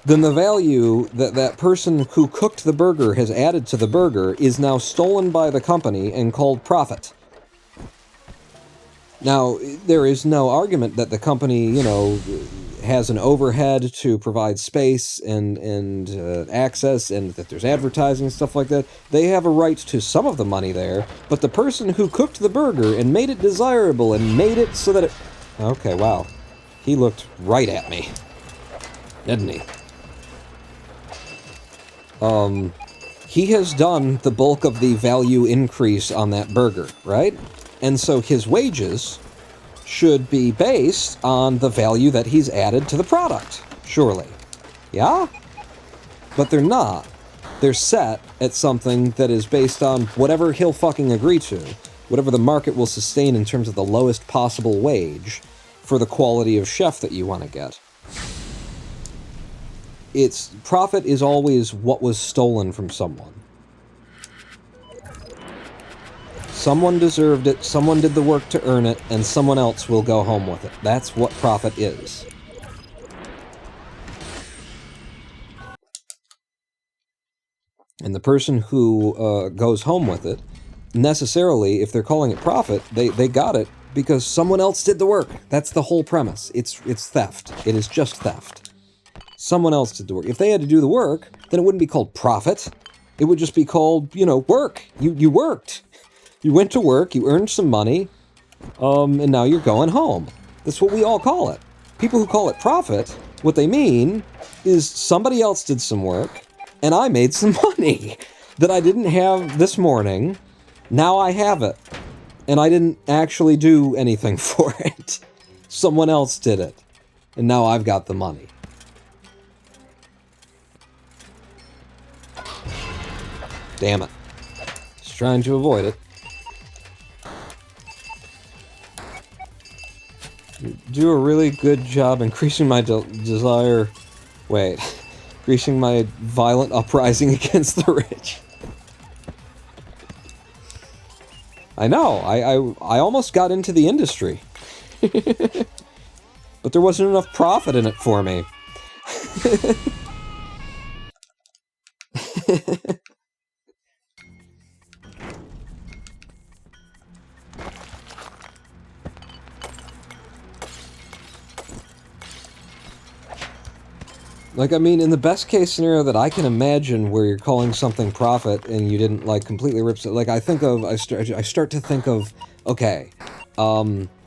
S1: then the value that that person who cooked the burger has added to the burger is now stolen by the company and called profit. Now, there is no argument that the company, you know, has an overhead to provide space and access, and that there's advertising and stuff like that. They have a right to some of the money there, but the person who cooked the burger and made it desirable and made it so that it... Okay, wow. He looked right at me. Didn't he? He has done the bulk of the value increase on that burger, right? And so his wages should be based on the value that he's added to the product, surely. Yeah? But they're not. They're set at something that is based on whatever he'll fucking agree to, whatever the market will sustain in terms of the lowest possible wage for the quality of chef that you want to get. Profit is always what was stolen from someone. Someone deserved it, someone did the work to earn it, and someone else will go home with it. That's what profit is. And the person who goes home with it, necessarily, if they're calling it profit, they got it because someone else did the work. That's the whole premise. It's theft. It is just theft. Someone else did the work. If they had to do the work, then it wouldn't be called profit. It would just be called, you know, work. You worked. You went to work, you earned some money, and now you're going home. That's what we all call it. People who call it profit, what they mean is somebody else did some work, and I made some money that I didn't have this morning. Now I have it. And I didn't actually do anything for it. Someone else did it. And now I've got the money. Damn it. Just trying to avoid it. You do a really good job increasing my desire... Wait. Increasing my violent uprising against the rich. I know. I almost got into the industry. But there wasn't enough profit in it for me. Like, I mean, in the best case scenario that I can imagine where you're calling something profit and you didn't, like, completely rip it, like, I start to think of, okay,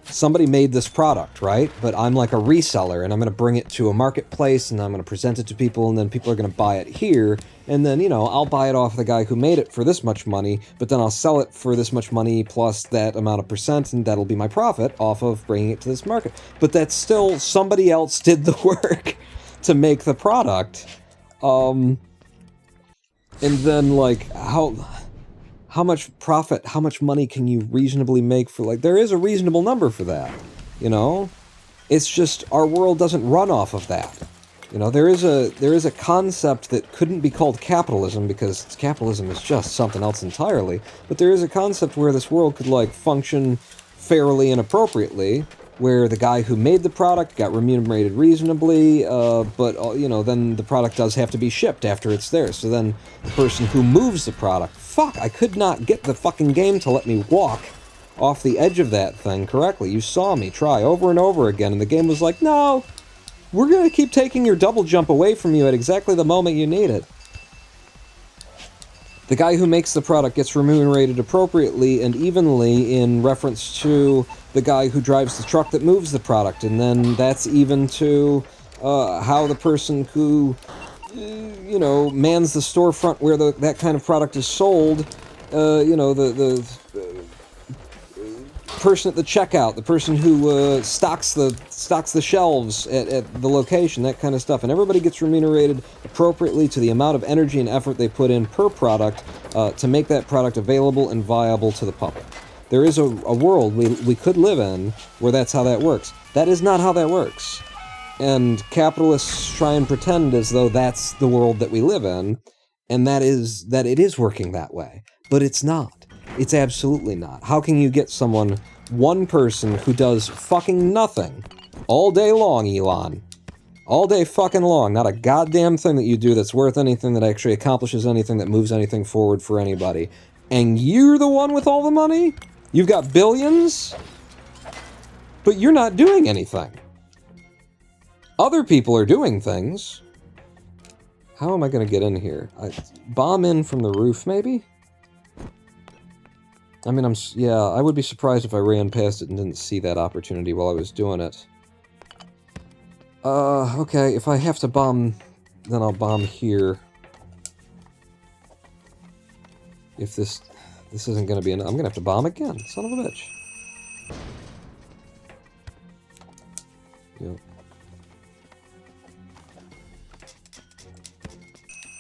S1: somebody made this product, right? But I'm like a reseller, and I'm going to bring it to a marketplace, and I'm going to present it to people, and then people are going to buy it here, and then, you know, I'll buy it off the guy who made it for this much money, but then I'll sell it for this much money plus that amount of percent, and that'll be my profit off of bringing it to this market. But that's still, somebody else did the work to make the product, and then, like, how much profit, how much money can you reasonably make for, like, there is a reasonable number for that, you know? It's just, our world doesn't run off of that. You know, there is a concept that couldn't be called capitalism, because capitalism is just something else entirely, but there is a concept where this world could, like, function fairly and appropriately, where the guy who made the product got remunerated reasonably, but, you know, then the product does have to be shipped after it's there. So then the person who moves the product... Fuck, I could not get the fucking game to let me walk off the edge of that thing correctly. You saw me try over and over again, and the game was like, no, we're going to keep taking your double jump away from you at exactly the moment you need it. The guy who makes the product gets remunerated appropriately and evenly in reference to the guy who drives the truck that moves the product, and then that's even to how the person who, you know, mans the storefront where that kind of product is sold, you know, the person at the checkout, the person who stocks the shelves at the location, that kind of stuff, and everybody gets remunerated appropriately to the amount of energy and effort they put in per product to make that product available and viable to the public. There is a world we could live in where that's how that works. That is not how that works. And capitalists try and pretend as though that's the world that we live in, and that it is working that way. But it's not. It's absolutely not. How can you get one person who does fucking nothing all day long, Elon? All day fucking long. Not a goddamn thing that you do that's worth anything, that actually accomplishes anything, that moves anything forward for anybody. And you're the one with all the money? You've got billions? But you're not doing anything. Other people are doing things. How am I going to get in here? Bomb in from the roof, maybe? I mean, yeah, I would be surprised if I ran past it and didn't see that opportunity while I was doing it. Okay, if I have to bomb, then I'll bomb here. If this isn't gonna be enough, I'm gonna have to bomb again, son of a bitch.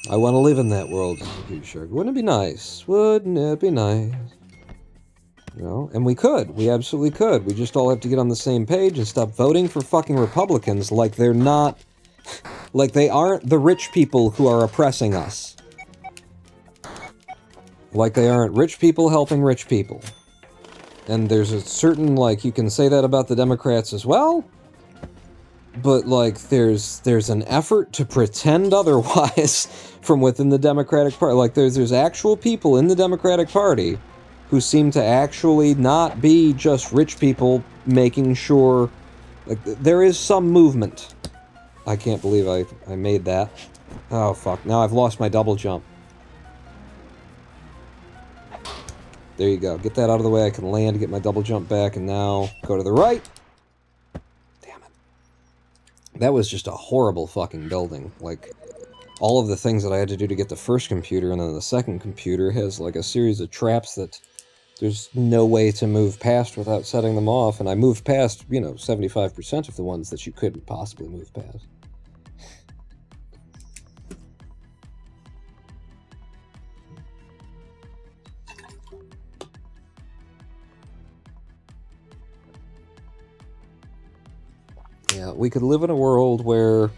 S1: I want to live in that world, Computer Shark. Wouldn't it be nice? Wouldn't it be nice? You know, and we could. We absolutely could. We just all have to get on the same page and stop voting for fucking Republicans like they're not... Like they aren't the rich people who are oppressing us. Like they aren't rich people helping rich people. And there's a certain, like, you can say that about the Democrats as well, but, like, there's an effort to pretend otherwise from within the Democratic Party. Like, there's actual people in the Democratic Party who seem to actually not be just rich people making sure... Like, there is some movement. I can't believe I made that. Oh, fuck. Now I've lost my double jump. There you go. Get that out of the way. I can land, get my double jump back, and now go to the right. Damn it. That was just a horrible fucking building. Like, all of the things that I had to do to get the first computer, and then the second computer has, like, a series of traps that there's no way to move past without setting them off, and I moved past, you know, 75% of the ones that you couldn't possibly move past. Yeah, we could live in a world where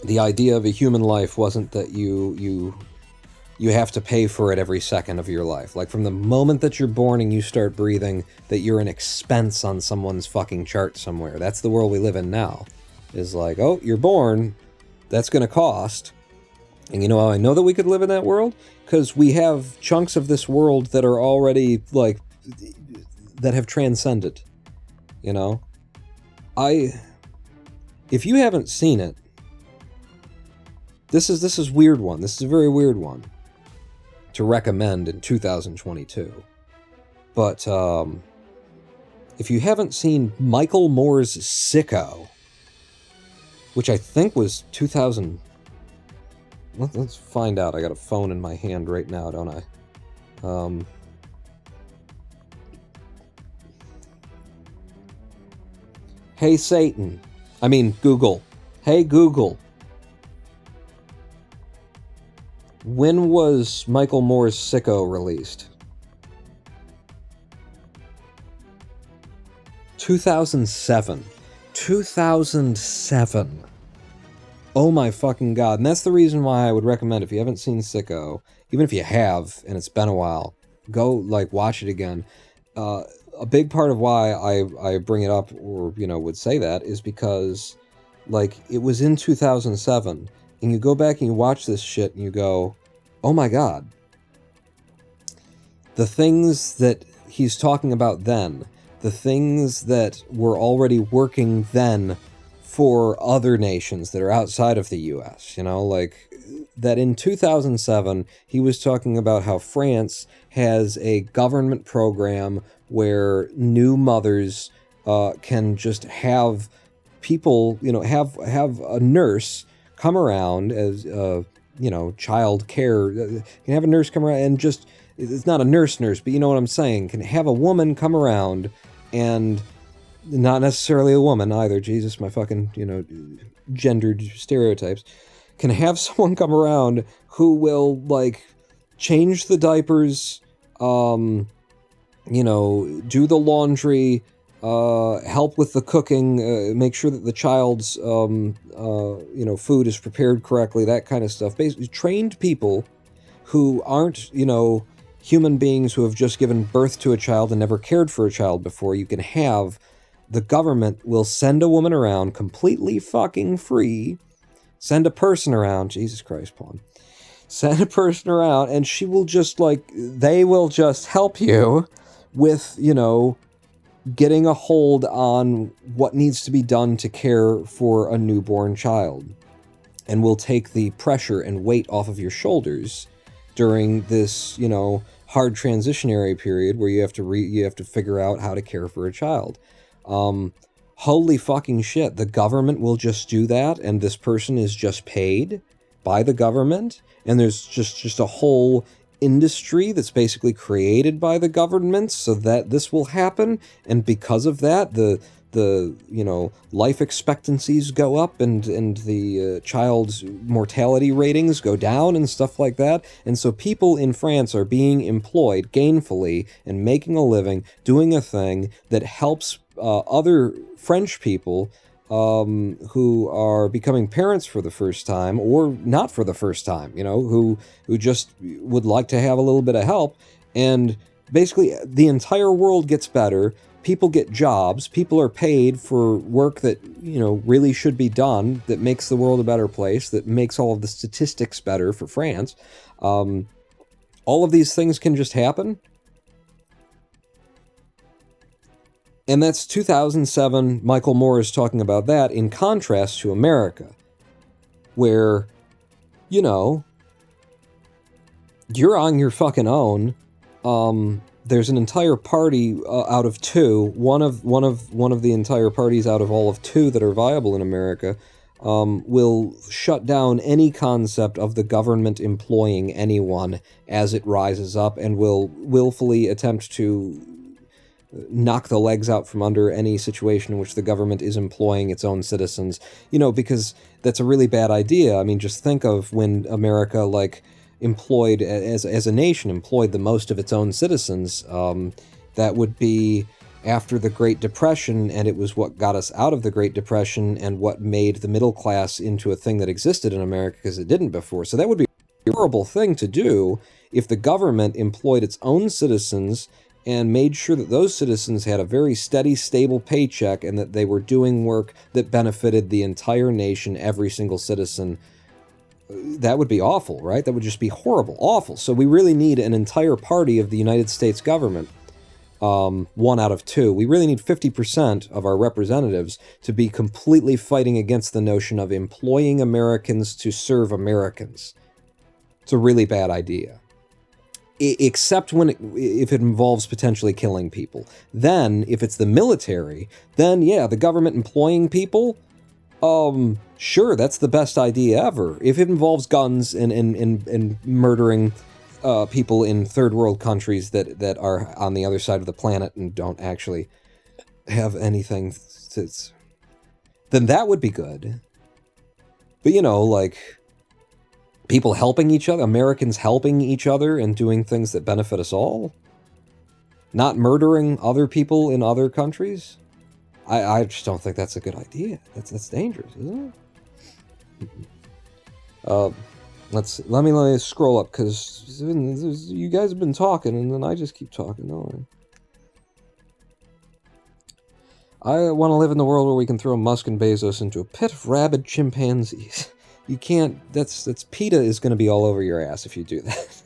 S1: the idea of a human life wasn't that you have to pay for it every second of your life. Like, from the moment that you're born and you start breathing, that you're an expense on someone's fucking chart somewhere. That's the world we live in now. Is like, oh, you're born, that's gonna cost. And you know how I know that we could live in that world? Because we have chunks of this world that are already, like, that have transcended. You know? If you haven't seen it, this is weird one. This is a very weird one to recommend in 2022. But if you haven't seen Michael Moore's Sicko, which I think was 2000. Let's find out. I got a phone in my hand right now, don't I? Hey Satan. I mean, Google. Hey Google. When was Michael Moore's Sicko released? 2007. 2007. Oh my fucking god. And that's the reason why I would recommend, if you haven't seen Sicko, even if you have, and it's been a while, go, like, watch it again. A big part of why I bring it up, or, you know, would say that, is because, like, it was in 2007, and you go back and you watch this shit, and you go, oh my god. The things that he's talking about then, the things that were already working then for other nations that are outside of the US, you know, like, that in 2007, he was talking about how France has a government program where new mothers can just have people, you know, have a nurse come around as, you know, child care, can have a nurse come around and just, it's not a nurse, but you know what I'm saying, can have a woman come around, and not necessarily a woman either, Jesus, my fucking, you know, gendered stereotypes, can have someone come around who will, like, change the diapers, you know, do the laundry, help with the cooking, make sure that the child's, you know, food is prepared correctly, that kind of stuff. Basically, trained people who aren't, you know, human beings who have just given birth to a child and never cared for a child before. You can have, the government will send a woman around completely fucking free, send a person around, Jesus Christ, Pawn. Send a person around, and she will just, like, they will just help you with, you know, getting a hold on what needs to be done to care for a newborn child. And will take the pressure and weight off of your shoulders during this, you know, hard transitionary period where you have to figure out how to care for a child. Holy fucking shit, the government will just do that, and this person is just paid by the government, and there's just a whole industry that's basically created by the government so that this will happen, and because of that, the life expectancies go up and the child's mortality ratings go down and stuff like that. And so people in France are being employed gainfully and making a living, doing a thing that helps other French people who are becoming parents for the first time, or not for the first time, who just would like to have a little bit of help. And basically the entire world gets better. People get jobs. People are paid for work that, really should be done, that makes the world a better place, that makes all of the statistics better for France. All of these things can just happen. And that's 2007. Michael Moore is talking about that in contrast to America, where, you're on your fucking own. There's an entire party out of two. One of the entire parties out of all of two that are viable in America will shut down any concept of the government employing anyone as it rises up, and will willfully attempt to knock the legs out from under any situation in which the government is employing its own citizens, because that's a really bad idea. I mean, just think of when America, employed, as a nation, employed the most of its own citizens. That would be after the Great Depression, and it was what got us out of the Great Depression and what made the middle class into a thing that existed in America, because it didn't before. So that would be a horrible thing to do if the government employed its own citizens and made sure that those citizens had a very steady, stable paycheck, and that they were doing work that benefited the entire nation, every single citizen. That would be awful, right? That would just be horrible, awful. So we really need an entire party of the United States government, one out of two. We really need 50% of our representatives to be completely fighting against the notion of employing Americans to serve Americans. It's a really bad idea. Except if it involves potentially killing people. Then, if it's the military, then yeah, the government employing people, sure, that's the best idea ever. If it involves guns and murdering people in third world countries that are on the other side of the planet and don't actually have anything then that would be good. But people helping each other, Americans helping each other and doing things that benefit us all? Not murdering other people in other countries? I just don't think that's a good idea. That's dangerous, isn't it? Let me scroll up, because you guys have been talking, and then I just keep talking, don't I? I want to live in the world where we can throw Musk and Bezos into a pit of rabid chimpanzees. You can't, that's PETA is going to be all over your ass if you do that.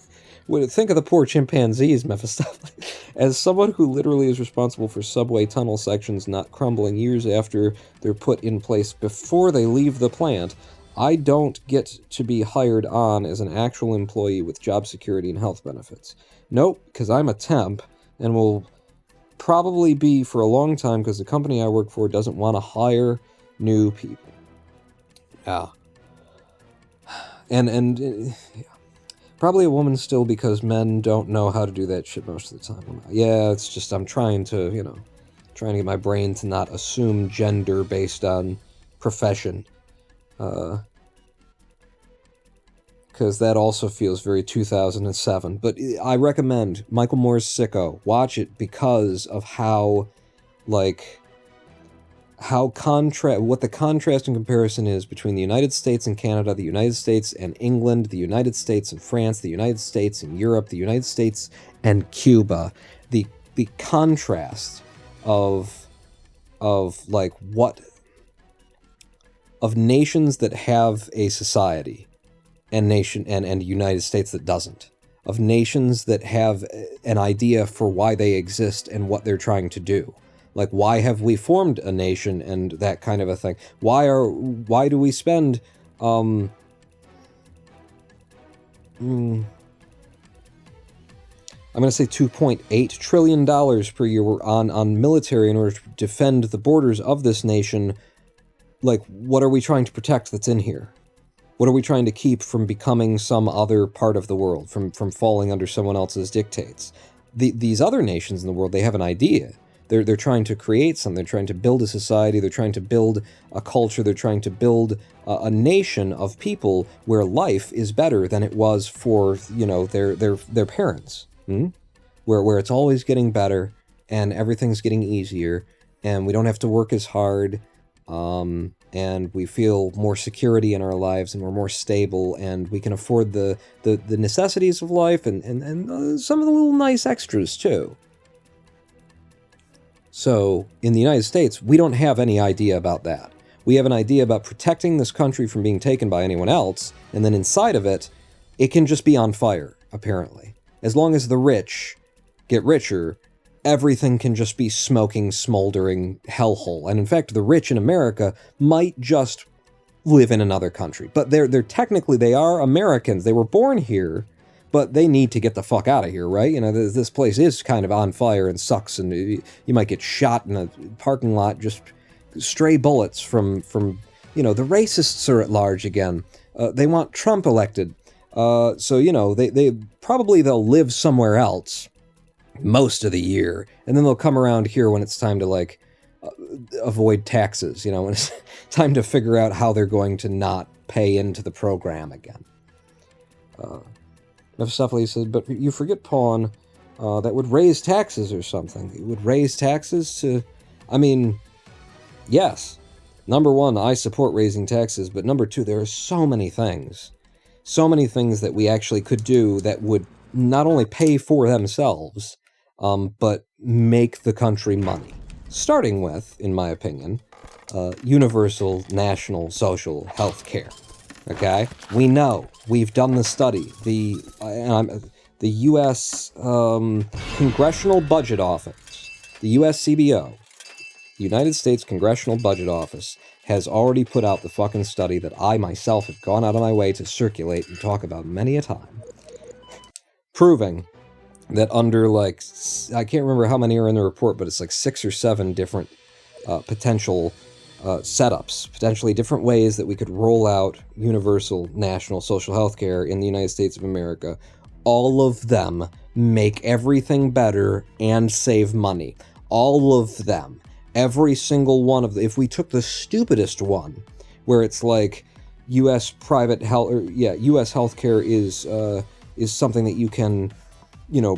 S1: Think of the poor chimpanzees, Mephistopheles. As someone who literally is responsible for subway tunnel sections not crumbling years after they're put in place before they leave the plant, I don't get to be hired on as an actual employee with job security and health benefits. Nope, because I'm a temp, and will probably be for a long time, because the company I work for doesn't want to hire new people. Yeah. And probably a woman still, because men don't know how to do that shit most of the time. Yeah, it's just I'm trying to get my brain to not assume gender based on profession. Because that also feels very 2007. But I recommend Michael Moore's Sicko. Watch it because of how what the contrast and comparison is between the United States and Canada, the United States and England, the United States and France, the United States and Europe, the United States and Cuba. The contrast of nations that have a society and United States that doesn't. Of nations that have an idea for why they exist and what they're trying to do. Like, why have we formed a nation and that kind of a thing? Why do we spend, I'm going to say $2.8 trillion per year on military in order to defend the borders of this nation? Like, what are we trying to protect that's in here? What are we trying to keep from becoming some other part of the world, from falling under someone else's dictates? These other nations in the world, they have an idea. They're trying to create something. They're trying to build a society. They're trying to build a culture. They're trying to build a nation of people where life is better than it was for, you know, their parents. Where it's always getting better and everything's getting easier and we don't have to work as hard, and we feel more security in our lives and we're more stable and we can afford the necessities of life and some of the little nice extras too. So in the United States, we don't have any idea about that. We have an idea about protecting this country from being taken by anyone else, and then inside of it, it can just be on fire, apparently. As long as the rich get richer, everything can just be smoking, smoldering hellhole. And in fact, the rich in America might just live in another country. But they're technically, they are Americans. They were born here, but they need to get the fuck out of here, right? You know, this place is kind of on fire and sucks, and you might get shot in a parking lot, just stray bullets from you know, the racists are at large again. They want Trump elected. So, you know, they'll live somewhere else most of the year, and then they'll come around here when it's time to, like, avoid taxes, you know, when it's time to figure out how they're going to not pay into the program again. Mephistopheles said, but you forget, Pawn, that would raise taxes or something. It would raise taxes to... I mean, yes. Number one, I support raising taxes, but number two, there are so many things that we actually could do that would not only pay for themselves, but make the country money. Starting with, in my opinion, universal national social health care. Okay? We know. We've done the study. The U.S. Congressional Budget Office, the USCBO, the United States Congressional Budget Office, has already put out the fucking study that I myself have gone out of my way to circulate and talk about many a time, proving that under, like, I can't remember how many are in the report, but it's like 6 or 7 different potential setups, potentially different ways that we could roll out universal national social health care in the United States of America. All of them make everything better and save money. All of them. Every single one of them. If we took the stupidest one, where it's like U.S. private health, or U.S. healthcare is something that you can, you know,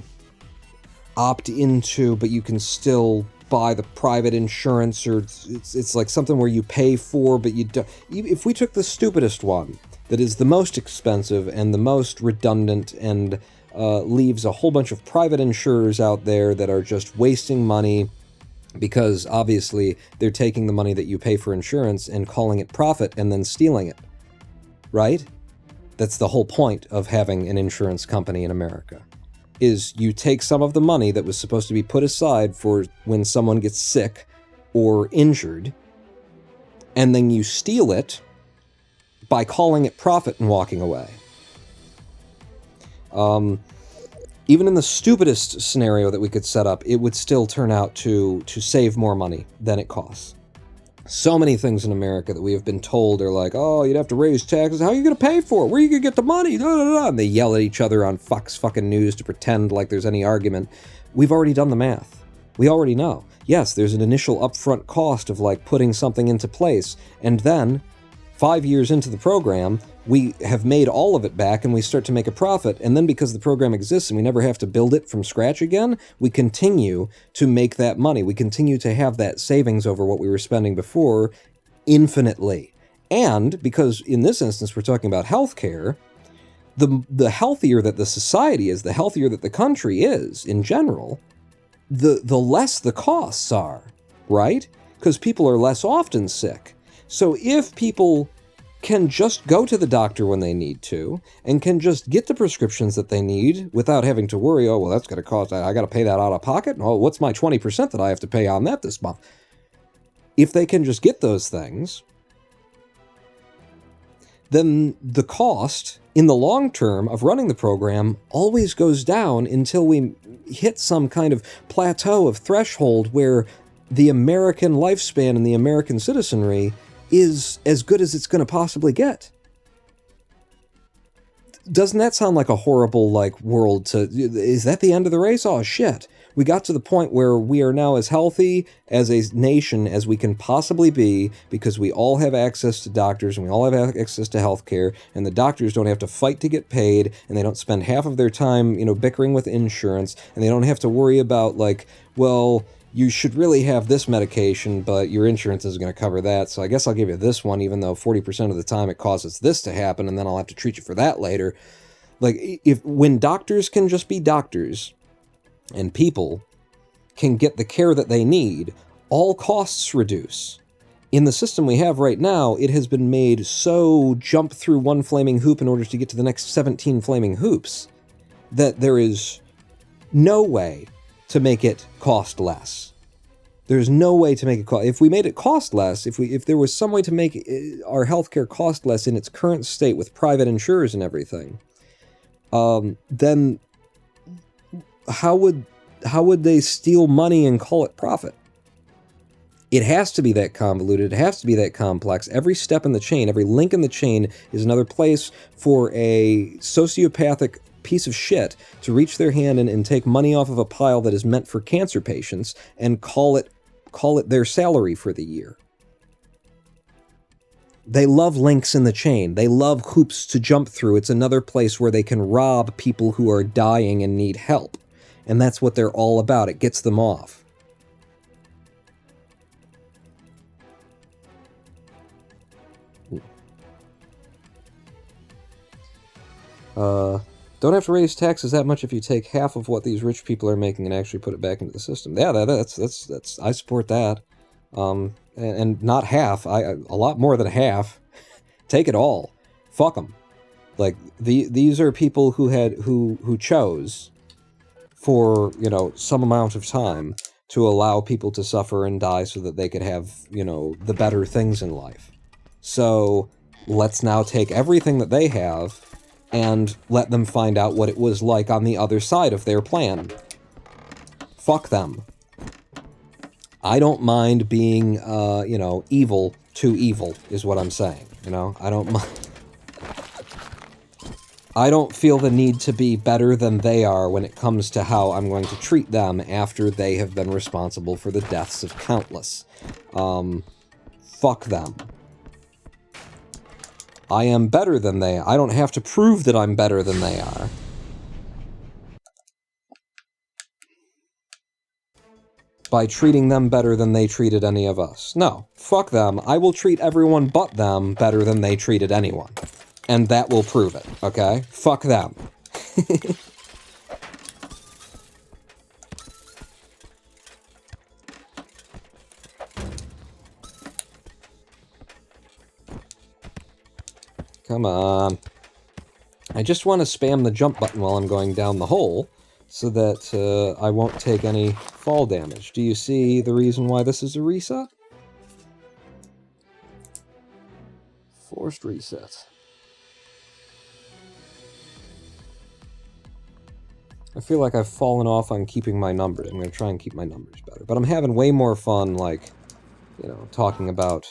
S1: opt into, but you can still buy the private insurance, or it's like something where you pay for, but you don't. If we took the stupidest one, that is the most expensive and the most redundant and leaves a whole bunch of private insurers out there that are just wasting money, because obviously they're taking the money that you pay for insurance and calling it profit and then stealing it, right? That's the whole point of having an insurance company in America, is you take some of the money that was supposed to be put aside for when someone gets sick or injured, and then you steal it by calling it profit and walking away. Even in the stupidest scenario that we could set up, it would still turn out to save more money than it costs. So many things in America that we have been told are like, oh, you'd have to raise taxes. How are you going to pay for it? Where are you going to get the money? Da, da, da. And they yell at each other on Fox fucking News to pretend like there's any argument. We've already done the math. We already know. Yes, there's an initial upfront cost of, like, putting something into place, and then 5 years into the program, we have made all of it back and we start to make a profit. And then because the program exists and we never have to build it from scratch again, we continue to make that money. We continue to have that savings over what we were spending before infinitely. And because in this instance, we're talking about healthcare, the healthier that the society is, the healthier that the country is in general, the less the costs are, right? Because people are less often sick. So if people can just go to the doctor when they need to, and can just get the prescriptions that they need without having to worry, oh, well, that's going to cost, I got to pay that out of pocket? Oh, what's my 20% that I have to pay on that this month? If they can just get those things, then the cost in the long term of running the program always goes down until we hit some kind of plateau of threshold where the American lifespan and the American citizenry is as good as it's going to possibly get. doesn't that sound like a horrible, like, world to... Is that the end of the race? Oh, shit. We got to the point where we are now as healthy as a nation as we can possibly be because we all have access to doctors and we all have access to healthcare, and the doctors don't have to fight to get paid, and they don't spend half of their time, bickering with insurance, and they don't have to worry about, like, well, you should really have this medication, but your insurance isn't going to cover that, so I guess I'll give you this one, even though 40% of the time it causes this to happen, and then I'll have to treat you for that later. Like, when doctors can just be doctors, and people can get the care that they need, all costs reduce. In the system we have right now, it has been made so jump through one flaming hoop in order to get to the next 17 flaming hoops that there is no way to make it cost less. There's no way to make it cost... If we made it cost less, if there was some way to make our healthcare cost less in its current state with private insurers and everything, then how would they steal money and call it profit? It has to be that convoluted. It has to be that complex. Every step in the chain, every link in the chain is another place for a sociopathic piece of shit to reach their hand in and take money off of a pile that is meant for cancer patients and call it their salary for the year. They love links in the chain. They love hoops to jump through. It's another place where they can rob people who are dying and need help. And that's what they're all about. It gets them off. Don't have to raise taxes that much if you take half of what these rich people are making and actually put it back into the system. Yeah, that's I support that. And not half. A lot more than half. Take it all. Fuck them. Like these are people who chose for, some amount of time to allow people to suffer and die so that they could have, the better things in life. So let's now take everything that they have and let them find out what it was like on the other side of their plan. Fuck them. I don't mind being, evil to evil, is what I'm saying. I don't mind. I don't feel the need to be better than they are when it comes to how I'm going to treat them after they have been responsible for the deaths of countless. Fuck them. I am better than they are. I don't have to prove that I'm better than they are. By treating them better than they treated any of us. No, fuck them. I will treat everyone but them better than they treated anyone. And that will prove it, okay? Fuck them. Come on. I just want to spam the jump button while I'm going down the hole so that I won't take any fall damage. Do you see the reason why this is a reset? Forced reset. I feel like I've fallen off on keeping my numbers. I'm going to try and keep my numbers better. But I'm having way more fun, like, talking about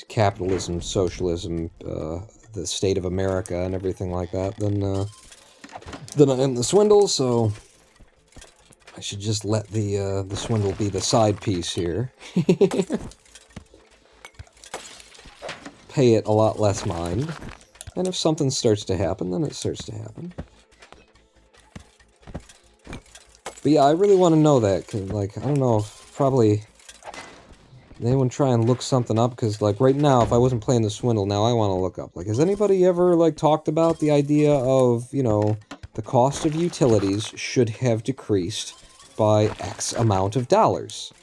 S1: capitalism, socialism, the state of America, and everything like that than I am the Swindle, so I should just let the Swindle be the side piece here. Pay it a lot less mind. And if something starts to happen, then it starts to happen. But yeah, I really want to know that, because, like, I don't know if probably anyone try and look something up, because, like, right now, if I wasn't playing the Swindle, now I want to look up. Like, has anybody ever, like, talked about the idea of, the cost of utilities should have decreased by X amount of dollars?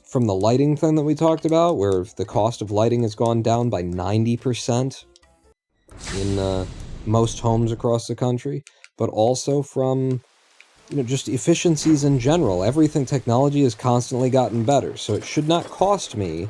S1: From the lighting thing that we talked about, where the cost of lighting has gone down by 90% in most homes across the country, but also from, just efficiencies in general. Everything, technology has constantly gotten better, so it should not cost me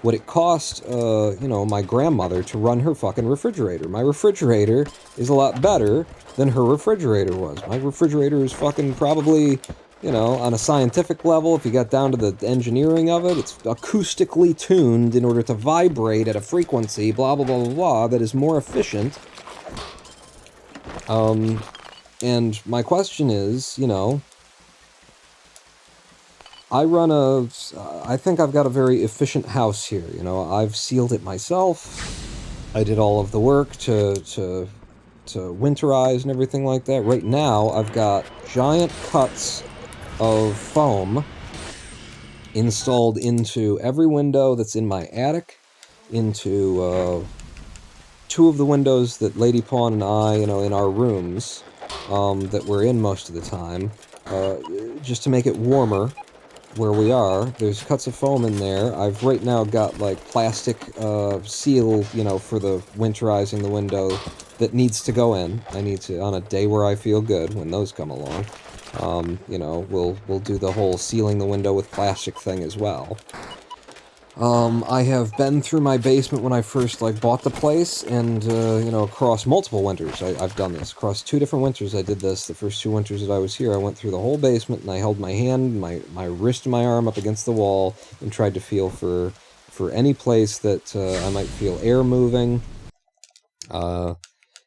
S1: what it cost, my grandmother to run her fucking refrigerator. My refrigerator is a lot better than her refrigerator was. My refrigerator is fucking probably, you know, on a scientific level, if you got down to the engineering of it, it's acoustically tuned in order to vibrate at a frequency, blah, blah, blah, blah, blah, that is more efficient. And my question is, you know, I think I've got a very efficient house here, you know, I've sealed it myself, I did all of the work to winterize and everything like that. Right now, I've got giant cuts of foam installed into every window that's in my attic, into two of the windows that Lady Pawn and I, you know, in our rooms, that we're in most of the time, just to make it warmer where we are. There's cuts of foam in there. I've right now got, like, plastic seal, you know, for the winterizing the window that needs to go in. I need to, on a day where I feel good, when those come along, you know, we'll do the whole sealing the window with plastic thing as well. I have been through my basement when I first, like, bought the place, and, you know, across multiple winters, I've done this. Across 2 different winters I did this. The first 2 winters that I was here, I went through the whole basement, and I held my hand, my wrist and my arm up against the wall, and tried to feel for any place that, I might feel air moving,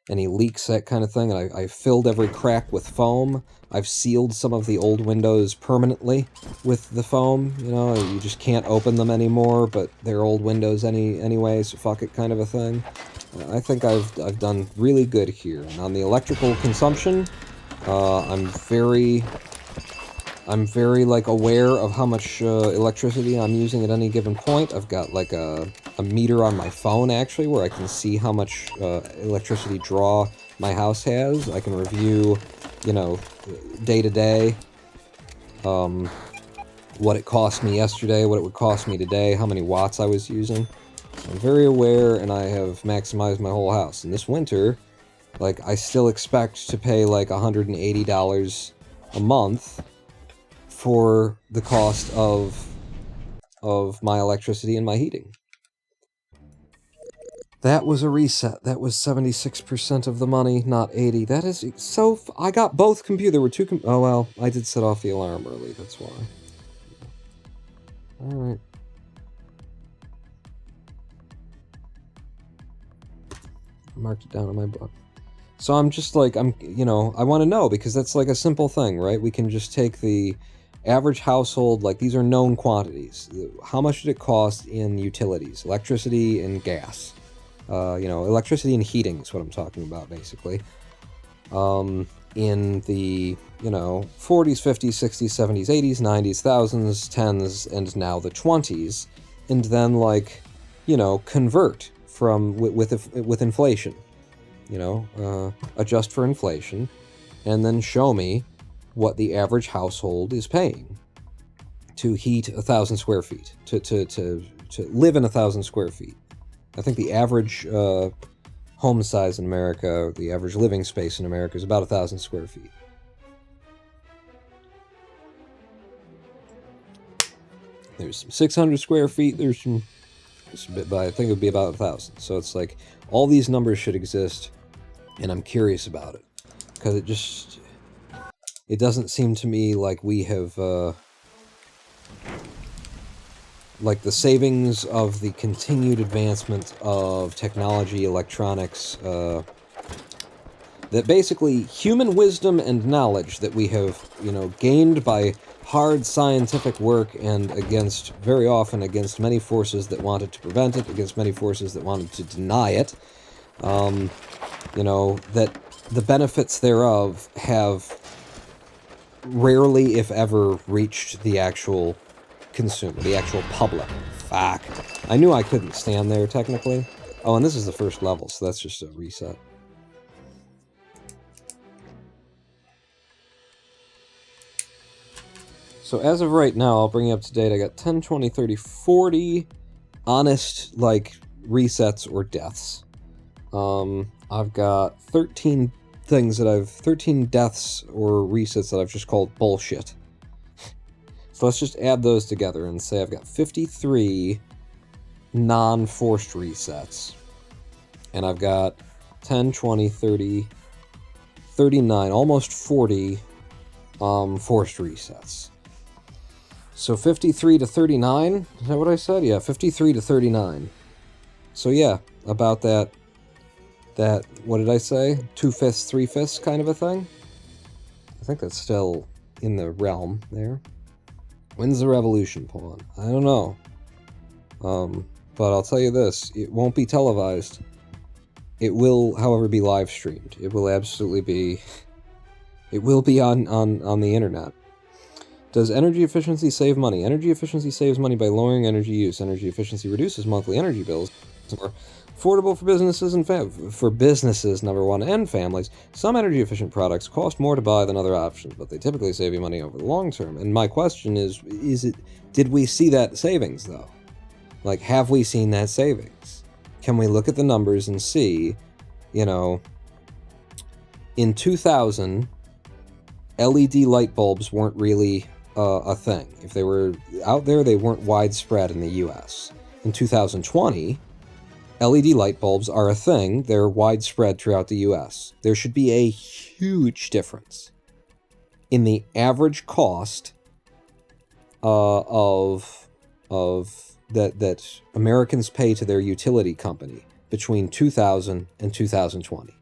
S1: any leaks, that kind of thing, and I filled every crack with foam. I've sealed some of the old windows permanently with the foam, you know, you just can't open them anymore, but they're old windows anyway, so fuck it, kind of a thing. I think I've done really good here. And on the electrical consumption, I'm very, like, aware of how much electricity I'm using at any given point. I've got, like, a meter on my phone, actually, where I can see how much electricity draw my house has. I can review, you know, day to day, what it cost me yesterday, what it would cost me today, how many watts I was using. So I'm very aware, and I have maximized my whole house. And this winter, like, I still expect to pay, like, $180 a month for the cost of my electricity and my heating. That was a reset. That was 76% of the money, not 80. That is so... I got both computers. There were 2 oh, well, I did set off the alarm early, that's why. Alright. I marked it down in my book. So I'm just like, you know, I want to know, because that's like a simple thing, right? We can just take the average household, like, these are known quantities. How much did it cost in utilities? Electricity and gas. You know, electricity and heating is what I'm talking about, basically. In the, you know, 40s, 50s, 60s, 70s, 80s, 90s, thousands, tens, and now the 20s. And then, like, you know, convert from, with inflation. You know, adjust for inflation, and then show me what the average household is paying to heat 1,000 square feet, to live in 1,000 square feet. I think the average home size in America, the average living space in America, is about 1,000 square feet. There's some 600 square feet, there's some, but I think it would be about 1,000. So it's like, all these numbers should exist, and I'm curious about it. Because it doesn't seem to me like we have, like, the savings of the continued advancement of technology, electronics, that basically human wisdom and knowledge that we have, you know, gained by hard scientific work, and very often against many forces that wanted to prevent it, against many forces that wanted to deny it, you know, that the benefits thereof have rarely, if ever, reached the actual consumer, the actual public. Fuck. I knew I couldn't stand there, technically. Oh, and this is the first level, so that's just a reset. So as of right now, I'll bring you up to date. I got 10, 20, 30, 40 honest, like, resets or deaths. I've got 13 deaths or resets that I've just called bullshit. So let's just add those together and say I've got 53 non-forced resets. And I've got 10, 20, 30, 39, almost 40 forced resets. So 53 to 39, is that what I said? Yeah, 53 to 39. So yeah, about that, what did I say? 2/5, 3/5 kind of a thing? I think that's still in the realm there. When's the revolution, Pawn? I don't know. But I'll tell you this, it won't be televised. It will, however, be live streamed. It will absolutely be... It will be on the internet. Does energy efficiency save money? Energy efficiency saves money by lowering energy use. Energy efficiency reduces monthly energy bills. It's more affordable for businesses and number one, and families. Some energy efficient products cost more to buy than other options, but they typically save you money over the long term. And my question is did we see that savings though? Like, have we seen that savings? Can we look at the numbers and see, you know, in 2000, LED light bulbs weren't really a thing. If they were out there, they weren't widespread in the US. In 2020, LED light bulbs are a thing. They're widespread throughout the US. There should be a huge difference in the average cost that Americans pay to their utility company between 2000 and 2020.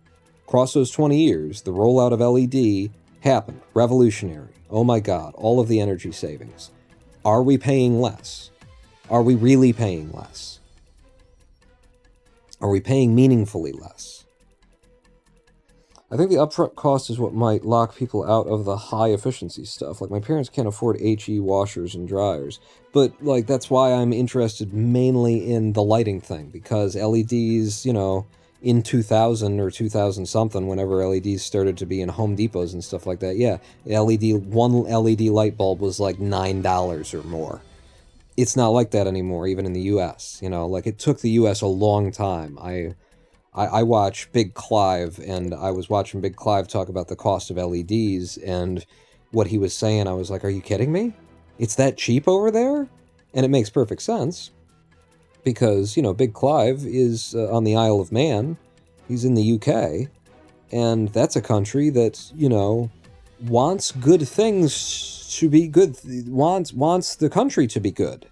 S1: Across those 20 years, the rollout of LED happened. Revolutionary. Oh my God, all of the energy savings. Are we paying less? Are we really paying less? Are we paying meaningfully less? I think the upfront cost is what might lock people out of the high efficiency stuff. Like, my parents can't afford HE washers and dryers. But, like, that's why I'm interested mainly in the lighting thing. Because LEDs, you know, in 2000 or 2000 something, whenever LEDs started to be in Home Depots and stuff like that, yeah, one LED light bulb was like $9 or more. It's not like that anymore, even in the US, you know, like, it took the US a long time. I watch Big Clive, and I was watching Big Clive talk about the cost of LEDs, and what he was saying, I was like, are you kidding me? It's that cheap over there? And it makes perfect sense. Because, you know, Big Clive is on the Isle of Man. He's in the UK. And that's a country that, you know, wants good things to be good. Wants the country to be good.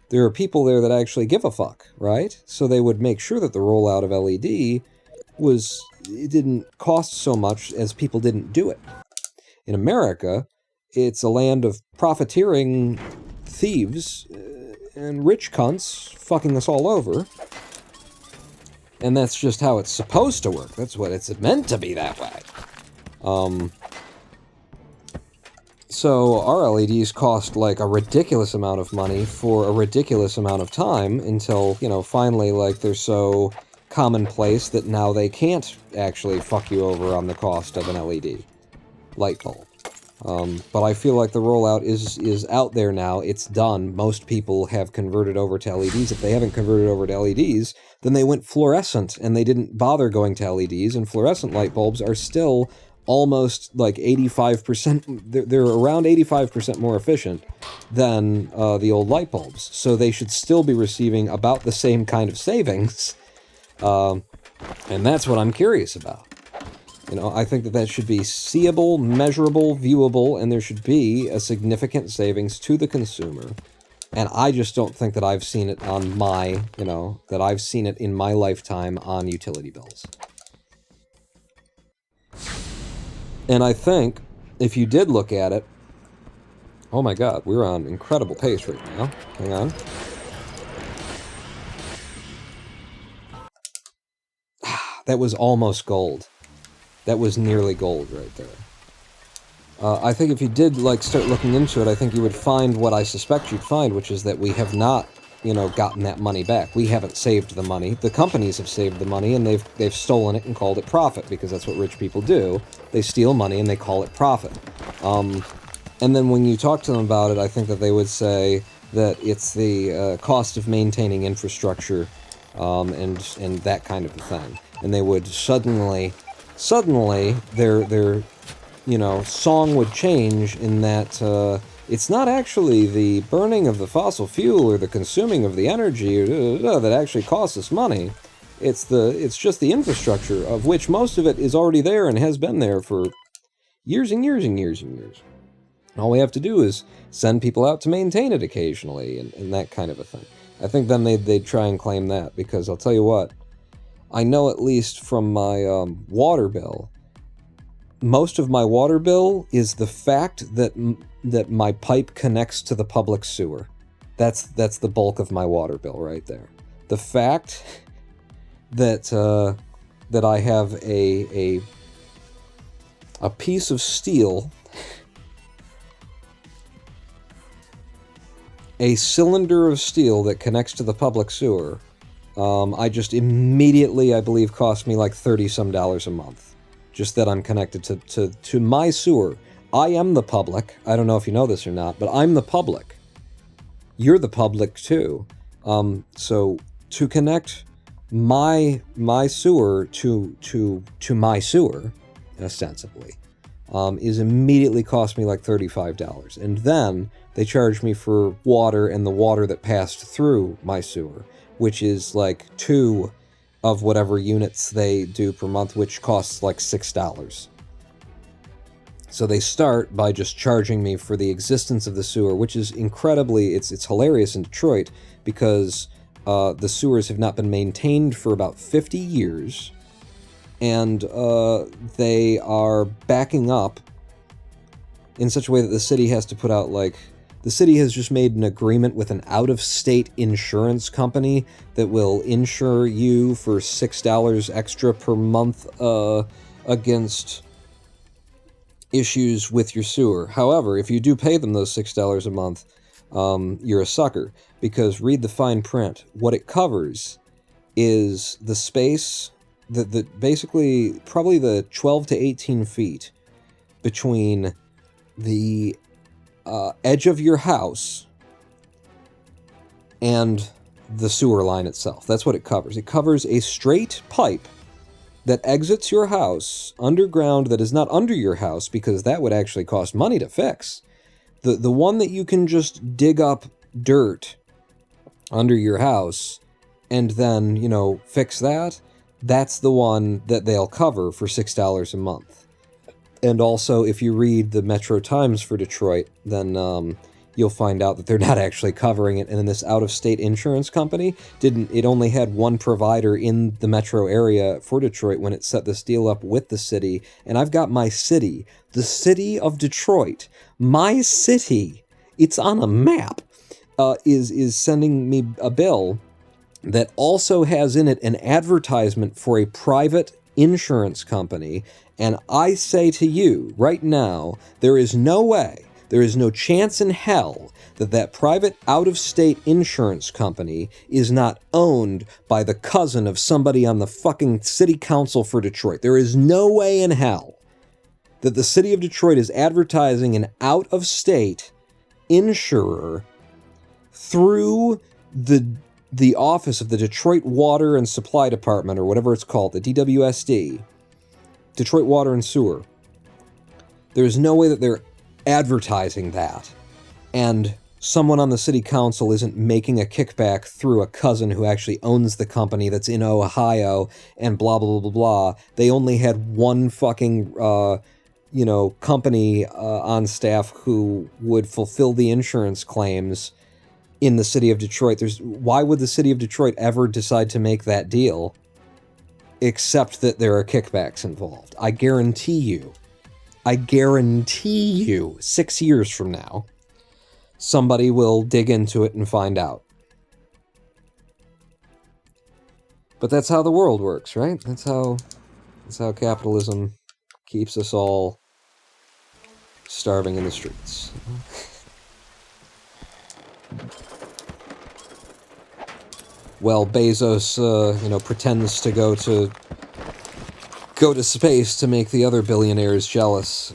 S1: There are people there that actually give a fuck, right? So they would make sure that the rollout of LED it didn't cost so much as people didn't do it. In America, it's a land of profiteering thieves and rich cunts fucking us all over. And that's just how it's supposed to work. That's what it's meant to be that way. So our LEDs cost like a ridiculous amount of money for a ridiculous amount of time until, you know, finally, like, they're so commonplace that now they can't actually fuck you over on the cost of an LED light bulb. But I feel like the rollout is out there now. It's done. Most people have converted over to LEDs. If they haven't converted over to LEDs, then they went fluorescent, and they didn't bother going to LEDs, and fluorescent light bulbs are still almost like 85%, they're around 85% more efficient than the old light bulbs. So they should still be receiving about the same kind of savings. And that's what I'm curious about. You know, I think that should be seeable, measurable, viewable, and there should be a significant savings to the consumer. And I just don't think that I've seen it on my, you know, that I've seen it in my lifetime on utility bills. And I think, if you did look at it... Oh my God, we're on incredible pace right now. Hang on. That was almost gold. That was nearly gold right there. I think if you did, like, start looking into it, I think you would find what I suspect you'd find, which is that we have not, you know, gotten that money back. We haven't saved the money. The companies have saved the money, and they've stolen it and called it profit, because that's what rich people do. They steal money and they call it profit. And then when you talk to them about it, I think that they would say that it's the cost of maintaining infrastructure and that kind of a thing. And they would suddenly their you know, song would change in that it's not actually the burning of the fossil fuel or the consuming of the energy that actually costs us money. It's just the infrastructure, of which most of it is already there and has been there for years and years and years and years. All we have to do is send people out to maintain it occasionally, and that kind of a thing. I think then they'd try and claim that, because I'll tell you what, I know at least from my water bill, most of my water bill is the fact that my pipe connects to the public sewer. That's the bulk of my water bill right there. The fact that I have a piece of steel, a cylinder of steel that connects to the public sewer, I just immediately, I believe, cost me like $30-some a month. Just that I'm connected to my sewer. I am the public. I don't know if you know this or not, but I'm the public. You're the public too. So to connect my sewer to my sewer, ostensibly, is immediately cost me like $35. And then they charge me for water and the water that passed through my sewer, which is like 2 of whatever units they do per month, which costs like $6. So they start by just charging me for the existence of the sewer, which is incredibly, it's hilarious in Detroit, because the sewers have not been maintained for about 50 years, and they are backing up in such a way that the city has to put out, like, the city has just made an agreement with an out-of-state insurance company that will insure you for $6 extra per month against issues with your sewer. However, if you do pay them those $6 a month, you're a sucker, because read the fine print. What it covers is the space, that basically probably the 12 to 18 feet between the edge of your house and the sewer line itself. That's what it covers. It covers a straight pipe that exits your house underground, that is not under your house, because that would actually cost money to fix. The one that you can just dig up dirt under your house and then, you know, fix that, that's the one that they'll cover for $6 a month. And also, if you read the Metro Times for Detroit, then you'll find out that they're not actually covering it. And then this out-of-state insurance company it only had one provider in the metro area for Detroit when it set this deal up with the city. And I've got my city, the city of Detroit, my city, it's on a map, is sending me a bill that also has in it an advertisement for a private insurance company. And I say to you right now, there is no way, there is no chance in hell that private out-of-state insurance company is not owned by the cousin of somebody on the fucking city council for Detroit. There is no way in hell that the city of Detroit is advertising an out-of-state insurer through the office of the Detroit Water and Supply Department, or whatever it's called, the DWSD, Detroit Water and Sewer. There's no way that they're advertising that, and someone on the city council isn't making a kickback through a cousin who actually owns the company that's in Ohio, and blah, blah, blah, blah, blah. They only had one fucking, company on staff who would fulfill the insurance claims in the city of Detroit. Why would the city of Detroit ever decide to make that deal, except that there are kickbacks involved? I guarantee you, 6 years from now, somebody will dig into it and find out. But that's how the world works, right? That's how capitalism keeps us all starving in the streets. Well, Bezos, pretends to go to space to make the other billionaires jealous,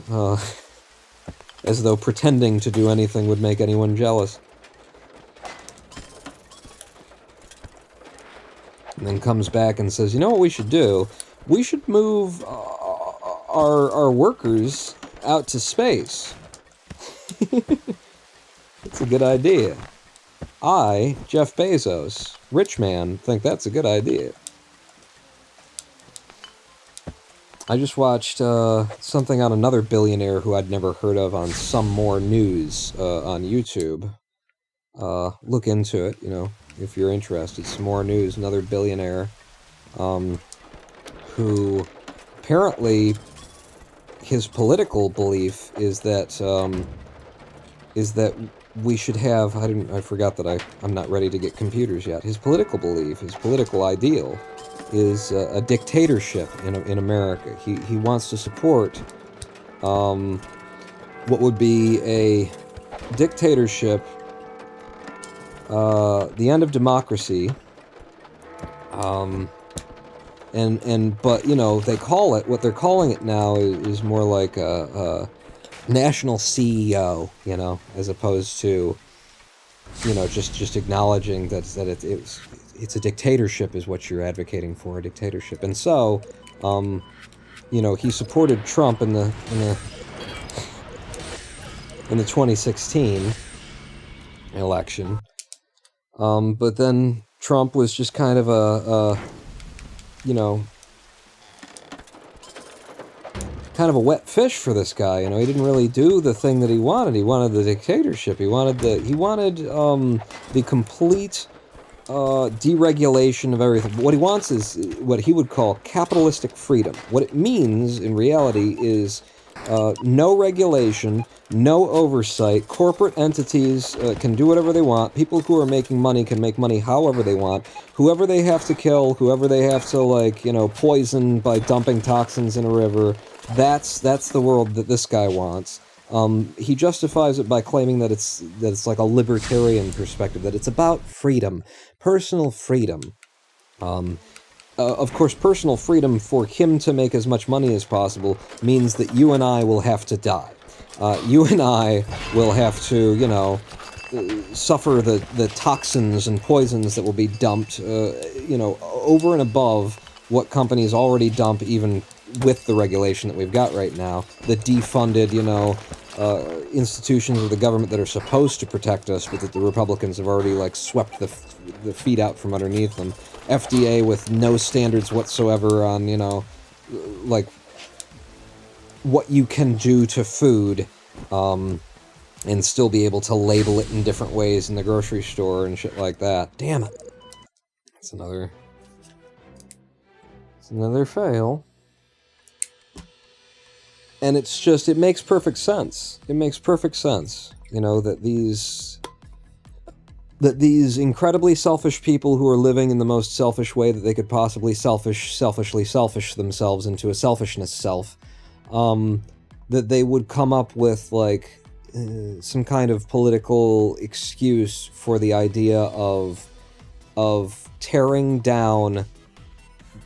S1: as though pretending to do anything would make anyone jealous. And then comes back and says, you know what we should do? We should move our workers out to space. That's a good idea. I, Jeff Bezos, rich man, think that's a good idea. I just watched something on another billionaire who I'd never heard of on Some More News on YouTube. Look into it, you know, if you're interested. Some More News, another billionaire who apparently his political belief is that we should have, I forgot that I'm not ready to get computers yet. His political belief, his political ideal is a dictatorship in America. He wants to support what would be a dictatorship, the end of democracy, but you know, they call it, what they're calling it now is more like a national CEO, you know, as opposed to, you know, just acknowledging that it's a dictatorship is what you're advocating for, a dictatorship. And so, you know, he supported Trump in the 2016 election, but then Trump was just kind of a you know, kind of a wet fish for this guy. You know, he didn't really do the thing that he wanted. He wanted the dictatorship. He wanted the complete deregulation of everything. What he wants is what he would call capitalistic freedom. What it means in reality is no regulation, no oversight. Corporate entities can do whatever they want. People who are making money can make money however they want. Whoever they have to kill, whoever they have to, like, you know, poison by dumping toxins in a river, that's the world that this guy wants. He justifies it by claiming that it's like a libertarian perspective, that it's about freedom, personal freedom. Of course, personal freedom for him to make as much money as possible means that you and I will have to die. You and I will have to, you know, suffer the toxins and poisons that will be dumped, you know, over and above what companies already dump, even with the regulation that we've got right now. The defunded, you know, institutions of the government that are supposed to protect us, but that the Republicans have already, like, swept the feet out from underneath them. FDA with no standards whatsoever on, you know, like, what you can do to food, and still be able to label it in different ways in the grocery store and shit like that. Damn it. It's another fail. And it's just, it makes perfect sense. It makes perfect sense, you know, that these incredibly selfish people who are living in the most selfish way that they could possibly selfishly selfish themselves into a selfishness self, that they would come up with, like, some kind of political excuse for the idea of tearing down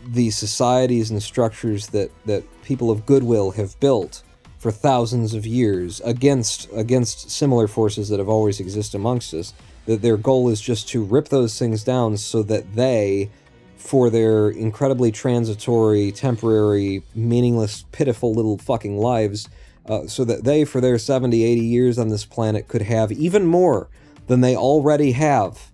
S1: the societies and structures that people of goodwill have built for thousands of years against similar forces that have always existed amongst us, that their goal is just to rip those things down so that they, for their incredibly transitory, temporary, meaningless, pitiful little fucking lives, so that they, for their 70, 80 years on this planet, could have even more than they already have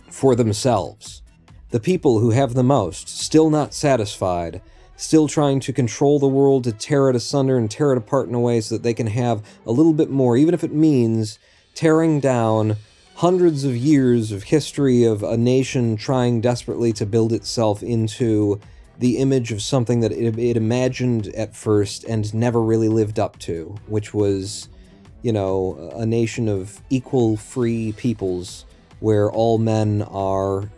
S1: for themselves. The people who have the most, still not satisfied, still trying to control the world, to tear it asunder and tear it apart in a way so that they can have a little bit more, even if it means tearing down hundreds of years of history of a nation trying desperately to build itself into the image of something that it imagined at first and never really lived up to, which was, you know, a nation of equal, free peoples where all men are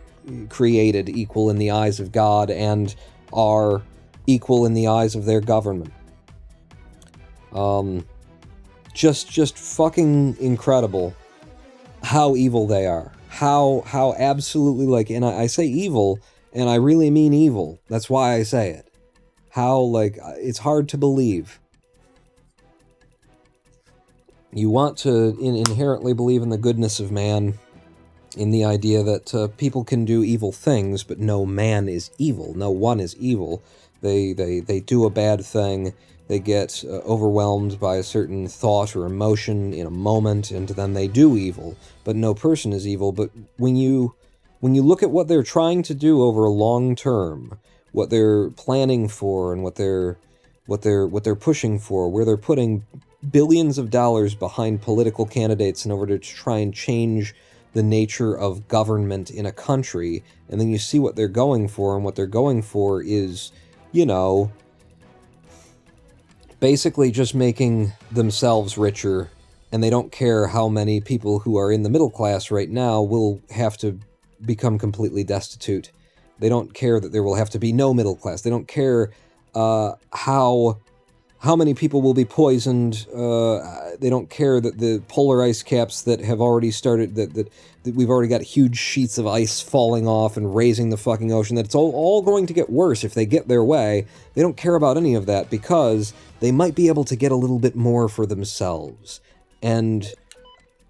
S1: created equal in the eyes of God and are equal in the eyes of their government. Just fucking incredible how evil they are. How absolutely, like, and I say evil, and I really mean evil. That's why I say it. How, like, it's hard to believe. You want to inherently believe in the goodness of man, in the idea that people can do evil things, but no man is evil. No one is evil. They do a bad thing, they get overwhelmed by a certain thought or emotion in a moment, and then they do evil. But no person is evil. But when you look at what they're trying to do over a long term, what they're planning for and what they're pushing for, where they're putting billions of dollars behind political candidates in order to try and change the nature of government in a country, and then you see what they're going for, and what they're going for is, you know, basically just making themselves richer, and they don't care how many people who are in the middle class right now will have to become completely destitute. They don't care that there will have to be no middle class. They don't care how many people will be poisoned. They don't care that the polar ice caps that have already started, that we've already got huge sheets of ice falling off and raising the fucking ocean, that it's all going to get worse if they get their way. They don't care about any of that because they might be able to get a little bit more for themselves. And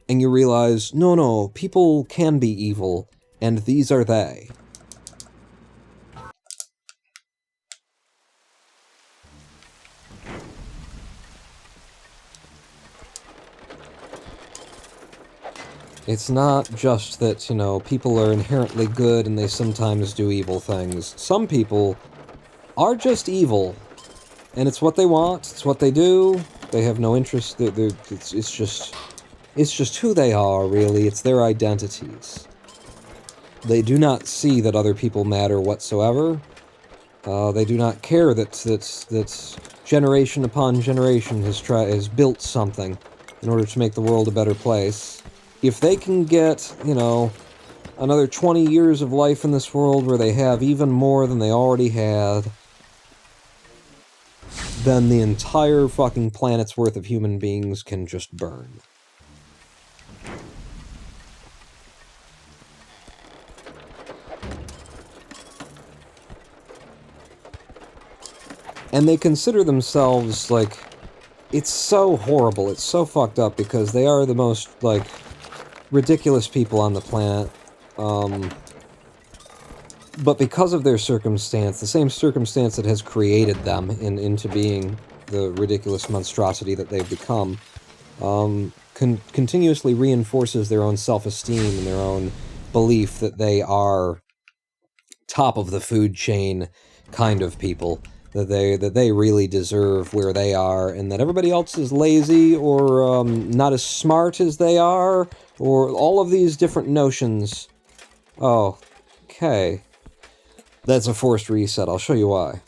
S1: you realize, no, people can be evil, and these are they. It's not just that, you know, people are inherently good and they sometimes do evil things. Some people are just evil, and it's what they want, it's what they do, they have no interest, it's just who they are, really, it's their identities. They do not see that other people matter whatsoever. They do not care that generation upon generation has built something in order to make the world a better place. If they can get, you know, another 20 years of life in this world where they have even more than they already had, then the entire fucking planet's worth of human beings can just burn. And they consider themselves, like, it's so horrible, it's so fucked up, because they are the most, like, ridiculous people on the planet, but because of their circumstance, the same circumstance that has created them into being the ridiculous monstrosity that they've become, continuously reinforces their own self-esteem and their own belief that they are top of the food chain kind of people, that they really deserve where they are, and that everybody else is lazy or not as smart as they are, or all of these different notions. Oh, okay. That's a forced reset. I'll show you why.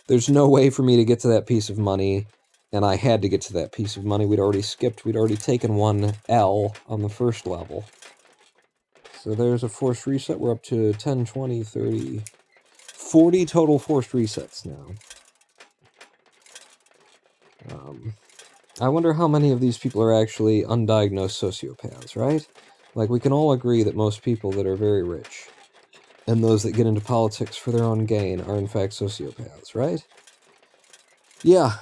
S1: There's no way for me to get to that piece of money, and I had to get to that piece of money. We'd already taken one L on the first level. So there's a forced reset. We're up to 10, 20, 30, 40 total forced resets now. I wonder how many of these people are actually undiagnosed sociopaths, right? Like, we can all agree that most people that are very rich, and those that get into politics for their own gain, are in fact sociopaths, right? Yeah,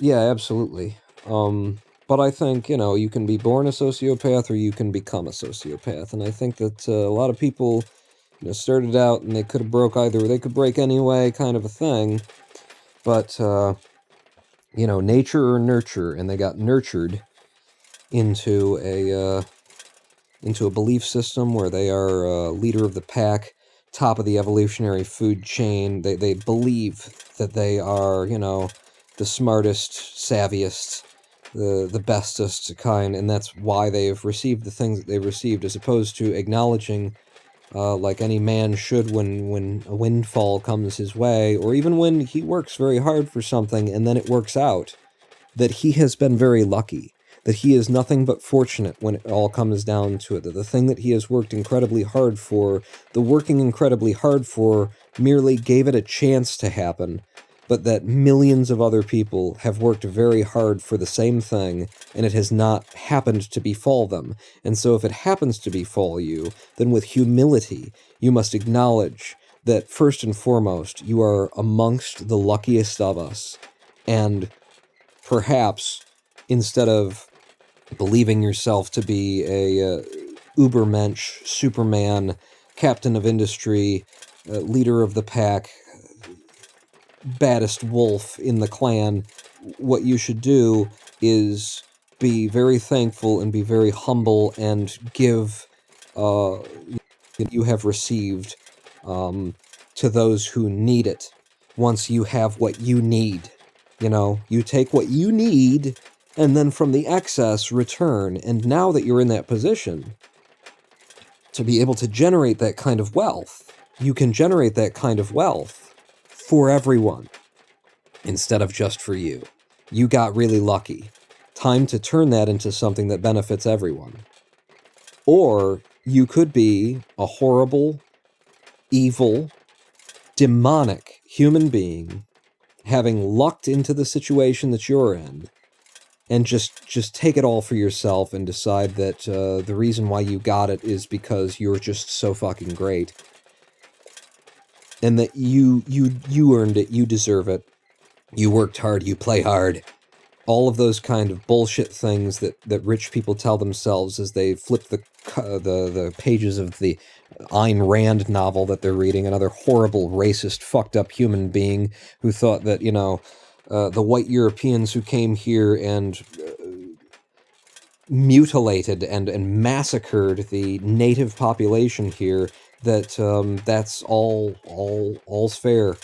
S1: absolutely. But I think, you know, you can be born a sociopath or you can become a sociopath, and I think that a lot of people, you know, started out and they could have broke either, or they could break anyway, kind of a thing, but, you know, nature or nurture, and they got nurtured into a belief system where they are leader of the pack, top of the evolutionary food chain. They believe that they are, you know, the smartest, savviest, the bestest kind, and that's why they've received the things that they've received, as opposed to acknowledging, like any man should when a windfall comes his way, or even when he works very hard for something and then it works out, that he has been very lucky, that he is nothing but fortunate when it all comes down to it, that the thing that he has worked incredibly hard for, the working incredibly hard for, merely gave it a chance to happen, but that millions of other people have worked very hard for the same thing, and it has not happened to befall them. And so if it happens to befall you, then with humility, you must acknowledge that, first and foremost, you are amongst the luckiest of us, and perhaps, instead of believing yourself to be a ubermensch, Superman, captain of industry, leader of the pack, baddest wolf in the clan, what you should do is be very thankful and be very humble and give you have received to those who need it once you have what you need. You know, you take what you need and then from the excess return. And now that you're in that position to be able to generate that kind of wealth, you can generate that kind of wealth for everyone instead of just for you. You got really lucky. Time to turn that into something that benefits everyone. Or you could be a horrible, evil, demonic human being having lucked into the situation that you're in and just take it all for yourself and decide that the reason why you got it is because you're just so fucking great. And that you earned it, you deserve it, you worked hard, you play hard. All of those kind of bullshit things that rich people tell themselves as they flip the pages of the Ayn Rand novel that they're reading, another horrible, racist, fucked up human being who thought that, you know, the white Europeans who came here and mutilated and massacred the native population here, that that's all's fair,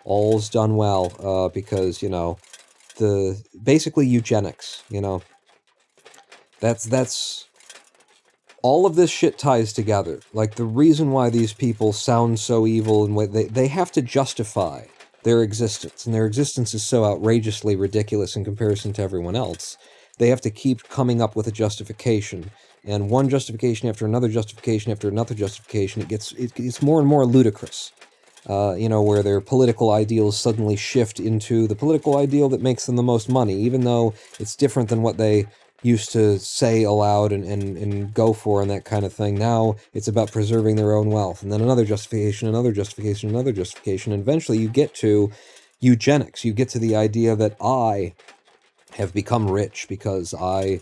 S1: all's done well, because, you know, basically eugenics, you know, that's all of this shit ties together. Like, the reason why these people sound so evil and what they have to justify their existence, and their existence is so outrageously ridiculous in comparison to everyone else. They have to keep coming up with a justification, and one justification after another justification after another justification. It gets more and more ludicrous. You know, where their political ideals suddenly shift into the political ideal that makes them the most money, even though it's different than what they used to say aloud and go for and that kind of thing. Now it's about preserving their own wealth, and then another justification, another justification, another justification, and eventually you get to eugenics. You get to the idea that I have become rich because I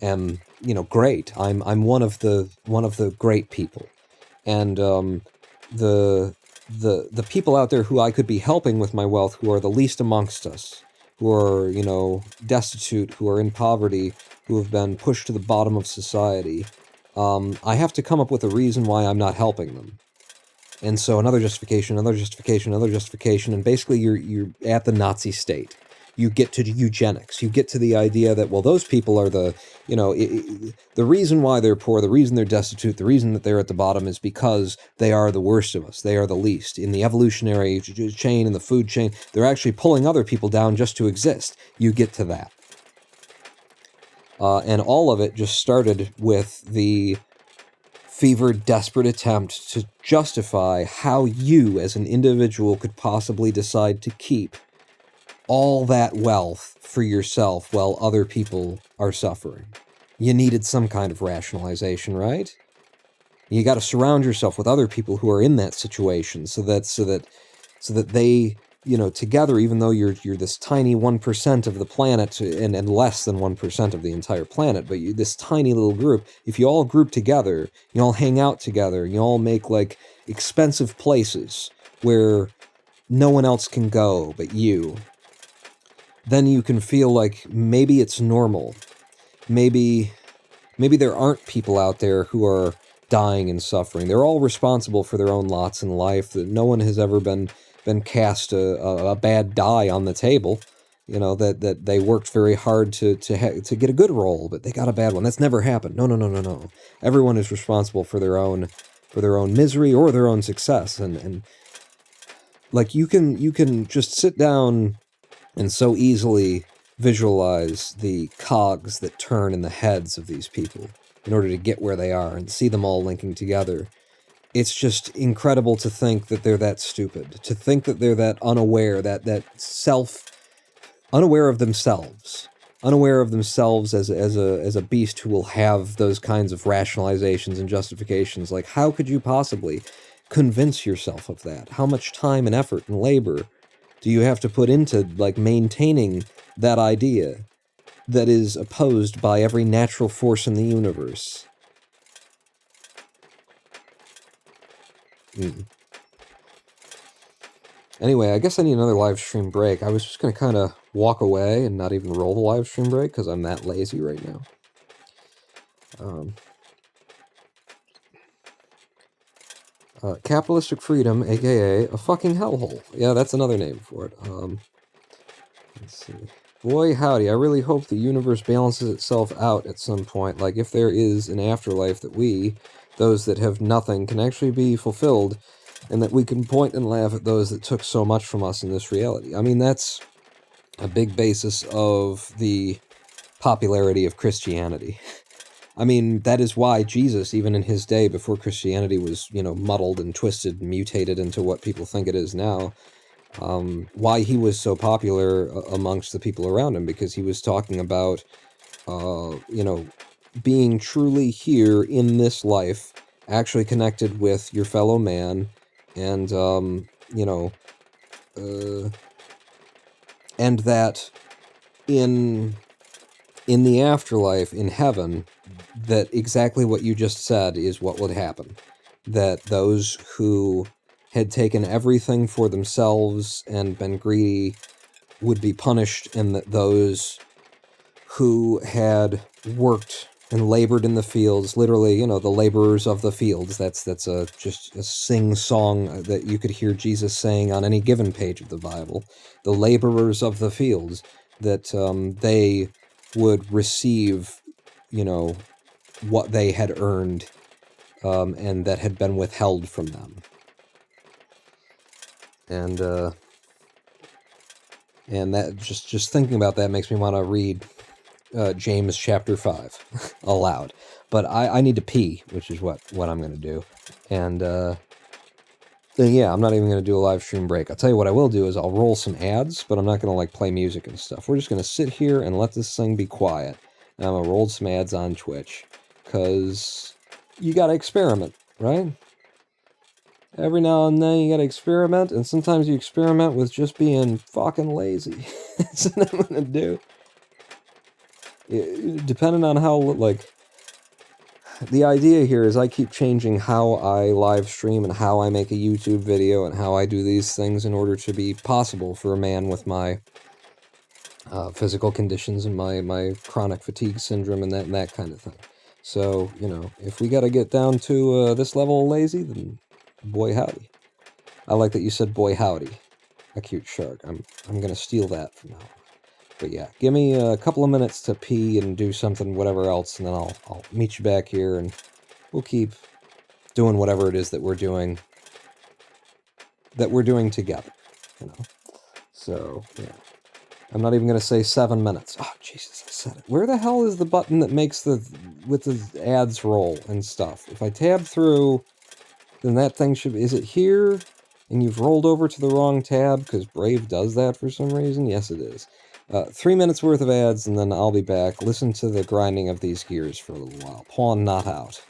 S1: am, you know, great. I'm one of the great people, and the people out there who I could be helping with my wealth, who are the least amongst us, who are, you know, destitute, who are in poverty, who have been pushed to the bottom of society, I have to come up with a reason why I'm not helping them. And so another justification, another justification, another justification, and basically you're at the Nazi state. You get to eugenics. You get to the idea that, well, those people are the, you know, the reason why they're poor, the reason they're destitute, the reason that they're at the bottom is because they are the worst of us. They are the least. In the evolutionary chain, in the food chain, they're actually pulling other people down just to exist. You get to that. And all of it just started with the fevered, desperate attempt to justify how you, as an individual, could possibly decide to keep all that wealth for yourself while other people are suffering. You needed some kind of rationalization, right? You got to surround yourself with other people who are in that situation, so that they, you know, together, even though you're this tiny 1% of the planet, and less than 1% of the entire planet, but this tiny little group, if you all group together, you all hang out together, you all make, like, expensive places where no one else can go but you, then you can feel like maybe it's normal. Maybe there aren't people out there who are dying and suffering. They're all responsible for their own lots in life. That no one has ever been cast a bad die on the table. You know, that they worked very hard to get a good role, but they got a bad one. That's never happened. No. Everyone is responsible for their own misery or their own success. And like, you can just sit down and so easily visualize the cogs that turn in the heads of these people in order to get where they are and see them all linking together. It's just incredible to think that they're that stupid, to think that they're that unaware, unaware of themselves as a beast who will have those kinds of rationalizations and justifications. Like, how could you possibly convince yourself of that? How much time and effort and labor do you have to put into, like, maintaining that idea that is opposed by every natural force in the universe? Anyway, I guess I need another live stream break. I was just going to kind of walk away and not even roll the live stream break because I'm that lazy right now. capitalistic freedom, aka a fucking hellhole. Yeah, that's another name for it. Let's see. Boy, howdy, I really hope the universe balances itself out at some point. Like, if there is an afterlife, that we, those that have nothing, can actually be fulfilled, and that we can point and laugh at those that took so much from us in this reality. I mean, that's a big basis of the popularity of Christianity. I mean, that is why Jesus, even in his day, before Christianity was, muddled and twisted and mutated into what people think it is now, why he was so popular amongst the people around him, because he was talking about, being truly here in this life, actually connected with your fellow man, and, and that in the afterlife, in heaven, that exactly what you just said is what would happen. That those who had taken everything for themselves and been greedy would be punished, and that those who had worked and labored in the fields, literally, the laborers of the fields, that's just a sing-song that you could hear Jesus saying on any given page of the Bible, the laborers of the fields, that they would receive, what they had earned, and that had been withheld from them. And that, just thinking about that makes me want to read James chapter 5 aloud. But I need to pee, which is what I'm going to do. And then, yeah, I'm not even going to do a live stream break. I'll tell you what I will do is I'll roll some ads, but I'm not going to like play music and stuff. We're just going to sit here and let this thing be quiet. And I'm going to roll some ads on Twitch, because you got to experiment, right? Every now and then you gotta experiment, and sometimes you experiment with just being fucking lazy. That's what I'm gonna do. Depending on how, the idea here is I keep changing how I live stream and how I make a YouTube video and how I do these things in order to be possible for a man with my physical conditions and my chronic fatigue syndrome and that kind of thing. So, if we gotta get down to this level of lazy, then boy howdy. I like that you said boy howdy. A cute shark. I'm gonna steal that from now on. But yeah, give me a couple of minutes to pee and do something, whatever else, and then I'll meet you back here, and we'll keep doing whatever it is that we're doing together, So, yeah. I'm not even gonna say 7 minutes. Oh, Jesus, I said it. Where the hell is the button that makes with the ads roll and stuff? If I tab through, then that thing is it here? And you've rolled over to the wrong tab, because Brave does that for some reason? Yes, it is. 3 minutes worth of ads, and then I'll be back. Listen to the grinding of these gears for a little while. Pawn not out.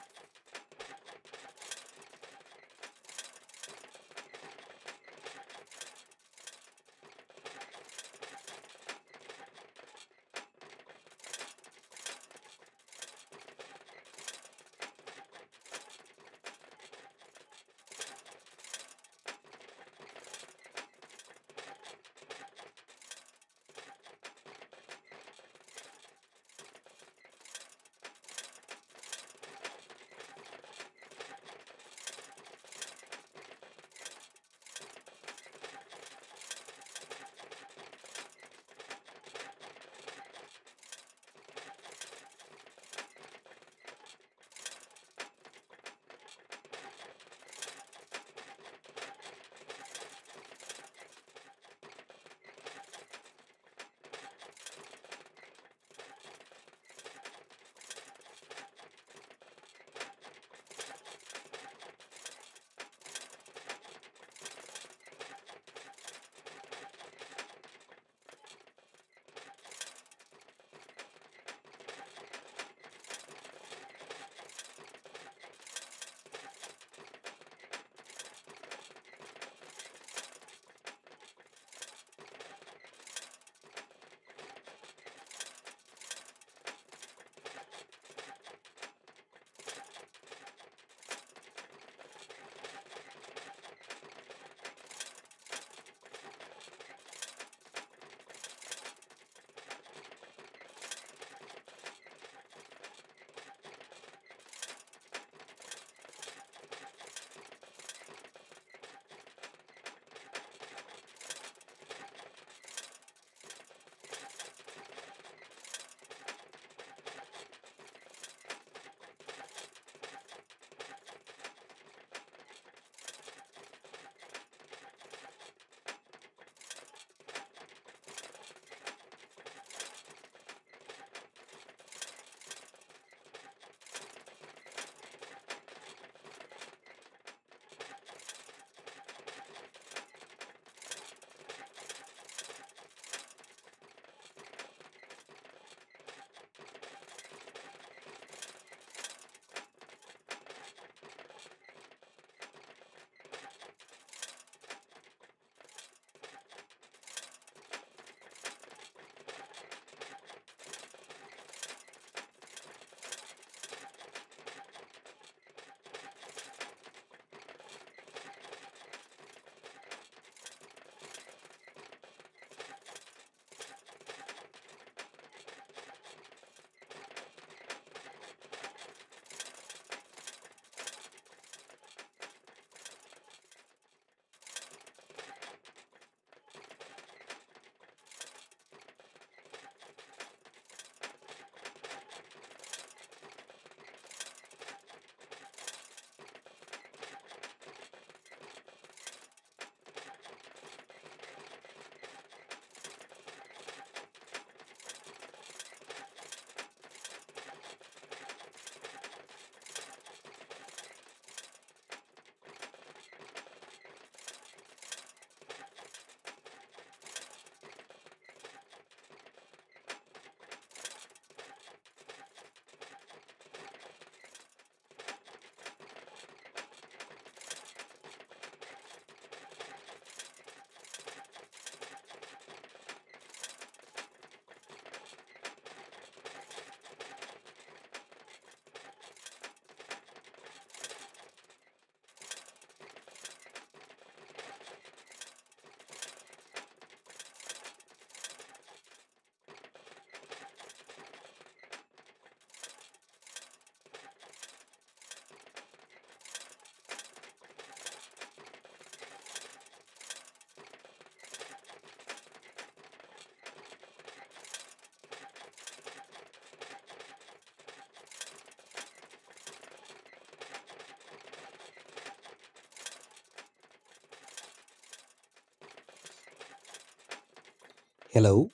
S1: Hello.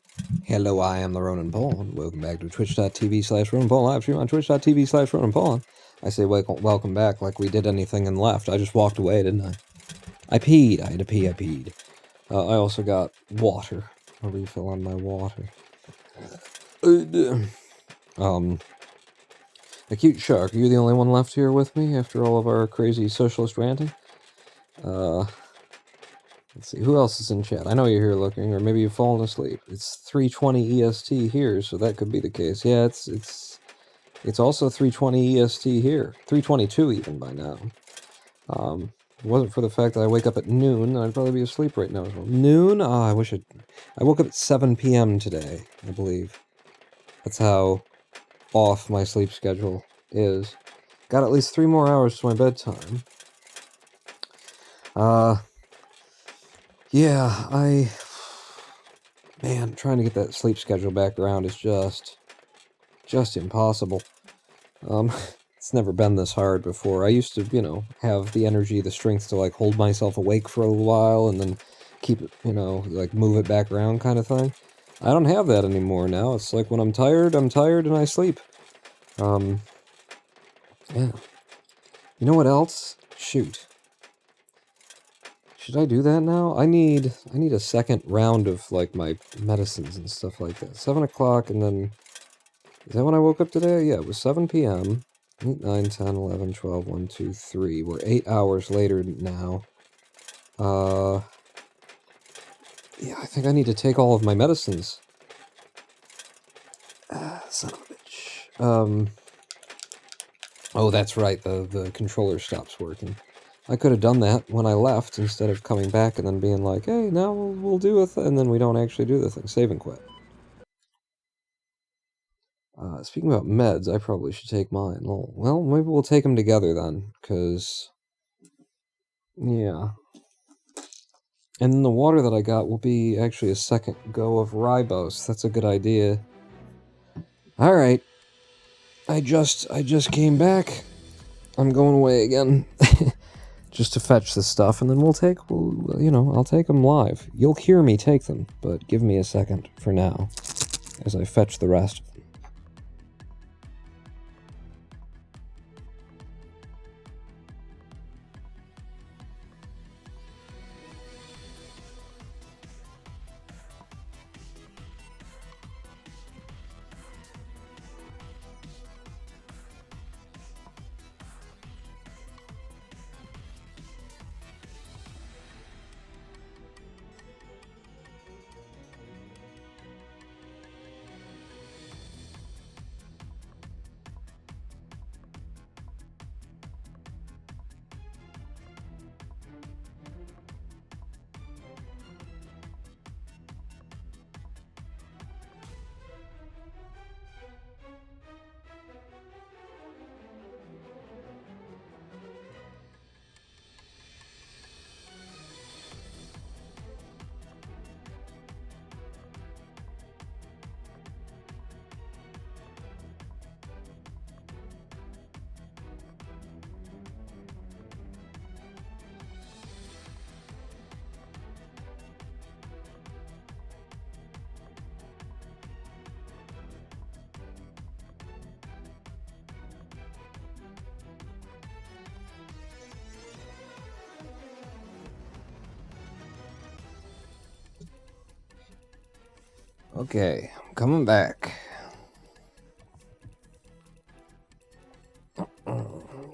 S1: Hello, I am the Ronan Paul, and welcome back to twitch.tv/Ronan Paul live stream on twitch.tv/Ronan Paul. I say welcome back like we did anything and left. I just walked away, didn't I? I peed. I had to pee. I peed. I also got water. A refill on my water. A cute shark. Are you the only one left here with me after all of our crazy socialist ranting? Let's see, who else is in chat? I know you're here looking, or maybe you've fallen asleep. It's 3:20 EST here, so that could be the case. Yeah, it's also 3:20 EST here. 3:22 even by now. If it wasn't for the fact that I wake up at noon, then I'd probably be asleep right now as well. Noon? Oh, I wish I woke up at 7 p.m. today, I believe. That's how off my sleep schedule is. Got at least 3 more hours to my bedtime. Yeah, man, trying to get that sleep schedule back around is just impossible. It's never been this hard before. I used to, have the energy, the strength to, like, hold myself awake for a little while and then keep it, like, move it back around kind of thing. I don't have that anymore now. It's like when I'm tired and I sleep. Yeah. You know what else? Shoot. Should I do that now? I need a second round of, like, my medicines and stuff like that. 7 o'clock, and then... Is that when I woke up today? Yeah, it was 7 p.m. 8, 9, 10, 11, 12, 1, 2, 3. We're 8 hours later now. Yeah, I think I need to take all of my medicines. Son of a bitch. Oh, that's right, the controller stops working. I could have done that when I left, instead of coming back and then being like, hey, now we'll do it, and then we don't actually do the thing. Save and quit. Speaking about meds, I probably should take mine. Well, maybe we'll take them together then, because... Yeah. And then the water that I got will be actually a second go of ribose. That's a good idea. Alright. I just came back. I'm going away again. Just to fetch this stuff, and then I'll take them live. You'll hear me take them, but give me a second for now, as I fetch the rest. Okay, I'm coming back.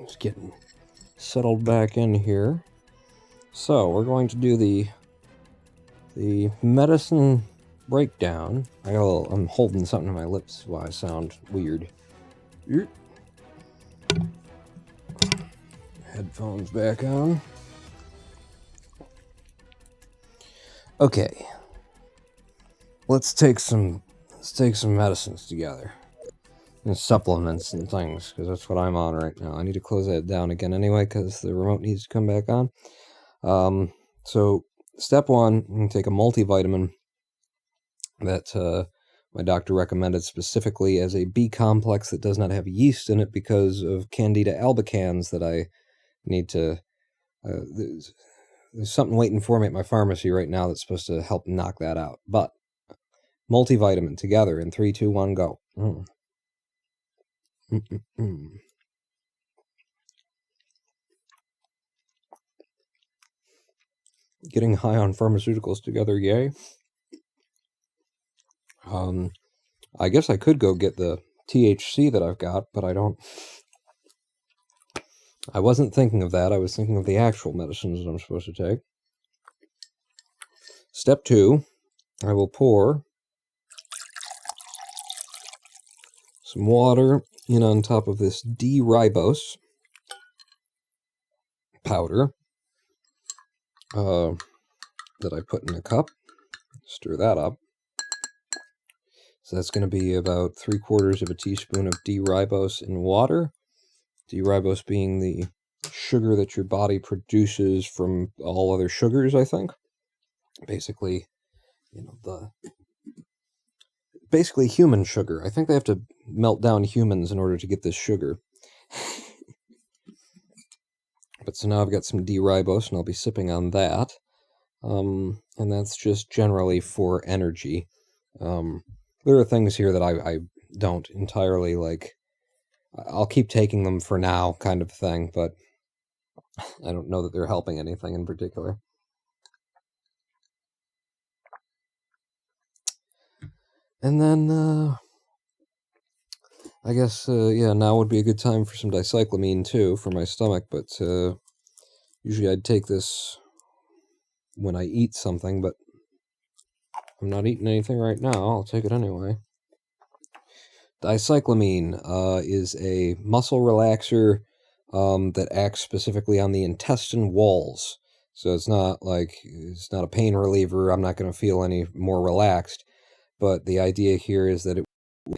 S1: Just getting settled back in here. So, we're going to do the medicine breakdown. I'm holding something to my lips while I sound weird. Headphones back on. Okay. Let's take some medicines together. And supplements and things, because that's what I'm on right now. I need to close that down again anyway, because the remote needs to come back on. So, step 1, I'm going to take a multivitamin that my doctor recommended specifically as a B complex that does not have yeast in it because of Candida albicans that I need to... there's something waiting for me at my pharmacy right now that's supposed to help knock that out. But multivitamin together in 3, 2, 1, go. Getting high on pharmaceuticals together, yay. I guess I could go get the THC that I've got, but I don't. I wasn't thinking of that. I was thinking of the actual medicines that I'm supposed to take. Step 2, I will pour some water in on top of this D-ribose powder that I put in a cup. Stir that up. So that's going to be about 3/4 of a teaspoon of D-ribose in water. D-ribose being the sugar that your body produces from all other sugars, I think. Basically, basically human sugar. I think they have to melt down humans in order to get this sugar. But so now I've got some D-ribose, and I'll be sipping on that. And that's just generally for energy. There are things here that I don't entirely like. I'll keep taking them for now, kind of thing, but I don't know that they're helping anything in particular. And then, I guess, yeah, now would be a good time for some dicyclamine, too, for my stomach, but usually I'd take this when I eat something, but I'm not eating anything right now. I'll take it anyway. Dicyclamine is a muscle relaxer that acts specifically on the intestine walls. So it's not a pain reliever. I'm not going to feel any more relaxed. But the idea here is that it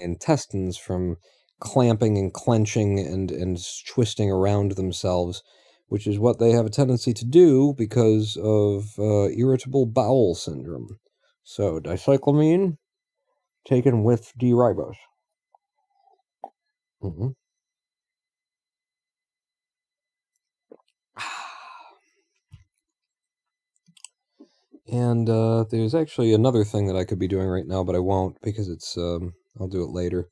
S1: intestines from clamping and clenching and twisting around themselves, which is what they have a tendency to do because of irritable bowel syndrome. So dicyclamine taken with D-ribose. And there's actually another thing that I could be doing right now, but I won't because it's I'll do it later.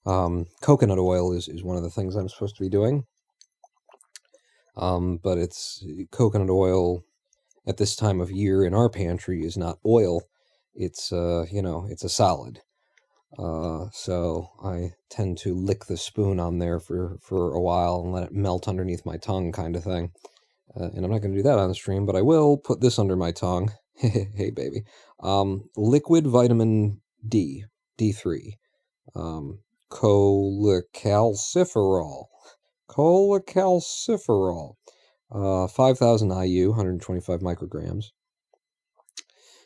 S1: Coconut oil is one of the things I'm supposed to be doing. But it's coconut oil at this time of year in our pantry is not oil. It's it's a solid. So I tend to lick the spoon on there for a while and let it melt underneath my tongue, kind of thing. And I'm not going to do that on the stream, but I will put this under my tongue. Hey, baby. Liquid vitamin D, D3. Cholecalciferol. Cholecalciferol. 5,000 IU, 125 micrograms.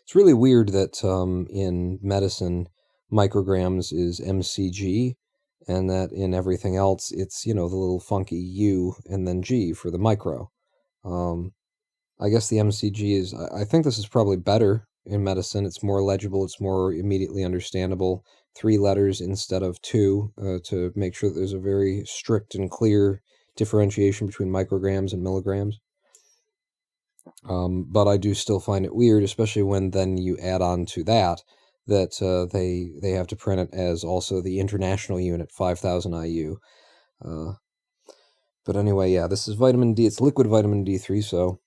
S1: It's really weird that in medicine, micrograms is mcg, and that in everything else, it's, the little funky U and then G for the micro. I guess the mcg is, I think this is probably better in medicine. It's more legible, it's more immediately understandable. 3 letters instead of 2 to make sure that there's a very strict and clear differentiation between micrograms and milligrams. But I do still find it weird, especially when then you add on to that they have to print it as also the international unit, 5,000 IU. But anyway, yeah, this is vitamin D. It's liquid vitamin D3, so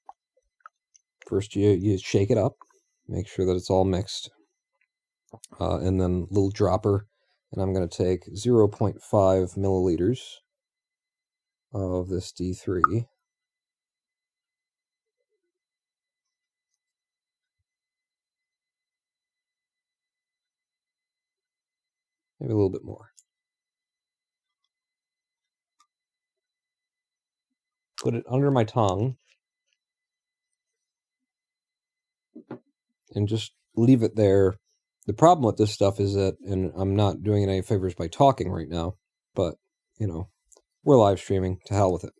S1: first you shake it up, make sure that it's all mixed, and then a little dropper, and I'm going to take 0.5 milliliters of this D3. Maybe a little bit more. Put it under my tongue and just leave it there. The problem with this stuff is that, and I'm not doing it any favors by talking right now, but, we're live streaming, to hell with it.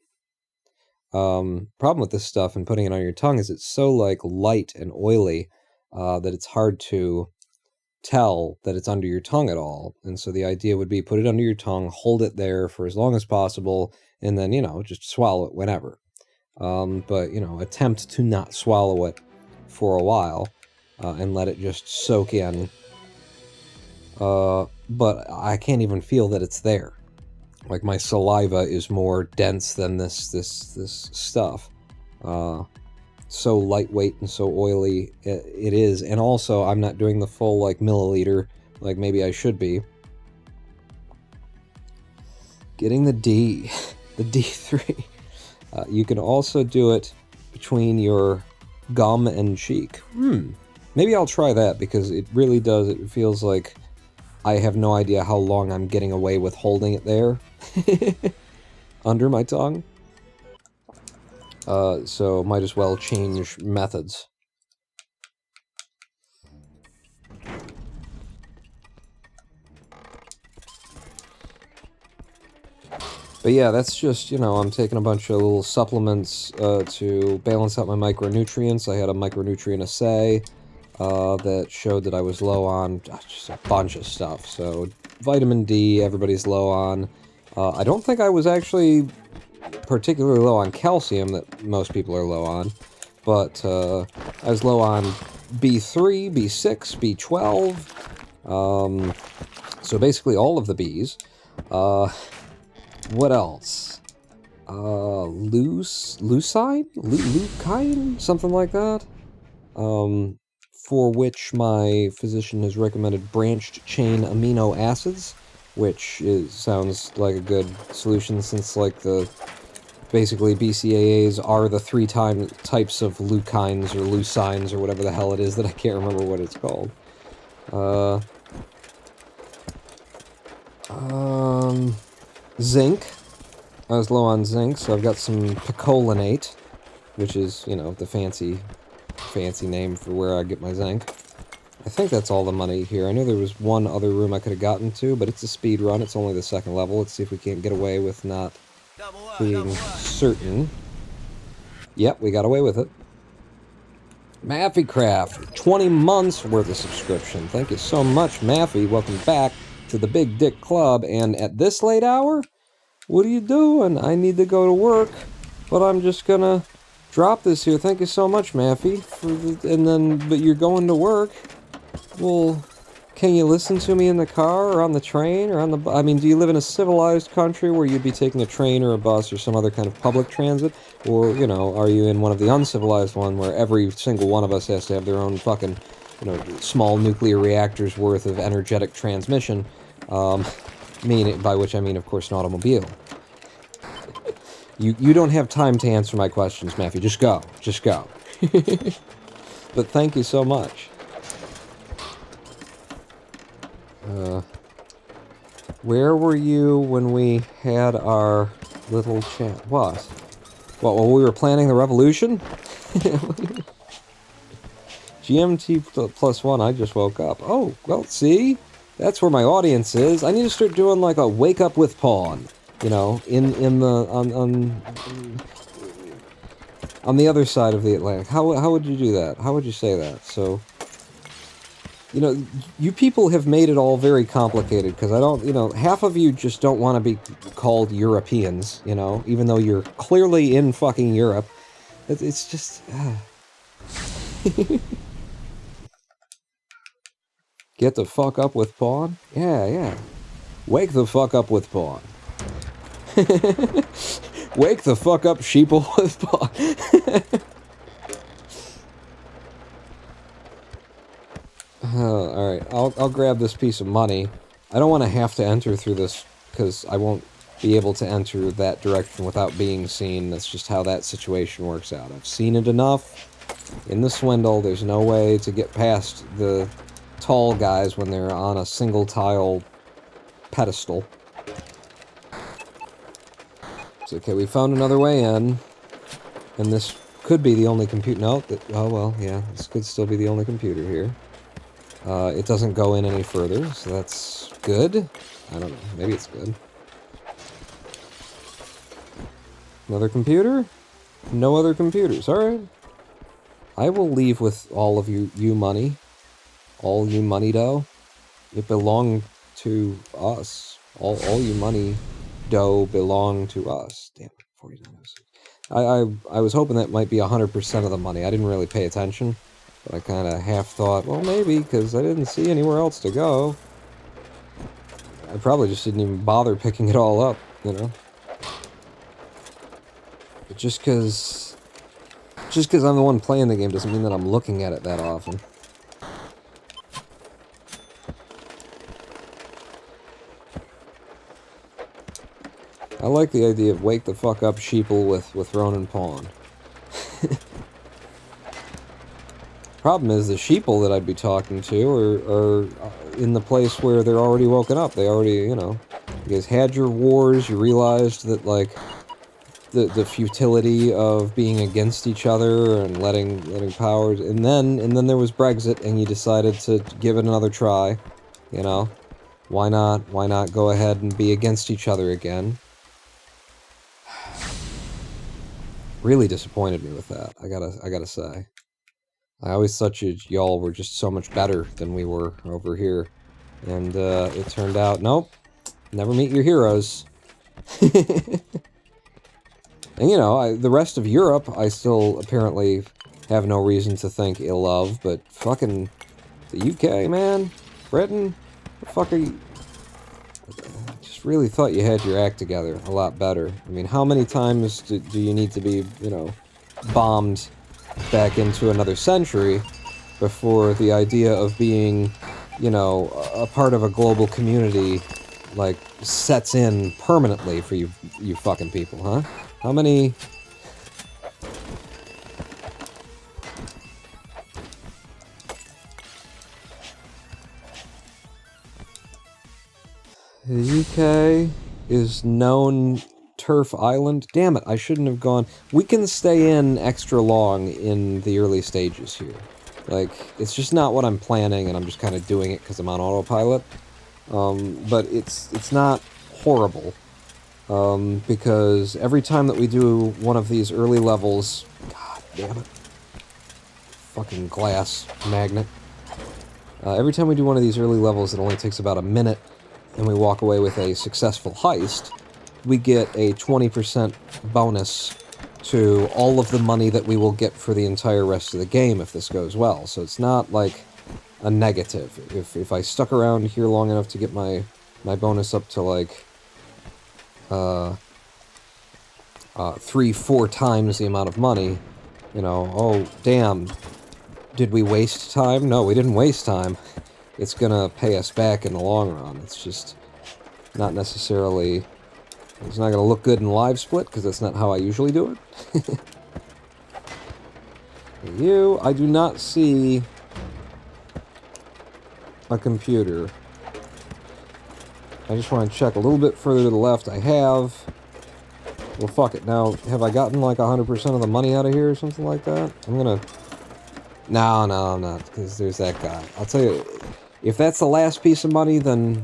S1: Problem with this stuff and putting it on your tongue is it's so, light and oily that it's hard to tell that it's under your tongue at all. And so the idea would be put it under your tongue, hold it there for as long as possible, and then, just swallow it whenever. But, attempt to not swallow it for a while and let it just soak in but I can't even feel that it's there. Like, my saliva is more dense than this stuff. So lightweight and so oily it is. And also, I'm not doing the full, like, milliliter, like maybe I should be. Getting the D, the D3. You can also do it between your gum and cheek. Maybe I'll try that, because it really does, it feels like I have no idea how long I'm getting away with holding it there. Under my tongue. So might as well change methods. But yeah, that's just, you know, I'm taking a bunch of little supplements to balance out my micronutrients. I had a micronutrient assay that showed that I was low on just a bunch of stuff. So vitamin D, everybody's low on. I don't think I was actually particularly low on calcium that most people are low on, but I was low on B3, B6, B12, so basically all of the Bs. What else? Leucine? Something like that? For which my physician has recommended branched-chain amino acids, which sounds like a good solution, since, like, basically BCAAs are the 3 types of leucines or leucines or whatever the hell it is that I can't remember what it's called. Zinc. I was low on zinc, so I've got some picolinate, which is, you know, the fancy name for where I get my zinc. I think that's all the money here. I know there was one other room I could have gotten to, but it's a speed run. It's only the 2nd level. Let's see if we can't get away with not being certain. Yep, we got away with it. Maffycraft, 20 months worth of subscription. Thank you so much, Maffy. Welcome back to the Big Dick Club. And at this late hour, what are you doing? I need to go to work, but I'm just gonna drop this here. Thank you so much, Maffy. But you're going to work. Well, can you listen to me in the car or on the train or on the... I mean, do you live in a civilized country where you'd be taking a train or a bus or some other kind of public transit? Or, you know, are you in one of the uncivilized ones where every single one of us has to have their own fucking, you know, small nuclear reactors worth of energetic transmission? By which I mean, of course, an automobile. You don't have time to answer my questions, Matthew. Just go. Just go. But thank you so much. Where were you when we had our little chat? What? What, when we were planning the revolution? GMT +1, I just woke up. Oh, well, see? That's where my audience is. I need to start doing like a wake up with Pawn. You know, on the other side of the Atlantic. How would you do that? How would you say that? So, you know, you people have made it all very complicated, because I don't, you know, half of you just don't want to be called Europeans, you know, even though you're clearly in fucking Europe. It's just... Get the fuck up with Pawn? Yeah. Wake the fuck up with Pawn. Wake the fuck up, sheeple, with Pawn. Alright, I'll grab this piece of money. I don't want to have to enter through this, because I won't be able to enter that direction without being seen. That's just how that situation works out. I've seen it enough in the Swindle. There's no way to get past the tall guys when they're on a single tile pedestal. It's okay, we found another way in. And this could be the only computer. No, oh well, yeah, this could still be the only computer here. It doesn't go in any further, so that's good. I don't know, maybe it's good. Another computer? No other computers, alright. I will leave with all of you money. All you money dough. It belonged to us. All you money dough belong to us. Damn it, $49. I was hoping that might be 100% of the money. I didn't really pay attention, but I kind of half thought, well, maybe, because I didn't see anywhere else to go. I probably just didn't even bother picking it all up, you know? But just because I'm the one playing the game doesn't mean that I'm looking at it that often. I like the idea of wake the fuck up sheeple with Ronan Pawn. Problem is, the sheeple that I'd be talking to are in the place where they're already woken up. They already, you know, you guys had your wars, you realized that, like, the futility of being against each other and letting powers, and then there was Brexit, and you decided to give it another try, you know? Why not go ahead and be against each other again? Really disappointed me with that, I gotta say. I always thought y'all were just so much better than we were over here. And it turned out, nope, never meet your heroes. And, you know, the rest of Europe, I still apparently have no reason to think ill of, but fucking the UK, man? Britain? The fuck are you... I just really thought you had your act together a lot better. I mean, how many times do you need to be, you know, bombed back into another century before the idea of being, you know, a part of a global community, like, sets in permanently for you fucking people, huh? How many... The UK is known Turf Island. Damn it, I shouldn't have gone... We can stay in extra long in the early stages here. Like, it's just not what I'm planning, and I'm just kind of doing it because I'm on autopilot. But it's not horrible. Because every time that we do one of these early levels... God damn it. Fucking glass magnet. Every time we do one of these early levels, it only takes about a minute, and we walk away with a successful heist, we get a 20% bonus to all of the money that we will get for the entire rest of the game if this goes well. So it's not like a negative. If I stuck around here long enough to get my bonus up to like 3-4 times the amount of money, you know, oh damn, did we waste time? No, we didn't waste time. It's gonna pay us back in the long run. It's just not necessarily... It's not gonna look good in live split, because that's not how I usually do it. I do not see a computer. I just want to check a little bit further to the left. I have... Well, fuck it. Now, have I gotten like 100% of the money out of here or something like that? I'm gonna... No, I'm not, because there's that guy. I'll tell you, if that's the last piece of money, then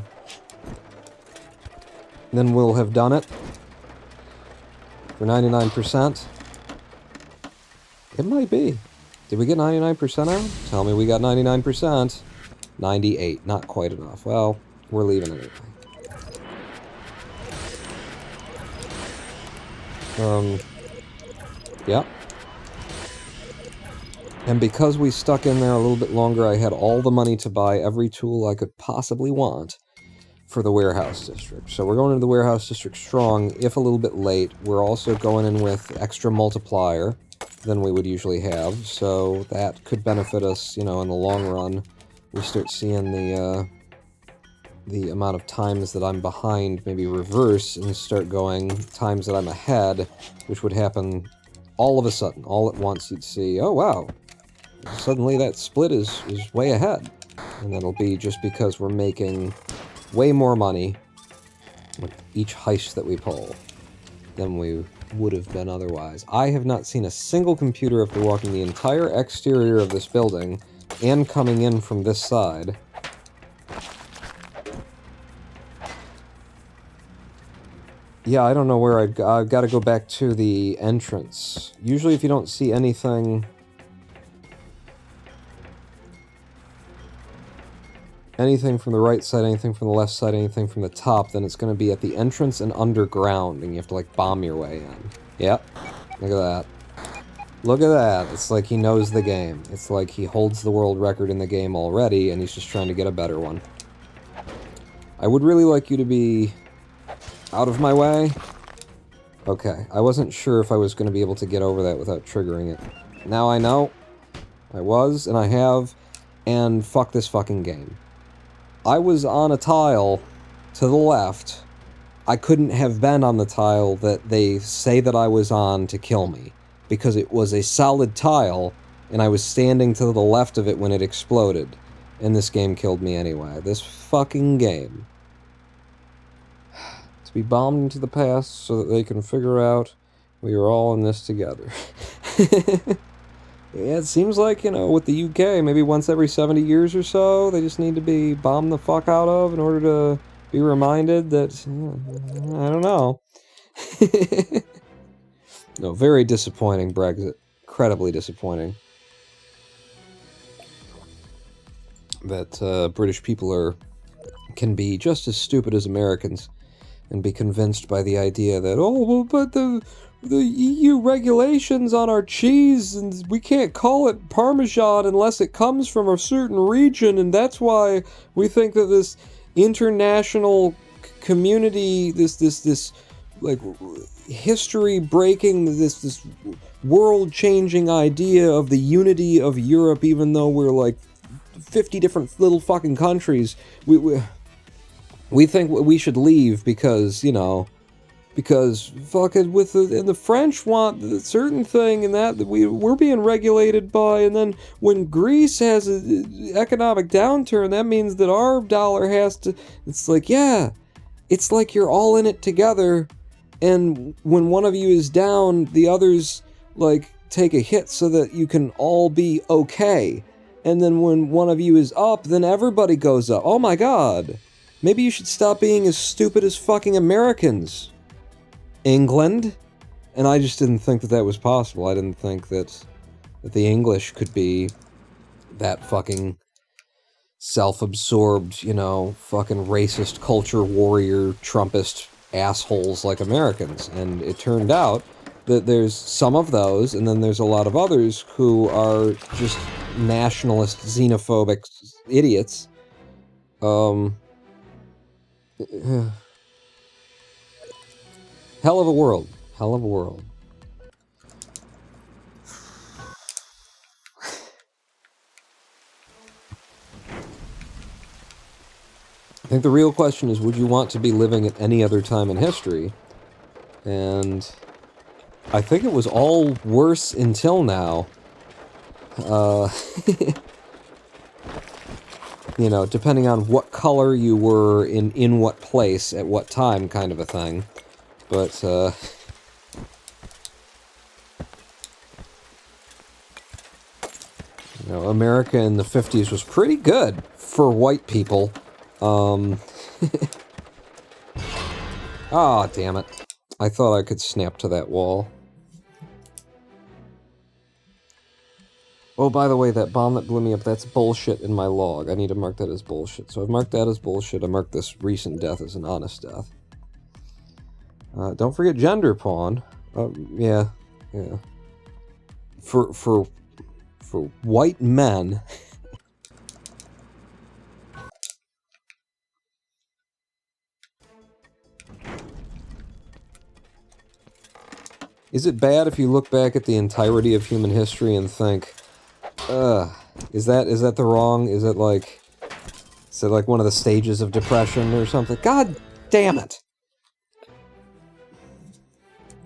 S1: we'll have done it. For 99%. It might be. Did we get 99% out? Tell me we got 99%. 98. Not quite enough. Well, we're leaving it anyway. Yep. And because we stuck in there a little bit longer, I had all the money to buy every tool I could possibly want for the warehouse district. So we're going into the warehouse district strong, if a little bit late. We're also going in with extra multiplier than we would usually have, so that could benefit us, you know, in the long run. We start seeing the amount of times that I'm behind maybe reverse and start going times that I'm ahead, which would happen all of a sudden. All at once you'd see, oh wow, suddenly that split is way ahead. And that'll be just because we're making way more money with each heist that we pull than we would have been otherwise. I have not seen a single computer after walking the entire exterior of this building and coming in from this side. Yeah, I don't know where I've got to go back to the entrance. Usually if you don't see anything... anything from the right side, anything from the left side, anything from the top, then it's going to be at the entrance and underground, and you have to, like, bomb your way in. Yep. Look at that. Look at that. It's like he knows the game. It's like he holds the world record in the game already, and he's just trying to get a better one. I would really like you to be out of my way. Okay, I wasn't sure if I was going to be able to get over that without triggering it. Now I know. I was, and I have, and fuck this fucking game. I was on a tile to the left. I couldn't have been on the tile that they say that I was on to kill me, because it was a solid tile, and I was standing to the left of it when it exploded, and this game killed me anyway. This fucking game. To be bombed into the past so that they can figure out we are all in this together. Yeah, it seems like, you know, with the UK, maybe once every 70 years or so, they just need to be bombed the fuck out of in order to be reminded that, I don't know. No, very disappointing Brexit. Incredibly disappointing. That British people can be just as stupid as Americans and be convinced by the idea that, oh, well, but the EU regulations on our cheese, and we can't call it Parmesan unless it comes from a certain region, and that's why we think that this international community, this like history-breaking, this world-changing idea of the unity of Europe, even though we're like 50 different little fucking countries, we think we should leave because, you know, because fucking and the French want a certain thing, and that we're being regulated by, and then when Greece has an economic downturn, that means that our dollar has to. It's like, yeah, it's like you're all in it together, and when one of you is down, the others like take a hit so that you can all be okay, and then when one of you is up, then everybody goes up. Oh my god, maybe you should stop being as stupid as fucking Americans. England, and I just didn't think that that was possible. I didn't think that the English could be that fucking self-absorbed, you know, fucking racist culture warrior Trumpist assholes like Americans. And it turned out that there's some of those, and then there's a lot of others who are just nationalist, xenophobic idiots. Hell of a world. Hell of a world. I think the real question is, would you want to be living at any other time in history? And I think it was all worse until now. You know, depending on what color you were in what place at what time, kind of a thing. But, you know, America in the 50s was pretty good for white people. Oh, damn it. I thought I could snap to that wall. Oh, by the way, that bomb that blew me up, that's bullshit in my log. I need to mark that as bullshit. So I've marked that as bullshit. I marked this recent death as an honest death. Don't forget gender pawn. Yeah. For white men. Is it bad if you look back at the entirety of human history and think, is that the wrong? Is it like one of the stages of depression or something? God damn it!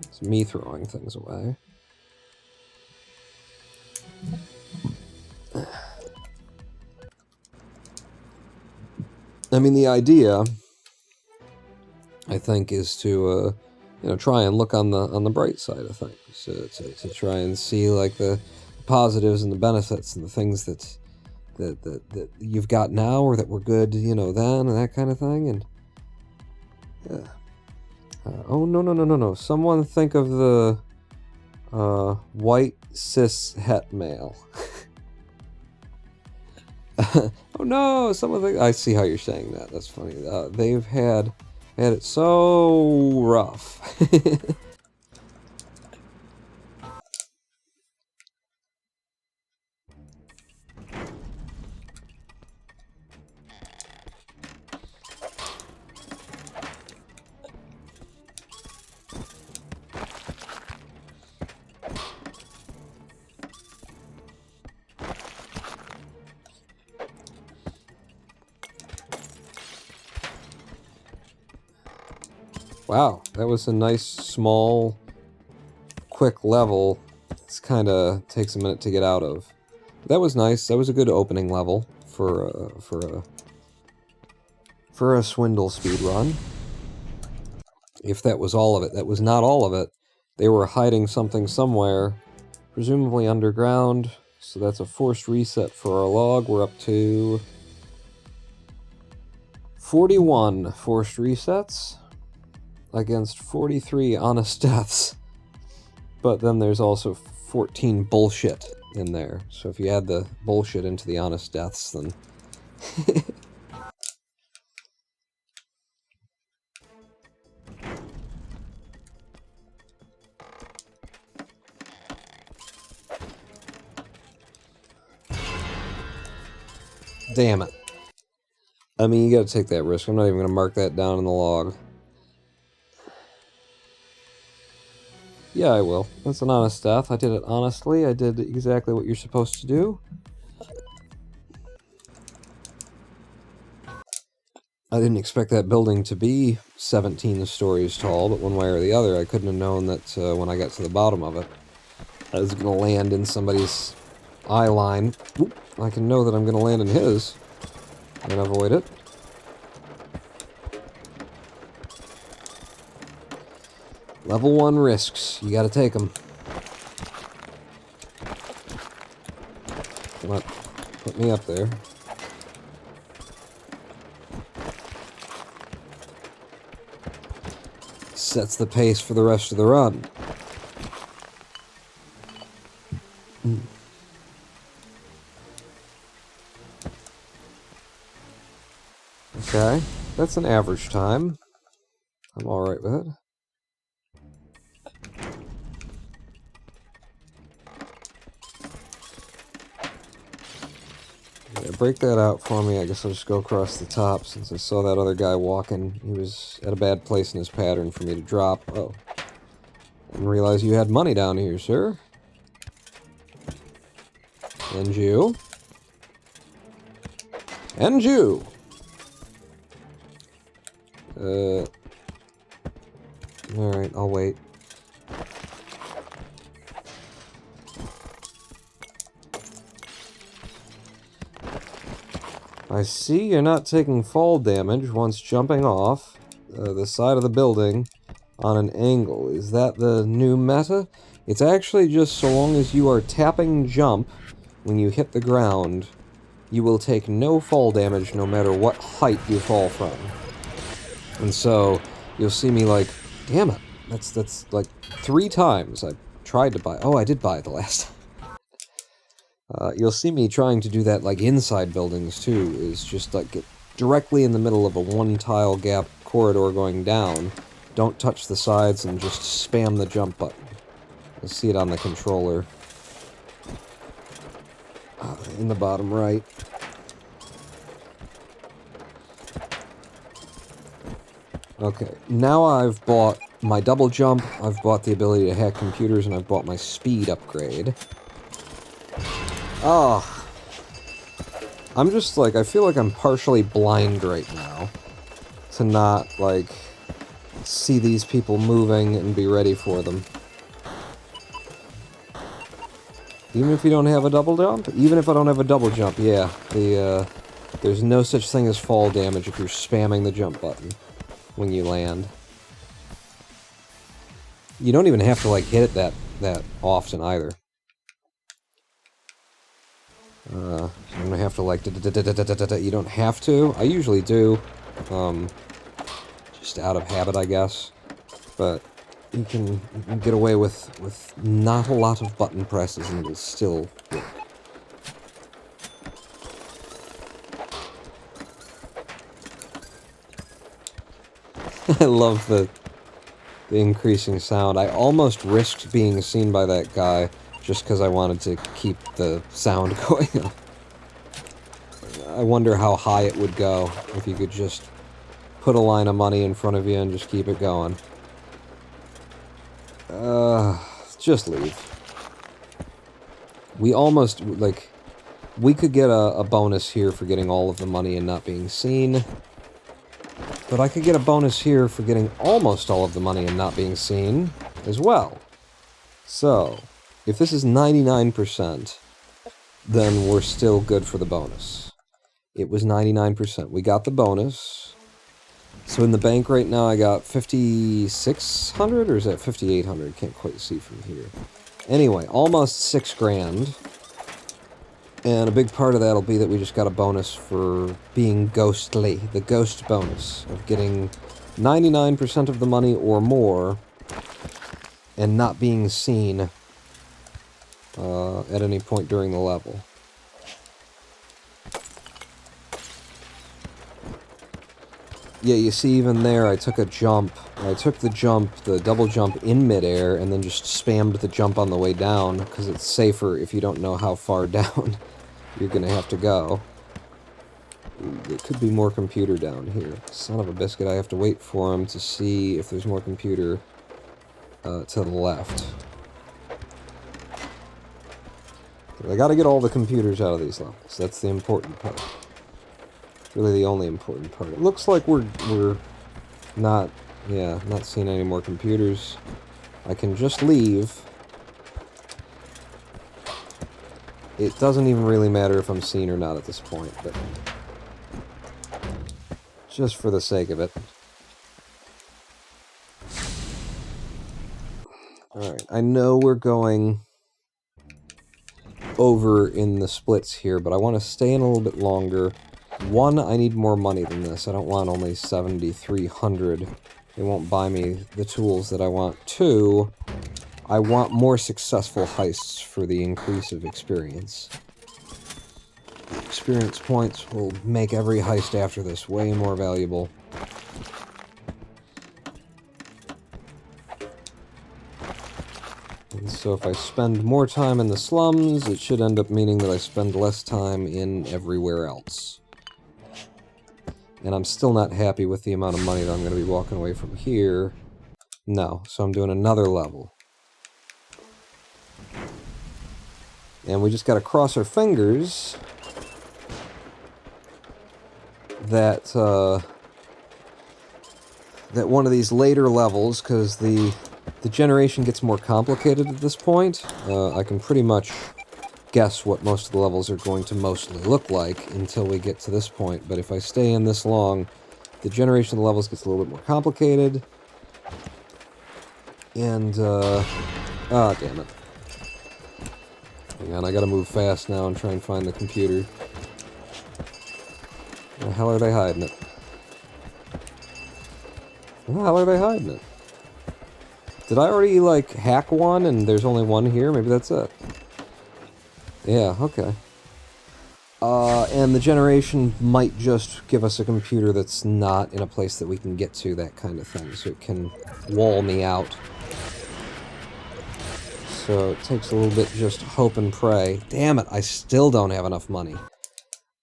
S1: It's me throwing things away. I mean, the idea, I think, is to, you know, try and look on the bright side of things, to try and see like the positives and the benefits and the things that you've got now or that were good, you know, then, and that kind of thing. And yeah. Oh, no. Someone think of the white cis het male. Oh no, someone think, I see how you're saying that. That's funny. They've had it so rough. Wow, that was a nice, small, quick level. This kind of takes a minute to get out of. That was nice. That was a good opening level for a Swindle speedrun. If that was all of it. That was not all of it. They were hiding something somewhere, presumably underground. So that's a forced reset for our log. We're up to 41 forced resets against 43 honest deaths. But then there's also 14 bullshit in there. So if you add the bullshit into the honest deaths, then... Damn it. I mean, you gotta take that risk. I'm not even gonna mark that down in the log. Yeah, I will. That's an honest death. I did it honestly. I did exactly what you're supposed to do. I didn't expect that building to be 17 stories tall, but one way or the other, I couldn't have known that when I got to the bottom of it, I was gonna land in somebody's eye line. Oop, I can know that I'm gonna land in his and avoid it. Level 1 risks. You gotta take them. Come on. Put me up there. Sets the pace for the rest of the run. Okay. That's an average time. I'm alright with it. Yeah, break that out for me. I guess I'll just go across the top since I saw that other guy walking. He was at a bad place in his pattern for me to drop. Oh. Didn't realize you had money down here, sir. And you. And you. Alright, I'll wait. I see you're not taking fall damage once jumping off the side of the building on an angle. Is that the new meta? It's actually just so long as you are tapping jump when you hit the ground, you will take no fall damage no matter what height you fall from. And so, you'll see me like, damn it, that's like 3 times I tried to buy. Oh, I did buy it the last time. You'll see me trying to do that like inside buildings too, is just like get directly in the middle of a 1-tile gap corridor going down. Don't touch the sides and just spam the jump button. You'll see it on the controller. In the bottom right. Okay, now I've bought my double jump, I've bought the ability to hack computers, and I've bought my speed upgrade. Oh. I'm just like, I feel like I'm partially blind right now. To not, like, see these people moving and be ready for them. Even if you don't have a double jump? Even if I don't have a double jump, yeah. There's no such thing as fall damage if you're spamming the jump button when you land. You don't even have to, like, hit it that often, either. You don't have to, like, you don't have to. I usually do. Just out of habit, I guess. But you can get away with not a lot of button presses and it'll still work. I love the increasing sound. I almost risked being seen by that guy just because I wanted to keep the sound going up. I wonder how high it would go if you could just put a line of money in front of you and just keep it going. Just leave. We almost, like, we could get a bonus here for getting all of the money and not being seen. But I could get a bonus here for getting almost all of the money and not being seen as well. So, if this is 99%, then we're still good for the bonus. It was 99%. We got the bonus. So in the bank right now I got 5,600, or is that 5,800? Can't quite see from here. Anyway, almost 6 grand. And a big part of that will be that we just got a bonus for being ghostly. The ghost bonus of getting 99% of the money or more and not being seen at any point during the level. Yeah, you see, even there, I took a jump. I took the jump, the double jump in midair, and then just spammed the jump on the way down, because it's safer if you don't know how far down you're going to have to go. There could be more computer down here. Son of a biscuit, I have to wait for him to see if there's more computer to the left. I gotta get all the computers out of these levels. That's the important part. Really the only important part. It looks like we're not seeing any more computers. I can just leave. It doesn't even really matter if I'm seen or not at this point, but just for the sake of it. Alright, I know we're going over in the splits here, but I want to stay in a little bit longer. One, I need more money than this. I don't want only 7,300. It won't buy me the tools that I want. Two, I want more successful heists for the increase of experience. Experience points will make every heist after this way more valuable. And so if I spend more time in the slums, it should end up meaning that I spend less time in everywhere else. And I'm still not happy with the amount of money that I'm going to be walking away from here. No, so I'm doing another level. And we just got to cross our fingers that that one of these later levels, because the generation gets more complicated at this point. I can pretty much guess what most of the levels are going to mostly look like until we get to this point, but if I stay in this long, the generation of the levels gets a little bit more complicated. And, ah, damn it. Hang on, I gotta move fast now and try and find the computer. Where the hell are they hiding it? Where the hell are they hiding it? Did I already, like, hack one and there's only one here? Maybe that's it. Yeah, okay. And the generation might just give us a computer that's not in a place that we can get to, that kind of thing, so it can wall me out. So it takes a little bit just hope and pray. Damn it, I still don't have enough money.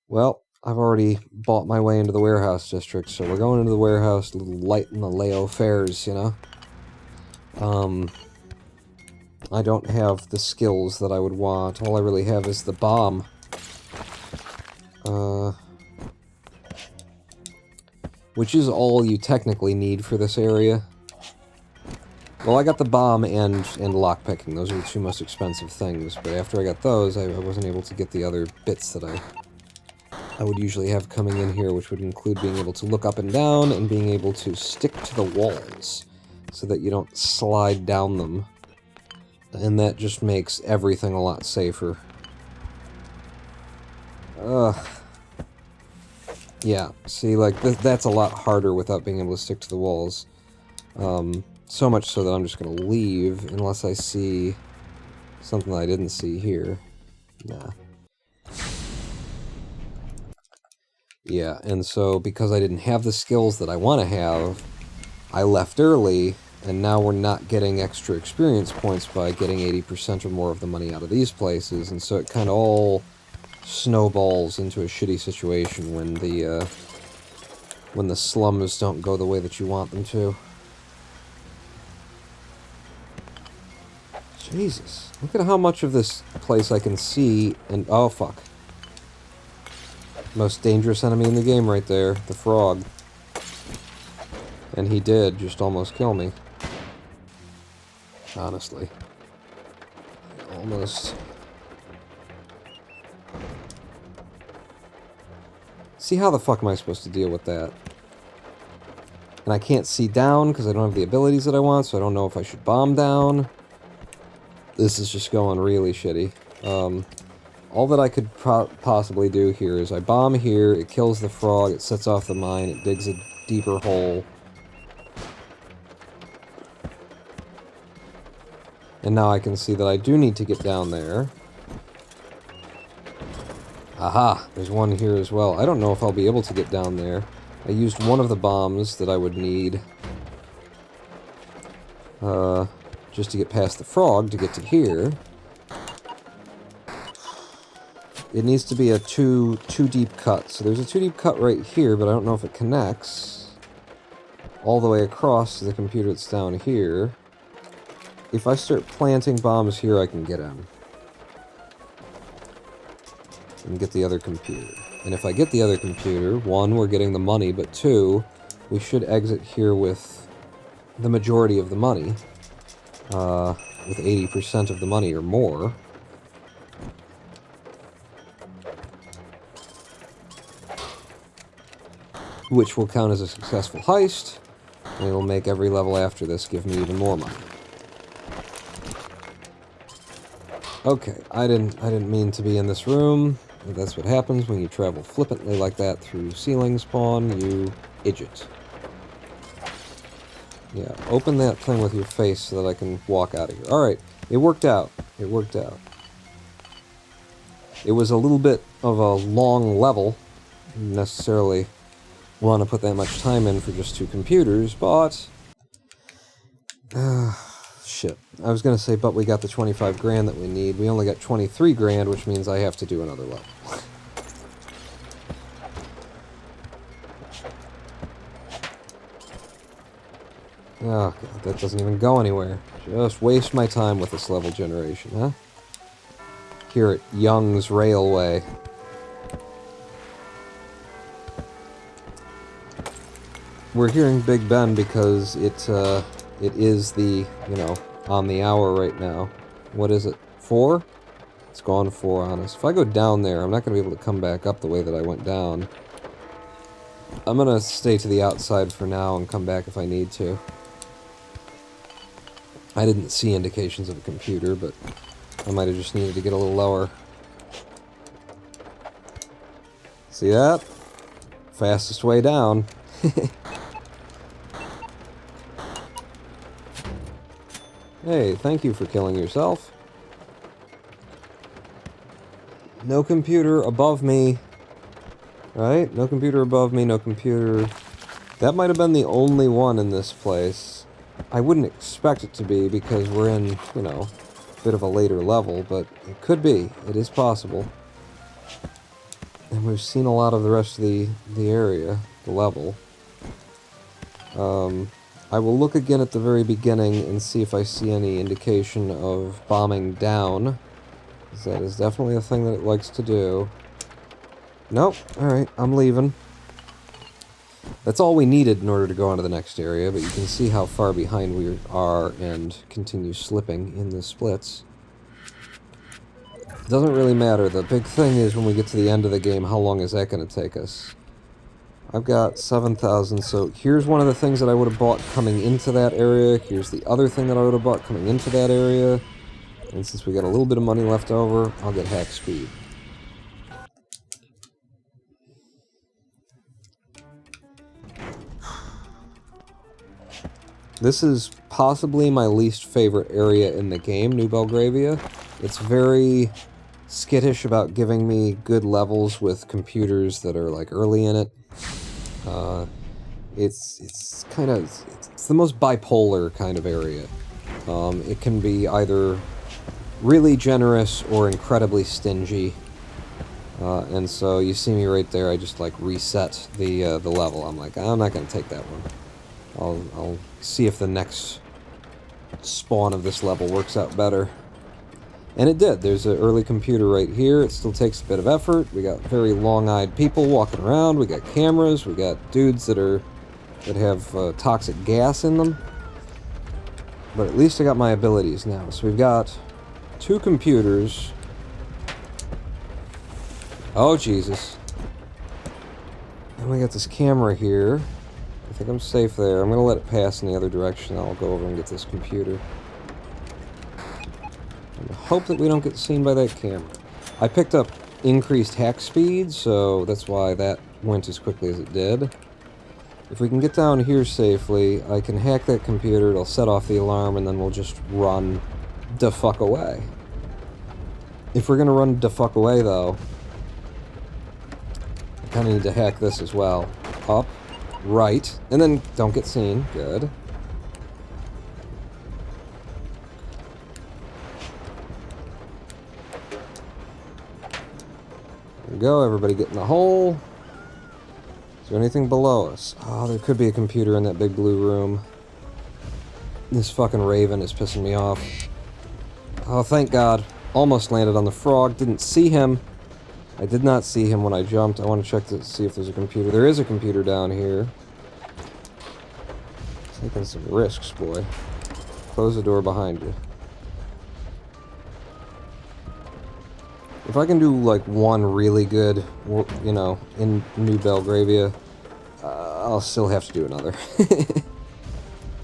S1: Well, I've already bought my way into the warehouse district, so we're going into the warehouse, a little light in the Leo fares, you know? I don't have the skills that I would want. All I really have is the bomb. Which is all you technically need for this area. Well, I got the bomb and lockpicking. Those are the two most expensive things, but after I got those, I wasn't able to get the other bits that I would usually have coming in here, which would include being able to look up and down and being able to stick to the walls so that you don't slide down them. And that just makes everything a lot safer. Yeah, see, like, that's a lot harder without being able to stick to the walls. So much so that I'm just gonna leave unless I see something that I didn't see here. Nah. Yeah, and so because I didn't have the skills that I want to have, I left early, and now we're not getting extra experience points by getting 80% or more of the money out of these places, and so it kind of all snowballs into a shitty situation when the slums don't go the way that you want them to. Jesus, look at how much of this place I can see, and oh fuck. Most dangerous enemy in the game right there, the frog. And he did just almost kill me. Honestly. Almost. See, how the fuck am I supposed to deal with that? And I can't see down because I don't have the abilities that I want, so I don't know if I should bomb down. This is just going really shitty. All that I could possibly do here is I bomb here, it kills the frog, it sets off the mine, it digs a deeper hole. And now I can see that I do need to get down there. Aha! There's one here as well. I don't know if I'll be able to get down there. I used one of the bombs that I would need just to get past the frog to get to here. It needs to be a two deep cut. So there's a 2 deep cut right here, but I don't know if it connects all the way across to the computer that's down here. If I start planting bombs here, I can get in. And get the other computer. And if I get the other computer, 1, we're getting the money, but 2, we should exit here with the majority of the money. With 80% of the money or more. Which will count as a successful heist, and it'll make every level after this give me even more money. Okay, I didn't mean to be in this room. That's what happens when you travel flippantly like that through ceiling spawn, you idiot. Yeah, open that thing with your face so that I can walk out of here. Alright, it worked out. It worked out. It was a little bit of a long level. Didn't necessarily want to put that much time in for just 2 computers, but... shit. I was going to say, but we got the 25 grand that we need. We only got 23 grand, which means I have to do another level. Oh, God, that doesn't even go anywhere. Just waste my time with this level generation, huh? Here at Young's Railway. We're hearing Big Ben because it is the, you know, on the hour right now. What is it? 4? It's gone 4 on us. If I go down there, I'm not going to be able to come back up the way that I went down. I'm going to stay to the outside for now and come back if I need to. I didn't see indications of a computer, but I might have just needed to get a little lower. See that? Fastest way down. Hey, thank you for killing yourself. No computer above me. Right? No computer above me, no computer... That might have been the only one in this place. I wouldn't expect it to be because we're in, you know, a bit of a later level, but it could be. It is possible. And we've seen a lot of the rest of the area, the level. I will look again at the very beginning and see if I see any indication of bombing down. That is definitely a thing that it likes to do. Nope. Alright, I'm leaving. That's all we needed in order to go on to the next area, but you can see how far behind we are and continue slipping in the splits. It doesn't really matter. The big thing is when we get to the end of the game, how long is that going to take us? I've got 7,000, so here's one of the things that I would have bought coming into that area. Here's the other thing that I would have bought coming into that area. And since we got a little bit of money left over, I'll get hack speed. This is possibly my least favorite area in the game, New Belgravia. It's very skittish about giving me good levels with computers that are like early in it. It's kind of, it's the most bipolar kind of area. It can be either really generous or incredibly stingy. And so you see me right there, I just like reset the level. I'm like, I'm not going to take that one. I'll see if the next spawn of this level works out better. And it did. There's an early computer right here. It still takes a bit of effort. We got very long-eyed people walking around. We got cameras. We got dudes that are that have toxic gas in them. But at least I got my abilities now. So we've got 2 computers. Oh, Jesus. And we got this camera here. I think I'm safe there. I'm going to let it pass in the other direction. I'll go over and get this computer. And hope that we don't get seen by that camera. I picked up increased hack speed, so that's why that went as quickly as it did. If we can get down here safely, I can hack that computer, it'll set off the alarm, and then we'll just run the fuck away. If we're gonna run the fuck away, though, I kinda need to hack this as well. Up, right, and then don't get seen. Good. There we go, everybody get in the hole. Is there anything below us? Oh, there could be a computer in that big blue room. This fucking raven is pissing me off. Oh, thank God. Almost landed on the frog. Didn't see him. I did not see him when I jumped. I want to check to see if there's a computer. There is a computer down here. Taking some risks, boy. Close the door behind you. If I can do, like, one really good, you know, in New Belgravia, I'll still have to do another.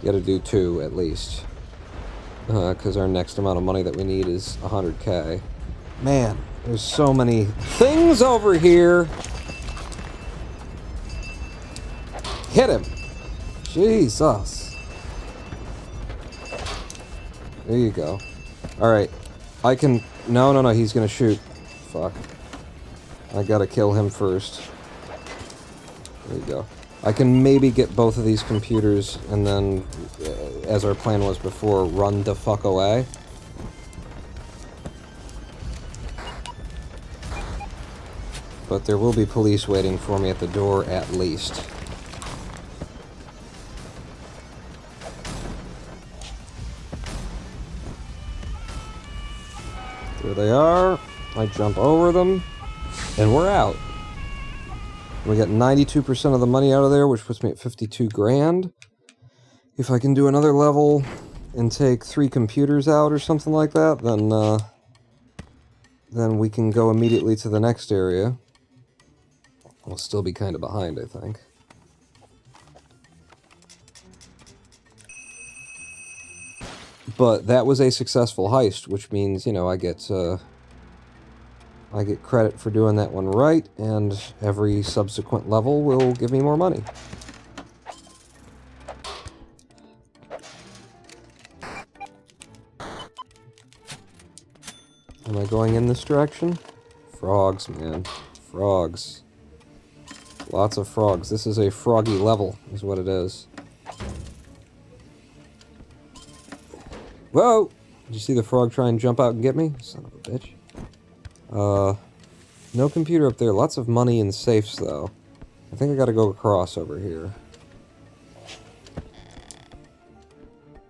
S1: Gotta do 2, at least. Because our next amount of money that we need is 100k. Man, there's so many things over here! Hit him! Jesus! There you go. Alright. I can... No, he's gonna shoot. Fuck. I gotta kill him first. There you go. I can maybe get both of these computers and then, as our plan was before, run the fuck away. But there will be police waiting for me at the door at least. There they are. I jump over them, and we're out. We got 92% of the money out of there, which puts me at 52 grand. If I can do another level and take 3 computers out or something like that, then we can go immediately to the next area. We'll still be kind of behind, I think. But that was a successful heist, which means, you know, I get credit for doing that one right, and every subsequent level will give me more money. Am I going in this direction? Frogs, man. Frogs. Lots of frogs. This is a froggy level, is what it is. Whoa! Did you see the frog try and jump out and get me? Son of a bitch. No computer up there. Lots of money in safes, though. I think I gotta go across over here.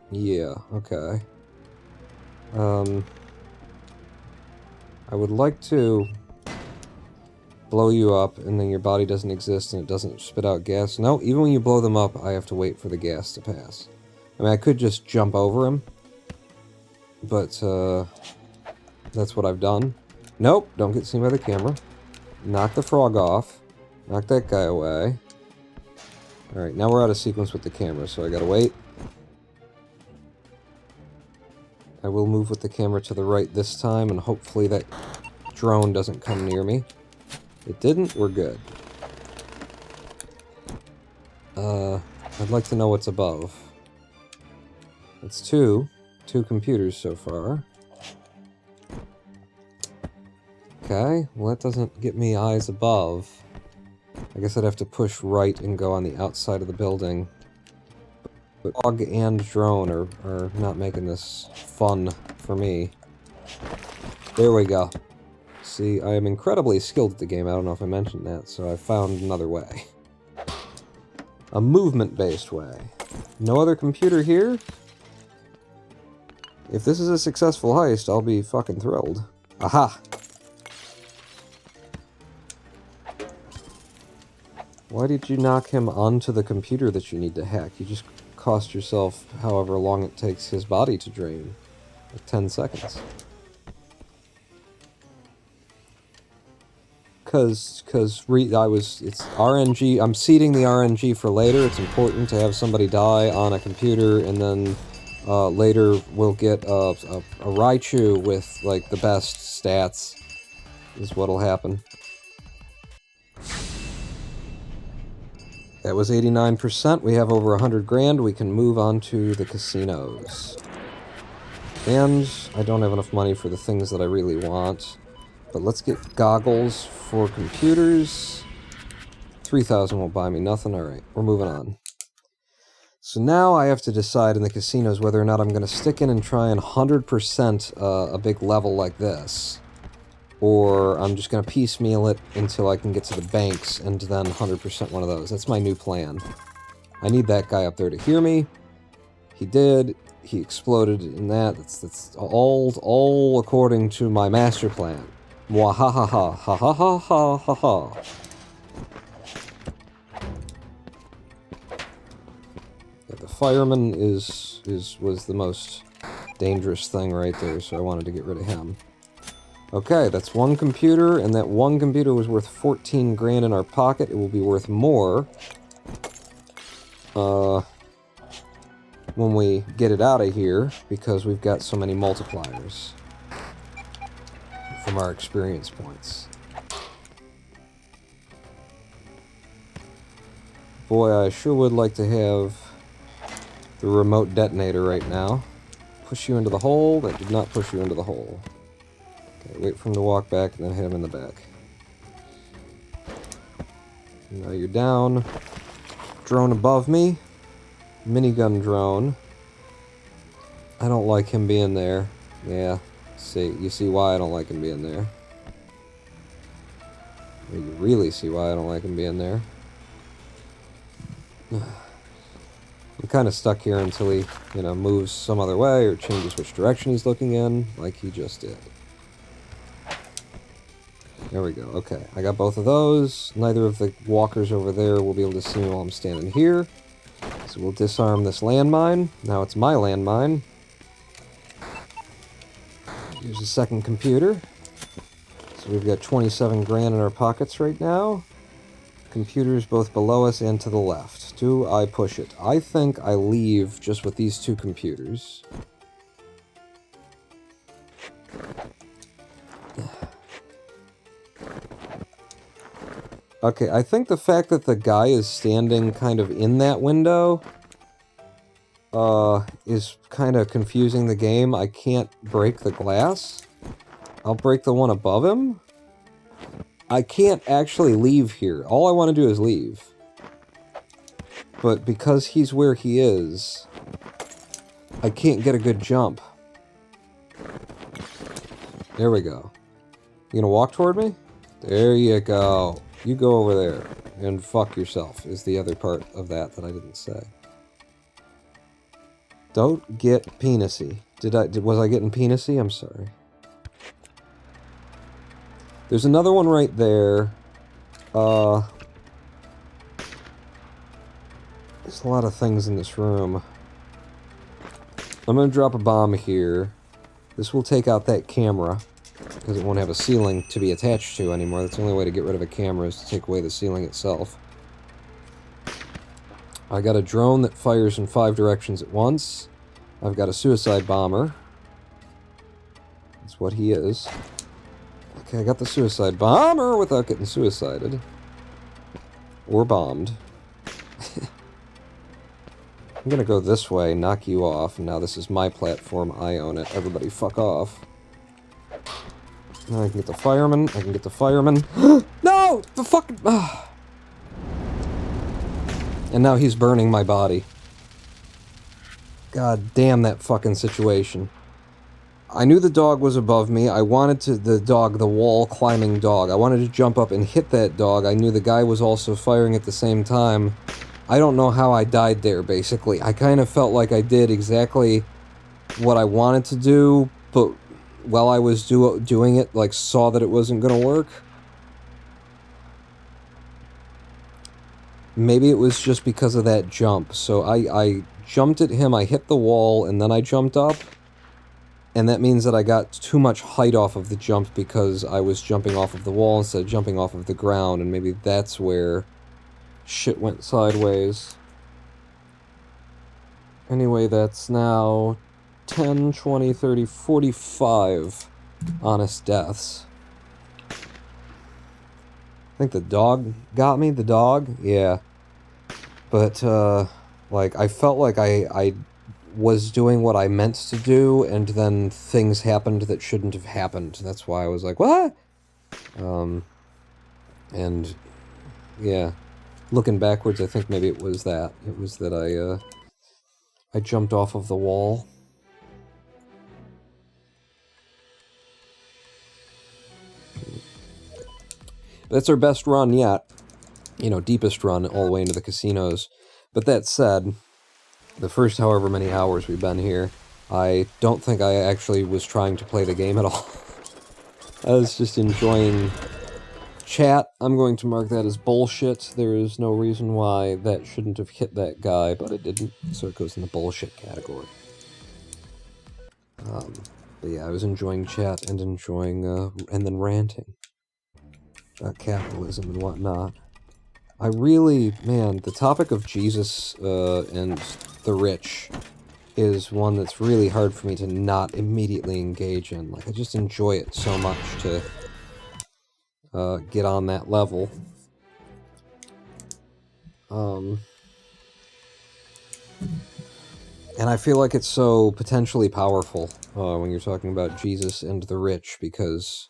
S1: Yeah, okay. I would like to blow you up, and then your body doesn't exist, and it doesn't spit out gas. No, even when you blow them up, I have to wait for the gas to pass. I mean, I could just jump over him, but, that's what I've done. Nope, don't get seen by the camera. Knock the frog off. Knock that guy away. Alright, now we're out of sequence with the camera, so I gotta wait. I will move with the camera to the right this time, and hopefully that drone doesn't come near me. It didn't, we're good. I'd like to know what's above. It's 2 computers so far. Okay, well that doesn't get me eyes above. I guess I'd have to push right and go on the outside of the building. But dog and drone are not making this fun for me. There we go. See, I am incredibly skilled at the game. I don't know if I mentioned that, so I found another way. A movement-based way. No other computer here? If this is a successful heist, I'll be fucking thrilled. Aha! Why did you knock him onto the computer that you need to hack? You just cost yourself however long it takes his body to drain. Like 10 seconds. It's RNG, I'm seeding the RNG for later. It's important to have somebody die on a computer, and then later we'll get a Raichu with, like, the best stats, is what'll happen. That was 89%. We have over 100 grand. We can move on to the casinos. And I don't have enough money for the things that I really want. But let's get goggles for computers. 3,000 won't buy me nothing. Alright, we're moving on. So now I have to decide in the casinos whether or not I'm going to stick in and try and 100% a big level like this. Or I'm just going to piecemeal it until I can get to the banks and then 100% one of those. That's my new plan. I need that guy up there to hear me. He did. He exploded in that. That's all according to my master plan. Mwahahaha. Ha ha ha ha ha ha. Yeah, the fireman was the most dangerous thing right there, so I wanted to get rid of him. Okay, that's one computer, and that one computer was worth 14 grand in our pocket. It will be worth more when we get it out of here, because we've got so many multipliers from our experience points. Boy, I sure would like to have the remote detonator right now. Push you into the hole. That did not push you into the hole. Okay, wait for him to walk back and then hit him in the back. Now you're down. Drone above me. Minigun drone. I don't like him being there. Yeah, you see why I don't like him being there. You really see why I don't like him being there. I'm kind of stuck here until he, moves some other way or changes which direction he's looking in, like he just did. There we go. Okay, I got both of those. Neither of the walkers over there will be able to see me while I'm standing here. So we'll disarm this landmine. Now it's my landmine. Here's the second computer. So we've got 27 grand in our pockets right now. Computers both below us and to the left. Do I push it? I think I leave just with these two computers. Okay, I think the fact that the guy is standing kind of in that window is kind of confusing the game. I can't break the glass. I'll break the one above him. I can't actually leave here. All I want to do is leave. But because he's where he is, I can't get a good jump. There we go. You gonna walk toward me? There you go. You go over there and fuck yourself is the other part of that I didn't say. Don't get penisy. Was I getting penisy? I'm sorry. There's another one right there. There's a lot of things in this room. I'm gonna drop a bomb here. This will take out that camera, because it won't have a ceiling to be attached to anymore. That's the only way to get rid of a camera, is to take away the ceiling itself. I got a drone that fires in 5 directions at once. I've got a suicide bomber. That's what he is. Okay, I got the suicide bomber without getting suicided. Or bombed. I'm gonna go this way, knock you off, and now this is my platform, I own it. Everybody fuck off. Now I can get the fireman, No! The fucking... And now he's burning my body. God damn that fucking situation. I knew the dog was above me. I wanted the wall-climbing dog. I wanted to jump up and hit that dog. I knew the guy was also firing at the same time. I don't know how I died there, basically. I kind of felt like I did exactly what I wanted to do, but while I was doing it, saw that it wasn't gonna work. maybe it was just because of that jump. So I jumped at him, I hit the wall, and then I jumped up. And that means that I got too much height off of the jump because I was jumping off of the wall instead of jumping off of the ground, and maybe that's where shit went sideways. Anyway, that's now 10, 20, 30, 45 honest deaths. I think the dog got me, the dog? Yeah. But, like, I felt like I was doing what I meant to do, and then things happened that shouldn't have happened. That's why I was like, what? And, yeah. Looking backwards, I think maybe it was that. It was that I jumped off of the wall. That's our best run yet. You know, deepest run all the way into the casinos. But that said, the first however many hours we've been here, I don't think I actually was trying to play the game at all. I was just enjoying chat. I'm going to mark that as bullshit. There is no reason why that shouldn't have hit that guy, but it didn't, so it goes in the bullshit category. But yeah, I was enjoying chat and enjoying, and then ranting about capitalism and whatnot. I really, man, the topic of Jesus and the rich is one that's really hard for me to not immediately engage in. Like, I just enjoy it so much to get on that level. And I feel like it's so potentially powerful when you're talking about Jesus and the rich, because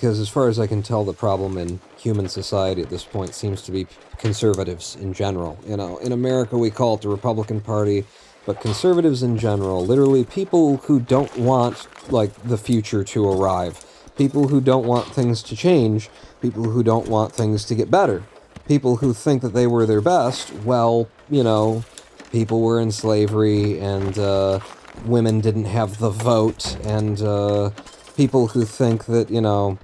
S1: as far as I can tell, the problem in human society at this point seems to be conservatives in general. You know, in America we call it the Republican Party, but conservatives in general, literally people who don't want, like, the future to arrive, people who don't want things to change, people who don't want things to get better, people who think that they were their best. Well, you know, people were in slavery, and women didn't have the vote, and people who think that, you know,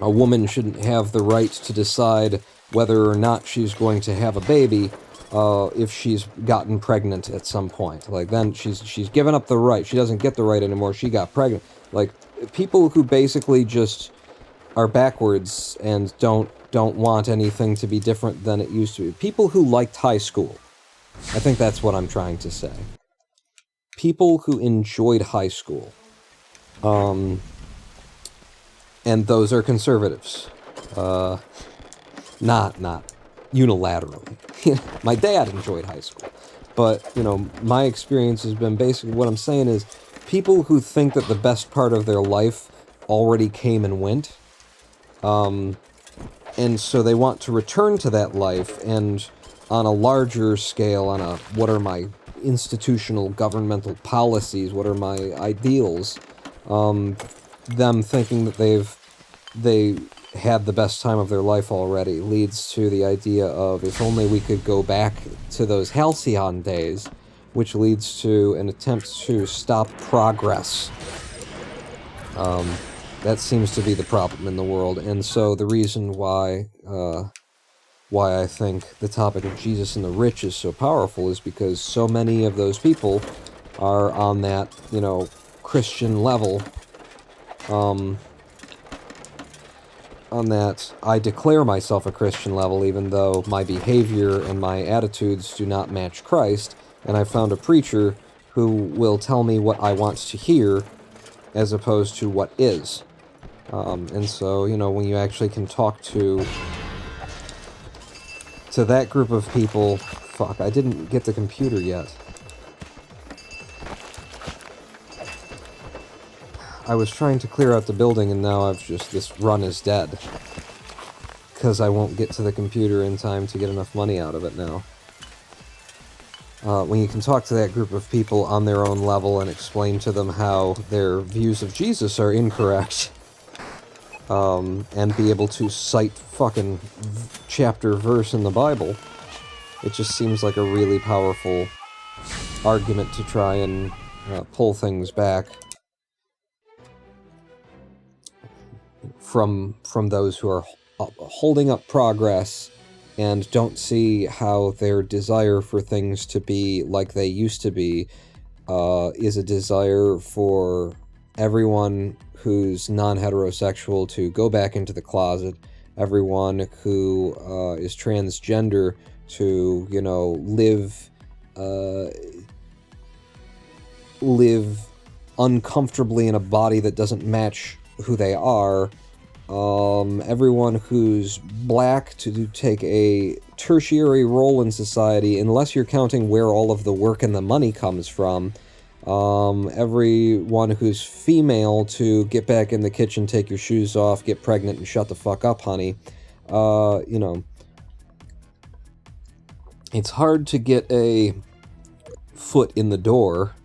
S1: a woman shouldn't have the right to decide whether or not she's going to have a baby if she's gotten pregnant at some point. Like, then she's given up the right. She doesn't get the right anymore. She got pregnant. Like, people who basically just are backwards and don't want anything to be different than it used to be. People who liked high school. I think that's what I'm trying to say. People who enjoyed high school. And those are conservatives. Not unilaterally. My dad enjoyed high school. But, you know, my experience has been basically, what I'm saying is, people who think that the best part of their life already came and went, and so they want to return to that life, and on a larger scale, on a, what are my institutional governmental policies, what are my ideals, them thinking that they had the best time of their life already leads to the idea of, if only we could go back to those halcyon days, which leads to an attempt to stop progress. That seems to be the problem in the world, and so the reason why I think the topic of Jesus and the rich is so powerful is because so many of those people are on that, you know, Christian level, on that I declare myself a Christian level even though my behavior and my attitudes do not match Christ, and I found a preacher who will tell me what I want to hear as opposed to what is. And so, you know, when you actually can talk to that group of people... Fuck, I didn't get the computer yet. I was trying to clear out the building, and now I've just... This run is dead. Because I won't get to the computer in time to get enough money out of it now. When you can talk to that group of people on their own level and explain to them how their views of Jesus are incorrect, and be able to cite fucking chapter verse in the Bible, it just seems like a really powerful argument to try and pull things back from those who are holding up progress and don't see how their desire for things to be like they used to be is a desire for everyone who's non-heterosexual to go back into the closet, everyone who is transgender to, you know, live uncomfortably in a body that doesn't match who they are, everyone who's black to take a tertiary role in society, unless you're counting where all of the work and the money comes from, everyone who's female to get back in the kitchen, take your shoes off, get pregnant, and shut the fuck up, honey. You know, it's hard to get a foot in the door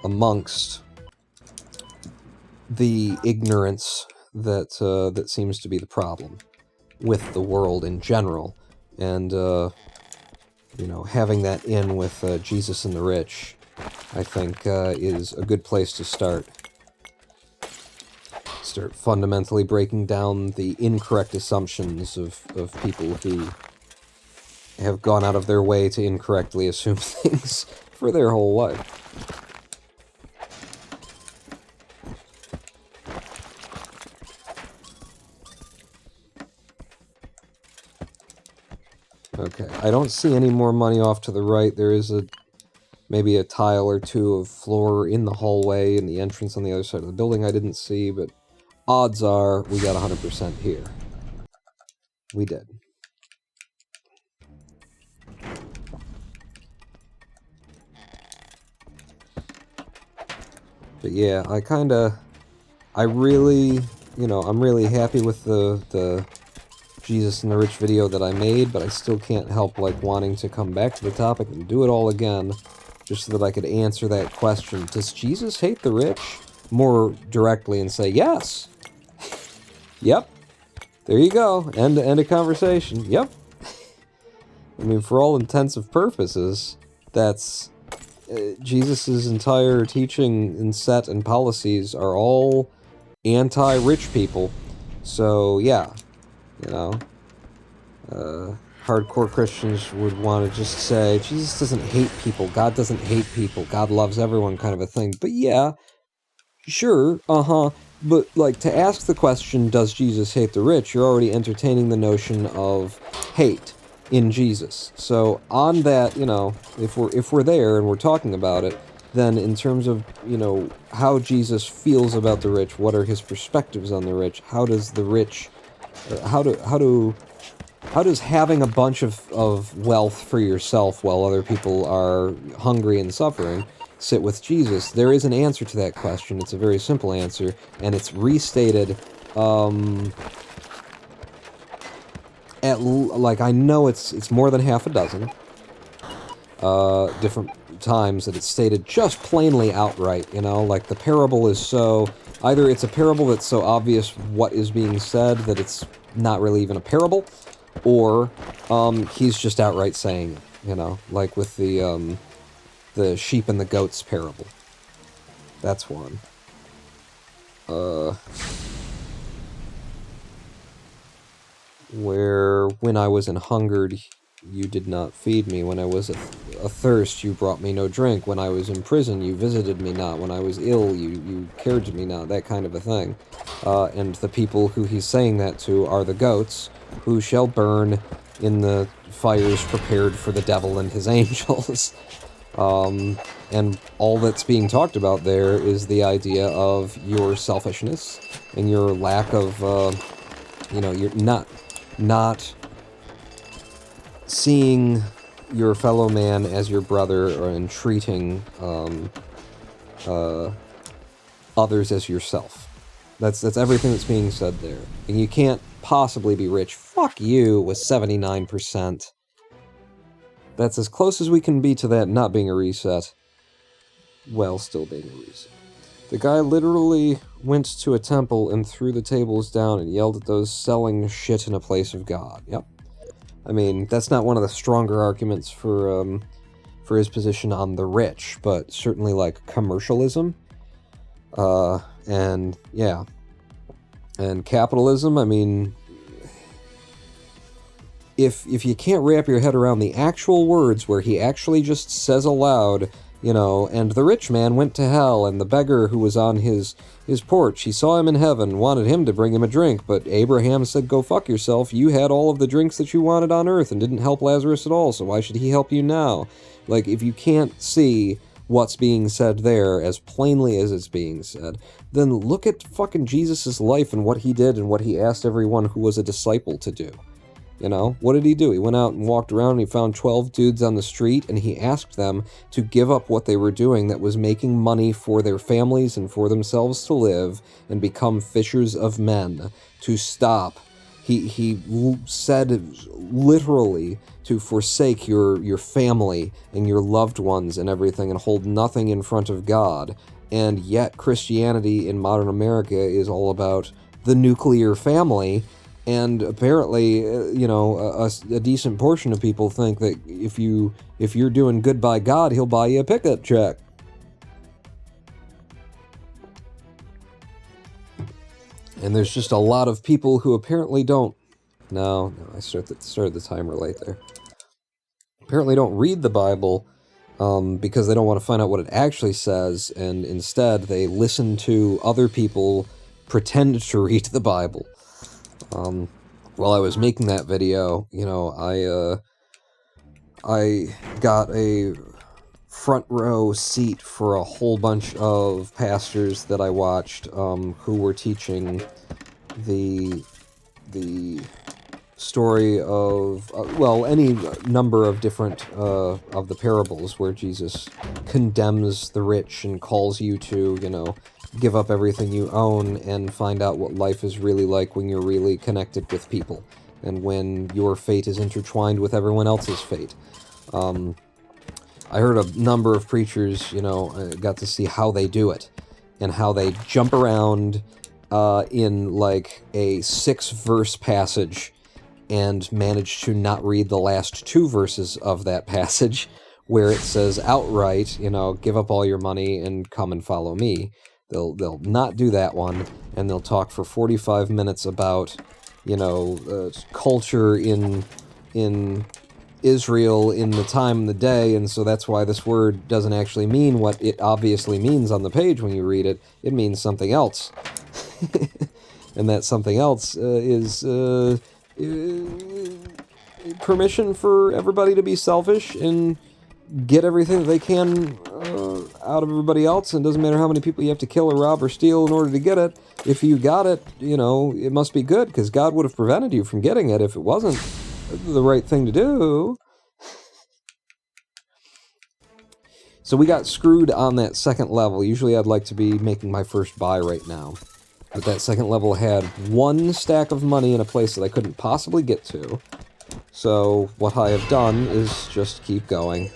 S1: amongst the ignorance that that seems to be the problem with the world in general, and you know, having that in with Jesus and the Rich, I think is a good place to start. Start fundamentally breaking down the incorrect assumptions of people who have gone out of their way to incorrectly assume things for their whole life. Okay, I don't see any more money off to the right. There is maybe a tile or two of floor in the hallway and the entrance on the other side of the building I didn't see, but odds are we got 100% here. We did. But yeah, I really, you know, I'm really happy with the Jesus and the Rich video that I made, but I still can't help, like, wanting to come back to the topic and do it all again, just so that I could answer that question. Does Jesus hate the rich? More directly and say, yes! Yep. There you go. End of conversation. Yep. I mean, for all intensive purposes, that's... Jesus' entire teaching and set and policies are all anti-rich people. So, yeah. You know, hardcore Christians would want to just say, Jesus doesn't hate people, God doesn't hate people, God loves everyone, kind of a thing. But yeah, sure, but, like, to ask the question, does Jesus hate the rich, you're already entertaining the notion of hate in Jesus. So, on that, you know, if we're there and we're talking about it, then in terms of, you know, how Jesus feels about the rich, what are his perspectives on the rich, how does the rich... How does having a bunch of wealth for yourself while other people are hungry and suffering sit with Jesus? There is an answer to that question. It's a very simple answer, and it's restated, like, I know it's more than half a dozen, different times that it's stated just plainly outright, you know, like the parable is so... Either it's a parable that's so obvious what is being said that it's not really even a parable, or he's just outright saying it, you know, like with the sheep and the goats parable. That's one. Where when I was an hungered, you did not feed me. When I was athirst, you brought me no drink. When I was in prison, you visited me not. When I was ill, you cared to me not. That kind of a thing. And the people who he's saying that to are the goats, who shall burn in the fires prepared for the devil and his angels. And all that's being talked about there is the idea of your selfishness and your lack of, you know, you're not seeing your fellow man as your brother, and treating others as yourself. That's everything that's being said there. And you can't possibly be rich. Fuck you with 79%. That's as close as we can be to that not being a reset, while still being a reset. The guy literally went to a temple and threw the tables down and yelled at those selling shit in a place of God. Yep. I mean, that's not one of the stronger arguments for his position on the rich, but certainly, like, commercialism, and, yeah. And capitalism, I mean, if you can't wrap your head around the actual words where he actually just says aloud, you know, and the rich man went to hell, and the beggar who was on his porch, he saw him in heaven, wanted him to bring him a drink, but Abraham said, go fuck yourself, you had all of the drinks that you wanted on earth and didn't help Lazarus at all, so why should he help you now? Like, if you can't see what's being said there as plainly as it's being said, then look at fucking Jesus' life and what he did and what he asked everyone who was a disciple to do. You know, what did he do? He went out and walked around and he found 12 dudes on the street and he asked them to give up what they were doing that was making money for their families and for themselves to live and become fishers of men, to stop. He said literally to forsake your family and your loved ones and everything and hold nothing in front of God. And yet Christianity in modern America is all about the nuclear family. And apparently, you know, a decent portion of people think that if you're doing good by God, he'll buy you a pickup truck. And there's just a lot of people who apparently don't. No, I started the timer late there. Apparently don't read the Bible because they don't want to find out what it actually says, and instead they listen to other people pretend to read the Bible. While I was making that video, you know, I got a front row seat for a whole bunch of pastors that I watched, who were teaching the story of, well, any number of different, of the parables where Jesus condemns the rich and calls you to, you know, give up everything you own and find out what life is really like when you're really connected with people and when your fate is intertwined with everyone else's fate. I heard a number of preachers, you know, got to see how they do it and how they jump around in like a 6-verse passage and manage to not read the last 2 verses of that passage where it says outright, you know, give up all your money and come and follow me. They'll not do that one, and they'll talk for 45 minutes about, you know, culture in Israel in the time of the day, and so that's why this word doesn't actually mean what it obviously means on the page when you read it. It means something else. And that something else is permission for everybody to be selfish and get everything that they can out of everybody else, and it doesn't matter how many people you have to kill or rob or steal in order to get it. If you got it, you know, it must be good, because God would have prevented you from getting it if it wasn't the right thing to do. So we got screwed on that second level. Usually I'd like to be making my first buy right now. But that second level had 1 stack of money in a place that I couldn't possibly get to. So what I have done is just keep going.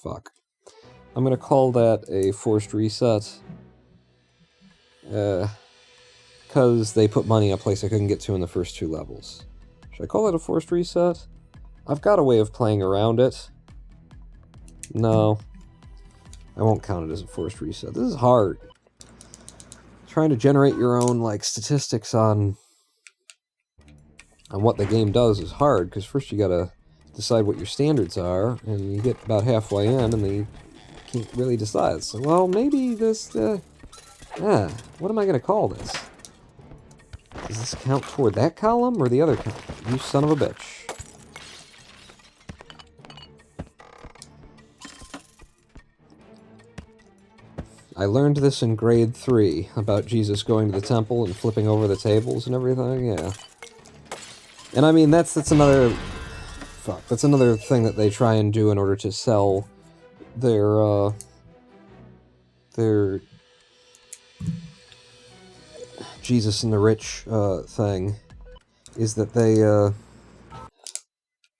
S1: Fuck. I'm gonna call that a forced reset. Because they put money in a place I couldn't get to in the first 2 levels. Should I call that a forced reset? I've got a way of playing around it. No. I won't count it as a forced reset. This is hard. Trying to generate your own, like, statistics on what the game does is hard, because first you gotta decide what your standards are, and you get about halfway in, and then you can't really decide. So, well, maybe this, what am I gonna call this? Does this count toward that column, or the other column? You son of a bitch. I learned this in grade 3, about Jesus going to the temple and flipping over the tables and everything, yeah. And I mean, that's another... Fuck, that's another thing that they try and do in order to sell their Jesus and the Rich thing, is that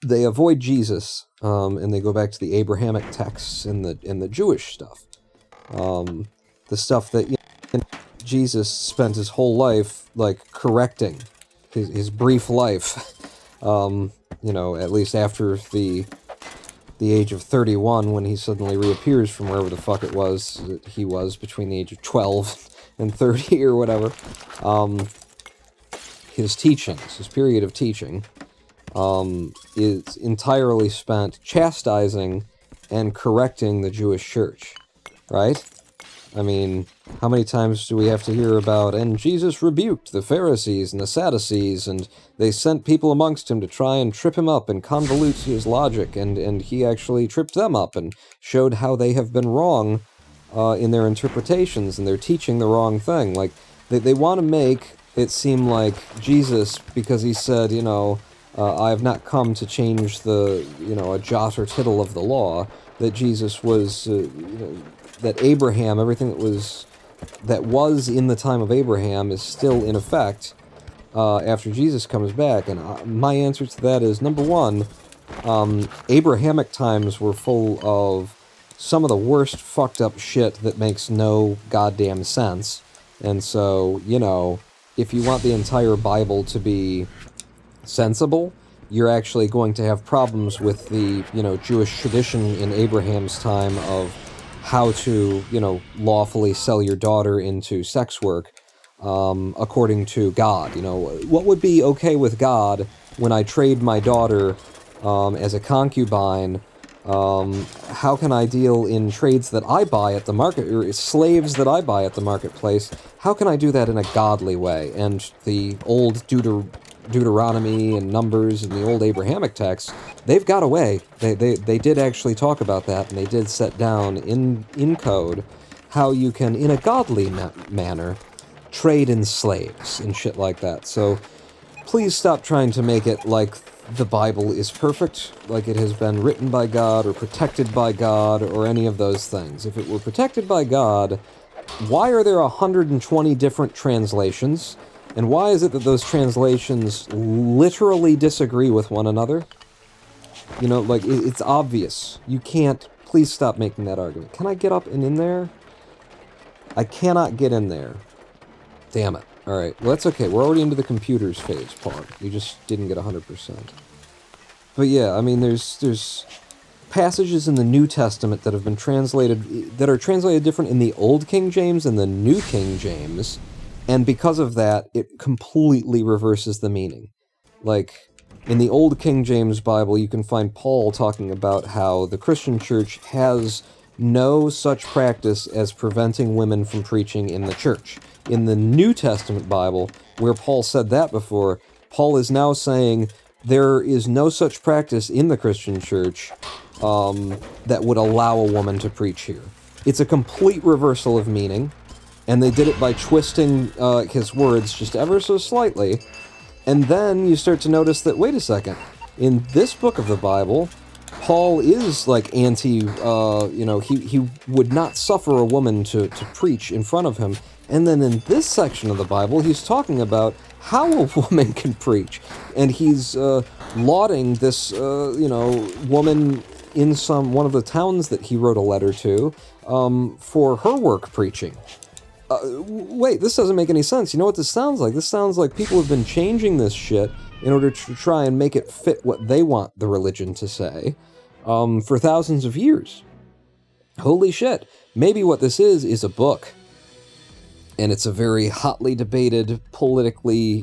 S1: they avoid Jesus, and they go back to the Abrahamic texts and the Jewish stuff. The stuff that, you know, Jesus spent his whole life, like, correcting, his brief life, you know, at least after the age of 31, when he suddenly reappears from wherever the fuck it was that he was between the age of 12 and 30 or whatever. His teachings, his period of teaching, is entirely spent chastising and correcting the Jewish church, right? I mean, how many times do we have to hear about, and Jesus rebuked the Pharisees and the Sadducees, and they sent people amongst him to try and trip him up and convolute his logic, and he actually tripped them up and showed how they have been wrong in their interpretations, and they're teaching the wrong thing. Like, they want to make it seem like Jesus, because he said, I have not come to change a jot or tittle of the law, that Jesus was, that Abraham, everything that was in the time of Abraham is still in effect after Jesus comes back. And my answer to that is, number one, Abrahamic times were full of some of the worst fucked up shit that makes no goddamn sense. And so, if you want the entire Bible to be sensible, you're actually going to have problems with the, Jewish tradition in Abraham's time of how to, lawfully sell your daughter into sex work according to God. What would be okay with God when I trade my daughter as a concubine? How can I deal in trades that I buy at the market, or slaves that I buy at the marketplace? How can I do that in a godly way? And the old Deuteronomy and Numbers and the old Abrahamic texts, they've got a way. They did actually talk about that, and they did set down in code how you can, in a godly manner, trade in slaves and shit like that. So please stop trying to make it like the Bible is perfect, like it has been written by God or protected by God or any of those things. If it were protected by God, why are there 120 different translations? And why is it that those translations literally disagree with one another? It's obvious. You can't... Please stop making that argument. Can I get up and in there? I cannot get in there. Damn it. Alright, well that's okay. We're already into the computers phase part. You just didn't get 100%. But yeah, I mean, there's passages in the New Testament that have been translated... that are translated different in the Old King James and the New King James... And because of that, it completely reverses the meaning. Like, in the Old King James Bible, you can find Paul talking about how the Christian church has no such practice as preventing women from preaching in the church. In the New Testament Bible, where Paul said that before, Paul is now saying there is no such practice in the Christian church that would allow a woman to preach here. It's a complete reversal of meaning. And they did it by twisting his words just ever so slightly. And then you start to notice that, wait a second, in this book of the Bible, Paul is like he would not suffer a woman to preach in front of him. And then in this section of the Bible, he's talking about how a woman can preach. And he's lauding this, woman in one of the towns that he wrote a letter to for her work preaching. Wait, this doesn't make any sense. You know what this sounds like? This sounds like people have been changing this shit in order to try and make it fit what they want the religion to say for thousands of years. Holy shit. Maybe what this is a book. And it's a very hotly debated, politically,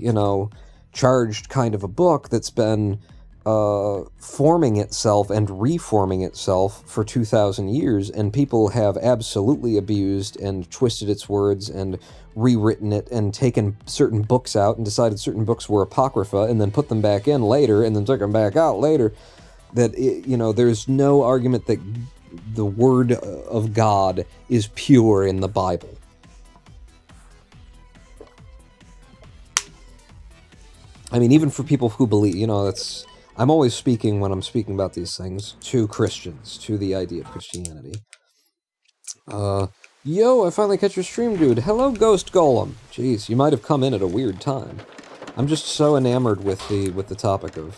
S1: charged kind of a book that's been forming itself and reforming itself for 2,000 years, and people have absolutely abused and twisted its words and rewritten it and taken certain books out and decided certain books were apocrypha and then put them back in later and then took them back out later. That, there's no argument that the word of God is pure in the Bible. I mean, even for people who believe, that's... I'm always speaking, when I'm speaking about these things, to Christians, to the idea of Christianity. Yo, I finally catch your stream, dude. Hello, Ghost Golem. Jeez, you might have come in at a weird time. I'm just so enamored with the topic of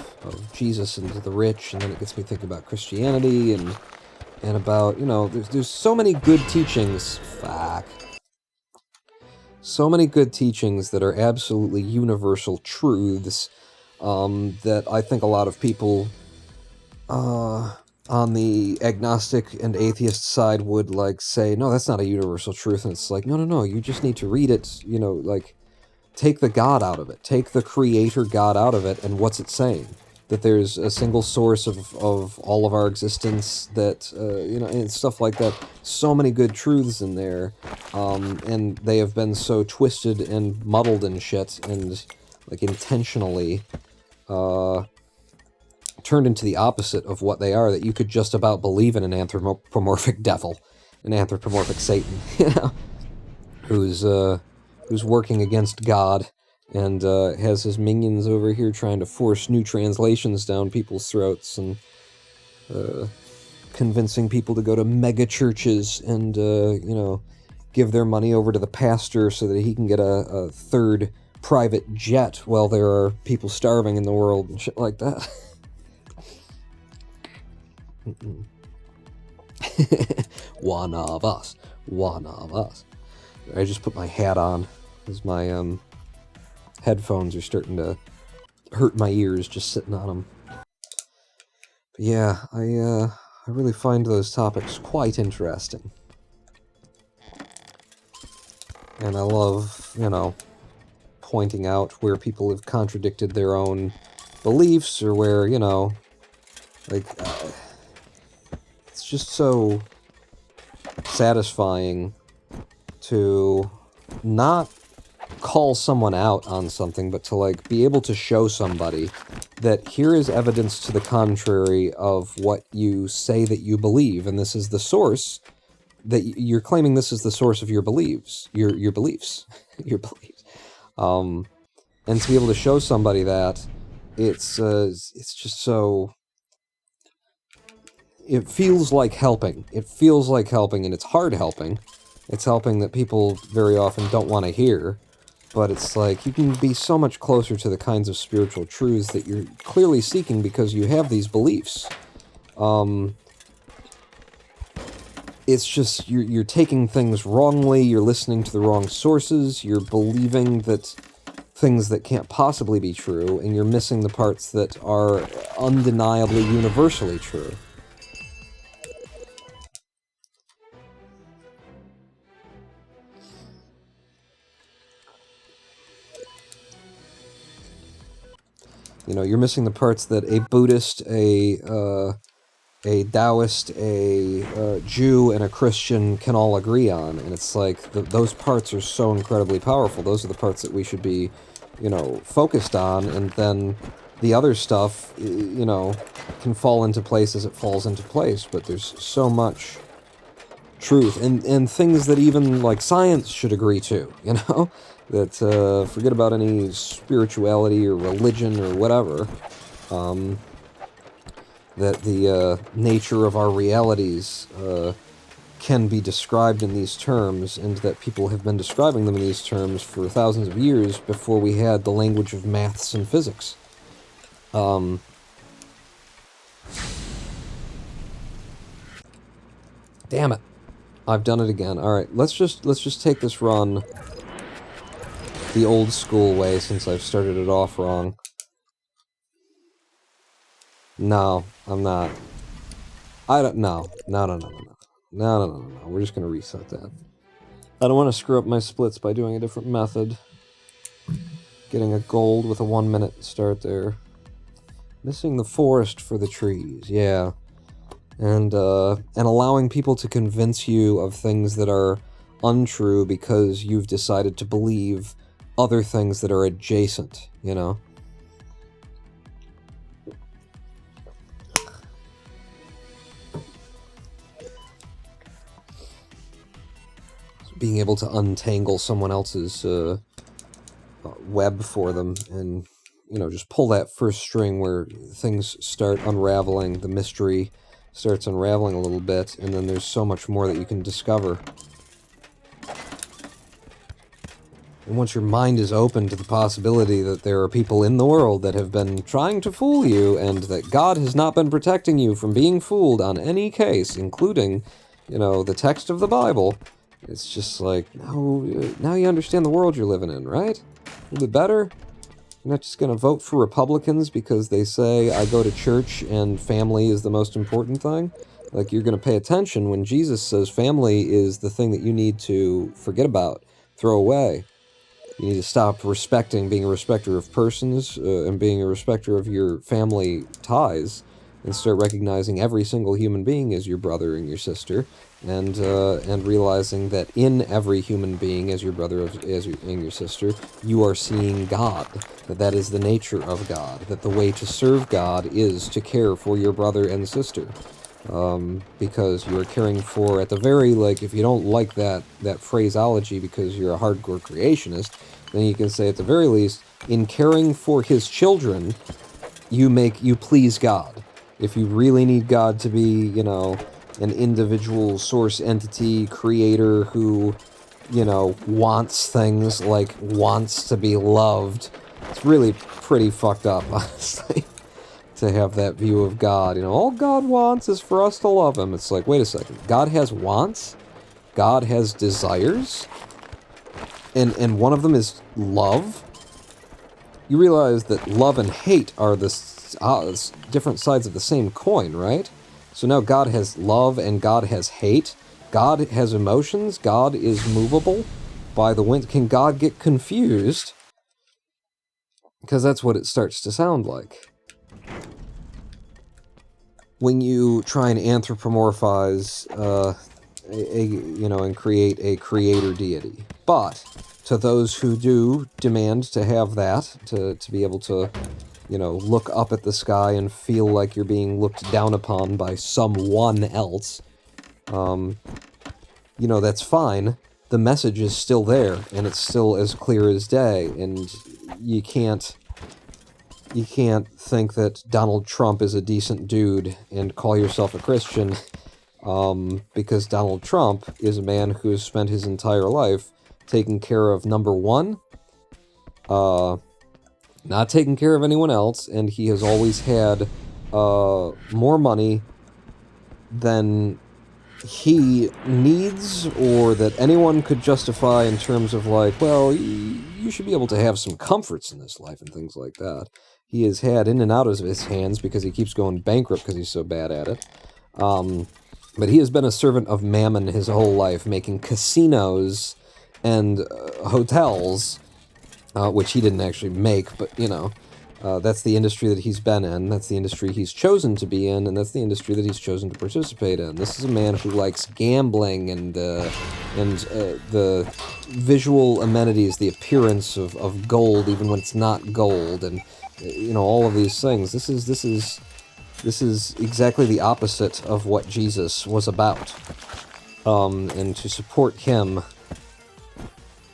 S1: Jesus and the rich, and then it gets me thinking about Christianity and about, there's so many good teachings. Fuck. So many good teachings that are absolutely universal truths that I think a lot of people on the agnostic and atheist side would say, no, that's not a universal truth. And it's like, no, you just need to read it, take the God out of it, take the creator God out of it, and what's it saying? that there's a single source of all of our existence, that, you know, and stuff like that. So many good truths in there, and they have been so twisted and muddled and shit, and, like, intentionally, turned into the opposite of what they are, that you could just about believe in an anthropomorphic devil, an anthropomorphic Satan, you know, who's working against God, and has his minions over here trying to force new translations down people's throats, and convincing people to go to mega churches and, you know, give their money over to the pastor so that he can get a third private jet while there are people starving in the world and shit like that. One of us. One of us. I just put my hat on, because my headphones are starting to hurt my ears just sitting on them. But yeah, I really find those topics quite interesting. And I love, you know, pointing out where people have contradicted their own beliefs, or where, you know, like, it's just so satisfying to not call someone out on something, but to, like, be able to show somebody that here is evidence to the contrary of what you say that you believe, and this is the source, that you're claiming this is the source of your beliefs, your beliefs, your beliefs. And to be able to show somebody that, it's just so... It feels like helping. It feels like helping, and it's hard helping. It's helping that people very often don't want to hear. But it's like, you can be so much closer to the kinds of spiritual truths that you're clearly seeking because you have these beliefs. It's just, you're taking things wrongly, you're listening to the wrong sources, you're believing that things that can't possibly be true, and you're missing the parts that are undeniably universally true. You know, you're missing the parts that a Buddhist, a Taoist, a Jew, and a Christian can all agree on. And it's like, those parts are so incredibly powerful. Those are the parts that we should be, you know, focused on. And then the other stuff, you know, can fall into place as it falls into place. But there's so much truth. And things that even, like, science should agree to, you know? That, forget about any spirituality or religion or whatever, that the nature of our realities can be described in these terms, and that people have been describing them in these terms for thousands of years before we had the language of maths and physics. Damn it. I've done it again. Alright, let's just take this run the old school way, since I've started it off wrong. No, I'm not. I don't... No. No. We're just gonna reset that. I don't want to screw up my splits by doing a different method. Getting a gold with a 1 minute start there. Missing the forest for the trees, yeah. And allowing people to convince you of things that are untrue because you've decided to believe other things that are adjacent, you know? Being able to untangle someone else's web for them, and, you know, just pull that first string where things start unraveling, the mystery starts unraveling a little bit, and then there's so much more that you can discover. And once your mind is open to the possibility that there are people in the world that have been trying to fool you, and that God has not been protecting you from being fooled on any case, including, you know, the text of the Bible, it's just like, now you understand the world you're living in, right? A little bit better? You're not just going to vote for Republicans because they say, I go to church and family is the most important thing? Like, you're going to pay attention when Jesus says family is the thing that you need to forget about, throw away. You need to stop being a respecter of persons, and being a respecter of your family ties, and start recognizing every single human being as your brother and your sister, and realizing that in every human being as your brother and your sister, you are seeing God. That is the nature of God. That the way to serve God is to care for your brother and sister. Because you are caring for, at the very, like, if you don't like that phraseology because you're a hardcore creationist, then you can say at the very least, in caring for his children, you please God. If you really need God to be, you know, an individual source entity creator who, you know, wants things, like wants to be loved, it's really pretty fucked up, honestly. To have that view of God. You know, all God wants is for us to love him. It's like, wait a second. God has wants? God has desires? And one of them is love? You realize that love and hate are the different sides of the same coin, right? So now God has love and God has hate. God has emotions. God is movable by the wind. Can God get confused? Because that's what it starts to sound like when you try and anthropomorphize, you know, and create a creator deity. But to those who do demand to have that, to be able to, you know, look up at the sky and feel like you're being looked down upon by someone else, you know, that's fine. The message is still there, and it's still as clear as day, and you can't think that Donald Trump is a decent dude and call yourself a Christian, because Donald Trump is a man who has spent his entire life taking care of, number one, not taking care of anyone else, and he has always had more money than he needs or that anyone could justify in terms of like, well, you should be able to have some comforts in this life and things like that. He has had in and out of his hands because he keeps going bankrupt because he's so bad at it. But he has been a servant of mammon his whole life, making casinos and hotels, which he didn't actually make, but, you know, that's the industry that he's been in, that's the industry he's chosen to be in, and that's the industry that he's chosen to participate in. This is a man who likes gambling and the visual amenities, the appearance of gold, even when it's not gold, and, you know, all of these things. This is exactly the opposite of what Jesus was about. And to support him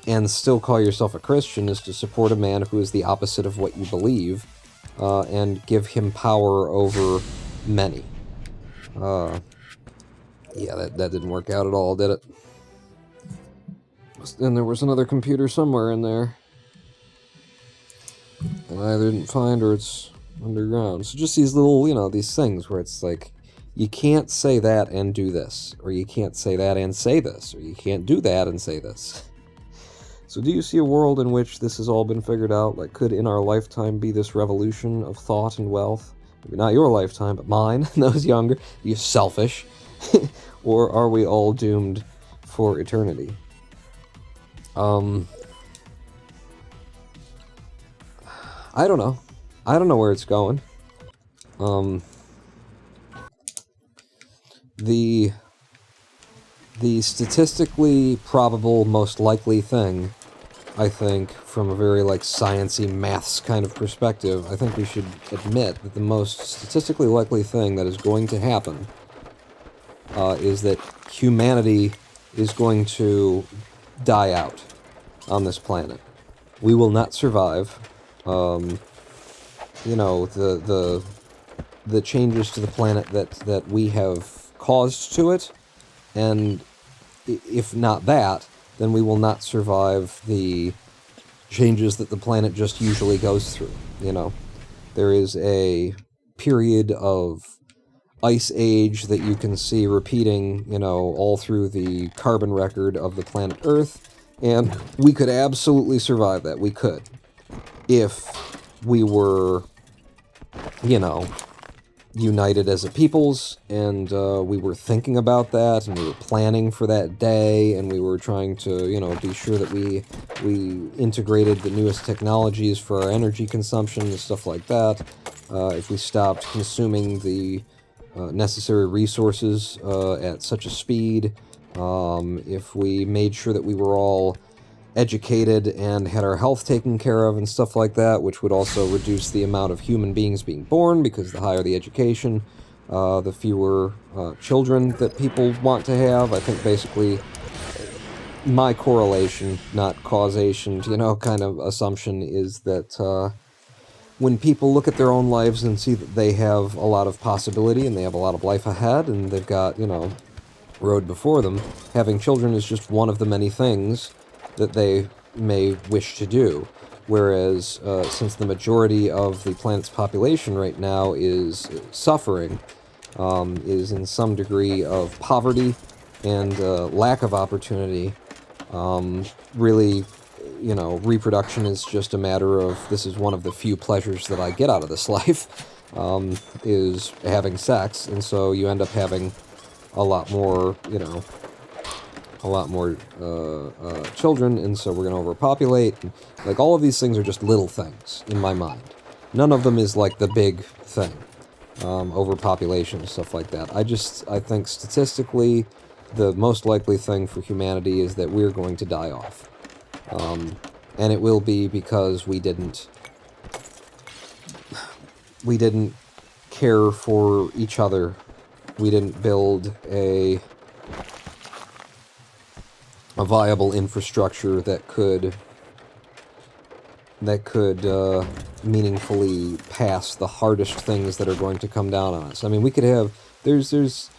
S1: and still call yourself a Christian is to support a man who is the opposite of what you believe, and give him power over many. Yeah, that didn't work out at all, did it? And there was another computer somewhere in there. And I either didn't find or it's underground. So just these little, you know, these things where it's like, you can't say that and do this, or you can't say that and say this, or you can't do that and say this. So do you see a world in which this has all been figured out? Like, could in our lifetime be this revolution of thought and wealth? Maybe not your lifetime, but mine, those younger. You selfish. Or are we all doomed for eternity? I don't know. I don't know where it's going. The statistically probable most likely thing, I think, from a very, like, science-y maths kind of perspective, I think we should admit that the most statistically likely thing that is going to happen is that humanity is going to die out on this planet. We will not survive. You know, the changes to the planet that we have caused to it, and if not that, then we will not survive the changes that the planet just usually goes through, you know. There is a period of ice age that you can see repeating, you know, all through the carbon record of the planet Earth, and we could absolutely survive that. We could. If we were, you know, united as a peoples, and we were thinking about that, and we were planning for that day, and we were trying to, you know, be sure that we integrated the newest technologies for our energy consumption and stuff like that. If we stopped consuming the necessary resources at such a speed, if we made sure that we were all educated and had our health taken care of and stuff like that, which would also reduce the amount of human beings being born, because the higher the education, the fewer children that people want to have. I think basically my correlation, not causation, you know, kind of assumption is that when people look at their own lives and see that they have a lot of possibility and they have a lot of life ahead and they've got, you know, road before them, having children is just one of the many things that they may wish to do. Whereas, since the majority of the planet's population right now is suffering, is in some degree of poverty and lack of opportunity, really, you know, reproduction is just a matter of, this is one of the few pleasures that I get out of this life, is having sex, and so you end up having a lot more, you know, a lot more children, and so we're going to overpopulate. And, like, all of these things are just little things in my mind. None of them is, like, the big thing. Overpopulation and stuff like that. I think statistically, the most likely thing for humanity is that we're going to die off. And it will be because we didn't care for each other. We didn't build a viable infrastructure that could meaningfully pass the hardest things that are going to come down on us. I mean, we could have, there's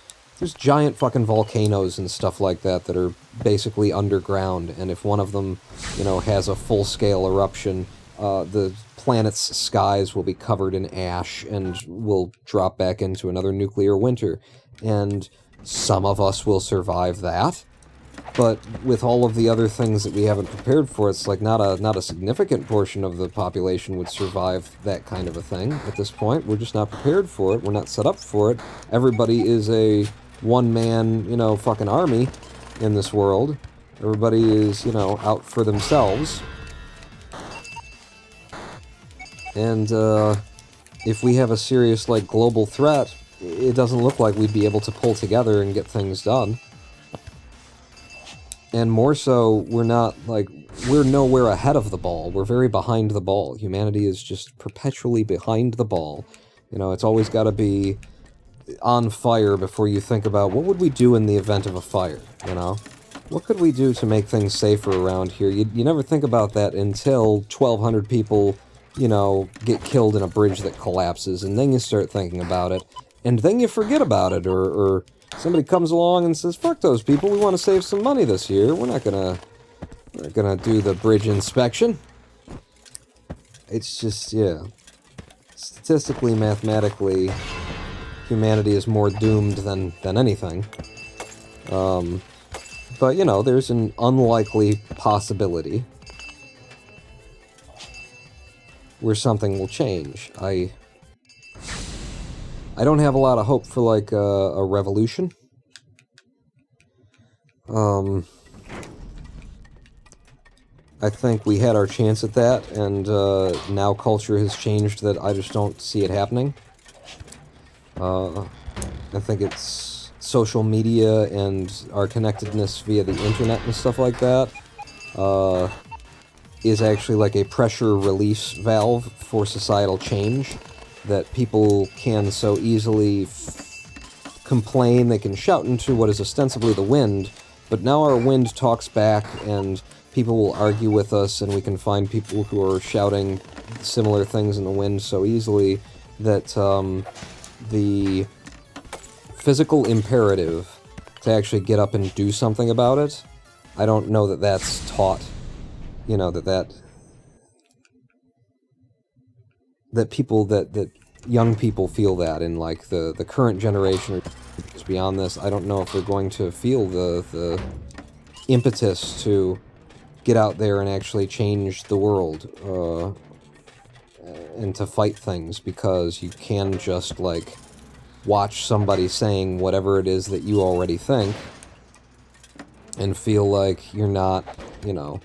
S1: giant fucking volcanoes and stuff like that that are basically underground, and if one of them, you know, has a full-scale eruption, the planet's skies will be covered in ash and will drop back into another nuclear winter. And some of us will survive that. But with all of the other things that we haven't prepared for, it's like not a significant portion of the population would survive that kind of a thing at this point. We're just not prepared for it. We're not set up for it. Everybody is a one-man, you know, fucking army in this world. Everybody is, you know, out for themselves. And if we have a serious, like, global threat, it doesn't look like we'd be able to pull together and get things done. And more so, we're nowhere ahead of the ball. We're very behind the ball. Humanity is just perpetually behind the ball. You know, it's always got to be on fire before you think about, what would we do in the event of a fire, you know? What could we do to make things safer around here? You never think about that until 1,200 people, you know, get killed in a bridge that collapses, and then you start thinking about it, and then you forget about it, or somebody comes along and says, fuck those people, we want to save some money this year, we're not gonna do the bridge inspection. It's just, yeah. Statistically, mathematically, humanity is more doomed than anything. But, you know, there's an unlikely possibility where something will change. I don't have a lot of hope for, like, a revolution. I think we had our chance at that, and now culture has changed that I just don't see it happening. I think it's social media and our connectedness via the internet and stuff like that is actually like a pressure release valve for societal change, that people can so easily complain, they can shout into what is ostensibly the wind, but now our wind talks back, and people will argue with us, and we can find people who are shouting similar things in the wind so easily that the physical imperative to actually get up and do something about it, I don't know that that's taught. You know, that people, that young people feel that, in like the current generation is beyond this. I don't know if they're going to feel the impetus to get out there and actually change the world, and to fight things, because you can just, like, watch somebody saying whatever it is that you already think and feel like you're not, you know,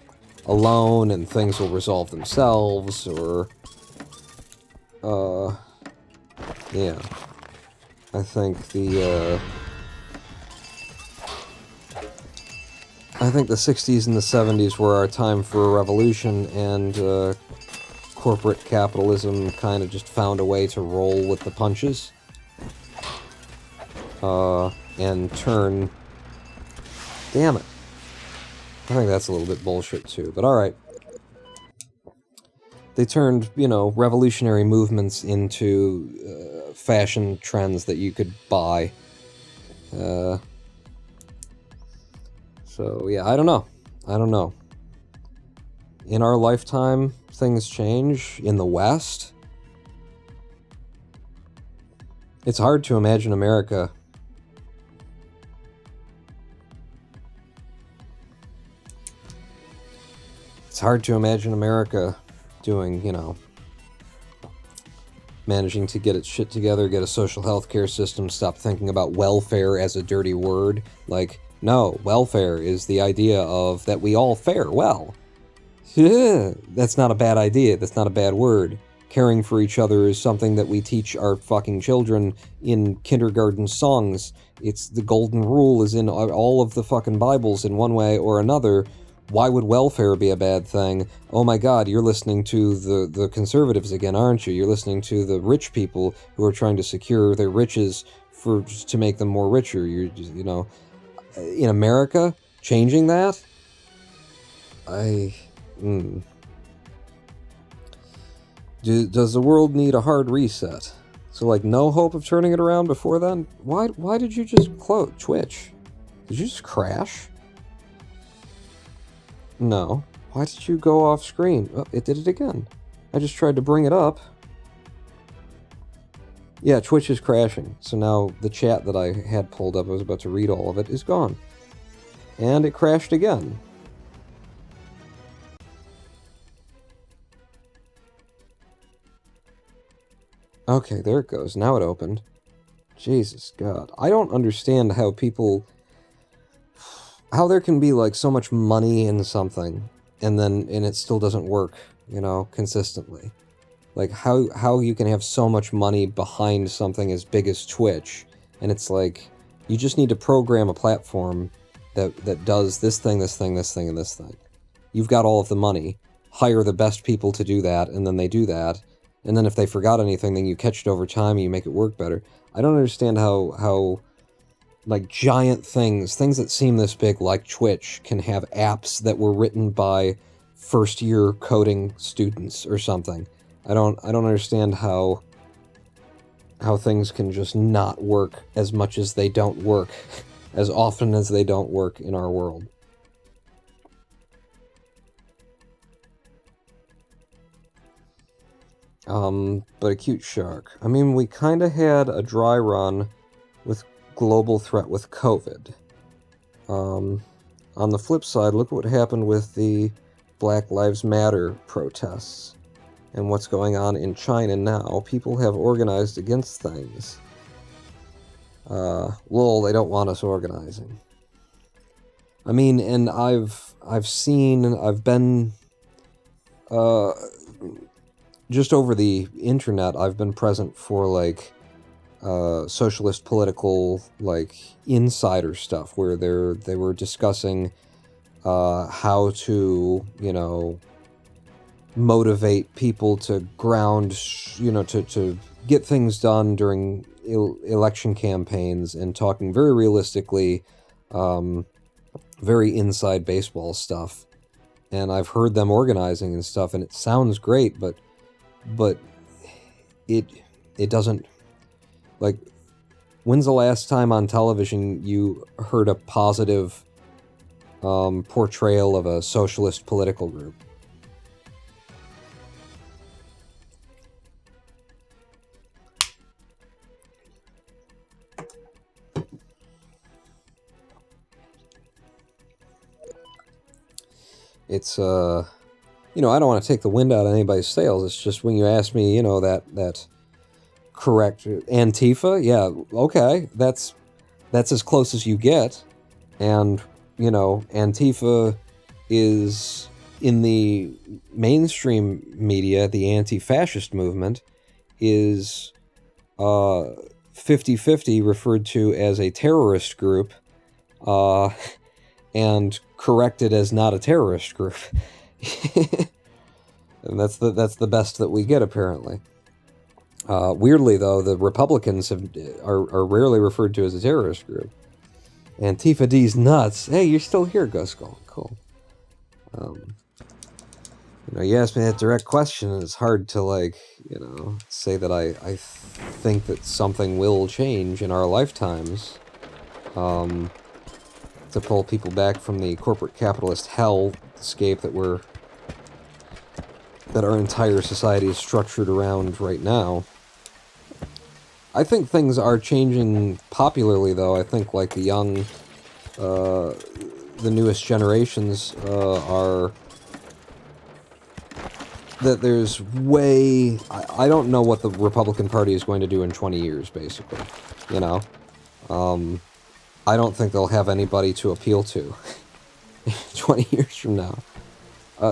S1: alone and things will resolve themselves, or, yeah. I think the 60s and the 70s were our time for a revolution, and corporate capitalism kind of just found a way to roll with the punches. And turn... Damn it. I think that's a little bit bullshit too, but alright. They turned, you know, revolutionary movements into fashion trends that you could buy. So, yeah, I don't know. I don't know. In our lifetime, things change. In the West, it's hard to imagine America doing, you know, managing to get its shit together, get a social health care system, stop thinking about welfare as a dirty word. Like, no, welfare is the idea of that we all fare well. That's not a bad idea. That's not a bad word. Caring for each other is something that we teach our fucking children in kindergarten songs. It's the golden rule is in all of the fucking Bibles in one way or another. Why would welfare be a bad thing? Oh my god, you're listening to the conservatives again, aren't you? You're listening to the rich people who are trying to secure their riches to make them more richer. You know, in America, changing that? Does the world need a hard reset? So, like, no hope of turning it around before then? Why did you just close Twitch? Did you just crash? No. Why did you go off screen? Oh, it did it again. I just tried to bring it up. Yeah, Twitch is crashing. So now the chat that I had pulled up, I was about to read all of it, is gone. And it crashed again. Okay, there it goes. Now it opened. Jesus God. I don't understand how there can be, like, so much money in something, and it still doesn't work, you know, consistently. Like, how you can have so much money behind something as big as Twitch, and it's like, you just need to program a platform that does this thing, this thing, this thing, and this thing. You've got all of the money. Hire the best people to do that, and then they do that. And then if they forgot anything, then you catch it over time and you make it work better. I don't understand how like, giant things that seem this big, like Twitch, can have apps that were written by first-year coding students or something. I don't understand how things can just not work as much as they don't work, as often as they don't work in our world. But a cute shark. I mean, we kind of had a dry run with global threat with COVID. On the flip side, look what happened with the Black Lives Matter protests and what's going on in China now. People have organized against things. Lol, they don't want us organizing. I mean, and I've been, just over the internet, I've been present for, like, socialist political, like, insider stuff, where they were discussing how to, you know, motivate people to ground, you know, to get things done during election campaigns, and talking very realistically, very inside baseball stuff. And I've heard them organizing and stuff, and it sounds great, but it doesn't, like, when's the last time on television you heard a positive portrayal of a socialist political group? It's, you know, I don't want to take the wind out of anybody's sails. It's just when you ask me, you know, that correct. Antifa, yeah, okay, that's as close as you get. And, you know, Antifa is, in the mainstream media, the anti-fascist movement, is 50-50 referred to as a terrorist group, and corrected as not a terrorist group. And that's the best that we get, apparently. Weirdly, though, the Republicans are rarely referred to as a terrorist group. Antifa D's nuts. Hey, you're still here, Guskull. Cool. You know, you asked me that direct question, and it's hard to, like, you know, say that I think that something will change in our lifetimes, to pull people back from the corporate capitalist hellscape that our entire society is structured around right now. I think things are changing popularly, though. I think, like, the young, the newest generations are... that there's way... I don't know what the Republican Party is going to do in 20 years, basically. You know? I don't think they'll have anybody to appeal to 20 years from now.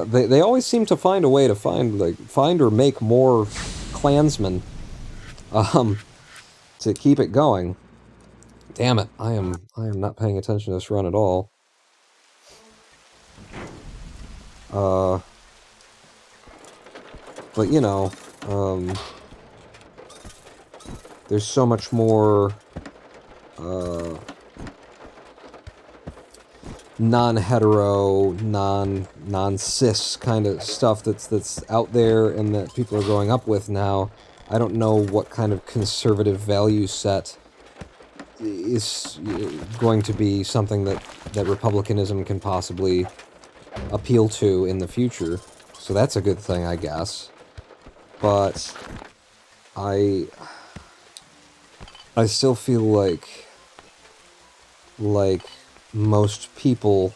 S1: They always seem to find a way to find or make more Klansmen, to keep it going. Damn it, I am not paying attention to this run at all. But, you know, there's so much more, non-hetero, non-cis kind of stuff that's out there and that people are growing up with now. I don't know what kind of conservative value set is going to be something that Republicanism can possibly appeal to in the future. So that's a good thing, I guess. But I still feel like most people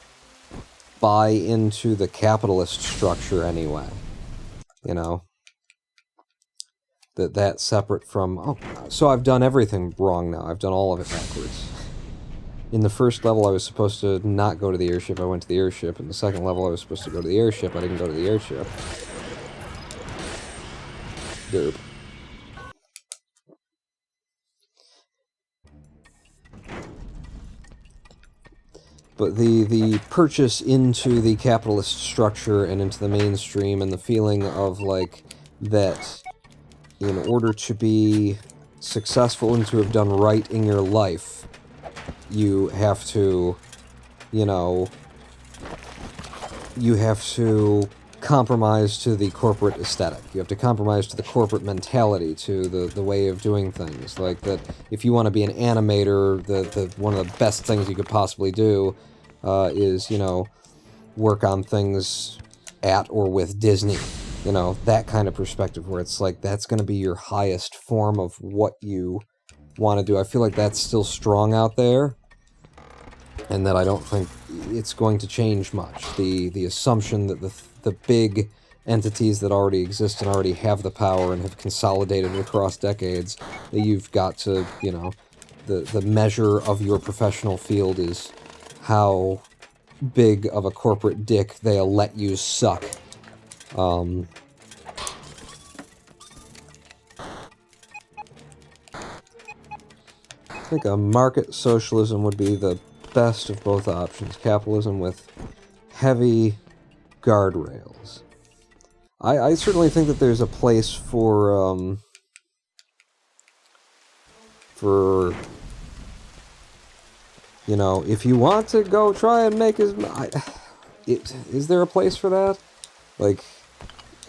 S1: buy into the capitalist structure anyway. You know? That's separate from... Oh, so I've done everything wrong now. I've done all of it backwards. In the first level, I was supposed to not go to the airship. I went to the airship. In the second level, I was supposed to go to the airship. I didn't go to the airship. Derp. But the purchase into the capitalist structure and into the mainstream and the feeling of, like, that in order to be successful and to have done right in your life, you have to, you know, you have to compromise to the corporate aesthetic. You have to compromise to the corporate mentality, to the way of doing things. Like, that if you want to be an animator, the one of the best things you could possibly do is, you know, work on things at or with Disney. You know, that kind of perspective where it's like, that's going to be your highest form of what you want to do. I feel like that's still strong out there, and that I don't think it's going to change much. The assumption that the big entities that already exist and already have the power and have consolidated across decades, that you've got to, you know, the measure of your professional field is how big of a corporate dick they'll let you suck. I think a market socialism would be the best of both options. Capitalism with heavy guardrails. I certainly think that there's a place for you know, if you want to go try and make is there a place for that? Like,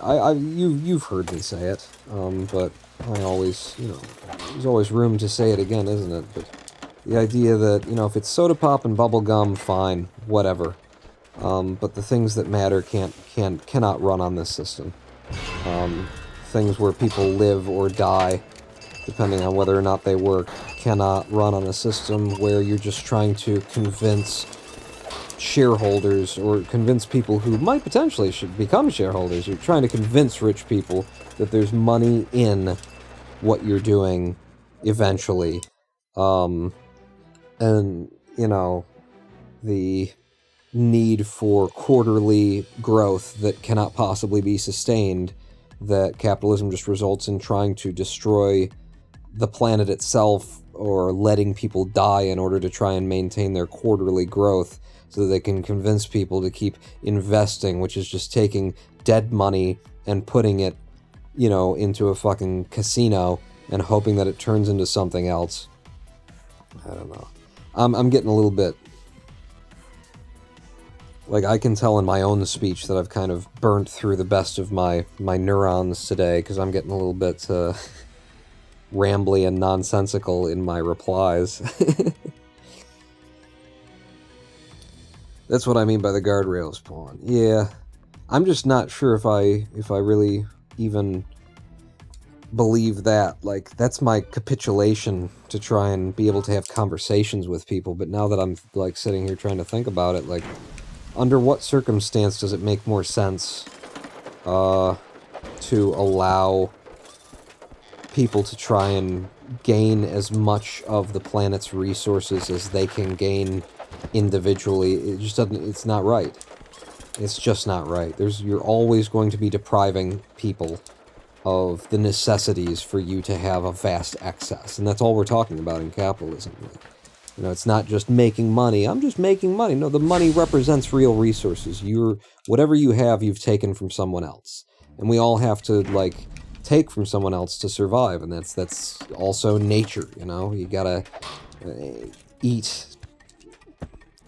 S1: you've heard me say it, but I always, you know, there's always room to say it again, isn't it? But the idea that, you know, if it's soda pop and bubble gum, fine, whatever. But the things that matter cannot run on this system. Things where people live or die, depending on whether or not they work, cannot run on a system where you're just trying to convince shareholders or convince people who might potentially should become shareholders. You're trying to convince rich people that there's money in what you're doing eventually. And, you know, the need for quarterly growth that cannot possibly be sustained, that capitalism just results in trying to destroy the planet itself or letting people die in order to try and maintain their quarterly growth so that they can convince people to keep investing, which is just taking dead money and putting it, you know, into a fucking casino and hoping that it turns into something else. I don't know. I'm getting a little bit... Like, I can tell in my own speech that I've kind of burnt through the best of my neurons today, because I'm getting a little bit rambly and nonsensical in my replies. That's what I mean by the guardrails, Pawn. Yeah, I'm just not sure if I really even believe that. Like, that's my capitulation to try and be able to have conversations with people, but now that I'm, like, sitting here trying to think about it, like, under what circumstance does it make more sense to allow people to try and gain as much of the planet's resources as they can gain individually? It just doesn't, it's not right. It's just not right. You're always going to be depriving people of the necessities for you to have a vast excess, and that's all we're talking about in capitalism. You know, it's not just making money. I'm just making money. No, the money represents real resources. Whatever you have, you've taken from someone else. And we all have to, like, take from someone else to survive. And that's also nature, you know? You gotta eat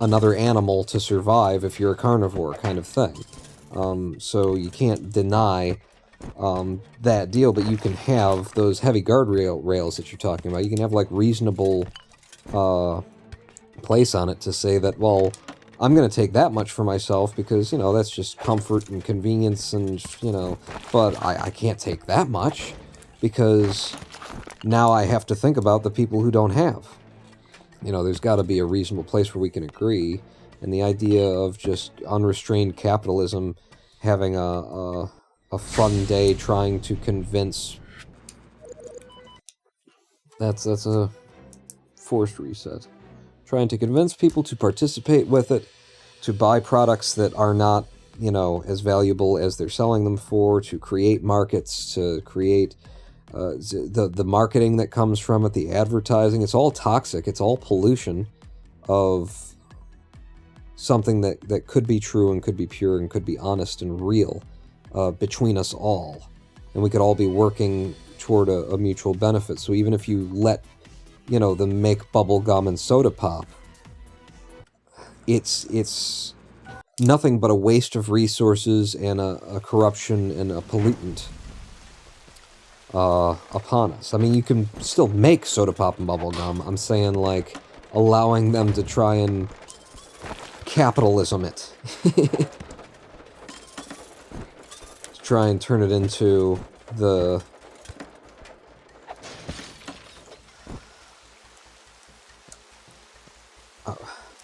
S1: another animal to survive if you're a carnivore, kind of thing. So you can't deny that deal, but you can have those heavy guardrails that you're talking about. You can have, like, reasonable... place on it to say that, well, I'm going to take that much for myself because, you know, that's just comfort and convenience and, you know, but I can't take that much because now I have to think about the people who don't have. You know, there's got to be a reasonable place where we can agree, and the idea of just unrestrained capitalism having a fun day trying to convince... That's a forced reset. Trying to convince people to participate with it, to buy products that are not, you know, as valuable as they're selling them for, to create markets, to create the marketing that comes from it, the advertising. It's all toxic. It's all pollution of something that could be true and could be pure and could be honest and real between us all. And we could all be working toward a mutual benefit. So even if you let, you know, them make bubble gum and soda pop, it's nothing but a waste of resources and a corruption and a pollutant upon us. I mean, you can still make soda pop and bubble gum. I'm saying, like, allowing them to try and capitalism it. To try and turn it into the...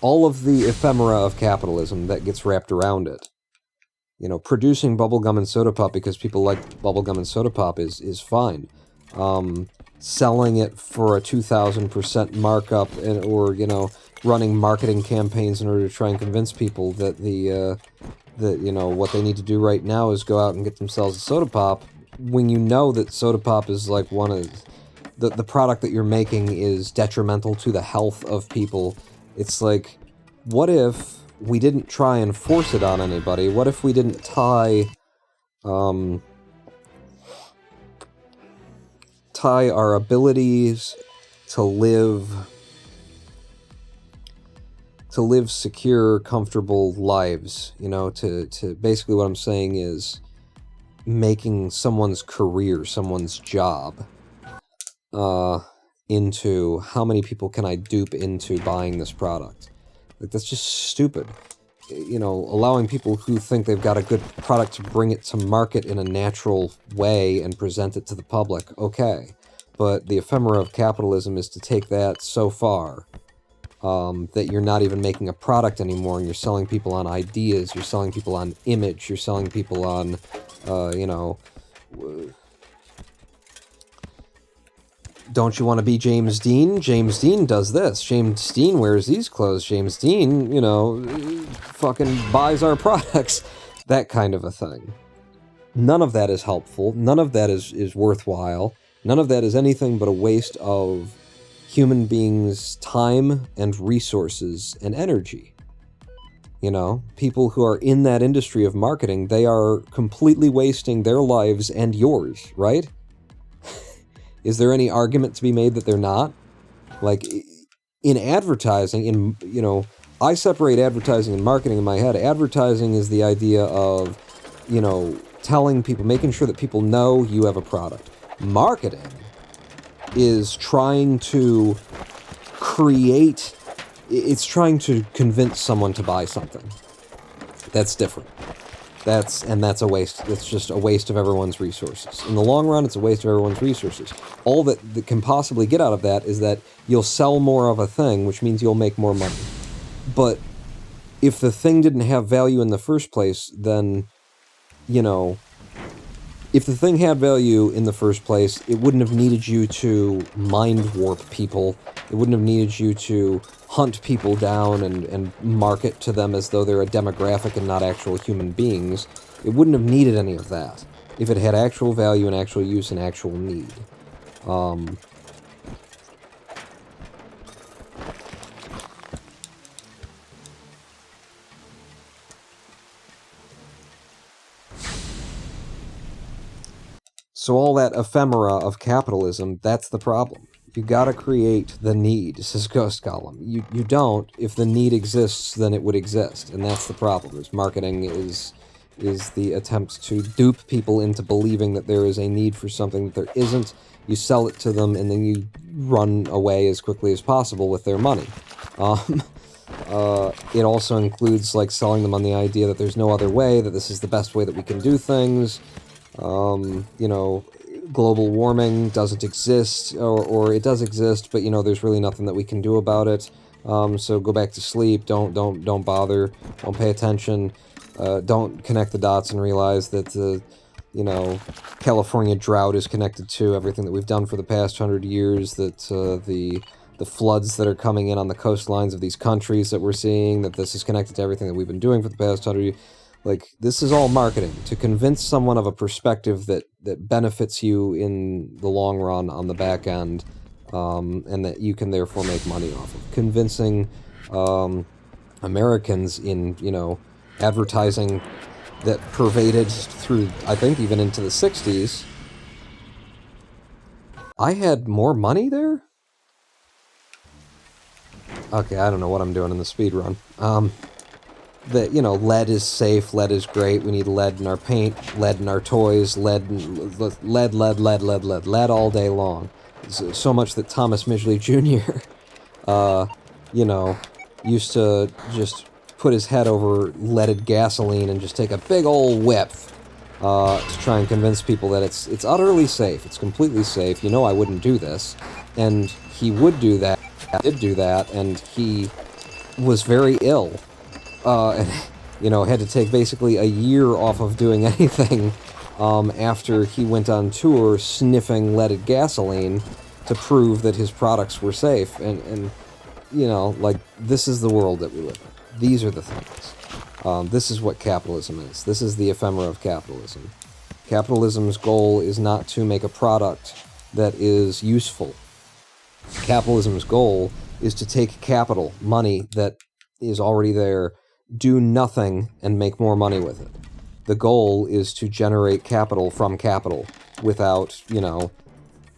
S1: all of the ephemera of capitalism that gets wrapped around it. You know, producing bubblegum and soda pop because people like bubblegum and soda pop is fine. Selling it for a 2,000% markup or, you know, running marketing campaigns in order to try and convince people that that, you know, what they need to do right now is go out and get themselves a soda pop, when you know that soda pop is like one of the product that you're making is detrimental to the health of people. It's like, what if we didn't try and force it on anybody? What if we didn't tie our abilities to live secure, comfortable lives, you know, to basically what I'm saying is making someone's career, someone's job, into how many people can I dupe into buying this product? Like, that's just stupid. You know, allowing people who think they've got a good product to bring it to market in a natural way and present it to the public, okay. But the ephemera of capitalism is to take that so far that you're not even making a product anymore, and you're selling people on ideas, you're selling people on image, you're selling people on, you know, don't you want to be James Dean? James Dean does this. James Dean wears these clothes. James Dean, you know, fucking buys our products. That kind of a thing. None of that is helpful. None of that is worthwhile. None of that is anything but a waste of human beings' time and resources and energy. You know, people who are in that industry of marketing, they are completely wasting their lives and yours, right? Is there any argument to be made that they're not? Like, in advertising, you know, I separate advertising and marketing in my head. Advertising is the idea of, you know, telling people, making sure that people know you have a product. Marketing is trying to create, it's trying to convince someone to buy something. That's different. That's a waste. It's just a waste of everyone's resources. In the long run, it's a waste of everyone's resources. All that can possibly get out of that is that you'll sell more of a thing, which means you'll make more money. But if the thing didn't have value in the first place, then, you know, if the thing had value in the first place, it wouldn't have needed you to mind warp people. It wouldn't have needed you to hunt people down and market to them as though they're a demographic and not actual human beings. It wouldn't have needed any of that if it had actual value and actual use and actual need. So all that ephemera of capitalism, that's the problem. You gotta create the need, says Ghost Column. You don't. If the need exists, then it would exist, and that's the problem. Marketing is the attempt to dupe people into believing that there is a need for something that there isn't. You sell it to them, and then you run away as quickly as possible with their money. It also includes, like, selling them on the idea that there's no other way, that this is the best way that we can do things. You know, global warming doesn't exist, or it does exist, but, you know, there's really nothing that we can do about it. So go back to sleep. Don't bother. Don't pay attention. Don't connect the dots and realize that the, you know, California drought is connected to everything that we've done for the past 100 years. That the floods that are coming in on the coastlines of these countries that we're seeing, that this is connected to everything that we've been doing for the past 100 years. Like, this is all marketing to convince someone of a perspective that benefits you in the long run on the back end, and that you can therefore make money off of. Convincing Americans in, you know, advertising that pervaded through, I think, even into the 60s. I had more money there? Okay, I don't know what I'm doing in the speedrun. That, you know, lead is safe, lead is great, we need lead in our paint, lead in our toys, lead all day long. So much that Thomas Midgley Jr., you know, used to just put his head over leaded gasoline and just take a big old whiff to try and convince people that it's utterly safe, it's completely safe, you know I wouldn't do this. And he would do that, did do that, and he was very ill. And, you know, had to take basically a year off of doing anything after he went on tour sniffing leaded gasoline to prove that his products were safe. And you know, like, this is the world that we live in. These are the things. This is what capitalism is. This is the ephemera of capitalism. Capitalism's goal is not to make a product that is useful. Capitalism's goal is to take capital, money that is already there, do nothing, and make more money with it. The goal is to generate capital from capital without, you know,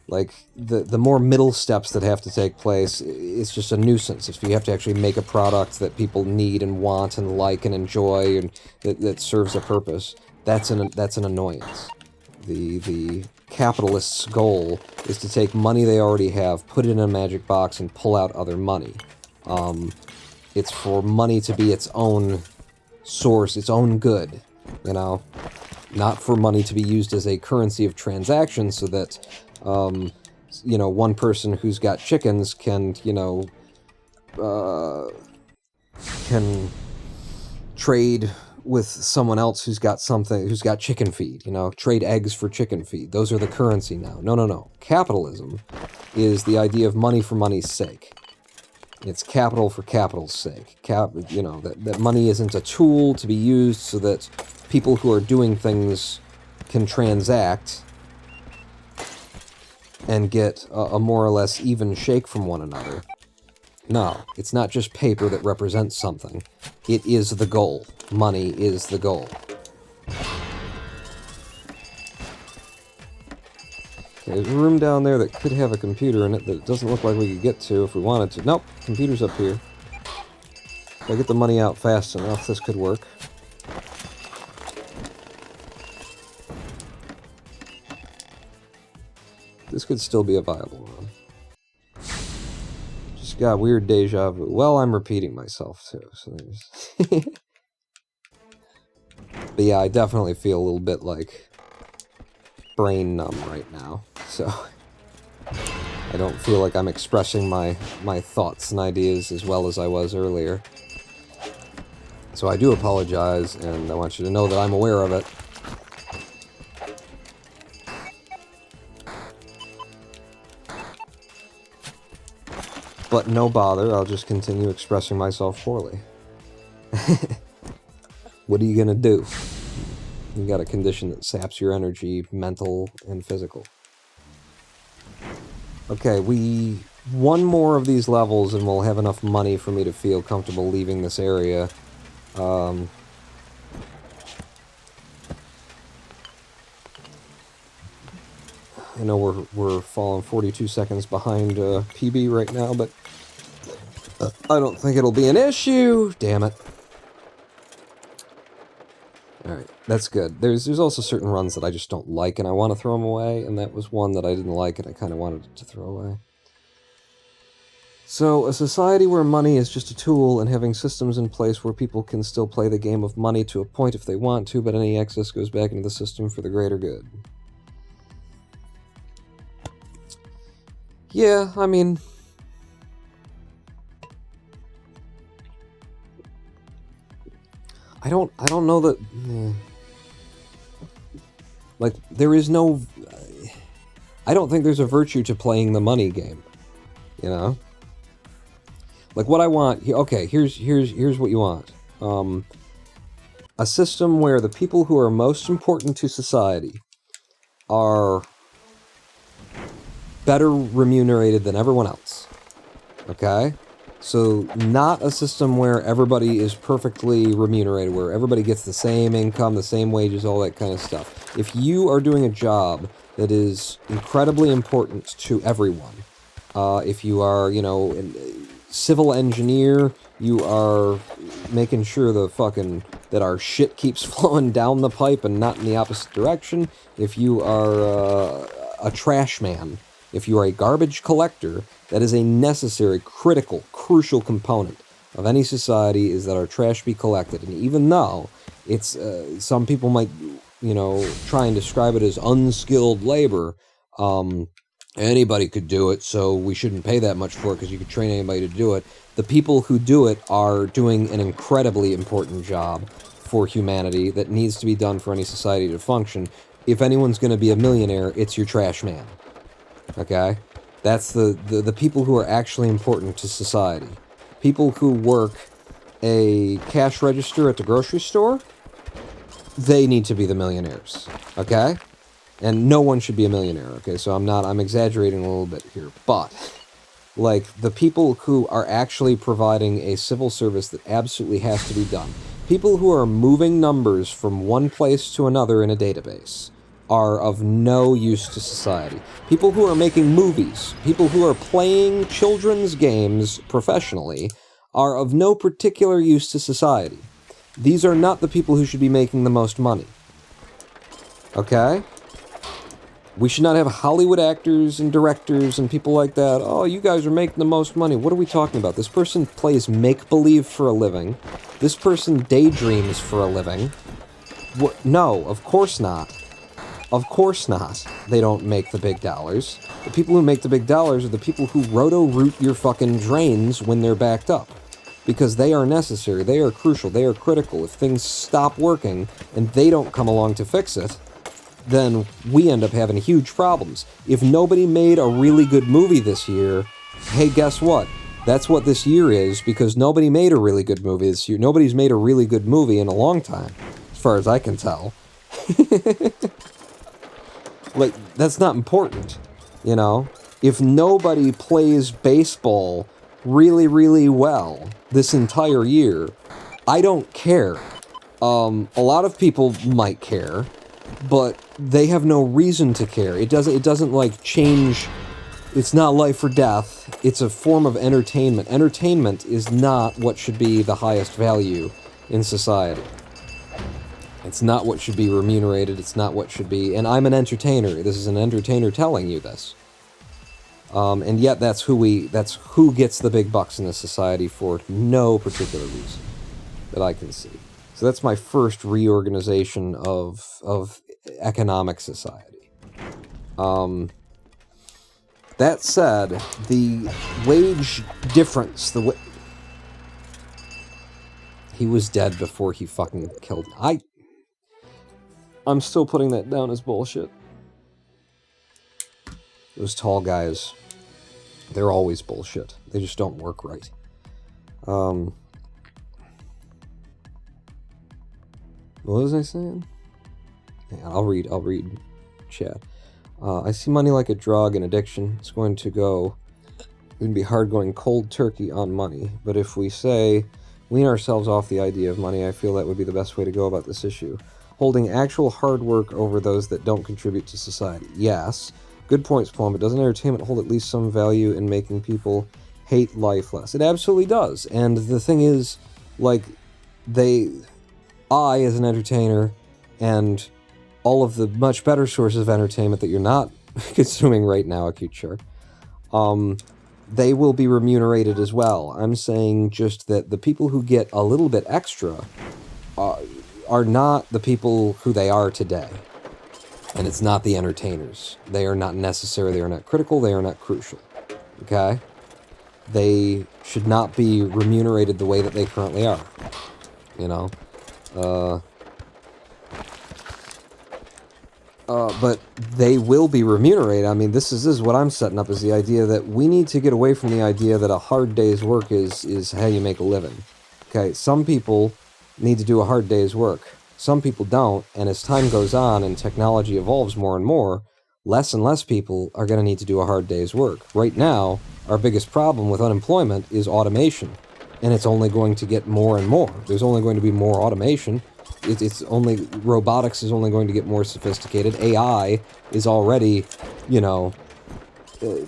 S1: like, the more middle steps that have to take place, it's just a nuisance. If you have to actually make a product that people need and want and like and enjoy and that serves a purpose, that's an annoyance. The capitalist's goal is to take money they already have, put it in a magic box, and pull out other money. It's for money to be its own source, its own good, you know? Not for money to be used as a currency of transaction so that, you know, one person who's got chickens can, you know, can trade with someone else who's got chicken feed, you know? Trade eggs for chicken feed. Those are the currency now. No. Capitalism is the idea of money for money's sake. It's capital for capital's sake. That money isn't a tool to be used so that people who are doing things can transact and get a more or less even shake from one another. No, it's not just paper that represents something. It is the goal. Money is the goal. Okay, there's a room down there that could have a computer in it that doesn't look like we could get to if we wanted to. Nope, computer's up here. If I get the money out fast enough, this could work. This could still be a viable run. Just got weird deja vu. Well, I'm repeating myself, too, so there's... But yeah, I definitely feel a little bit, like, brain numb right now, so... I don't feel like I'm expressing my thoughts and ideas as well as I was earlier. So I do apologize, and I want you to know that I'm aware of it. But no bother, I'll just continue expressing myself poorly. What are you gonna do? You got a condition that saps your energy, mental and physical. Okay, one more of these levels and we'll have enough money for me to feel comfortable leaving this area. I know we're falling 42 seconds behind PB right now, but I don't think it'll be an issue. Damn it. Alright, that's good. There's also certain runs that I just don't like and I want to throw them away, and that was one that I didn't like and I kind of wanted to throw away. So, a society where money is just a tool and having systems in place where people can still play the game of money to a point if they want to, but any excess goes back into the system for the greater good. Yeah, I mean... I don't know that... Like, there is no... I don't think there's a virtue to playing the money game. You know? Like, what I want... Okay, here's what you want. A system where the people who are most important to society are better remunerated than everyone else. Okay? So, not a system where everybody is perfectly remunerated, where everybody gets the same income, the same wages, all that kind of stuff. If you are doing a job that is incredibly important to everyone, if you are, a civil engineer, you are making sure that our shit keeps flowing down the pipe and not in the opposite direction. If you are a trash man, if you are a garbage collector, that is a necessary, critical, crucial component of any society, is that our trash be collected. And even though it's, some people might, try and describe it as unskilled labor, anybody could do it, so we shouldn't pay that much for it because you could train anybody to do it. The people who do it are doing an incredibly important job for humanity that needs to be done for any society to function. If anyone's going to be a millionaire, it's your trash man. Okay? That's the people who are actually important to society. People who work a cash register at the grocery store, they need to be the millionaires. Okay? And no one should be a millionaire, okay? So I'm exaggerating a little bit here. But, like, the people who are actually providing a civil service that absolutely has to be done, people who are moving numbers from one place to another in a database, are of no use to society. People who are making movies, people who are playing children's games professionally, are of no particular use to society. These are not the people who should be making the most money. Okay? We should not have Hollywood actors and directors and people like that. Oh, you guys are making the most money. What are we talking about? This person plays make-believe for a living. This person daydreams for a living. What? No, of course not. Of course not. They don't make the big dollars. The people who make the big dollars are the people who roto-root your fucking drains when they're backed up. Because they are necessary, they are crucial, they are critical. If things stop working and they don't come along to fix it, then we end up having huge problems. If nobody made a really good movie this year, hey, guess what? That's what this year is, because nobody made a really good movie this year. Nobody's made a really good movie in a long time, as far as I can tell. Like, that's not important, you know? If nobody plays baseball really, really well this entire year, I don't care. A lot of people might care, but they have no reason to care. It doesn't like change. It's not life or death. It's a form of entertainment. Entertainment is not what should be the highest value in society. It's not what should be remunerated. It's not what should be. And I'm an entertainer. This is an entertainer telling you this. And yet that's who gets the big bucks in this society for no particular reason that I can see. So that's my first reorganization of economic society. That said, the wage difference, he was dead before he fucking killed me. I'm still putting that down as bullshit. Those tall guys, they're always bullshit. They just don't work right. What was I saying? Yeah, I'll read chat. I see money like a drug and addiction. It's going to be hard going cold turkey on money. But if we say, wean ourselves off the idea of money, I feel that would be the best way to go about this issue. Holding actual hard work over those that don't contribute to society. Yes. Good points, Plum, but doesn't entertainment hold at least some value in making people hate life less? It absolutely does. And the thing is, like, I, as an entertainer, and all of the much better sources of entertainment that you're not consuming right now, Acute Sure, they will be remunerated as well. I'm saying just that the people who get a little bit extra are not the people who they are today. And it's not the entertainers. They are not necessary, they are not critical, they are not crucial. Okay? They should not be remunerated the way that they currently are. You know? But they will be remunerated. I mean, this is what I'm setting up, is the idea that we need to get away from the idea that a hard day's work is how you make a living. Okay, some people need to do a hard day's work. Some people don't, and as time goes on and technology evolves more and more, less and less people are going to need to do a hard day's work. Right now, our biggest problem with unemployment is automation, and it's only going to get more and more. There's only going to be more automation. Robotics is only going to get more sophisticated. AI is already,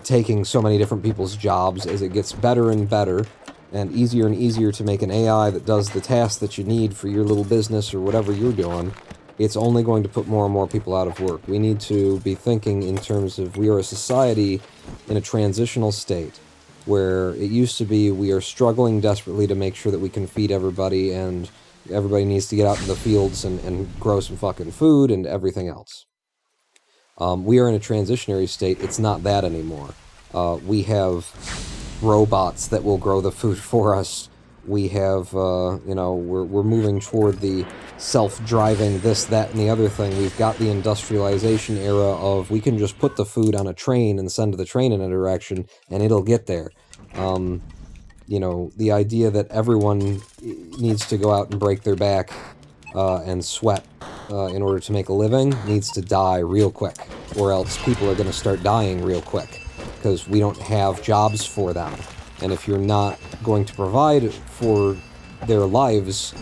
S1: taking so many different people's jobs as it gets better and better and easier to make an AI that does the tasks that you need for your little business or whatever you're doing. It's only going to put more and more people out of work. We need to be thinking in terms of, we are a society in a transitional state where it used to be we are struggling desperately to make sure that we can feed everybody, and everybody needs to get out in the fields and grow some fucking food and everything else. We are in a transitionary state. It's not that anymore. We have robots that will grow the food for us. We have, we're moving toward the self-driving this, that, and the other thing. We've got the industrialization era of we can just put the food on a train and send the train in a direction and it'll get there. The idea that everyone needs to go out and break their back and sweat in order to make a living needs to die real quick, or else people are going to start dying real quick because we don't have jobs for them. And if you're not going to provide for their lives,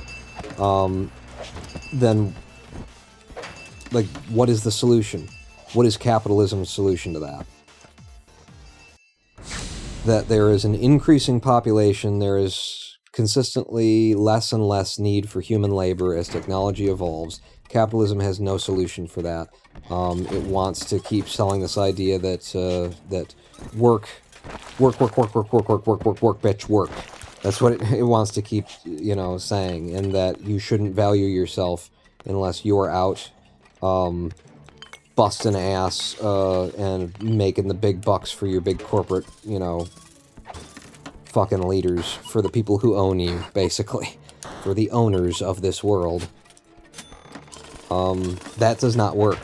S1: then, like, what is the solution? What is capitalism's solution to that? That there is an increasing population, there is consistently less and less need for human labor as technology evolves. Capitalism has no solution for that. It wants to keep selling this idea that work, bitch, work. That's what it wants to keep, saying, and that you shouldn't value yourself unless you're out busting ass and making the big bucks for your big corporate, fucking leaders, for the people who own you, basically. For the owners of this world. That does not work.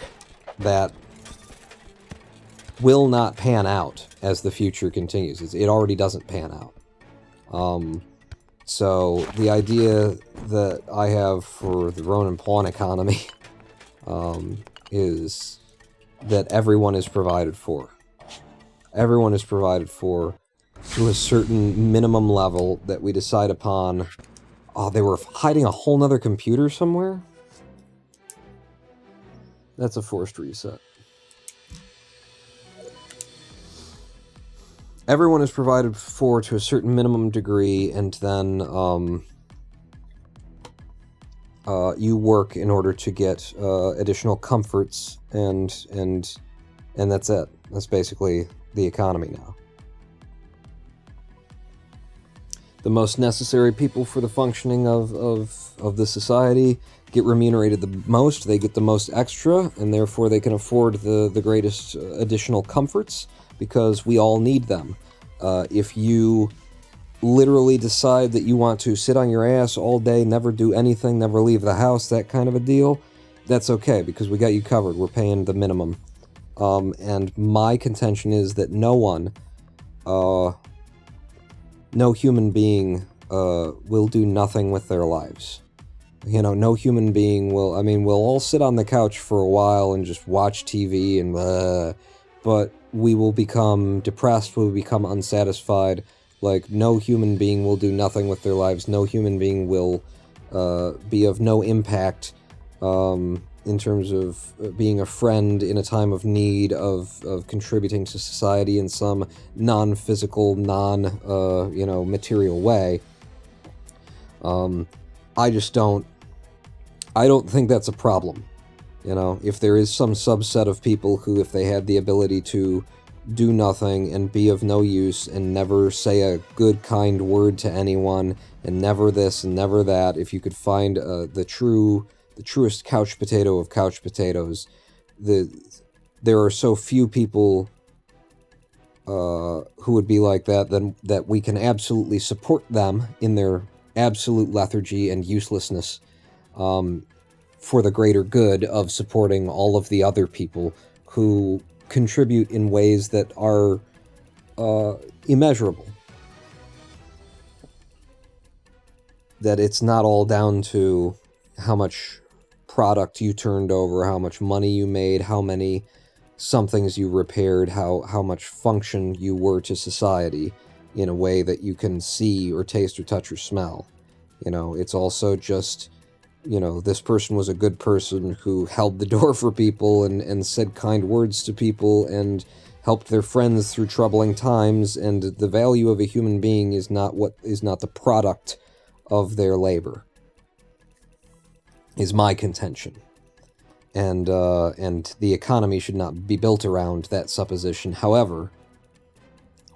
S1: that will not pan out as the future continues. It already doesn't pan out. So the idea that I have for the Ronin pawn economy is that everyone is provided for. Everyone is provided for to a certain minimum level that we decide upon. Oh, they were hiding a whole nother computer somewhere? That's a forced reset. Everyone is provided for to a certain minimum degree, and then you work in order to get additional comforts, and that's it. That's basically the economy now. The most necessary people for the functioning of the society get remunerated the most. They get the most extra, and therefore they can afford the greatest additional comforts, because we all need them. If you literally decide that you want to sit on your ass all day, never do anything, never leave the house, that kind of a deal, that's okay, because we got you covered. We're paying the minimum. And my contention is that no human being will do nothing with their lives. You know, no human being will... I mean, we'll all sit on the couch for a while and just watch TV and but we will become depressed, we will become unsatisfied. Like, no human being will do nothing with their lives. No human being will be of no impact in terms of being a friend in a time of need, of contributing to society in some non-physical, material way. I don't think that's a problem. You know, if there is some subset of people who, if they had the ability to do nothing and be of no use and never say a good, kind word to anyone, and never this and never that, if you could find the truest couch potato of couch potatoes, there are so few people who would be like that, then that we can absolutely support them in their absolute lethargy and uselessness, for the greater good of supporting all of the other people who contribute in ways that are immeasurable. That it's not all down to how much product you turned over, how much money you made, how many somethings you repaired, how much function you were to society in a way that you can see or taste or touch or smell. You know, it's also just, you know, this person was a good person who held the door for people and said kind words to people and helped their friends through troubling times, and the value of a human being is not the product of their labor, is my contention. And the economy should not be built around that supposition. However,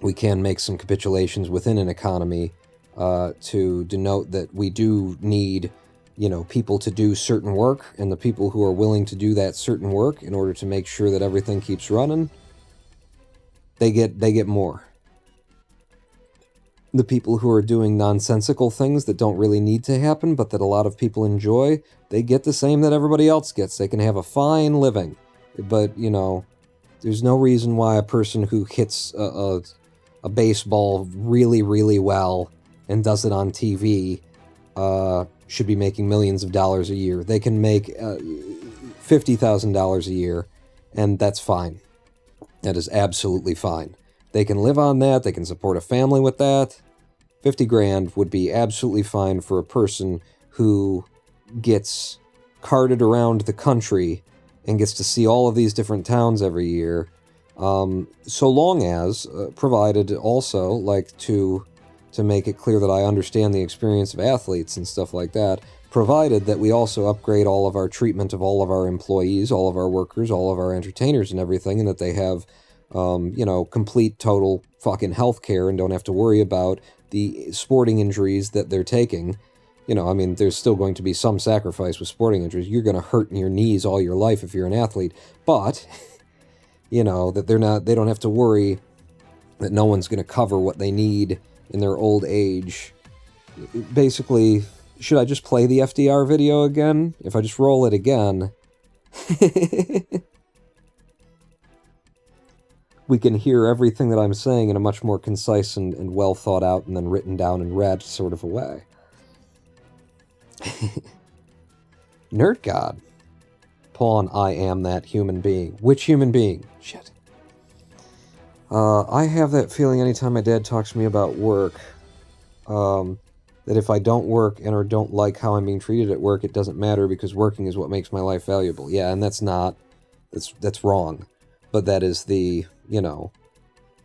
S1: we can make some capitulations within an economy to denote that we do need, you know, people to do certain work, and the people who are willing to do that certain work in order to make sure that everything keeps running, they get more. The people who are doing nonsensical things that don't really need to happen, but that a lot of people enjoy, they get the same that everybody else gets. They can have a fine living. But, you know, there's no reason why a person who hits a baseball really, really well and does it on TV should be making millions of dollars a year. They can make $50,000 a year, and that's fine. That is absolutely fine. They can live on that. They can support a family with that. 50 grand would be absolutely fine for a person who gets carted around the country and gets to see all of these different towns every year. So long as, provided also, like, to make it clear that I understand the experience of athletes and stuff like that, provided that we also upgrade all of our treatment of all of our employees, all of our workers, all of our entertainers and everything, and that they have, complete, total fucking health care and don't have to worry about the sporting injuries that they're taking. You know, I mean, there's still going to be some sacrifice with sporting injuries. You're going to hurt in your knees all your life if you're an athlete, but, you know, that they don't have to worry that no one's going to cover what they need in their old age. Basically, should I just play the FDR video again? If I just roll it again... we can hear everything that I'm saying in a much more concise and well thought out and then written down and read sort of a way. Nerd God. Pawn, I am that human being. Which human being? Shit. I have that feeling anytime my dad talks to me about work, that if I don't work and or don't like how I'm being treated at work, it doesn't matter because working is what makes my life valuable. Yeah, and that's wrong. But that is the,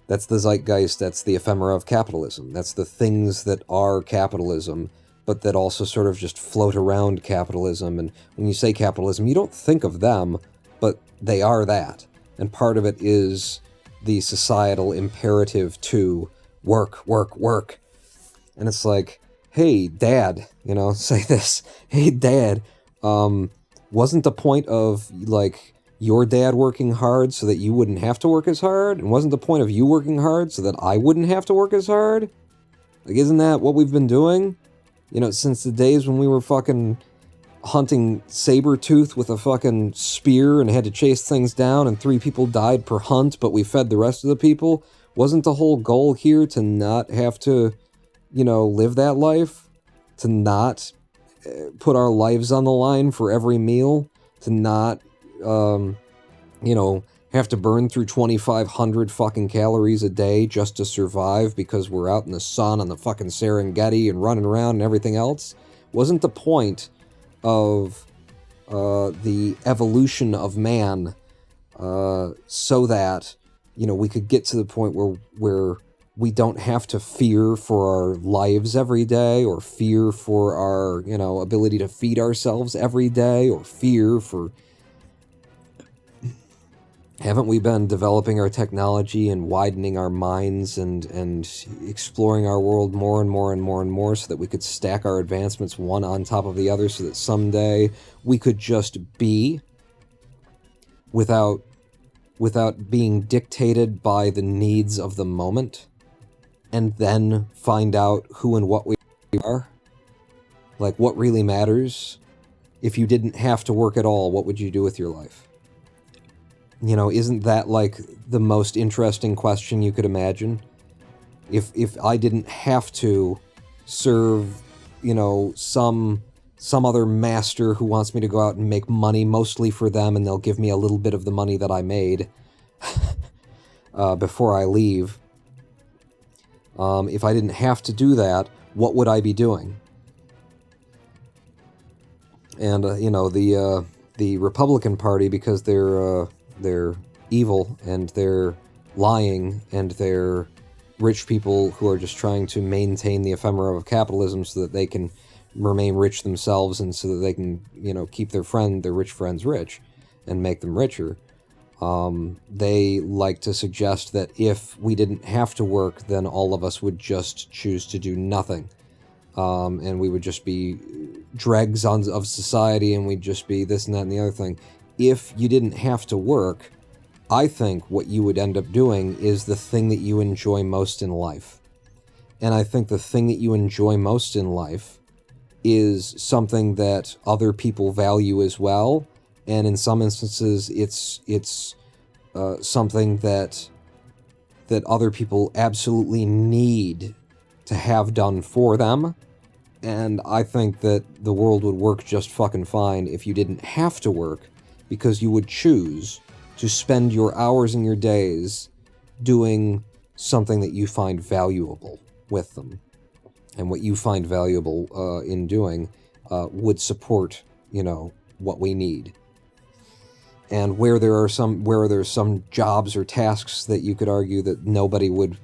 S1: that's the zeitgeist, that's the ephemera of capitalism. That's the things that are capitalism, but that also sort of just float around capitalism. And when you say capitalism, you don't think of them, but they are that. And part of it is the societal imperative to work, work, work. And it's like, hey, Dad, say this. Hey, Dad, wasn't the point of, like, your dad working hard so that you wouldn't have to work as hard? And wasn't the point of you working hard so that I wouldn't have to work as hard? Like, isn't that what we've been doing? Since the days when we were fucking hunting saber-tooth with a fucking spear and had to chase things down and 3 people died per hunt, but we fed the rest of the people? Wasn't the whole goal here to not have to, live that life? To not put our lives on the line for every meal? To not, have to burn through 2,500 fucking calories a day just to survive because we're out in the sun on the fucking Serengeti and running around and everything else? Wasn't the point of the evolution of man so that, we could get to the point where we don't have to fear for our lives every day, or fear for our, ability to feed ourselves every day, or fear for... Haven't we been developing our technology and widening our minds and exploring our world more and more and more and more so that we could stack our advancements one on top of the other so that someday we could just be without being dictated by the needs of the moment, and then find out who and what we are? Like, what really matters? If you didn't have to work at all, what would you do with your life? Isn't that, like, the most interesting question you could imagine? If I didn't have to serve, some other master who wants me to go out and make money mostly for them, and they'll give me a little bit of the money that I made before I leave. If I didn't have to do that, what would I be doing? And, the Republican Party, because they're evil, and they're lying, and they're rich people who are just trying to maintain the ephemera of capitalism so that they can remain rich themselves, and so that they can, keep their rich friends rich and make them richer. They like to suggest that if we didn't have to work, then all of us would just choose to do nothing. And we would just be dregs of society, and we'd just be this and that and the other thing. If you didn't have to work, I think what you would end up doing is the thing that you enjoy most in life. And I think the thing that you enjoy most in life is something that other people value as well. And in some instances, it's something that other people absolutely need to have done for them. And I think that the world would work just fucking fine if you didn't have to work, because you would choose to spend your hours and your days doing something that you find valuable with them. And what you find valuable in doing would support, what we need. And where there's some jobs or tasks that you could argue that nobody would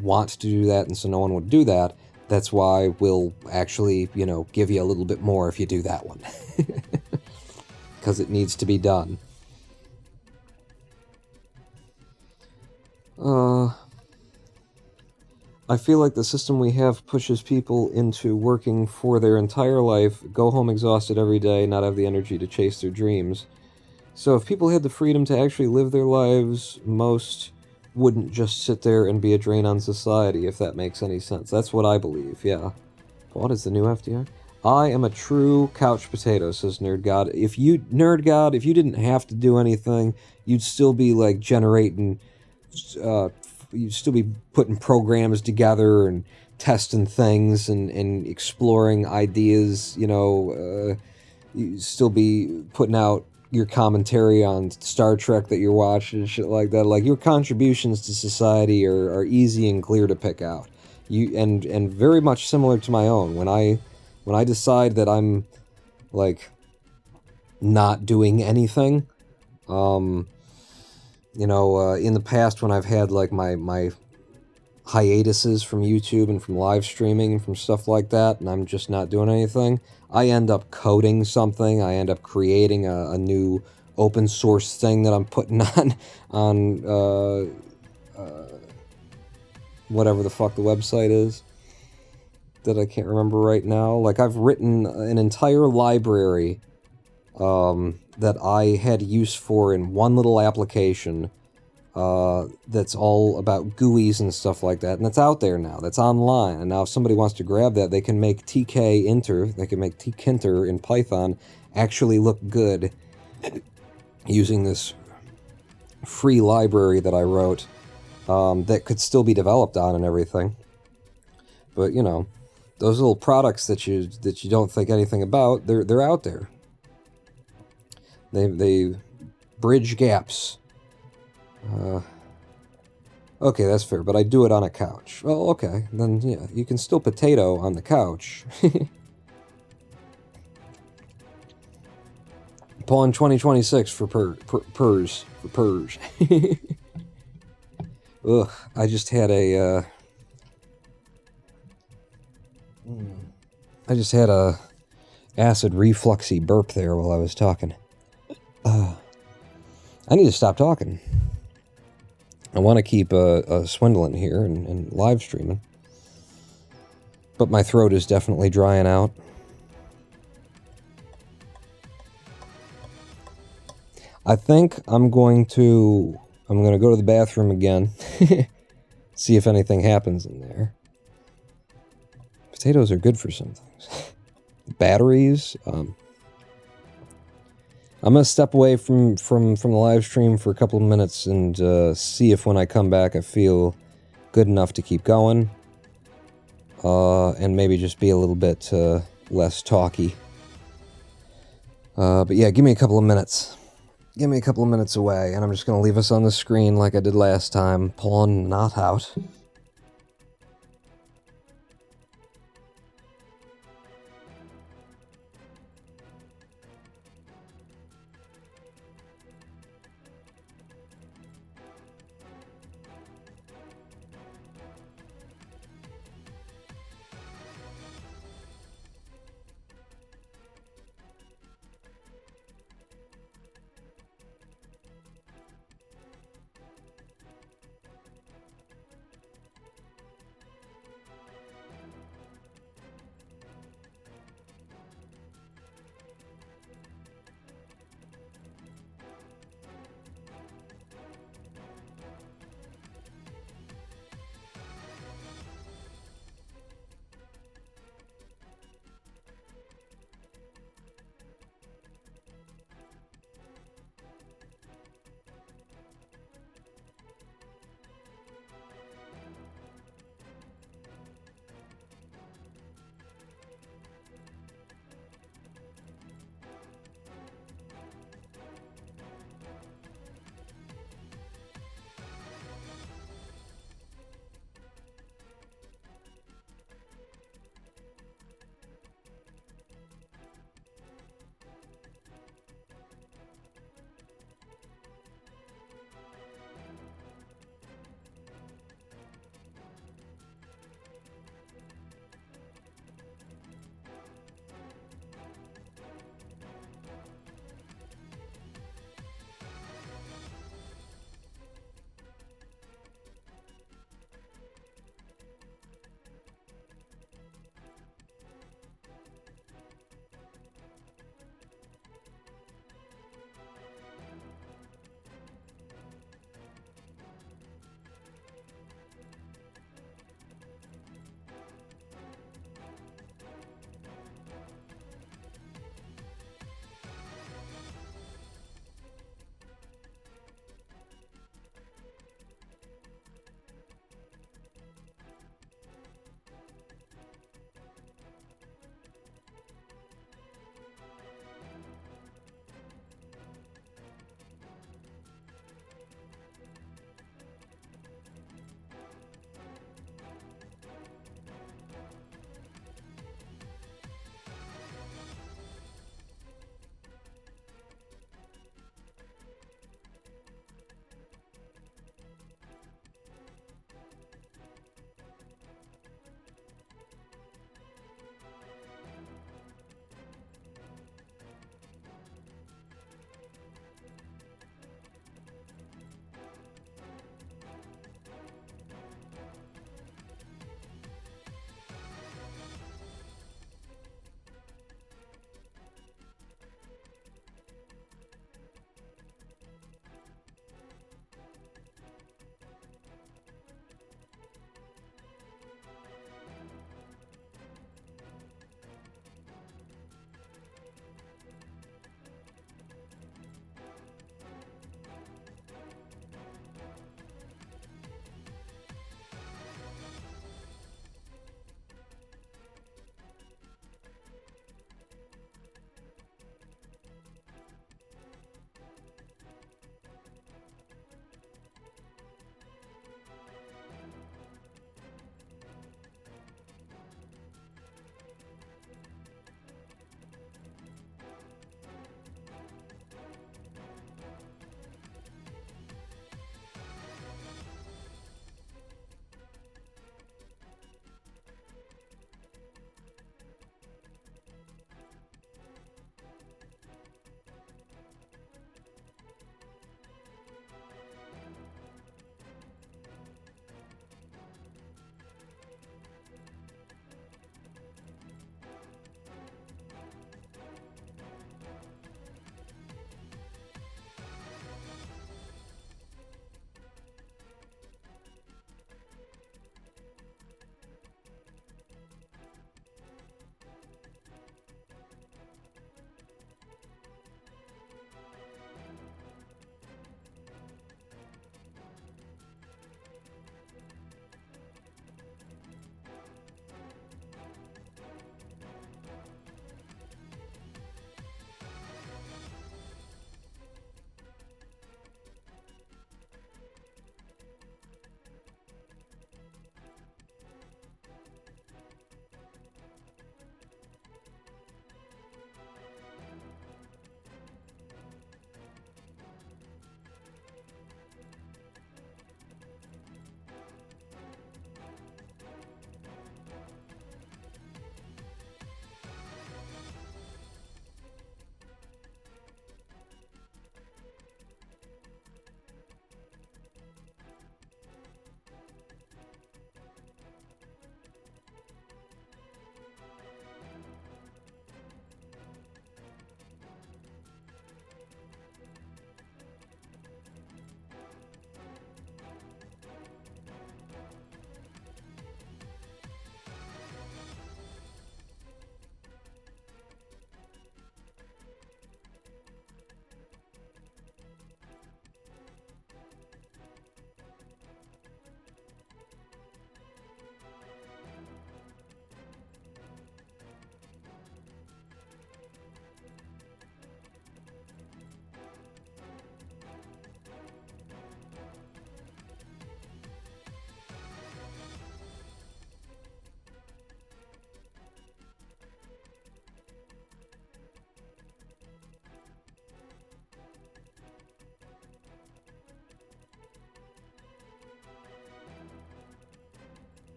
S1: want to do that, and so no one would do that, that's why we'll actually, give you a little bit more if you do that one. Because it needs to be done. I feel like the system we have pushes people into working for their entire life, go home exhausted every day, not have the energy to chase their dreams. So if people had the freedom to actually live their lives, most wouldn't just sit there and be a drain on society, if that makes any sense. That's what I believe, yeah. What is the new FDR? I am a true couch potato, says Nerd God. If you didn't have to do anything, you'd still be, like, generating you'd still be putting programs together and testing things and exploring ideas. You know, you'd still be putting out your commentary on Star Trek that you're watching and shit like that. Like, your contributions to society are easy and clear to pick out. And very much similar to my own. When I decide that I'm like not doing anything, you know, in the past when I've had like my hiatuses from YouTube and from live streaming and from stuff like that, and I'm just not doing anything, I end up coding something. I end up creating a new open source thing that I'm putting on whatever the fuck the website is that I can't remember right now. Like, I've written an entire library that I had use for in one little application that's all about GUIs and stuff like that, and that's out there now. That's online, and now if somebody wants to grab that, they can make tkinter, they can make tkinter in Python actually look good using this free library that I wrote that could still be developed on and everything. But, you know, those little products that you don't think anything about, they're out there. They bridge gaps. Okay, that's fair, but I do it on a couch. Well, okay, then yeah, you can still potato on the couch. Pawn 2026 for purrs. Ugh, I just had a acid refluxy burp there while I was talking. I need to stop talking. I want to keep swindling here and live streaming. But my throat is definitely drying out. I think I'm going to go to the bathroom again. See if anything happens in there. Potatoes are good for some things. Batteries. I'm going to step away from the live stream for a couple of minutes and see if when I come back I feel good enough to keep going. And maybe just be a little bit less talky. But yeah, give me a couple of minutes. Give me a couple of minutes away, and I'm just going to leave us on the screen like I did last time. Pawn not out.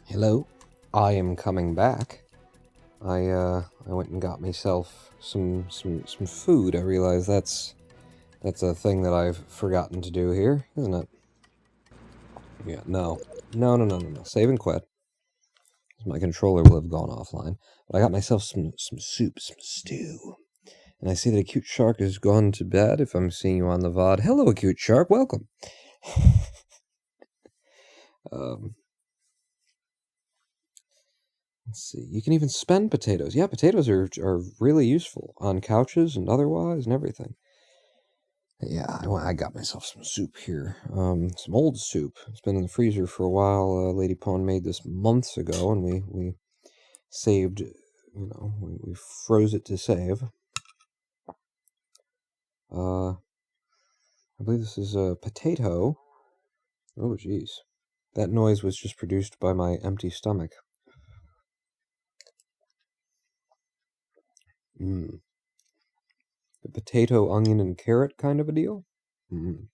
S1: Hello, I am coming back. I went and got myself some food. I realize that's a thing that I've forgotten to do here, isn't it? Yeah, no. Save and quit. My controller will have gone offline. But I got myself some soup, some stew. And I see that Acute Shark has gone to bed, if I'm seeing you on the VOD. Hello, Acute Shark, welcome. Let's see. You can even spend potatoes. Yeah, potatoes are really useful on couches and otherwise and everything. Yeah, I got myself some soup here. Some old soup. It's been in the freezer for a while. Lady Pawn made this months ago, and we saved, we froze it to save. I believe this is a potato. Oh, jeez. That noise was just produced by my empty stomach. A potato, onion, and carrot kind of a deal? Mm-hmm.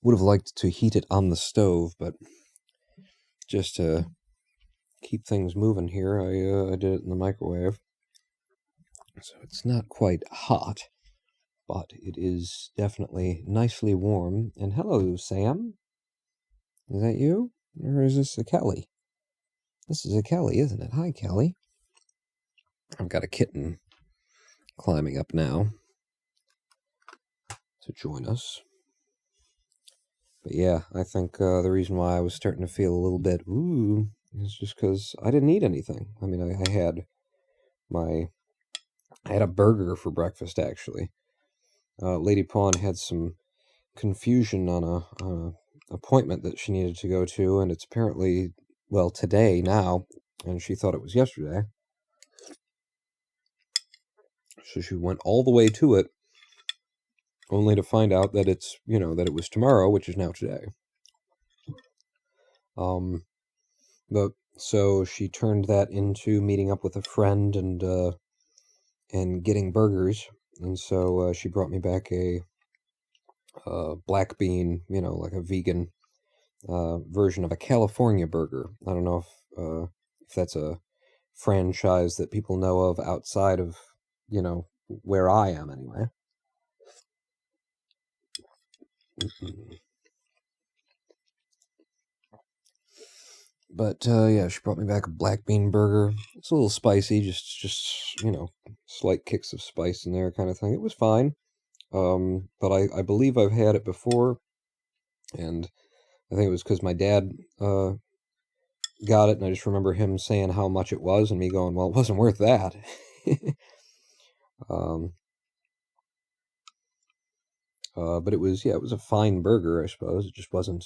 S1: Would have liked to heat it on the stove, but just to keep things moving here, I did it in the microwave. So it's not quite hot, but it is definitely nicely warm. And hello, Sam. Is that you? Or is this a Kelly? This is a Kelly, isn't it? Hi, Kelly. I've got a kitten climbing up now to join us. But yeah, I think the reason why I was starting to feel a little bit is just because I didn't eat anything. I mean, I had a burger for breakfast, actually. Lady Pawn had some confusion on a appointment that she needed to go to, and it's apparently, well, today now, and she thought it was yesterday. So she went all the way to it, only to find out that it's, that it was tomorrow, which is now today. But so she turned that into meeting up with a friend and getting burgers, and so she brought me back a black bean, like a vegan version of a California burger. I don't know if that's a franchise that people know of outside of, where I am anyway. But yeah, she brought me back a black bean burger. It's a little spicy, just slight kicks of spice in there, kind of thing. It was fine. But I believe I've had it before, and I think it was because my dad got it, and I just remember him saying how much it was, and me going, well, it wasn't worth that. But it was a fine burger, I suppose. It just wasn't,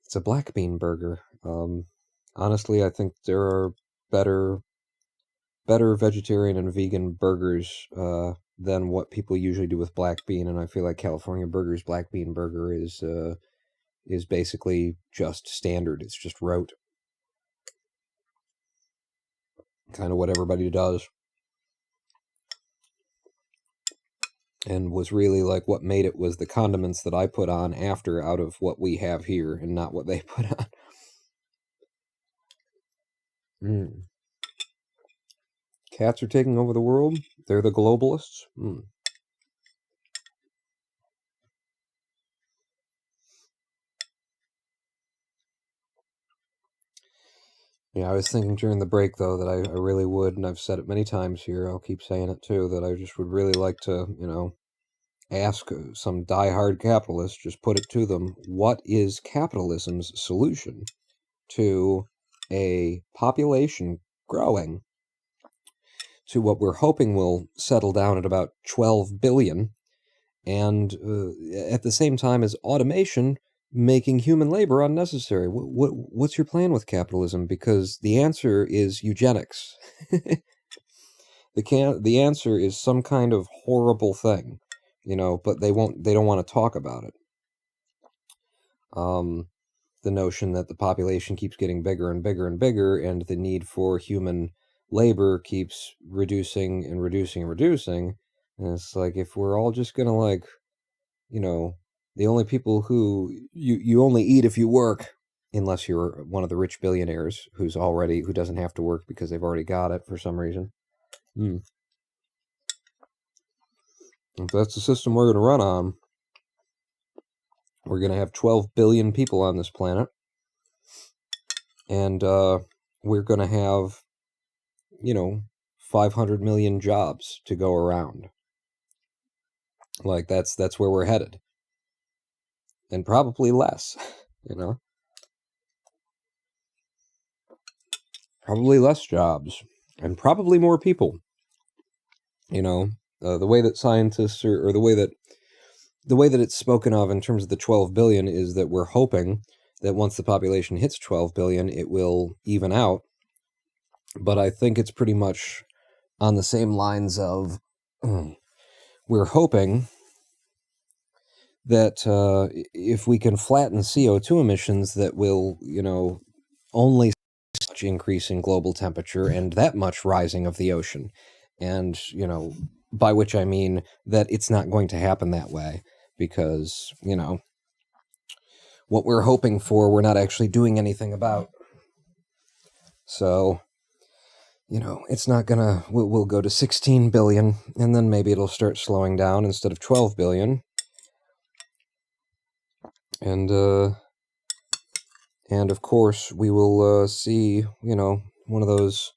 S1: it's a black bean burger. Honestly, I think there are better vegetarian and vegan burgers than what people usually do with black bean, and I feel like California Burger's black bean burger is basically just standard. It's just rote. Kind of what everybody does. And was really like what made it was the condiments that I put on after out of what we have here and not what they put on. Cats are taking over the world. They're the globalists. Yeah, I was thinking during the break, though, that I really would, and I've said it many times here, I'll keep saying it too, that I just would really like to, ask some diehard capitalist, just put it to them, what is capitalism's solution to a population growing to what we're hoping will settle down at about 12 billion, and at the same time as automation making human labor unnecessary? What's your plan with capitalism? Because the answer is eugenics. The answer is some kind of horrible thing, but they don't want to talk about it. The notion that the population keeps getting bigger and bigger and bigger, and the need for human labor keeps reducing and reducing and reducing. And it's like, if we're all just gonna, like, you know, the only people who you only eat if you work, unless you're one of the rich billionaires who doesn't have to work because they've already got it for some reason. If that's the system we're going to run on, we're going to have 12 billion people on this planet, and we're going to have, 500 million jobs to go around. Like, that's where we're headed. And probably less, Probably less jobs, and probably more people. The way that scientists or the way that it's spoken of in terms of the 12 billion is that we're hoping that once the population hits 12 billion, it will even out. But I think it's pretty much on the same lines of we're hoping that if we can flatten CO2 emissions, that will, only such increase in global temperature and that much rising of the ocean. And, by which I mean that it's not going to happen that way, because, what we're hoping for, we're not actually doing anything about. So, it's not gonna, we'll go to 16 billion, and then maybe it'll start slowing down instead of 12 billion. And of course, we will see, one of those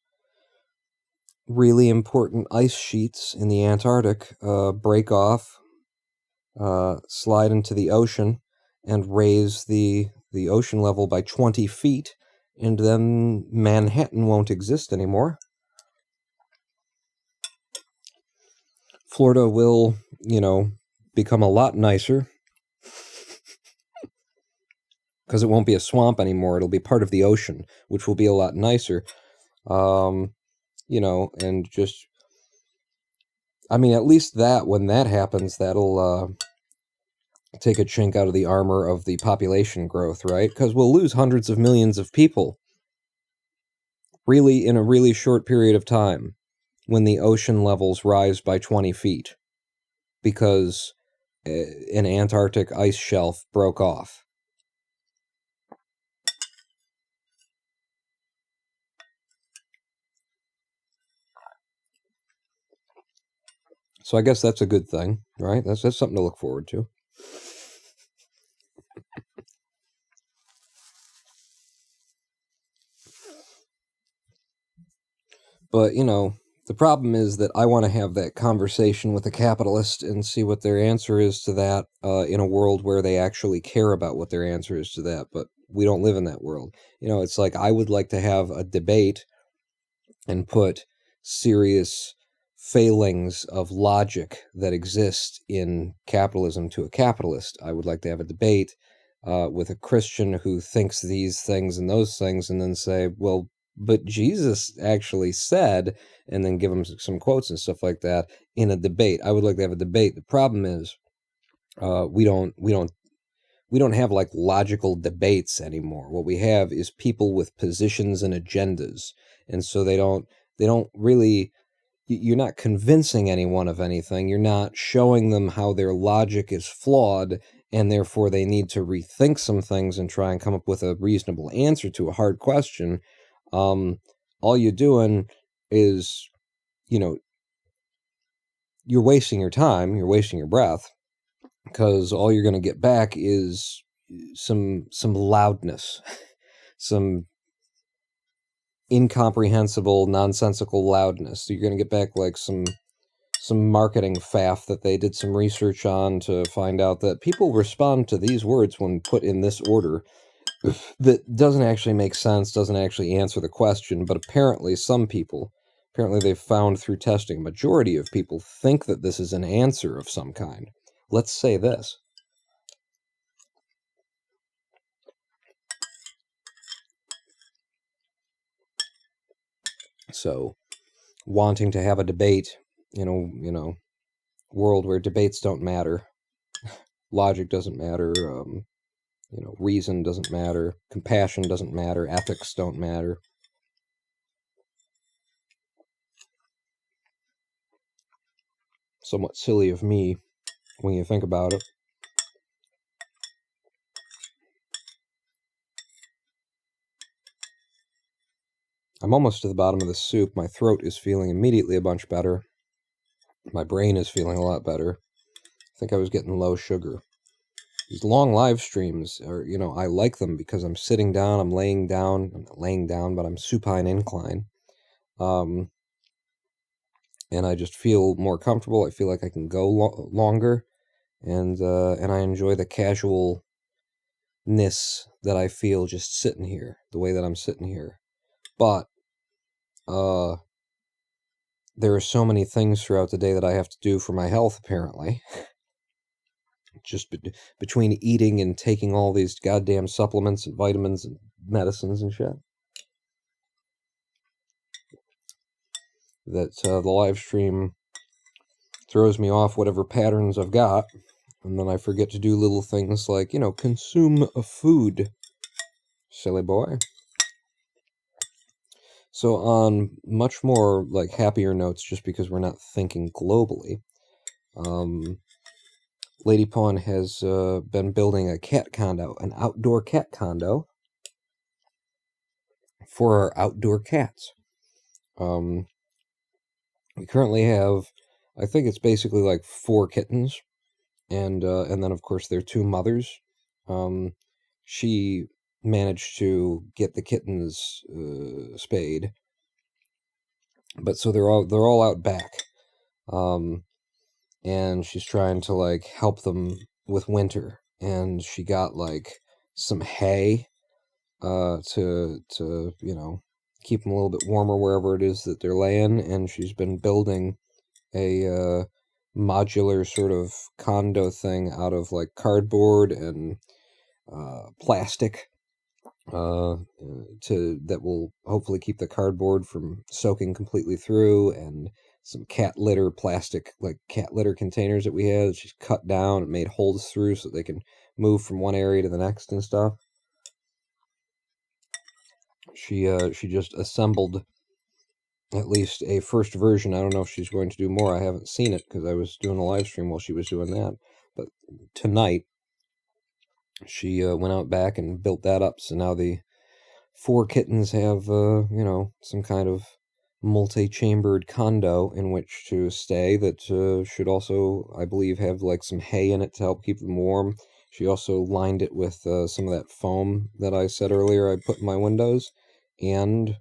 S1: really important ice sheets in the Antarctic break off, slide into the ocean, and raise the ocean level by 20 feet, and then Manhattan won't exist anymore. Florida will, become a lot nicer, because it won't be a swamp anymore. It'll be part of the ocean, which will be a lot nicer. And just, I mean, at least that, when that happens, that'll take a chink out of the armor of the population growth, right? Because we'll lose hundreds of millions of people really in a really short period of time when the ocean levels rise by 20 feet because an Antarctic ice shelf broke off. So I guess that's a good thing, right? That's something to look forward to. But, the problem is that I want to have that conversation with a capitalist and see what their answer is to that in a world where they actually care about what their answer is to that. But we don't live in that world. It's like I would like to have a debate and put serious failings of logic that exist in capitalism to a capitalist. I would like to have a debate with a Christian who thinks these things and those things, and then say, well, but Jesus actually said, and then give them some quotes and stuff like that in a debate. I would like to have a debate. The problem is we don't have like logical debates anymore. What we have is people with positions and agendas, and so they don't really, you're not convincing anyone of anything. You're not showing them how their logic is flawed, and therefore they need to rethink some things and try and come up with a reasonable answer to a hard question. All you're doing is, you're wasting your time, you're wasting your breath, because all you're going to get back is some loudness, some incomprehensible, nonsensical loudness. So you're going to get back like some marketing faff that they did some research on to find out that people respond to these words when put in this order. That doesn't actually make sense, doesn't actually answer the question, but apparently they've found through testing, a majority of people think that this is an answer of some kind. Let's say this. So, wanting to have a debate in a world where debates don't matter, logic doesn't matter, reason doesn't matter, compassion doesn't matter, ethics don't matter. somewhat silly of me when you think about it. I'm almost to the bottom of the soup. My throat is feeling immediately a bunch better. My brain is feeling a lot better. I think I was getting low sugar. These long live streams are, you know, I like them because I'm sitting down, I'm laying down. I'm not laying down, but I'm supine incline. And I just feel more comfortable. I feel like I can go longer. And I enjoy the casualness that I feel just sitting here, the way that I'm sitting here. But there are so many things throughout the day that I have to do for my health, apparently. Just between eating and taking all these goddamn supplements and vitamins and medicines and shit, that the live stream throws me off whatever patterns I've got, and then I forget to do little things like, you know, consume a food. Silly boy. So on much more, like, happier notes, just because we're not thinking globally, Lady Pawn has been building a cat condo, an outdoor cat condo for our outdoor cats. We currently have, I think it's basically like 4 kittens, and then of course their 2 mothers. She managed to get the kittens spayed, but so they're all out back, and she's trying to like help them with winter, and she got like some hay to you know, keep them a little bit warmer wherever it is that they're laying, and she's been building a modular sort of condo thing out of like cardboard and plastic that will hopefully keep the cardboard from soaking completely through, and some cat litter, plastic like cat litter containers that we had. She's cut down and made holes through so they can move from one area to the next and stuff. She just assembled at least a first version. I don't know if she's going to do more. I haven't seen it because I was doing a live stream while she was doing that. But tonight, she went out back and built that up. So now the 4 kittens have, you know, some kind of multi-chambered condo in which to stay that should also, I believe, have like some hay in it to help keep them warm. She also lined it with some of that foam that I said earlier I put in my windows, and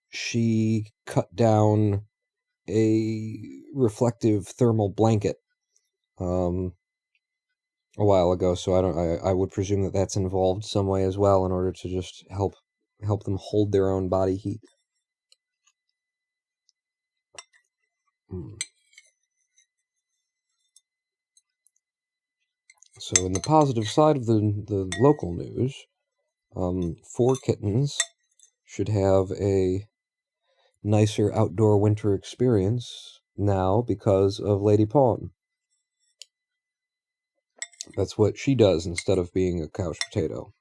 S1: she cut down a reflective thermal blanket a while ago, so I would presume that that's involved some way as well in order to just help them hold their own body heat. So in the positive side of the local news, 4 kittens should have a nicer outdoor winter experience now because of Lady Pawn. That's what she does instead of being a couch potato.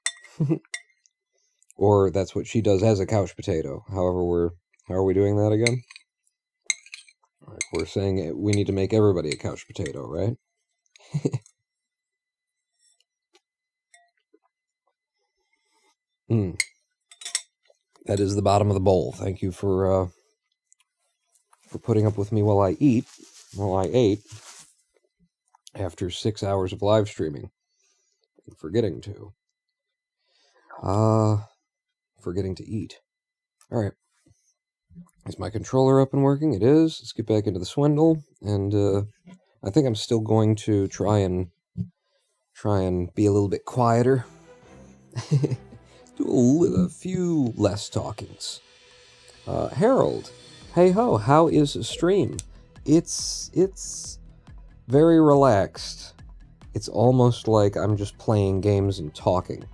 S1: Or that's what she does as a couch potato. However, how are we doing that again? All right, we're saying we need to make everybody a couch potato, right? That is the bottom of the bowl. Thank you for putting up with me while I ate after 6 hours of live streaming. And forgetting to eat. Alright. Is my controller up and working? It is. Let's get back into the Swindle, and I think I'm still going to try and be a little bit quieter. Do a few less talkings. Harold, hey ho, how is the stream? It's very relaxed. It's almost like I'm just playing games and talking.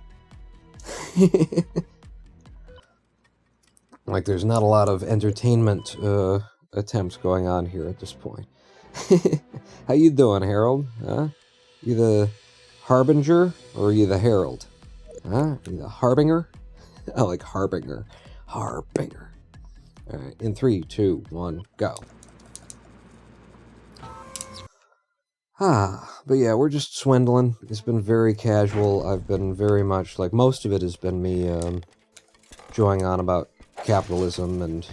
S1: Like there's not a lot of entertainment attempts going on here at this point. How you doing, Harold? Huh? You the Harbinger or are you the Herald? Huh? Are you the Harbinger? I like Harbinger. Harbinger. Alright, in 3, 2, 1, go. But yeah, we're just swindling. It's been very casual. I've been very much, like, most of it has been me, going on about capitalism and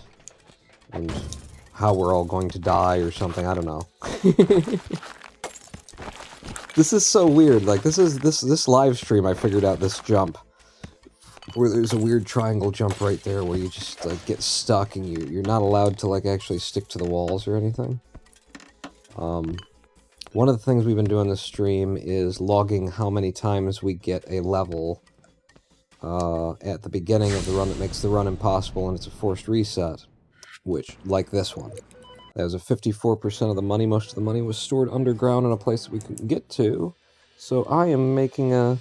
S1: how we're all going to die or something, I don't know. This is so weird, like, this live stream, I figured out this jump. Where there's a weird triangle jump right there where you just, like, get stuck and you're not allowed to, like, actually stick to the walls or anything. One of the things we've been doing this stream is logging how many times we get a level at the beginning of the run that makes the run impossible, and it's a forced reset, which, like this one. That was a 54% of the money. Most of the money was stored underground in a place that we couldn't get to. So I am making a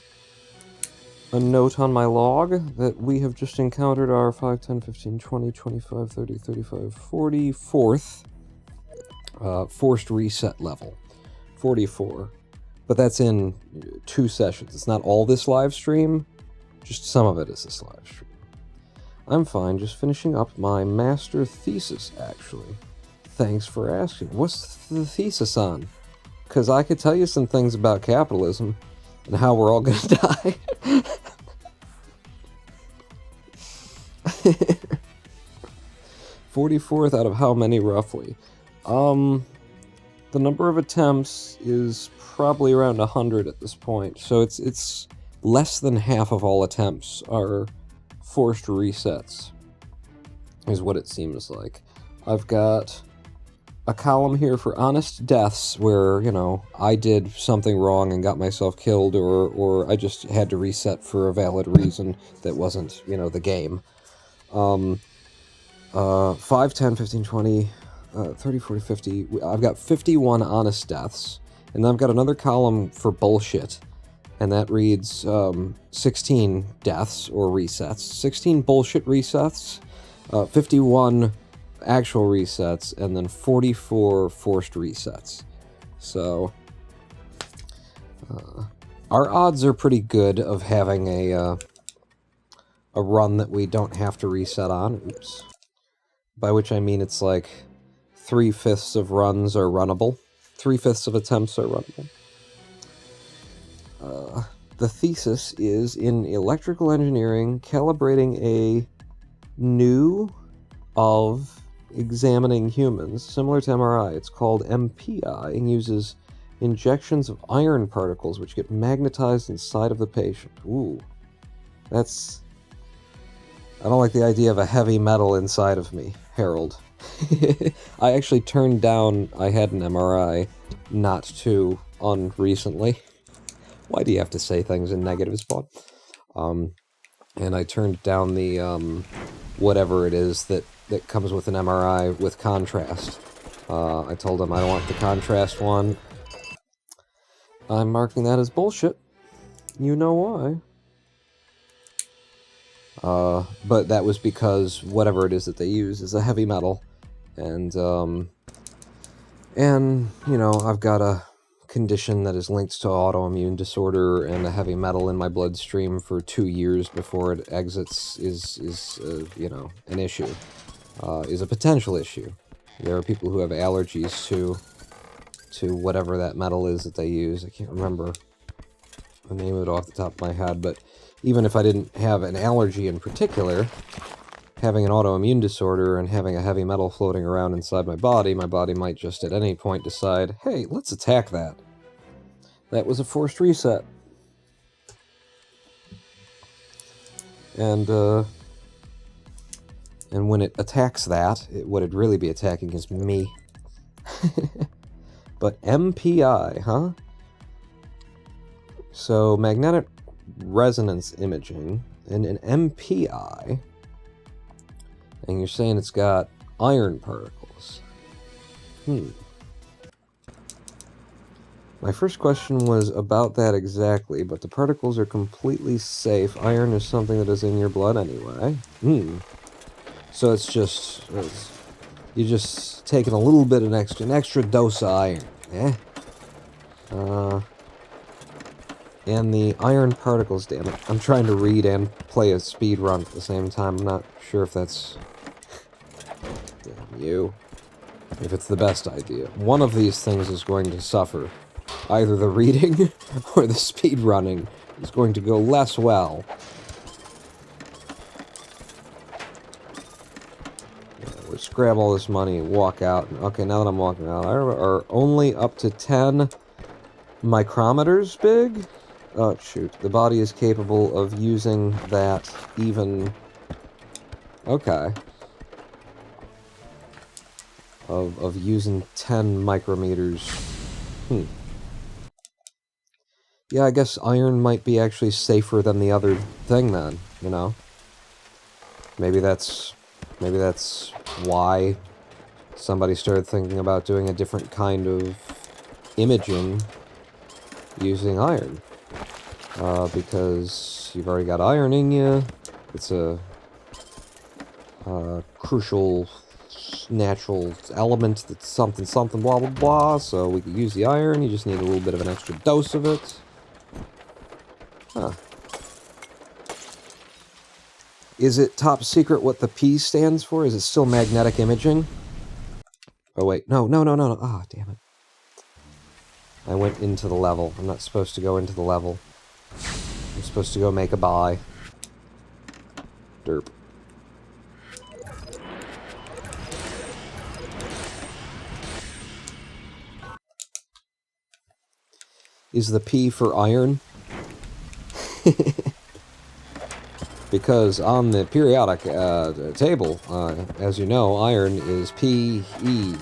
S1: note on my log that we have just encountered our 5, 10, 15, 20, 25, 30, 35, 44th forced reset level. 44. But that's in 2 sessions. It's not all this live stream, just some of it is this live stream. I'm fine, just finishing up my master thesis, actually. Thanks for asking. What's the thesis on? Because I could tell you some things about capitalism and how we're all gonna die. 44th out of how many, roughly? The number of attempts is probably around 100 at this point, so it's less than half of all attempts are forced resets, is what it seems like. I've got a column here for honest deaths where, you know, I did something wrong and got myself killed, or I just had to reset for a valid reason that wasn't, you know, the game. 5, 10, 15, 20... 30, 40, 50... I've got 51 honest deaths, and then I've got another column for bullshit, and that reads 16 deaths or resets, 16 bullshit resets, 51 actual resets, and then 44 forced resets. So, our odds are pretty good of having a run that we don't have to reset on. Oops. By which I mean it's like 3/5 of runs are runnable. 3/5 of attempts are runnable. The thesis is in electrical engineering, calibrating a new of examining humans, similar to MRI. It's called MPI and uses injections of iron particles which get magnetized inside of the patient. Ooh, that's... I don't like the idea of a heavy metal inside of me, Harold. I actually turned down, I had an MRI not too unrecently. Why do you have to say things in negative spot? And I turned down the, whatever it is that comes with an MRI with contrast. I told him I don't want the contrast one. I'm marking that as bullshit. You know why. But that was because whatever it is that they use is a heavy metal, and you know, I've got a condition that is linked to autoimmune disorder, and a heavy metal in my bloodstream for 2 years before it exits is you know, an issue, is a potential issue. There are people who have allergies to whatever that metal is that they use. I can't remember the name of it off the top of my head, but even if I didn't have an allergy in particular, having an autoimmune disorder and having a heavy metal floating around inside my body might just at any point decide, hey, let's attack that. That was a forced reset. And when it attacks that, what it'd really be attacking is me. But MPI, huh? So, magnetic resonance imaging, and an MPI, and you're saying it's got iron particles. My first question was about that exactly, but the particles are completely safe. Iron is something that is in your blood anyway. So it's just... you're just taking a little bit of an extra dose of iron, eh? And the iron particles, damn it. I'm trying to read and play a speed run at the same time. I'm not sure if that's you. If it's the best idea. One of these things is going to suffer. Either the reading or the speed running is going to go less well. Let's grab all this money and walk out. Okay, now that I'm walking out, are only up to 10 micrometers big? Oh, shoot. The body is capable of using that even... Okay. Of using 10 micrometers. Yeah, I guess iron might be actually safer than the other thing then, you know? Maybe that's why somebody started thinking about doing a different kind of imaging using iron. Because you've already got iron in you. It's a crucial natural element that's something blah blah blah, so we could use the iron. You just need a little bit of an extra dose of it. Huh. Is it top secret what the P stands for? Is it still magnetic imaging? Oh wait, no. Ah, damn it. I went into the level. I'm not supposed to go into the level. I'm supposed to go make a buy. Derp. Is the P for iron? Because on the periodic table, as you know, iron is P, E,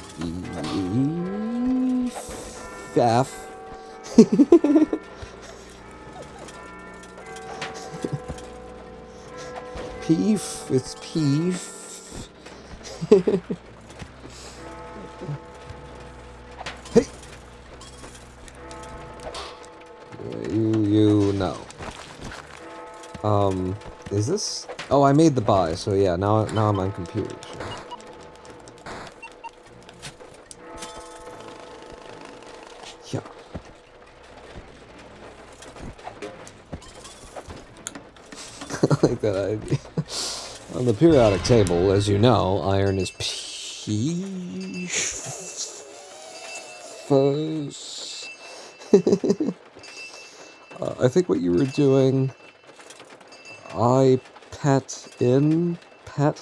S1: F. Peef, it's peef. Hey! You know. Is this? Oh, I made the buy, so yeah, now I'm on computers. Yeah. I like that idea. On the periodic table, as you know, iron is P. I think what you were doing...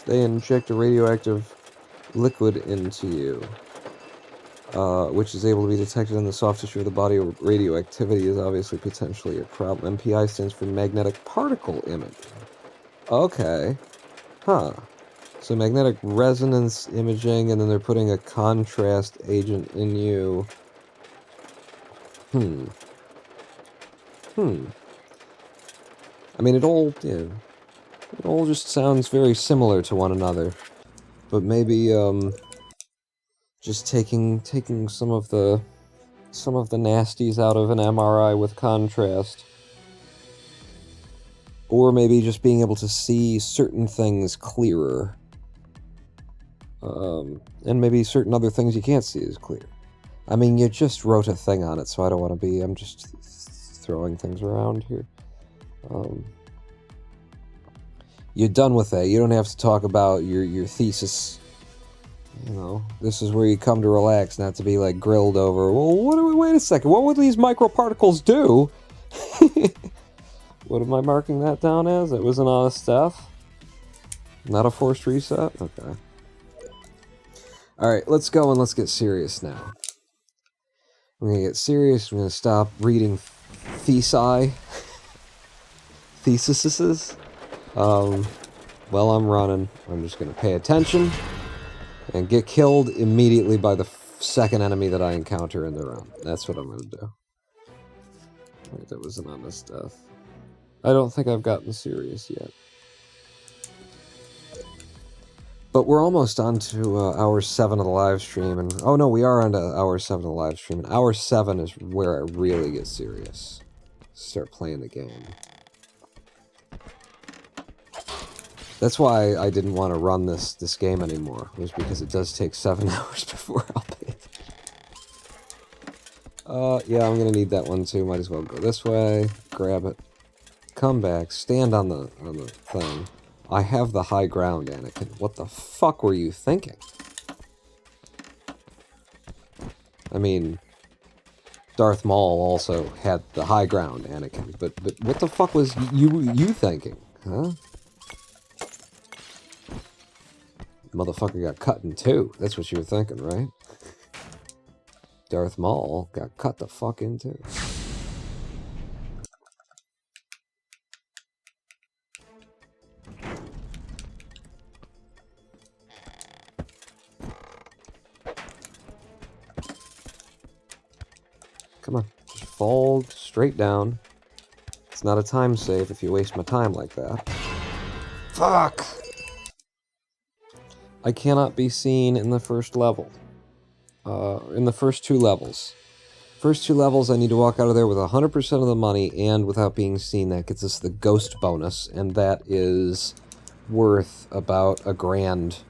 S1: they inject a radioactive liquid into you, which is able to be detected in the soft tissue of the body. Radioactivity is obviously potentially a problem. MPI stands for magnetic particle imaging. Okay. Huh. So magnetic resonance imaging, and then they're putting a contrast agent in you. I mean, it all just sounds very similar to one another. But maybe, just taking some of the nasties out of an MRI with contrast. Or maybe just being able to see certain things clearer. And maybe certain other things you can't see as clear. I mean, you just wrote a thing on it, so I don't want to be... I'm just throwing things around here. You're done with that. You don't have to talk about your thesis. You know, this is where you come to relax, not to be, like, grilled over, well, wait a second, what would these microparticles do? What am I marking that down as? It was an honest death? Not a forced reset? Okay. Alright, let's go and let's get serious now. I'm gonna get serious, I'm gonna stop reading theses. While I'm running, I'm just gonna pay attention and get killed immediately by the second enemy that I encounter in the run. That's what I'm gonna do. Wait, that was an honest death. I don't think I've gotten serious yet. But we're almost on to hour 7 of the live stream, and oh no, we are on to hour 7 of the live stream, and hour 7 is where I really get serious. Start playing the game. That's why I didn't want to run this game anymore, was because it does take 7 hours before I'll pay. Yeah, I'm gonna need that one too. Might as well go this way, grab it, come back, stand on the thing. I have the high ground, Anakin. What the fuck were you thinking? I mean, Darth Maul also had the high ground, Anakin. But what the fuck was you thinking, huh? Motherfucker got cut in two. That's what you were thinking, right? Darth Maul got cut the fuck in two. Come on, just fall straight down. It's not a time save if you waste my time like that. Fuck! I cannot be seen in the first level. In the first two levels. First two levels, I need to walk out of there with 100% of the money, and without being seen, that gets us the ghost bonus, and that is worth about $1,000,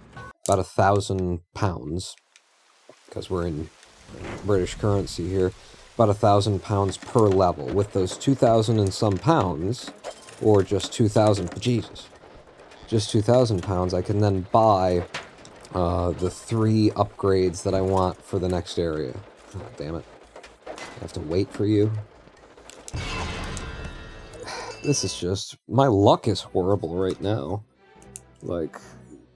S1: about £1,000, because we're in British currency here, about £1,000 per level. With those 2,000 and some pounds, or just 2,000, Jesus, just 2,000 pounds, I can then buy the 3 upgrades that I want for the next area. Oh, damn it. I have to wait for you. This is just... my luck is horrible right now. Like,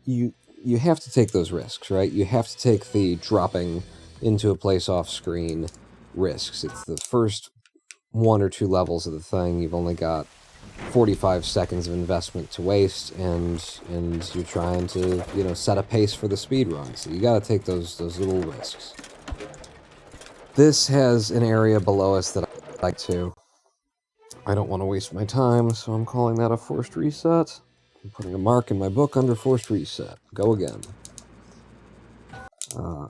S1: you have to take those risks, right? You have to take the dropping into a place off-screen risks. It's the first 1 or 2 levels of the thing. You've only got 45 seconds of investment to waste, and you're trying to, you know, set a pace for the speed run. So you gotta take those little risks. This has an area below us that I like to. I don't want to waste my time, so I'm calling that a forced reset. I'm putting a mark in my book under forced reset. Go again.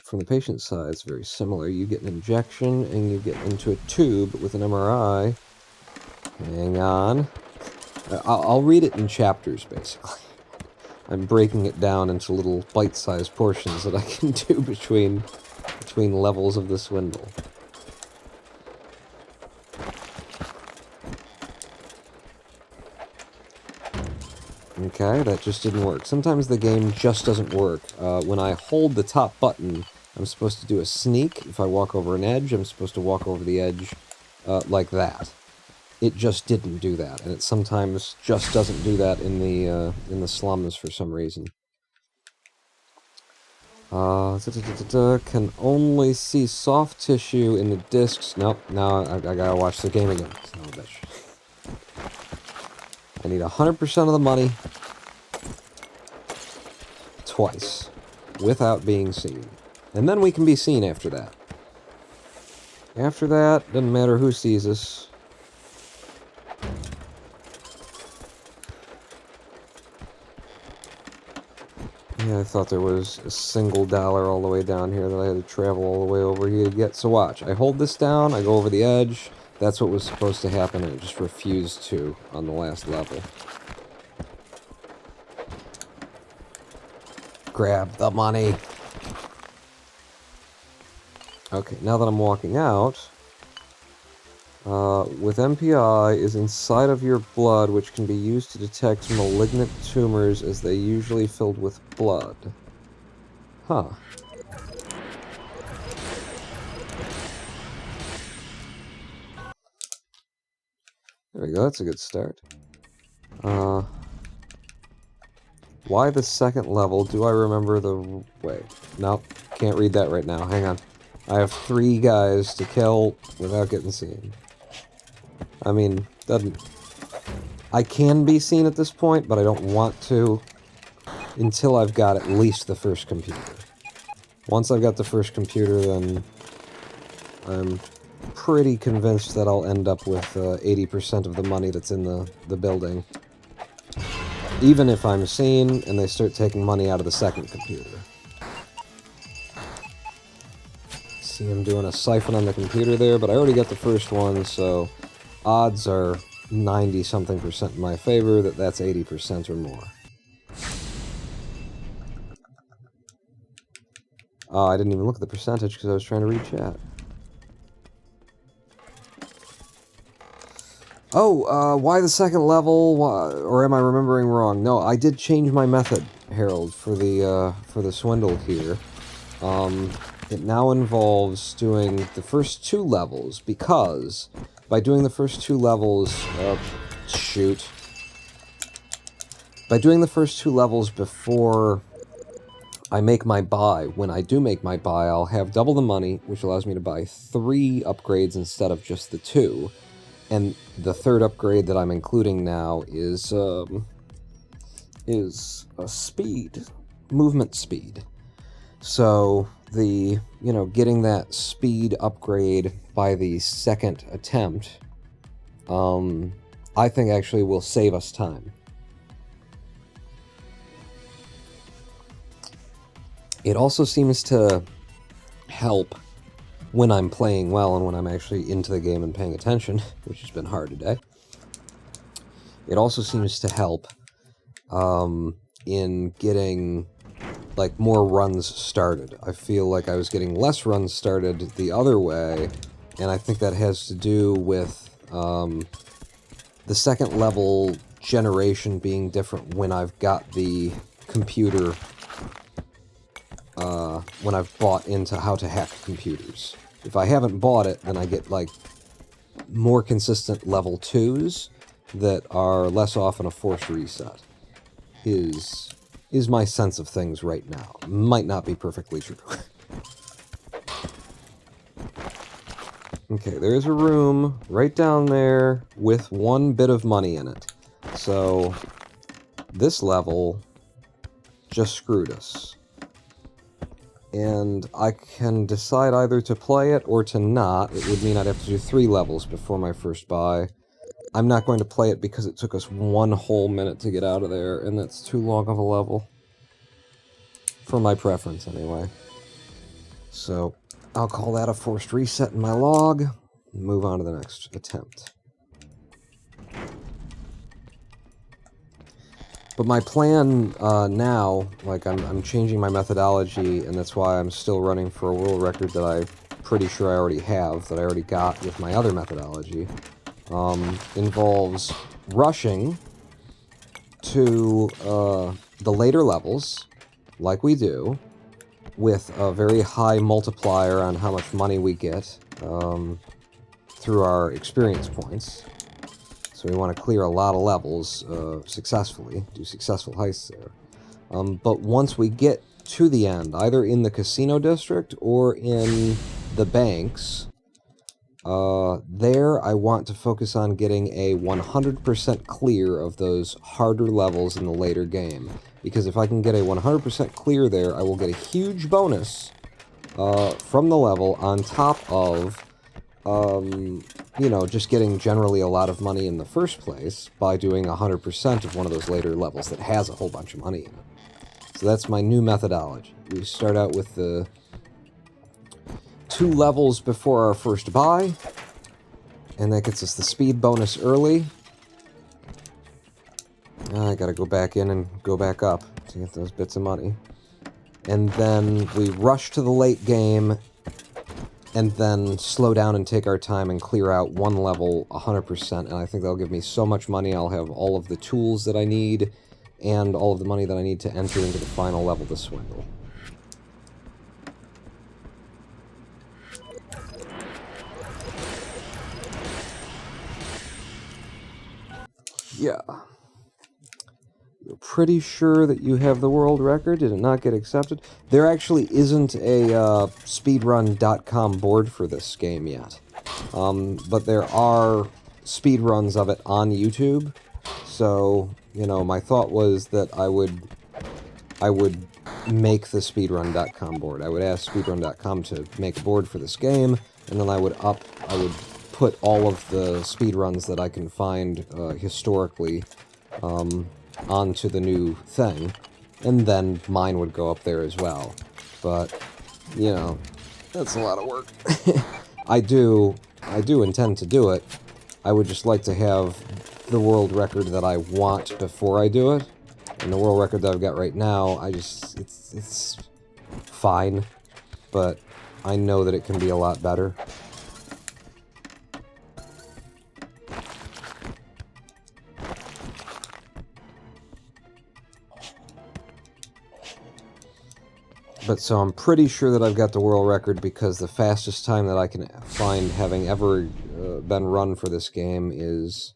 S1: From the patient's side, it's very similar. You get an injection, and you get into a tube with an MRI. Hang on. I'll read it in chapters, basically. I'm breaking it down into little bite-sized portions that I can do between levels of the Swindle. Okay, that just didn't work. Sometimes the game just doesn't work. When I hold the top button, I'm supposed to do a sneak. If I walk over an edge, I'm supposed to walk over the edge like that. It just didn't do that, and it sometimes just doesn't do that in the slums for some reason. Can only see soft tissue in the discs. Nope, now I gotta watch the game again. Son of a bitch. I need 100% of the money twice without being seen. And then we can be seen after that. After that, doesn't matter who sees us. Yeah, I thought there was a $1 all the way down here that I had to travel all the way over here to get. So watch, I hold this down, I go over the edge. That's what was supposed to happen, and it just refused to on the last level. Grab the money. Okay, now that I'm walking out, with MPI is inside of your blood, which can be used to detect malignant tumors as they usually filled with blood. Huh. There we go, that's a good start. Why the second level? Do I remember the... wait. Nope, can't read that right now. Hang on. I have 3 guys to kill without getting seen. I mean, doesn't... I can be seen at this point, but I don't want to until I've got at least the first computer. Once I've got the first computer, then I'm pretty convinced that I'll end up with 80% of the money that's in the building. Even if I'm seen and they start taking money out of the second computer. See him doing a siphon on the computer there, but I already got the first one, so odds are 90-something% in my favor that that's 80% or more. Oh, I didn't even look at the percentage because I was trying to read chat. Oh, why the second level? Or am I remembering wrong? No, I did change my method, Harold, for the Swindle here. it now involves doing the first 2 levels, because by doing the first 2 levels... shoot. By doing the first 2 levels before I make my buy, when I do make my buy, I'll have double the money, which allows me to buy 3 upgrades instead of just the 2. And the 3rd upgrade that I'm including now is a speed, movement speed. So the, getting that speed upgrade by the 2nd attempt, I think actually will save us time. It also seems to help when I'm playing well and when I'm actually into the game and paying attention, which has been hard today. It also seems to help in getting more runs started. I feel like I was getting less runs started the other way, and I think that has to do with the 2nd level generation being different when I've got the computer, when I've bought into how to hack computers. If I haven't bought it, then I get more consistent level 2s that are less often a forced reset. Is my sense of things right now. Might not be perfectly true. Okay, there's a room right down there with 1 bit of money in it. So this level just screwed us. And I can decide either to play it or to not. It would mean I'd have to do 3 levels before my first buy. I'm not going to play it because it took us 1 whole minute to get out of there, and that's too long of a level. For my preference, anyway. So, I'll call that a forced reset in my log, and move on to the next attempt. But my plan now, I'm changing my methodology, and that's why I'm still running for a world record that I'm pretty sure I already have, that I already got with my other methodology, involves rushing to the later levels, like we do, with a very high multiplier on how much money we get through our experience points. So we want to clear a lot of levels successfully, do successful heists there. But once we get to the end, either in the casino district or in the banks, there I want to focus on getting a 100% clear of those harder levels in the later game. Because if I can get a 100% clear there, I will get a huge bonus from the level on top of, just getting generally a lot of money in the first place by doing 100% of one of those later levels that has a whole bunch of money in it. So that's my new methodology. We start out with the 2 levels before our first buy, and that gets us the speed bonus early. I gotta go back in and go back up to get those bits of money. And then we rush to the late game, and then slow down and take our time and clear out 1 level 100%, and I think that'll give me so much money. I'll have all of the tools that I need, and all of the money that I need to enter into the final level to Swindle. Yeah. You're pretty sure that you have the world record? Did it not get accepted? There actually isn't a speedrun.com board for this game yet. But there are speedruns of it on YouTube. So, my thought was that I would make the speedrun.com board. I would ask speedrun.com to make a board for this game, and then I would put all of the speedruns that I can find historically onto the new thing, and then mine would go up there as well. But, that's a lot of work. I do intend to do it. I would just like to have the world record that I want before I do it. And the world record that I've got right now, it's fine, but I know that it can be a lot better. But so I'm pretty sure that I've got the world record because the fastest time that I can find having ever been run for this game is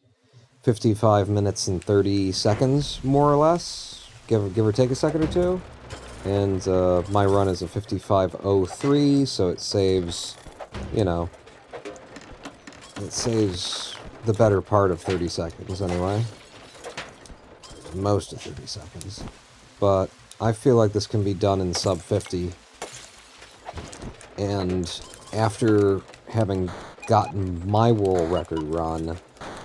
S1: 55 minutes and 30 seconds, more or less. Give or take a second or two. And my run is a 55:03, so it saves, you know, it saves the better part of 30 seconds anyway. Most of 30 seconds. But I feel like this can be done in sub 50. And after having gotten my world record run,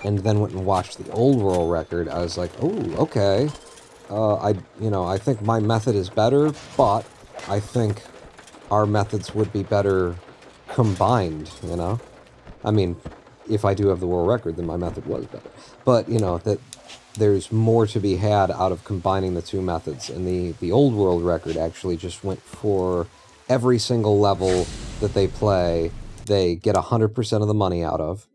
S1: and then went and watched the old world record, I was like, oh, okay. I think my method is better, but I think our methods would be better combined, you know? I mean, if I do have the world record, then my method was better. But, you know, that there's more to be had out of combining the two methods, and the old world record actually just went for every single level that they play, they get 100% of the money out of,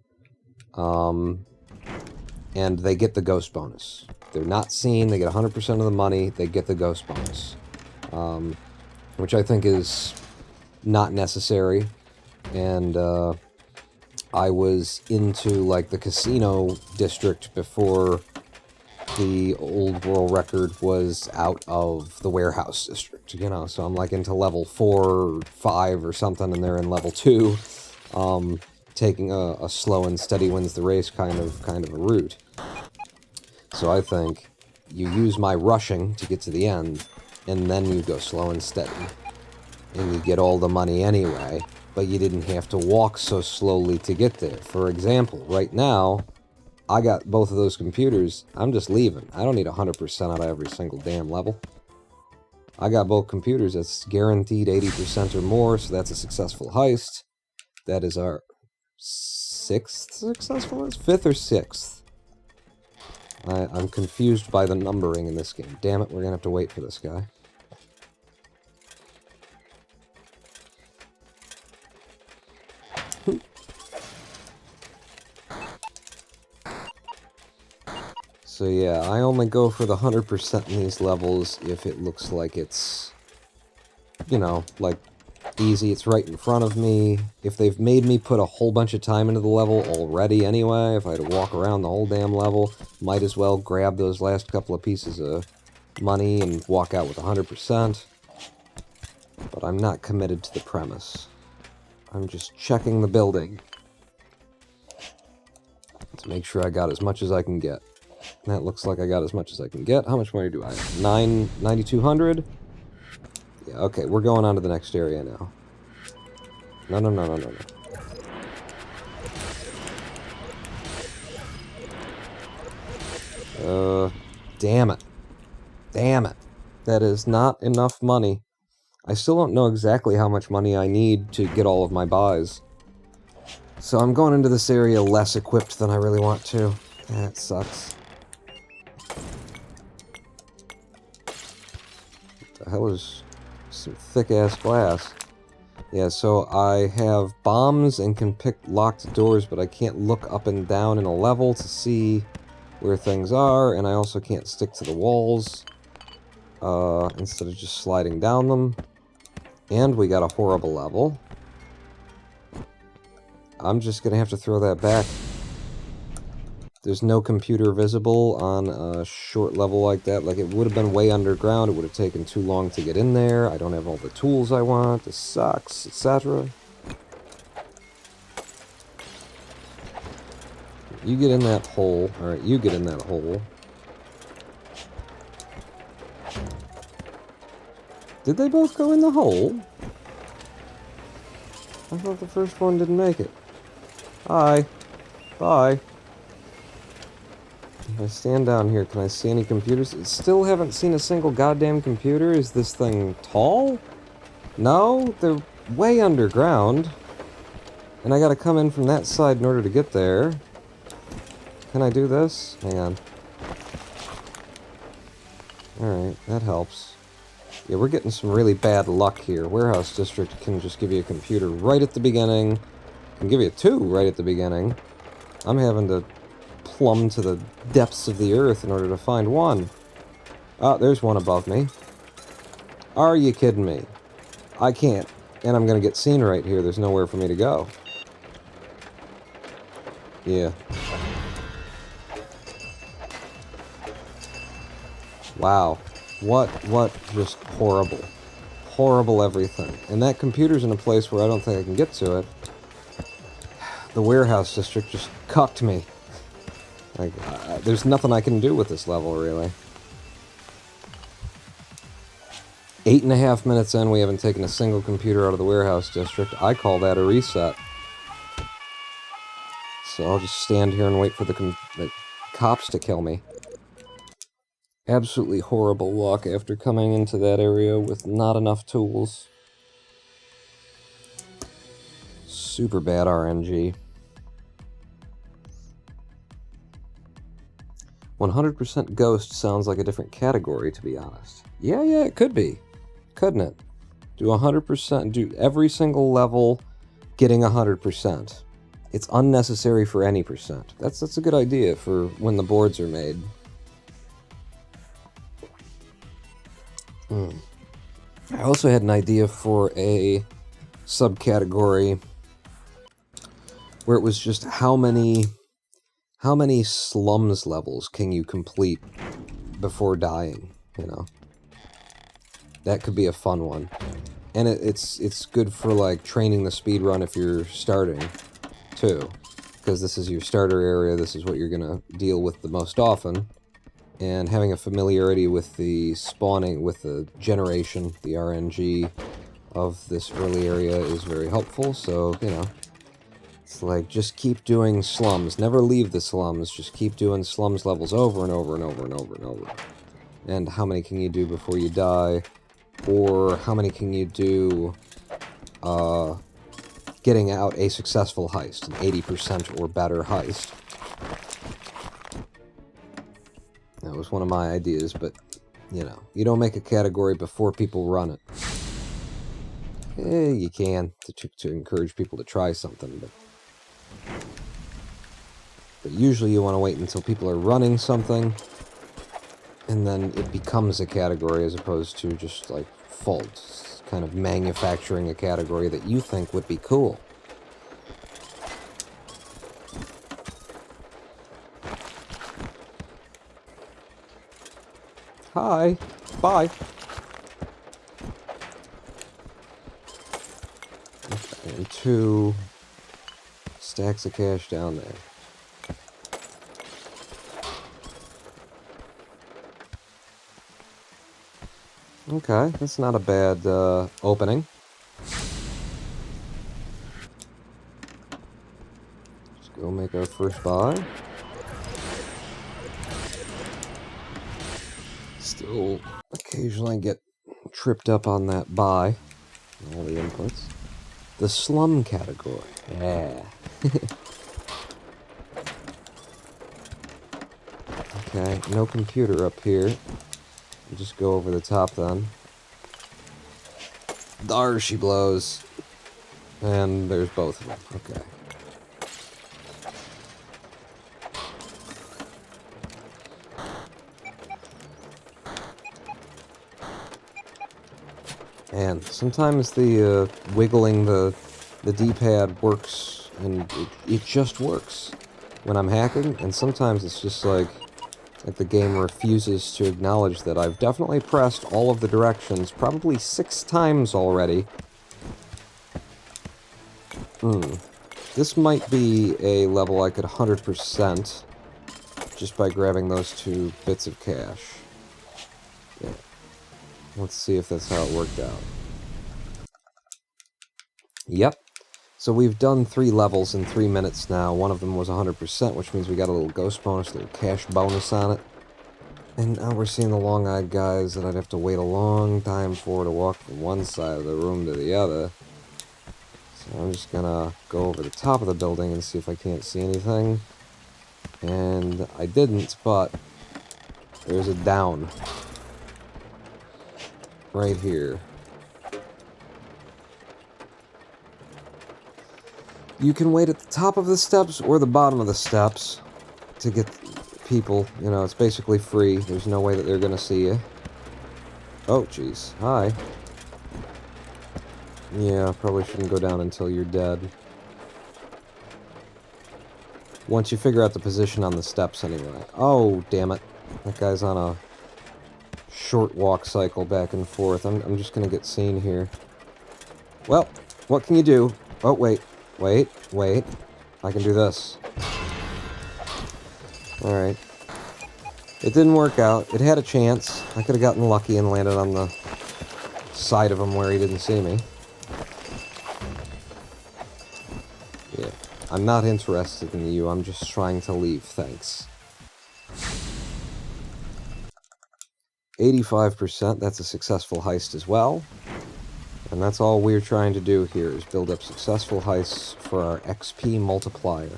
S1: and they get the ghost bonus. They're not seen, they get 100% of the money, they get the ghost bonus. Which I think is not necessary, and I was into, like, the casino district before the old world record was out of the warehouse district, you know, so I'm, like, into level 4 or 5 or something, and they're in level 2, taking a slow and steady wins the race kind of a route. So I think you use my rushing to get to the end, and then you go slow and steady. And you get all the money anyway, but you didn't have to walk so slowly to get there. For example, right now, I got both of those computers. I'm just leaving. I don't need 100% out of every single damn level. I got both computers. That's guaranteed 80% or more, so that's a successful heist. That is our 6th successful heist? 5th or 6th? I'm confused by the numbering in this game. Damn it, we're gonna have to wait for this guy. So yeah, I only go for the 100% in these levels if it looks like it's, you know, like, easy, it's right in front of me. If they've made me put a whole bunch of time into the level already anyway, if I had to walk around the whole damn level, might as well grab those last couple of pieces of money and walk out with 100%. But I'm not committed to the premise. I'm just checking the building to make sure I got as much as I can get. And that looks like I got as much as I can get. How much money do I have? 9,200? Yeah, okay, we're going on to the next area now. No. Damn it. Damn it. That is not enough money. I still don't know exactly how much money I need to get all of my buys. So I'm going into this area less equipped than I really want to. That sucks. What the hell is some thick-ass glass? Yeah, so I have bombs and can pick locked doors, but I can't look up and down in a level to see where things are, and I also can't stick to the walls instead of just sliding down them. And we got a horrible level. I'm just gonna have to throw that back. There's no computer visible on a short level like that. Like, it would have been way underground. It would have taken too long to get in there. I don't have all the tools I want. This sucks, etc. You get in that hole. Alright, you get in that hole. Did they both go in the hole? I thought the first one didn't make it. Hi. Bye. If I stand down here, can I see any computers? Still haven't seen a single goddamn computer. Is this thing tall? No, they're way underground. And I gotta come in from that side in order to get there. Can I do this? Hang on. Alright, that helps. Yeah, we're getting some really bad luck here. Warehouse District can just give you a computer right at the beginning. Can give you two right at the beginning. I'm having to plumb to the depths of the earth in order to find one. Oh, there's one above me. Are you kidding me? I can't. And I'm gonna get seen right here. There's nowhere for me to go. Yeah. Wow. What just horrible. Horrible everything. And that computer's in a place where I don't think I can get to it. The warehouse district just cucked me. Like, there's nothing I can do with this level, really. 8.5 minutes in, we haven't taken a single computer out of the warehouse district. I call that a reset. So I'll just stand here and wait for the cops to kill me. Absolutely horrible luck after coming into that area with not enough tools. Super bad RNG. 100% Ghost sounds like a different category, to be honest. Yeah, it could be. Couldn't it? Do 100%, do every single level getting 100%. It's unnecessary for any percent. That's a good idea for when the boards are made. I also had an idea for a subcategory where it was just how many slums levels can you complete before dying, you know? That could be a fun one. And it's good for, like, training the speedrun if you're starting, too. Because this is your starter area, this is what you're gonna deal with the most often. And having a familiarity with the spawning, with the generation, the RNG of this early area is very helpful, so, you know. It's like, just keep doing slums. Never leave the slums, just keep doing slums levels over and over and over and over and over. And how many can you do before you die? Or how many can you do getting out a successful heist, an 80% or better heist? That was one of my ideas, but, you know, you don't make a category before people run it. You can, to encourage people to try something, but usually you want to wait until people are running something, and then it becomes a category as opposed to just, like, fault. Kind of manufacturing a category that you think would be cool. Hi. Bye. Okay, and 2 stacks of cash down there. Okay, that's not a bad opening. Let's go make our first buy. Still occasionally get tripped up on that buy. All the inputs. The slum category. Yeah. Okay, no computer up here. We'll just go over the top then. There she blows. And there's both of them. Okay. And sometimes the wiggling the D-pad works, and it just works when I'm hacking, and sometimes it's just like the game refuses to acknowledge that I've definitely pressed all of the directions, probably 6 times already. This might be a level I could 100% just by grabbing those 2 bits of cash. Yeah. Let's see if that's how it worked out. Yep. So we've done 3 levels in 3 minutes now. One of them was 100%, which means we got a little ghost bonus, a little cash bonus on it. And now we're seeing the long-eyed guys that I'd have to wait a long time for to walk from one side of the room to the other. So I'm just gonna go over the top of the building and see if I can't see anything. And I didn't, but there's a down. Right here. You can wait at the top of the steps or the bottom of the steps to get people. You know, it's basically free. There's no way that they're gonna see you. Oh, jeez. Hi. Yeah, probably shouldn't go down until you're dead. Once you figure out the position on the steps, anyway. Oh, damn it. That guy's on a short walk cycle back and forth. I'm just gonna get seen here. Well, what can you do? Oh, wait. Wait. I can do this. Alright. It didn't work out. It had a chance. I could have gotten lucky and landed on the side of him where he didn't see me. Yeah. I'm not interested in you. I'm just trying to leave. Thanks. 85%. That's a successful heist as well. And that's all we're trying to do here, is build up successful heists for our XP multiplier.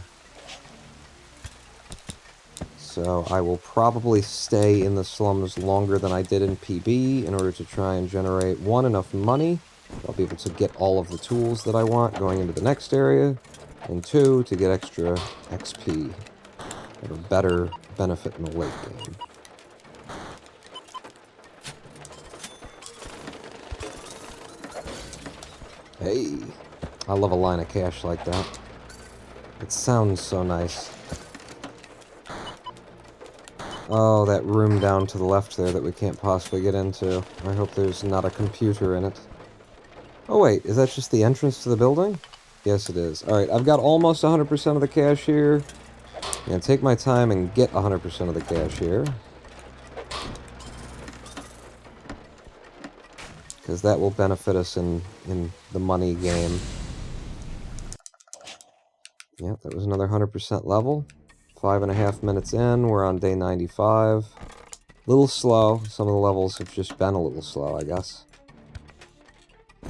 S1: So I will probably stay in the slums longer than I did in PB in order to try and generate, one, enough money. I'll be able to get all of the tools that I want going into the next area, and two, to get extra XP at a better benefit in the late game. Hey, I love a line of cash like that. It sounds so nice. Oh, that room down to the left there that we can't possibly get into. I hope there's not a computer in it. Oh wait, is that just the entrance to the building? Yes, it is. Alright, I've got almost 100% of the cash here. I'm gonna take my time and get 100% of the cash here. Because that will benefit us in the money game. Yep, that was another 100% level. 5.5 minutes in, we're on day 95. A little slow. Some of the levels have just been a little slow, I guess.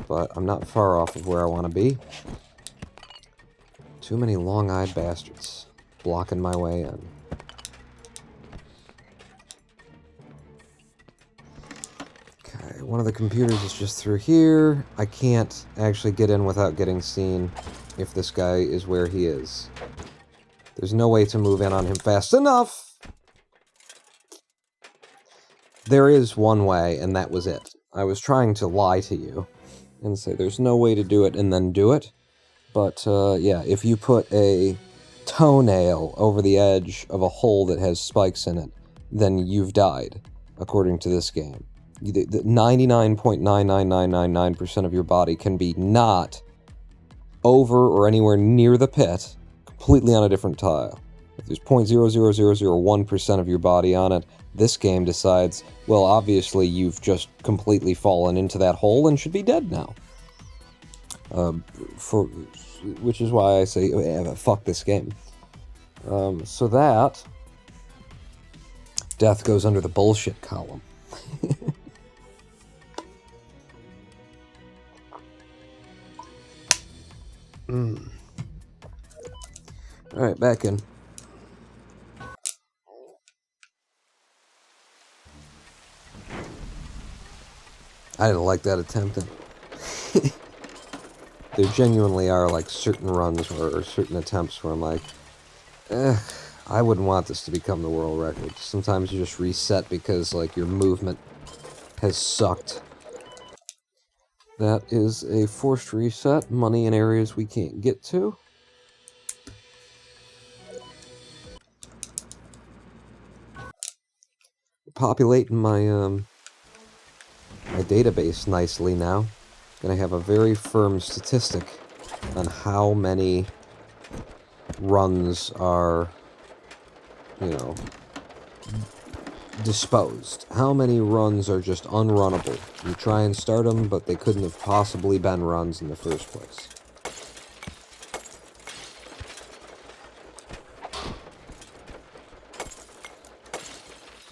S1: But I'm not far off of where I want to be. Too many long-eyed bastards blocking my way in. Okay, one of the computers is just through here. I can't actually get in without getting seen if this guy is where he is. There's no way to move in on him fast enough! There is one way, and that was it. I was trying to lie to you and say there's no way to do it and then do it. But, yeah, if you put a toenail over the edge of a hole that has spikes in it, then you've died, according to this game. 99.99999% of your body can be not over or anywhere near the pit, completely on a different tile. If there's 0.00001% of your body on it, this game decides, well, obviously you've just completely fallen into that hole and should be dead now. Which is why I say, fuck this game. So that death goes under the bullshit column. Alright, back in. I didn't like that attempted. There genuinely are, like, certain runs or certain attempts where I'm like, I wouldn't want this to become the world record. Sometimes you just reset because, like, your movement has sucked. That is a forced reset. Money in areas we can't get to. Populating my, my database nicely now. Gonna have a very firm statistic on how many runs are, you know, disposed. How many runs are just unrunnable. You try and start them, but they couldn't have possibly been runs in the first place.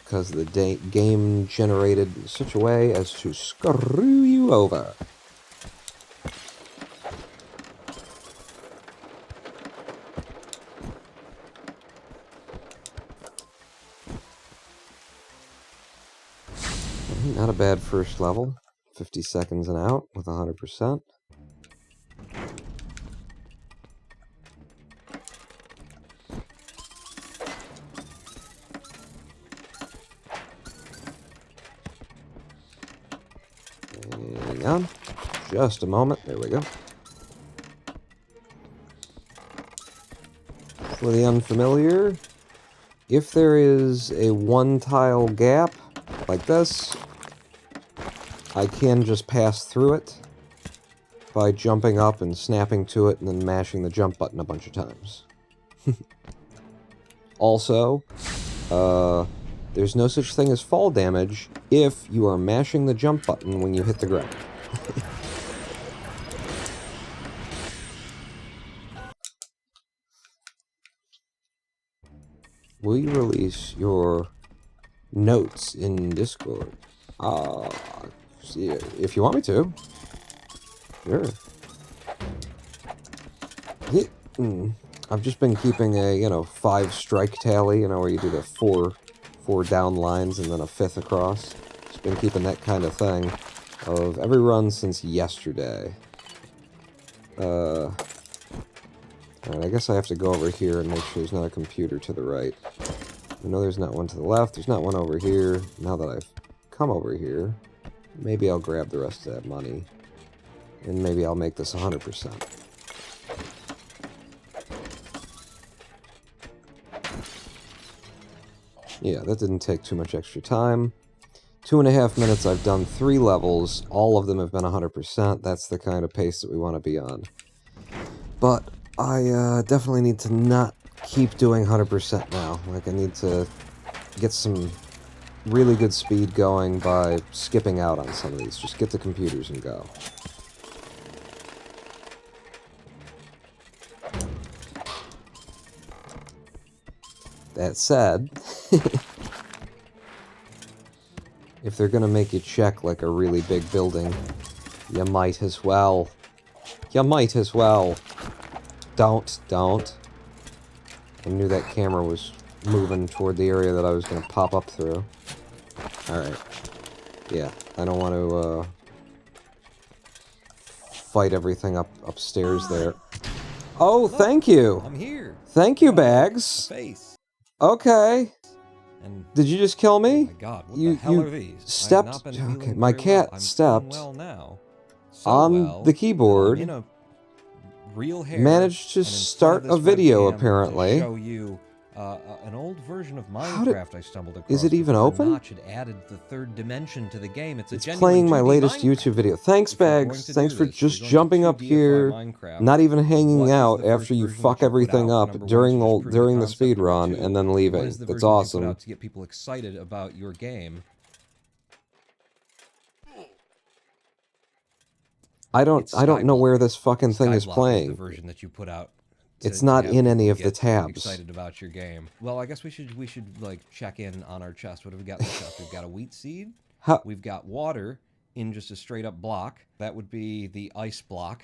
S1: Because the game generated in such a way as to screw you over. Not a bad first level. 50 seconds and out with 100%. Hang on. just a moment. There we go. For the unfamiliar, if there is a one-tile gap like this, I can just pass through it by jumping up and snapping to it and then mashing the jump button a bunch of times. Also, there's no such thing as fall damage if you are mashing the jump button when you hit the ground. Will you release your notes in Discord? If you want me to. Sure. I've just been keeping a, 5 strike tally, where you do the four down lines and then a 5th across. Just been keeping that kind of thing of every run since yesterday. Alright, I guess I have to go over here and make sure there's not a computer to the right. I know there's not one to the left, there's not one over here. Now that I've come over here, maybe I'll grab the rest of that money. And maybe I'll make this 100%. Yeah, that didn't take too much extra time. 2.5 minutes, I've done 3 levels. All of them have been 100%. That's the kind of pace that we want to be on. But I definitely need to not keep doing 100% now. Like, I need to get some really good speed going by skipping out on some of these. Just get the computers and go. That said, if they're gonna make you check like a really big building, you might as well. You might as well. Don't. I knew that camera was moving toward the area that I was gonna pop up through. Alright. Yeah, I don't want to, fight everything upstairs there. Oh, thank you!
S7: I'm here.
S1: Thank you, Bags.
S7: Face.
S1: Okay.
S7: And
S1: Did you just kill me?
S7: oh my God, what the hell are these?
S1: Stepped.
S7: I've not been
S1: Okay,
S7: feeling
S1: my
S7: very
S1: cat
S7: well. I'm
S1: stepped
S7: feeling well now. So
S1: on
S7: well
S1: the
S7: that
S1: keyboard.
S7: I'm in a real hair,
S1: Managed to
S7: and instead
S1: start
S7: of
S1: a
S7: this
S1: video,
S7: webcam,
S1: apparently.
S7: To show you an old version of
S1: How did-
S7: Minecraft I stumbled across.
S1: is it even
S7: before
S1: open?
S7: Notch had added the 3rd dimension to the game. It's
S1: It's
S7: genuine
S1: playing my
S7: 2D
S1: latest
S7: Minecraft.
S1: YouTube video. Thanks,
S7: If you're going
S1: Bags.
S7: to
S1: Thanks
S7: do
S1: for
S7: this,
S1: just
S7: you're going to
S1: jumping up
S7: 2Dify
S1: here,
S7: Minecraft,
S1: not even
S7: what
S1: hanging
S7: is
S1: out
S7: the
S1: after
S7: first
S1: you
S7: version
S1: fuck
S7: that you put
S1: everything
S7: out?
S1: up
S7: Number one,
S1: during
S7: to just prove
S1: during the
S7: concept.
S1: speed
S7: Number
S1: run
S7: two,
S1: and then
S7: what
S1: leaving.
S7: is the
S1: That's
S7: version you put
S1: awesome.
S7: out to get people excited about your game?
S1: I don't know
S7: Skyblock.
S1: where this fucking thing is
S7: Skyblock
S1: playing.
S7: the version that you put out.
S1: It's not
S7: have
S1: in any
S7: people
S1: of the
S7: get
S1: tabs.
S7: Excited about your game. Well, I guess we should like check in on our chest. What have we got in the chest? We've got a wheat seed.
S1: How-
S7: We've got water in just a straight up block. That would be the ice block.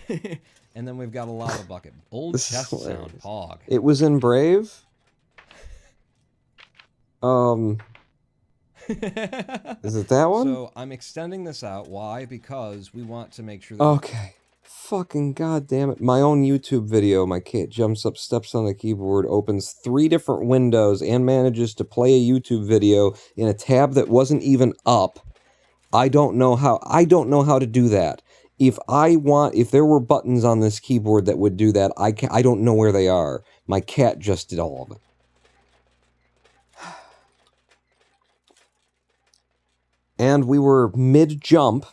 S7: And then we've got a lava bucket. Old
S1: This is
S7: chest sound.
S1: hilarious.
S7: Pog.
S1: It was in Brave. Is it that one?
S7: So I'm extending this out. Why? Because we want to make sure that
S1: Okay. Fucking goddamn it. My own YouTube video, my cat jumps up, steps on the keyboard, opens 3 different windows, and manages to play a YouTube video in a tab that wasn't even up. I don't know how to do that. If there were buttons on this keyboard that would do that, I don't know where they are. My cat just did all of it. And we were mid-jump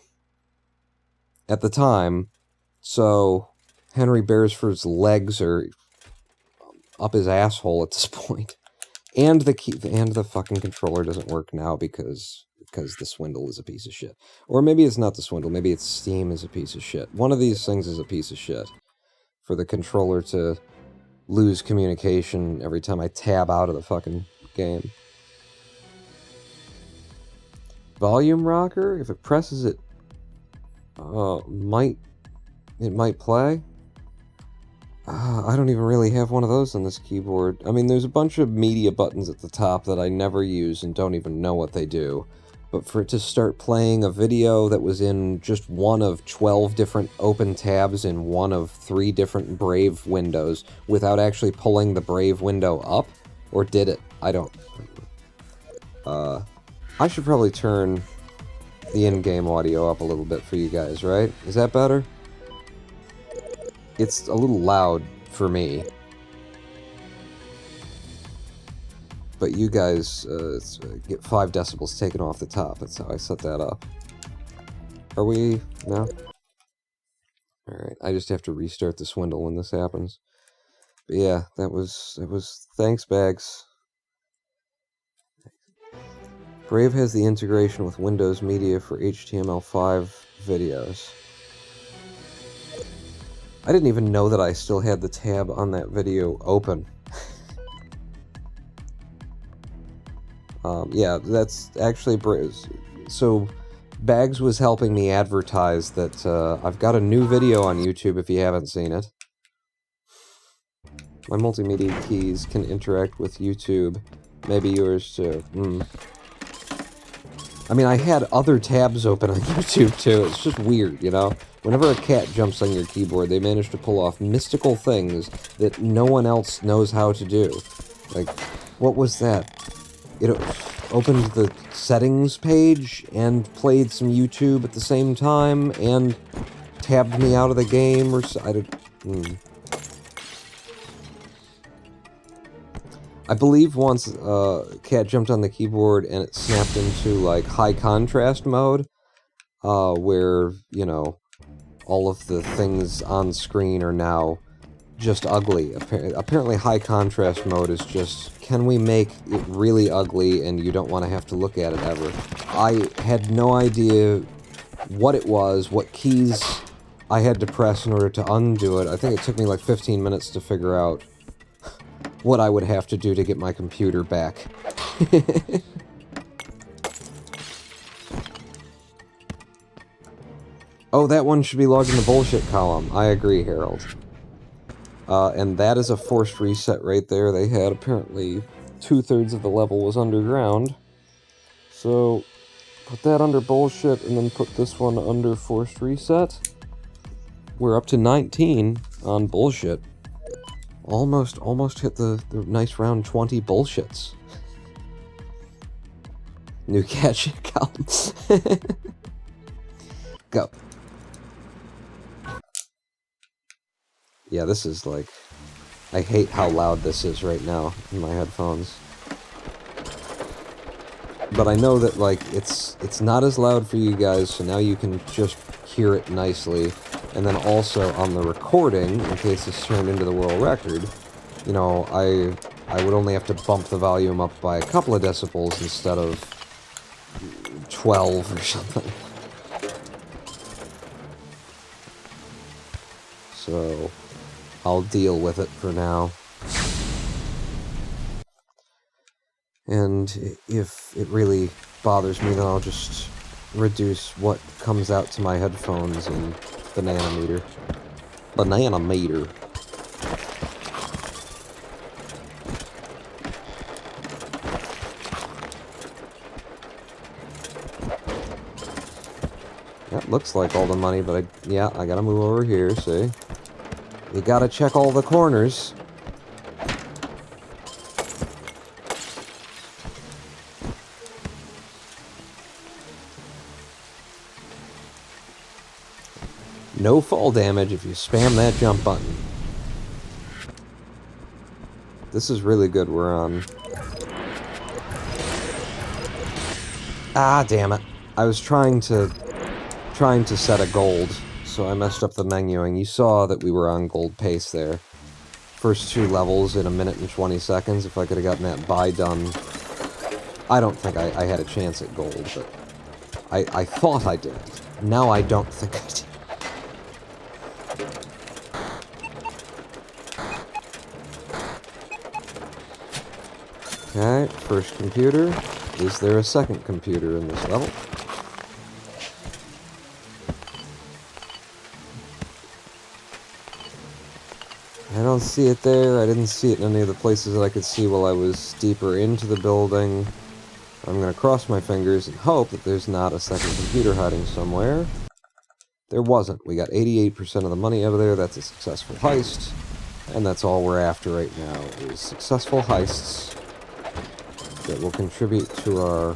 S1: at the time, so Henry Beresford's legs are up his asshole at this point. And the fucking controller doesn't work now because the Swindle is a piece of shit. Or maybe it's not the Swindle, maybe it's Steam is a piece of shit. One of these things is a piece of shit. For the controller to lose communication every time I tab out of the fucking game. Volume rocker, if it presses it, it might play. I don't even really have one of those on this keyboard. I mean, there's a bunch of media buttons at the top that I never use and don't even know what they do. But for it to start playing a video that was in just one of 12 different open tabs in one of 3 different Brave windows without actually pulling the Brave window up, or did it? I don't. I should probably turn the in-game audio up a little bit for you guys, right? Is that better? It's a little loud for me. But you guys get 5 decibels taken off the top. That's how I set that up. Are we? No? Alright, I just have to restart the Swindle when this happens. But yeah, that was thanks, Bags. Brave has the integration with Windows Media for HTML5 videos. I didn't even know that I still had the tab on that video open. Yeah, that's actually Brave. So, Bags was helping me advertise that I've got a new video on YouTube if you haven't seen it. My multimedia keys can interact with YouTube. Maybe yours too. I mean, I had other tabs open on YouTube too. It's just weird, you know? Whenever a cat jumps on your keyboard, they manage to pull off mystical things that no one else knows how to do. Like, what was that? It opened the settings page and played some YouTube at the same time and tabbed me out of the game or so. I believe once Cat jumped on the keyboard and it snapped into like high contrast mode, where, you know, all of the things on screen are now just ugly. Apparently high contrast mode is just, can we make it really ugly and you don't want to have to look at it ever? I had no idea what it was, what keys I had to press in order to undo it. I think it took me like 15 minutes to figure out what I would have to do to get my computer back. Oh, that one should be logged in the bullshit column. I agree, Harold. And that is a forced reset right there. They had apparently 2/3 of the level was underground. So, put that under bullshit and then put this one under forced reset. We're up to 19 on bullshit. Almost hit the nice round 20 bullshits. New catch columns. Go. Yeah, this is like... I hate how loud this is right now in my headphones. But I know that, like, it's not as loud for you guys, so now you can just hear it nicely. And then also on the recording, in case it's turned into the world record, you know, I would only have to bump the volume up by a couple of decibels instead of 12 or something. So, I'll deal with it for now. And if it really bothers me, then I'll just reduce what comes out to my headphones in the nanometer. The nanometer. That looks like all the money, but yeah, I gotta move over here, see? You gotta check all the corners. No fall damage if you spam that jump button. This is really good. We're on... Ah, damn it. I was trying to set a gold, so I messed up the menuing. You saw that we were on gold pace there. First 2 levels in 1 minute and 20 seconds. If I could have gotten that buy done... I don't think I had a chance at gold, but... I thought I did. Now I don't think I did. Okay, first computer. Is there a second computer in this level? I don't see it there. I didn't see it in any of the places that I could see while I was deeper into the building. I'm gonna cross my fingers and hope that there's not a second computer hiding somewhere. There wasn't. We got 88% of the money out of there. That's a successful heist. And that's all we're after right now, is successful heists that will contribute to our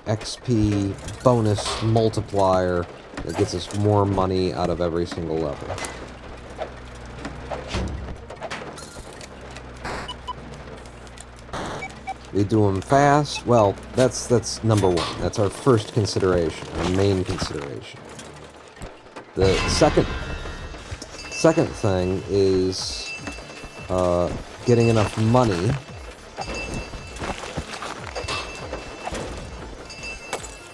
S1: XP bonus multiplier that gets us more money out of every single level. We do them fast. Well, that's number one. That's our first consideration, our main consideration. The second thing is getting enough money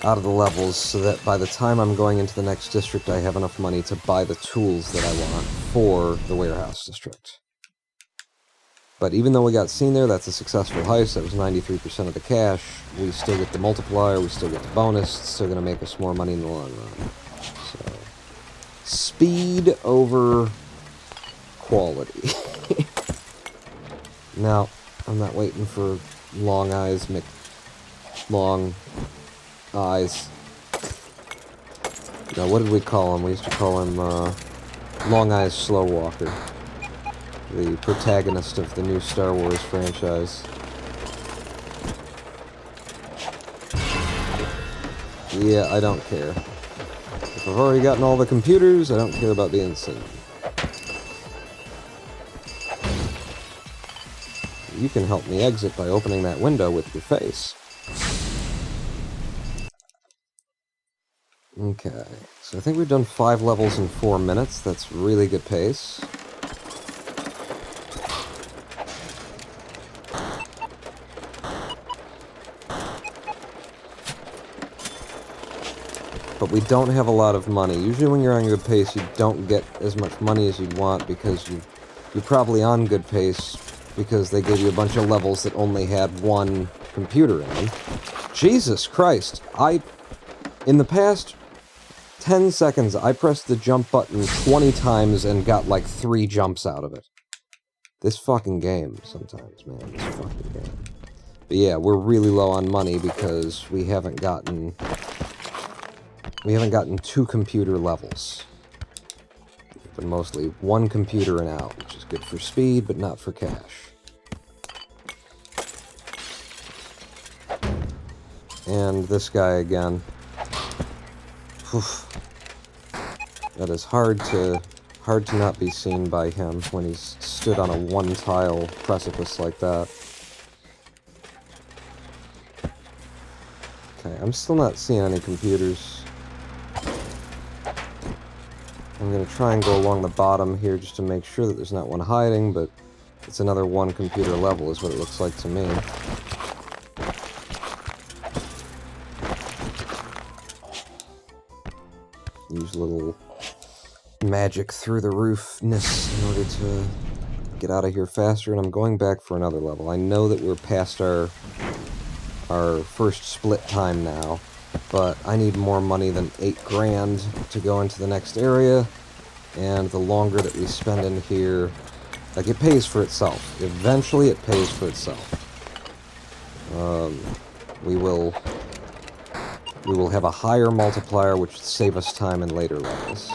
S1: out of the levels so that by the time I'm going into the next district, I have enough money to buy the tools that I want for the warehouse district. But even though we got seen there, that's a successful heist. That was 93% of the cash. We still get the multiplier, we still get the bonus. It's still going to make us more money in the long run. So, speed over quality. Now, I'm not waiting for long eyes, long eyes. Now, what did we call him? We used to call him Long Eyes Slow Walker, the protagonist of the new Star Wars franchise. Yeah, I don't care. If I've already gotten all the computers, I don't care about being seen. You can help me exit by opening that window with your face. Okay, so I think we've done 5 levels in 4 minutes. That's really good pace. But we don't have a lot of money. Usually when you're on good pace, you don't get as much money as you'd want because you're probably on good pace because they gave you a bunch of levels that only had one computer in them. Jesus Christ! In the past 10 seconds, I pressed the jump button 20 times and got like 3 jumps out of it. This fucking game sometimes, man. This fucking game. But yeah, we're really low on money because we haven't gotten 2 computer levels. But mostly 1 computer and out, which is good for speed, but not for cash. And this guy again. Oof. That is hard to not be seen by him when he's stood on a 1-tile precipice like that. Okay, I'm still not seeing any computers. I'm gonna try and go along the bottom here just to make sure that there's not one hiding, but it's another 1 computer level is what it looks like to me. Use a little magic through the roofness in order to get out of here faster, and I'm going back for another level. I know that we're past our first split time now, but I need more money than 8 grand to go into the next area, and the longer that we spend in here, like, it pays for itself. Eventually it pays for itself. We will have a higher multiplier, which will save us time in later levels.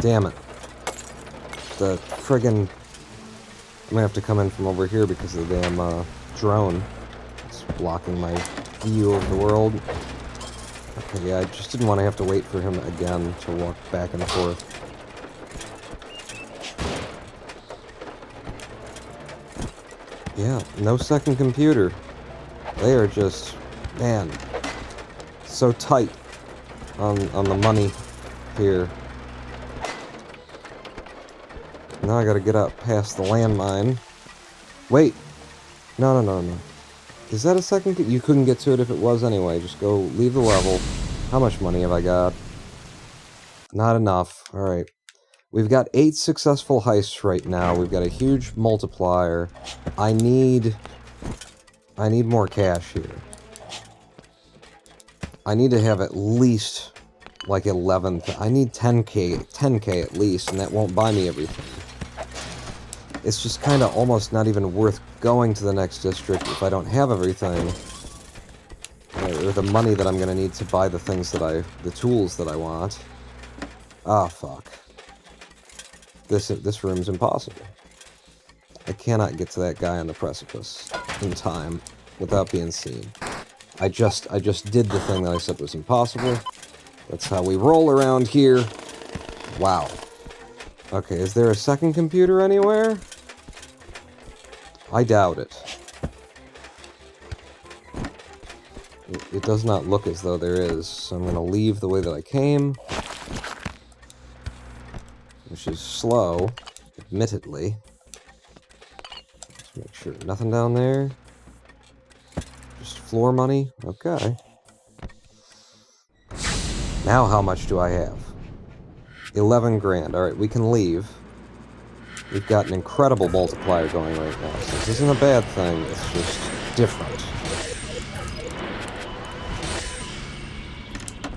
S1: Damn it. The friggin'... I'm gonna have to come in from over here because of the damn drone. It's blocking my view of the world. Okay, yeah, I just didn't want to have to wait for him again to walk back and forth. Yeah, no second computer. They are just, man, so tight on the money here. Now I gotta get up past the landmine. Wait! No. Is that a second? You couldn't get to it if it was anyway. Just go leave the level. How much money have I got? Not enough. Alright. We've got 8 successful heists right now. We've got a huge multiplier. I need more cash here. I need to have at least like 11th. I need 10k at least, and that won't buy me everything. It's just kind of almost not even worth going to the next district if I don't have everything. Or the money that I'm going to need to buy the things that the tools that I want. Ah, fuck. This room's impossible. I cannot get to that guy on the precipice in time without being seen. I just did the thing that I said was impossible. That's how we roll around here. Wow. Okay, is there a second computer anywhere? I doubt it. It does not look as though there is, so I'm going to leave the way that I came. Which is slow, admittedly. Just make sure. Nothing down there. Just floor money? Okay. Now how much do I have? 11 grand. Alright, we can leave. We've got an incredible multiplier going right now. So this isn't a bad thing, it's just different.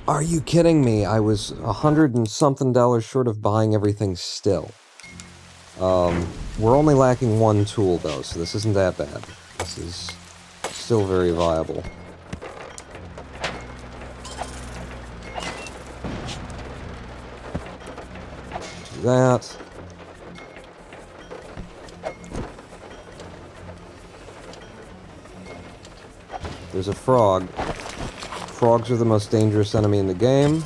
S1: Are you kidding me? I was $100 and something short of buying everything still. We're only lacking one tool though, so this isn't that bad. This is still very viable. Do that. There's a frog. Frogs are the most dangerous enemy in the game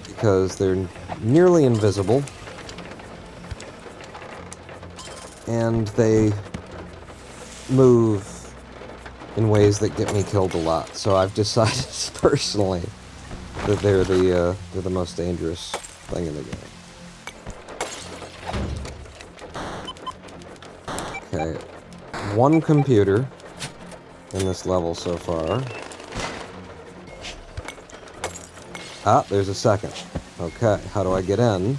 S1: because they're nearly invisible and they move in ways that get me killed a lot. So I've decided personally that they're the most dangerous thing in the game. Okay, one computer in this level so far. Ah, there's a second. Okay, how do I get in?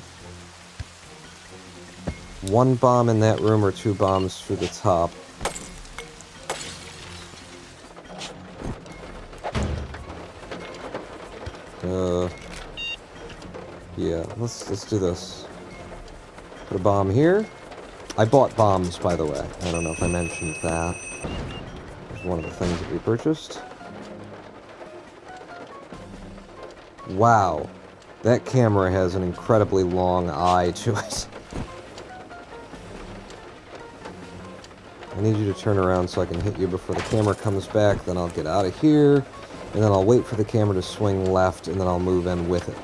S1: One bomb in that room or two bombs through the top. Yeah, let's do this. Put a bomb here. I bought bombs, by the way. I don't know if I mentioned that. It was one of the things that we purchased. Wow, that camera has an incredibly long eye to it. I need you to turn around so I can hit you before the camera comes back, then I'll get out of here, and then I'll wait for the camera to swing left, and then I'll move in with it.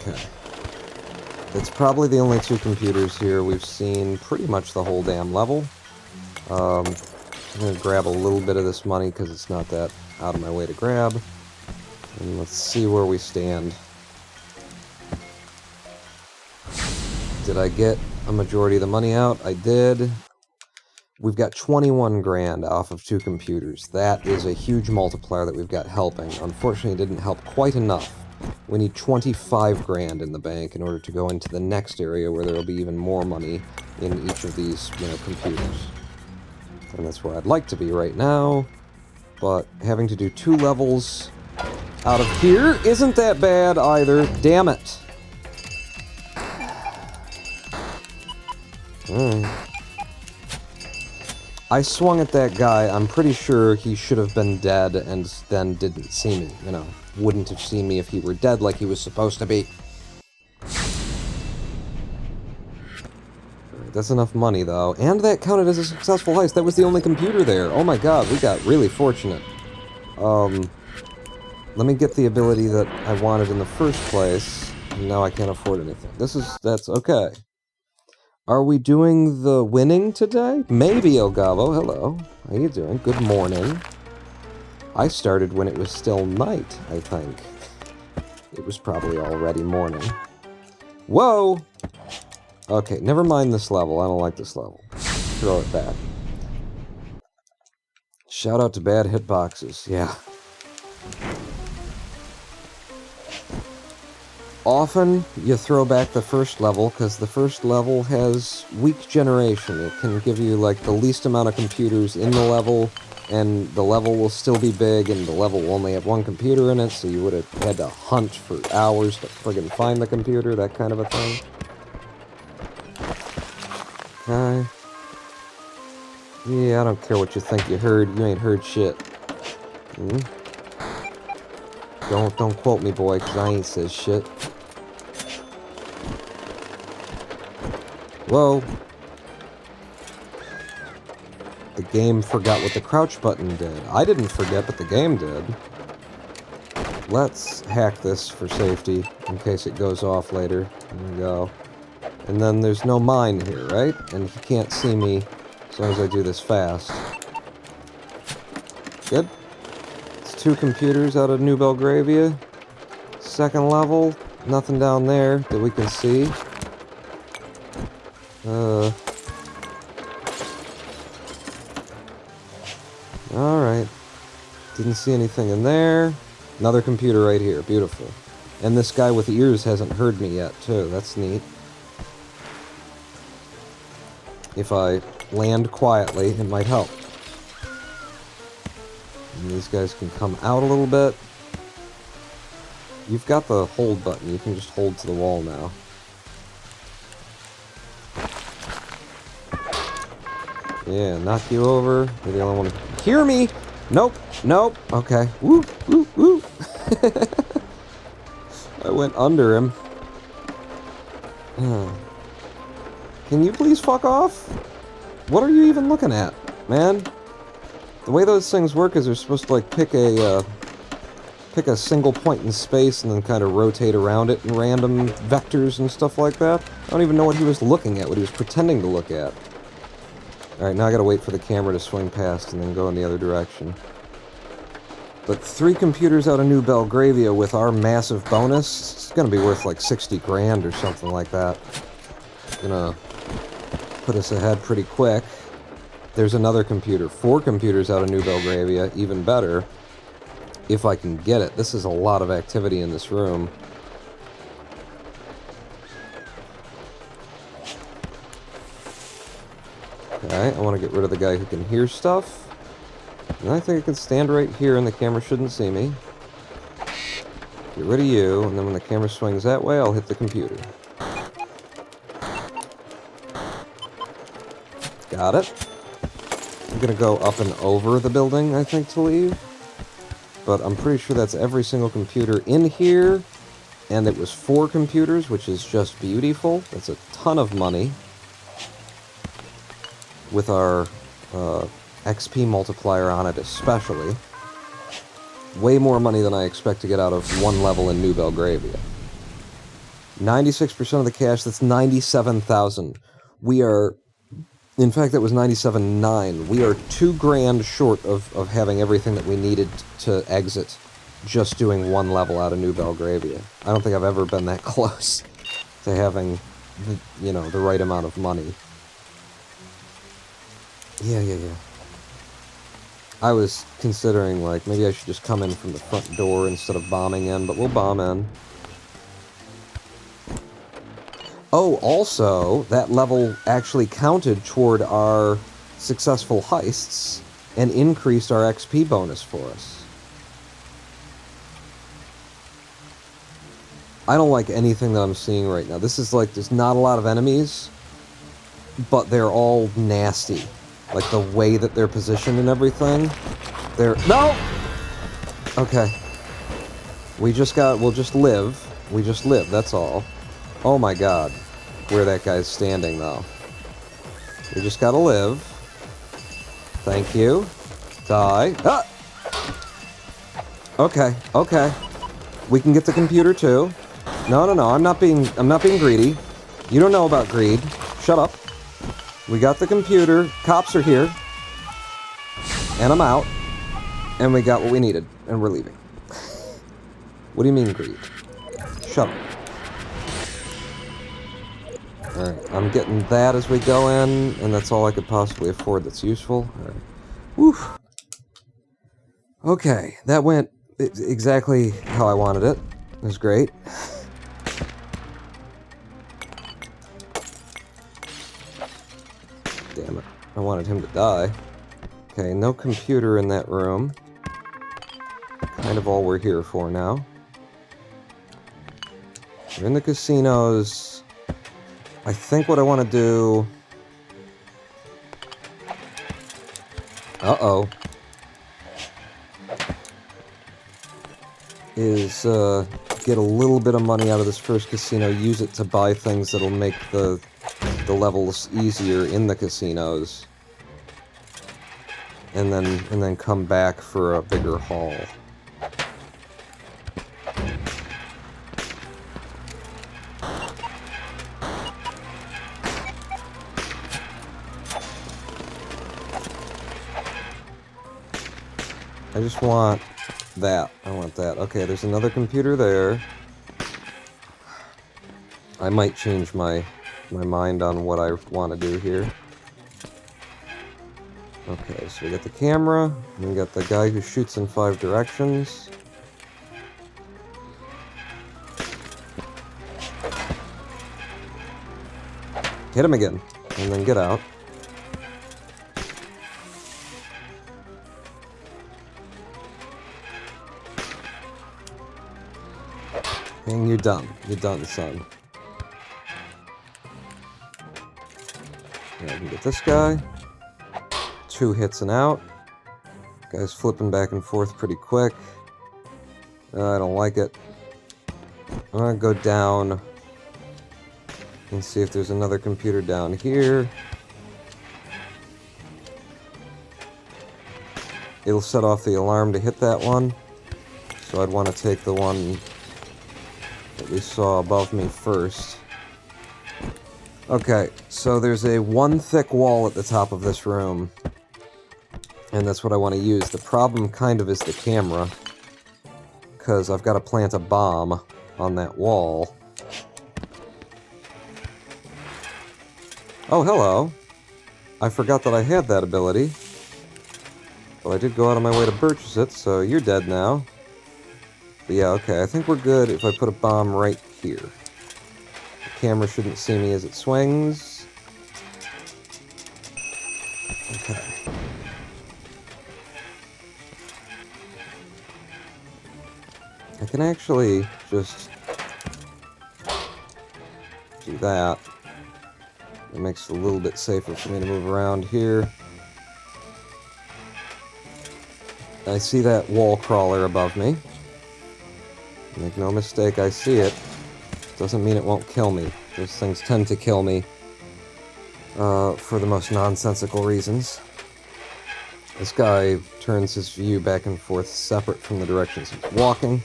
S1: Okay. It's probably the only two computers here. We've seen pretty much the whole damn level. I'm going to grab a little bit of this money because it's not that out of my way to grab. And let's see where we stand. Did I get a majority of the money out? I did. We've got 21 grand off of two computers. That is a huge multiplier that we've got helping. Unfortunately, it didn't help quite enough. We need 25 grand in the bank in order to go into the next area where there will be even more money in each of these, computers. And that's where I'd like to be right now, but having to do 2 levels out of here isn't that bad either. Damn it. I swung at that guy. I'm pretty sure he should have been dead and then didn't see me. Wouldn't have seen me if he were dead like he was supposed to be. That's enough money, though. And that counted as a successful heist. That was the only computer there. Oh my god, we got really fortunate. Let me get the ability that I wanted in the first place. And now I can't afford anything. That's okay. Are we doing the winning today? Maybe, Elgavo. Hello. How you doing? Good morning. I started when it was still night, I think. It was probably already morning. Whoa! Okay, never mind this level. I don't like this level. Throw it back. Shout out to bad hitboxes. Yeah. Often, you throw back the first level, because the first level has weak generation. It can give you, the least amount of computers in the level, and the level will still be big, and the level will only have one computer in it, so you would have had to hunt for hours to friggin' find the computer, that kind of a thing. Okay. Yeah, I don't care what you think you heard. You ain't heard shit. Don't quote me, boy, because I ain't says shit. Whoa. The game forgot what the crouch button did. I didn't forget, but the game did. Let's hack this for safety, in case it goes off later. There we go. And then there's no mine here, right? And he can't see me as long as I do this fast. Good. It's 2 computers out of New Belgravia. Second level. Nothing down there that we can see. Alright. Didn't see anything in there. Another computer right here. Beautiful. And this guy with ears hasn't heard me yet, too. That's neat. If I land quietly, it might help. And these guys can come out a little bit. You've got the hold button. You can just hold to the wall now. Yeah, knock you over. You're the only one to hear me. Nope. Nope. Okay. Woo. Woo. Woo. I went under him. Can you please fuck off? What are you even looking at, man? The way those things work is they're supposed to like pick a single point in space and then kind of rotate around it in random vectors and stuff like that. I don't even know what he was looking at, what he was pretending to look at. Alright, now I gotta wait for the camera to swing past and then go in the other direction. But 3 computers out of New Belgravia with our massive bonus, it's gonna be worth like 60 grand or something like that. Gonna put us ahead pretty quick. There's another computer. 4 computers out of New Belgravia, even better. If I can get it. This is a lot of activity in this room. Okay, I want to get rid of the guy who can hear stuff. And I think I can stand right here and the camera shouldn't see me. Get rid of you, and then when the camera swings that way, I'll hit the computer. Got it. I'm gonna go up and over the building, I think, to leave. But I'm pretty sure that's every single computer in here. And it was 4 computers, which is just beautiful. That's a ton of money. With our XP multiplier on it especially. Way more money than I expect to get out of 1 level in New Belgravia. 96% of the cash, that's 97,000. We are... In fact, that was 97.9. We are 2 grand short of having everything that we needed to exit just doing 1 level out of New Belgravia. I don't think I've ever been that close to having, the right amount of money. Yeah. I was considering, like, maybe I should just come in from the front door instead of bombing in, but we'll bomb in. Oh, also, that level actually counted toward our successful heists and increased our XP bonus for us. I don't like anything that I'm seeing right now. This is like, there's not a lot of enemies, but they're all nasty. Like, the way that they're positioned and everything. No! Okay. We'll just live. We just live, that's all. Oh my god. Where that guy's standing, though. We just gotta live. Thank you. Die. Ah! Okay. We can get the computer, too. No, I'm not being greedy. You don't know about greed. Shut up. We got the computer. Cops are here. And I'm out. And we got what we needed. And we're leaving. What do you mean greed? Shut up. Alright, I'm getting that as we go in, and that's all I could possibly afford that's useful. Alright. Whew. Okay, that went exactly how I wanted it. It was great. Damn it. I wanted him to die. Okay, no computer in that room. Kind of all we're here for now. We're in the casinos. I think what I want to do... Uh-oh. is get a little bit of money out of this first casino, use it to buy things that'll make the levels easier in the casinos, and then come back for a bigger haul. I just want that. I want that. Okay, there's another computer there. I might change my mind on what I want to do here. Okay, so we got the camera, and we got the guy who shoots in 5 directions. Hit him again, and then get out. And you're done. You're done, son. Yeah, I can get this guy. 2 hits and out. Guy's flipping back and forth pretty quick. I don't like it. I'm gonna go down and see if there's another computer down here. It'll set off the alarm to hit that one. So I'd want to take the one that we saw above me first. Okay, so there's a 1 thick wall at the top of this room. And that's what I want to use. The problem kind of is the camera, because I've got to plant a bomb on that wall. Oh, hello. I forgot that I had that ability. But I did go out of my way to purchase it, so you're dead now. But yeah, okay, I think we're good if I put a bomb right here. The camera shouldn't see me as it swings. Okay. I can actually just do that. It makes it a little bit safer for me to move around here. I see that wall crawler above me. Make no mistake, I see it. Doesn't mean it won't kill me. Those things tend to kill me for the most nonsensical reasons. This guy turns his view back and forth separate from the directions he's walking.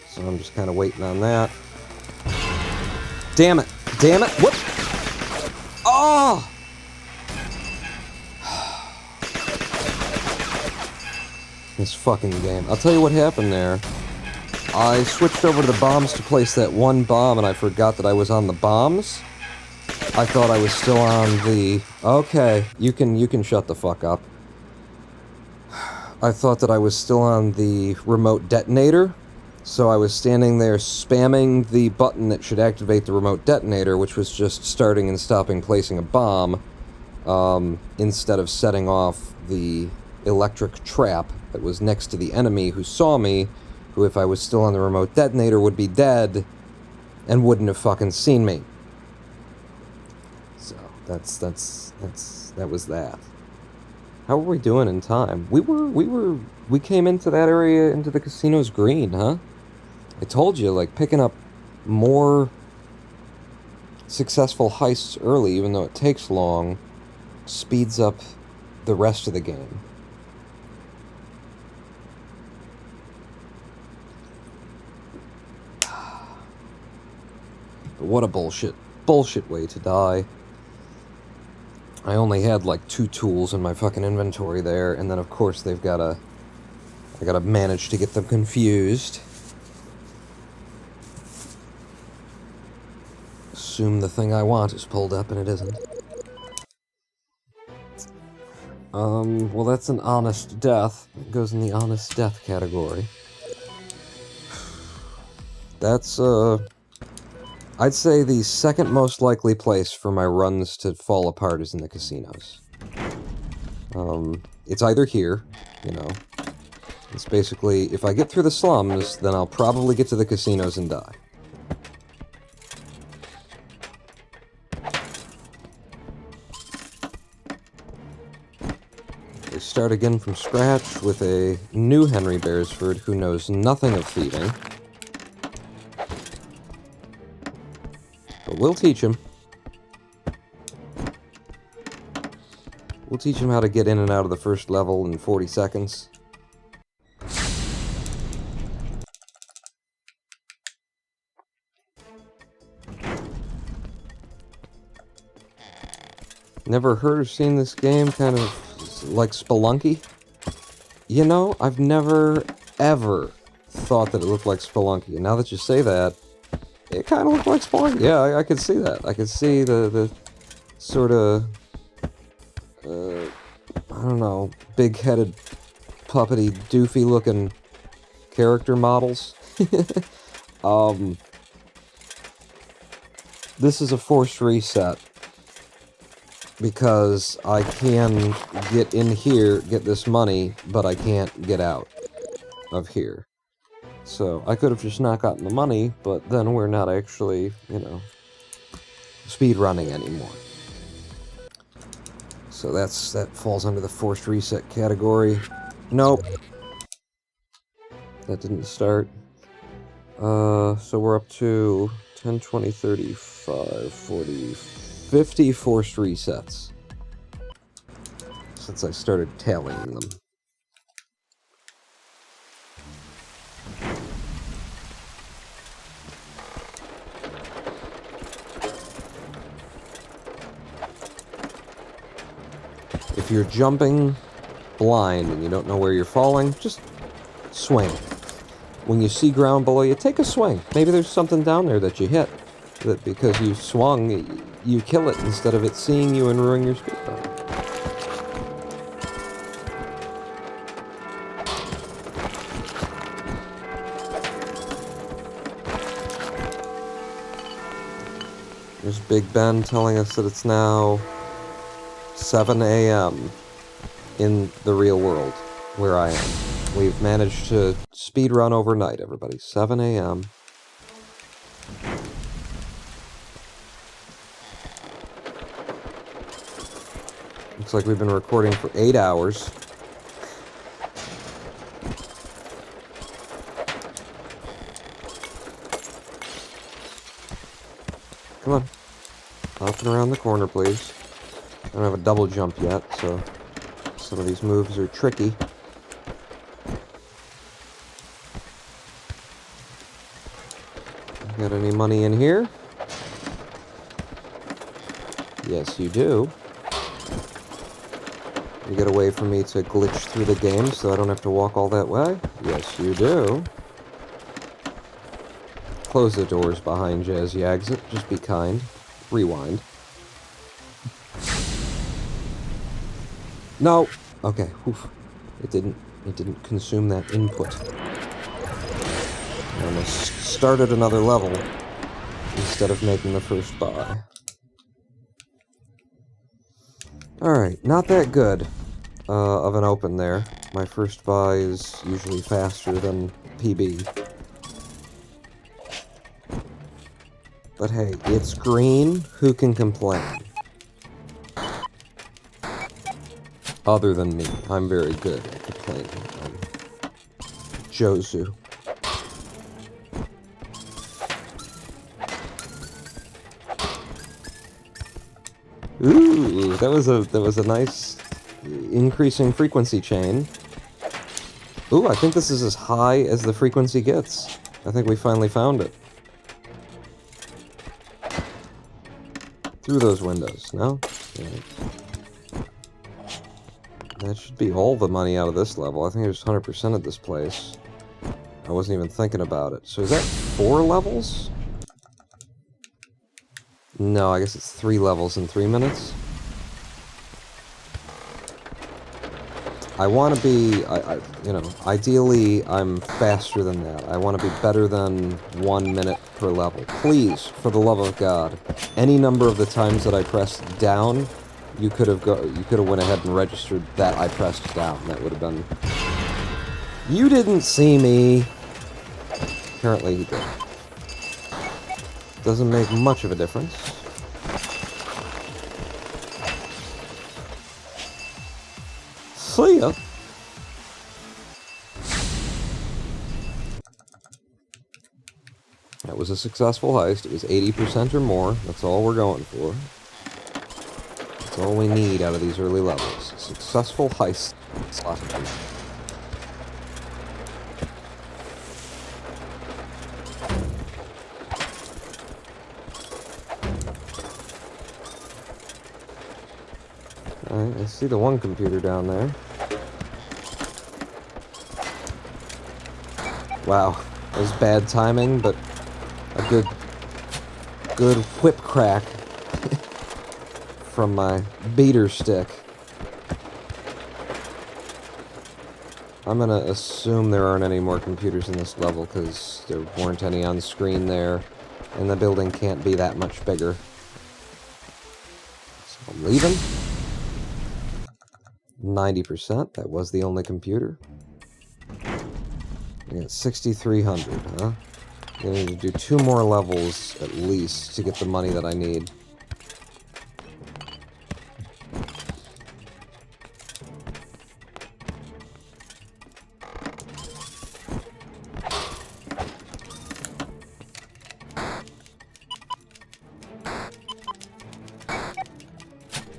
S1: So I'm just kind of waiting on that. Damn it! Damn it! Whoop! Oh! This fucking game. I'll tell you what happened there. I switched over to the bombs to place that one bomb, and I forgot that I was on the bombs. I thought I was still on the... Okay, you can shut the fuck up. I thought that I was still on the remote detonator, so I was standing there spamming the button that should activate the remote detonator, which was just starting and stopping placing a bomb, instead of setting off the electric trap that was next to the enemy who saw me, who, if I was still on the remote detonator, would be dead and wouldn't have fucking seen me. So that was that. How were we doing in time? We came into that area, into the casino's green, huh? I told you, like, picking up more successful heists early, even though it takes long, speeds up the rest of the game. But what a bullshit way to die. I only had like 2 tools in my fucking inventory there, and then of course I gotta manage to get them confused. Assume the thing I want is pulled up and it isn't. Well, that's an honest death. It goes in the honest death category. That's, I'd say the second most likely place for my runs to fall apart is in the casinos. It's either here, you know. It's basically, if I get through the slums, then I'll probably get to the casinos and die. Okay, start again from scratch with a new Henry Beresford who knows nothing of thieving. But we'll teach him. We'll teach him how to get in and out of the first level in 40 seconds. Never heard or seen this game, kind of like Spelunky? You know, I've never, ever thought that it looked like Spelunky. And now that you say that, it kind of looked like Spelunky. Yeah, I could see that. I could see the sort of, I don't know, big-headed, puppety, doofy-looking character models. This is a forced reset. Because I can get in here, get this money, but I can't get out of here. So, I could have just not gotten the money, but then we're not actually, you know, speedrunning anymore. So that falls under the forced reset category. Nope. That didn't start. So we're up to 10, 20, 35, 40... 50 forced resets since I started tallying them. If you're jumping blind and you don't know where you're falling, just swing. When you see ground below you, take a swing. Maybe there's something down there that you hit. That because you swung, you kill it instead of it seeing you and ruining your speedrun. There's Big Ben telling us that it's now 7 a.m. in the real world, where I am. We've managed to speedrun overnight, everybody. 7 a.m. Looks like we've been recording for 8 hours. Come on. Hopping around the corner, please. I don't have a double jump yet, so some of these moves are tricky. Got any money in here? Yes, you do. You get a way for me to glitch through the game so I don't have to walk all that way? Yes, you do. Close the doors behind you as you exit. Just be kind. Rewind. No! Okay, oof. It didn't consume that input. I almost started another level instead of making the first buy. Alright, not that good of an open there. My first buy is usually faster than PB. But hey, it's green, who can complain? Other than me, I'm very good at complaining. I'm Jozu. Ooh, that was a nice increasing frequency chain. Ooh, I think this is as high as the frequency gets. I think we finally found it. Through those windows, no? Yeah. That should be all the money out of this level. I think there's 100% at this place. I wasn't even thinking about it. So is that 4 levels? No, I guess it's 3 levels in 3 minutes. I want to be, you know, ideally I'm faster than that. I want to be better than 1 minute per level. Please, for the love of God, any number of the times that I pressed down, you could have went ahead and registered that I pressed down. That would have been. You didn't see me. Apparently he did. Doesn't make much of a difference. See ya. That was a successful heist. It was 80% or more. That's all we're going for. That's all we need out of these early levels. Successful heist. Alright, I see the one computer down there. Wow, that was bad timing, but a good whip crack from my beater stick. I'm gonna assume there aren't any more computers in this level because there weren't any on screen there, and the building can't be that much bigger. So I'm leaving. 90%, that was the only computer. I got 6,300, huh? I need to do 2 more levels at least to get the money that I need.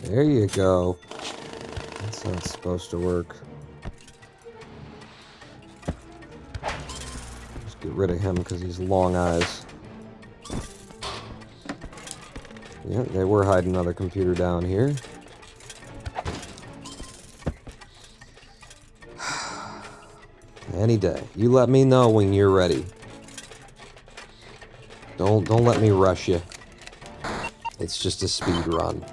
S1: There you go. That's how it's supposed to work. Just get rid of him because he's long eyes. Yeah, they were hiding another computer down here. Any day. You let me know when you're ready. Don't let me rush you. It's just a speed run.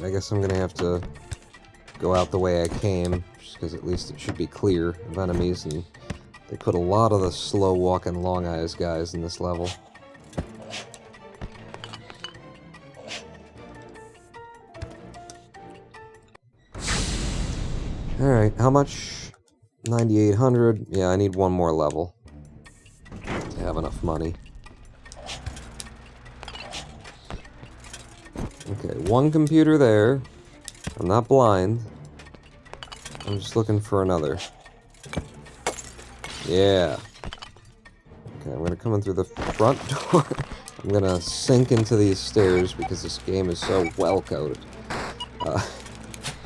S1: I guess I'm gonna have to go out the way I came, just because at least it should be clear of enemies, and they put a lot of the slow-walking Long Eyes guys in this level. Alright, how much? 9,800. Yeah, I need one more level to have enough money. Okay, one computer there. I'm not blind. I'm just looking for another. Yeah. Okay, I'm gonna come in through the front door. I'm gonna sink into these stairs because this game is so well coded.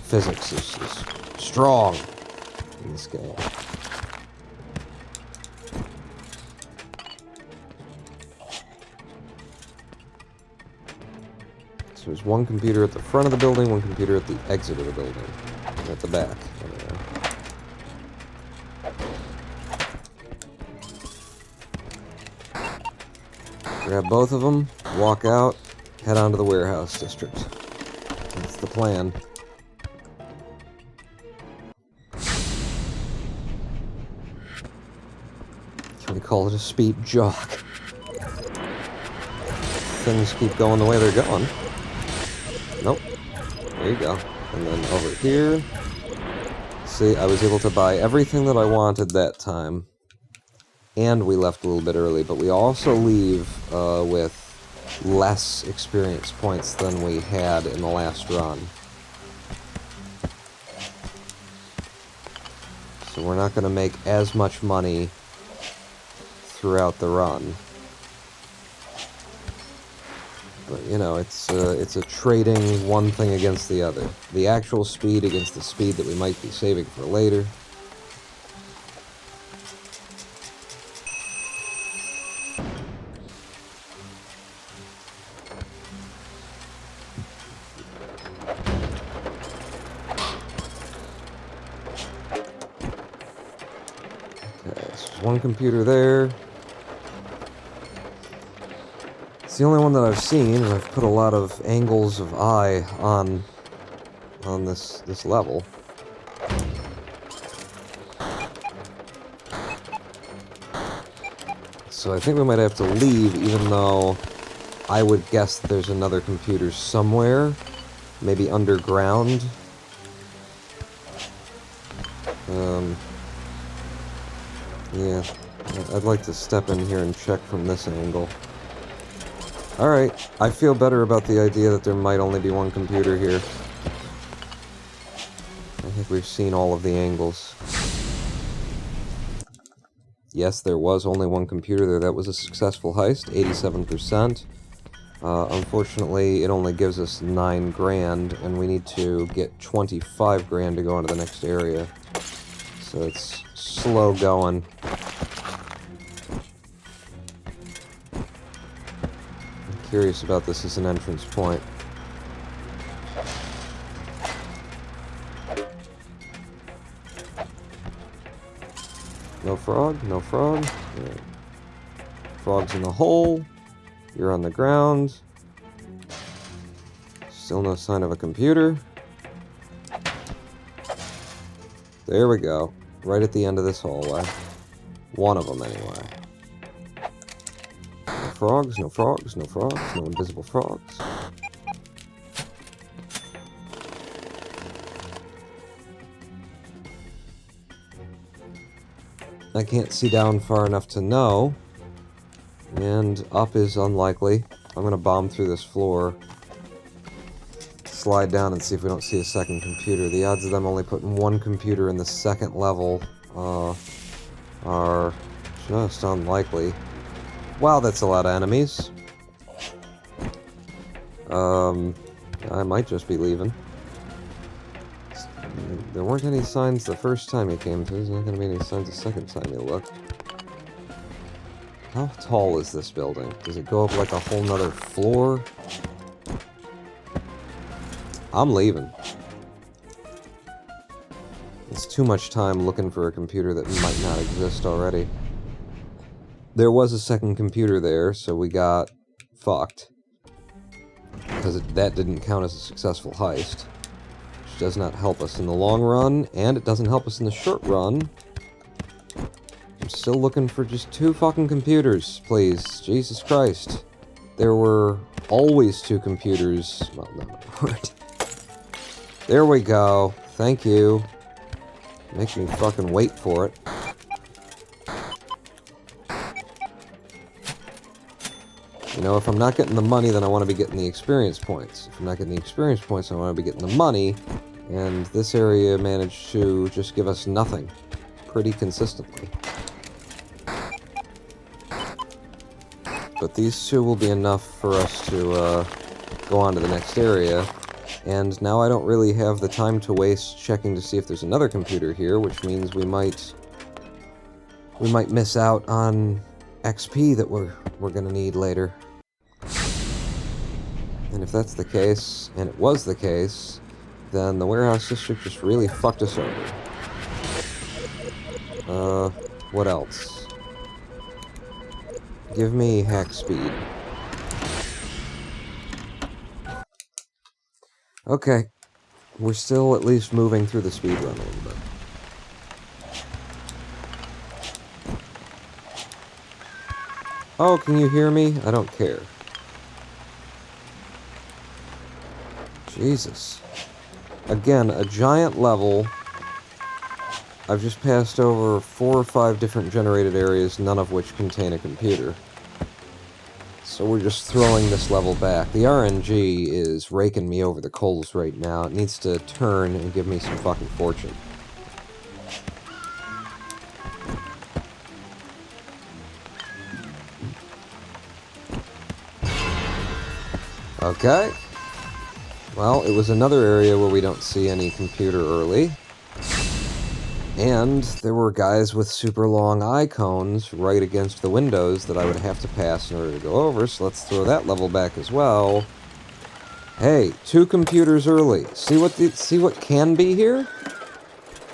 S1: Physics is strong in this game. So there's one computer at the front of the building, one computer at the exit of the building. At the back. Grab both of them, walk out, head on to the warehouse district. That's the plan. Can we call it a speed jog? Things keep going the way they're going. Nope. There you go. And then over here. See, I was able to buy everything that I wanted that time. And we left a little bit early, but we also leave with less experience points than we had in the last run. So we're not going to make as much money throughout the run. But, you know, it's a trading one thing against the other. The actual speed against the speed that we might be saving for later. Okay, so there's one computer there. It's the only one that I've seen, and I've put a lot of angles of eye on this level. So I think we might have to leave, even though I would guess that there's another computer somewhere, maybe underground. Yeah, I'd like to step in here and check from this angle. Alright, I feel better about the idea that there might only be one computer here. I think we've seen all of the angles. Yes, there was only one computer there. That was a successful heist, 87%. Unfortunately, it only gives us 9 grand, and we need to get 25 grand to go into the next area. So it's slow going. I'm curious about this as an entrance point. No frog, no frog. Right. Frog's in the hole. You're on the ground. Still no sign of a computer. There we go. Right at the end of this hallway. One of them, anyway. No frogs, no frogs, no frogs, no invisible frogs. I can't see down far enough to know. And up is unlikely. I'm gonna bomb through this floor. Slide down and see if we don't see a second computer. The odds of them only putting one computer in the second level are just unlikely. Wow, that's a lot of enemies. I might just be leaving. There weren't any signs the first time you came through. There's not going to be any signs the second time you look. How tall is this building? Does it go up like a whole nother floor? I'm leaving. It's too much time looking for a computer that might not exist already. There was a second computer there, so we got fucked. Because that didn't count as a successful heist. Which does not help us in the long run, and it doesn't help us in the short run. I'm still looking for just 2 fucking computers, please. Jesus Christ. There were always 2 computers. Well, no. There we go. Thank you. Make me fucking wait for it. You know, if I'm not getting the money, then I want to be getting the experience points. If I'm not getting the experience points, I want to be getting the money. And this area managed to just give us nothing. Pretty consistently. But these 2 will be enough for us to go on to the next area. And now I don't really have the time to waste checking to see if there's another computer here, which means we might miss out on XP that we're gonna need later. And if that's the case, and it was the case, then the warehouse district just really fucked us over. What else? Give me hack speed. Okay. We're still at least moving through the speedrun a little bit. Oh, can you hear me? I don't care. Jesus. Again, a giant level. I've just passed over 4 or 5 different generated areas, none of which contain a computer. So we're just throwing this level back. The RNG is raking me over the coals right now. It needs to turn and give me some fucking fortune. Okay. Well, it was another area where we don't see any computer early. And there were guys with super long eye cones right against the windows that I would have to pass in order to go over, so let's throw that level back as well. Hey, 2 computers early. See what can be here?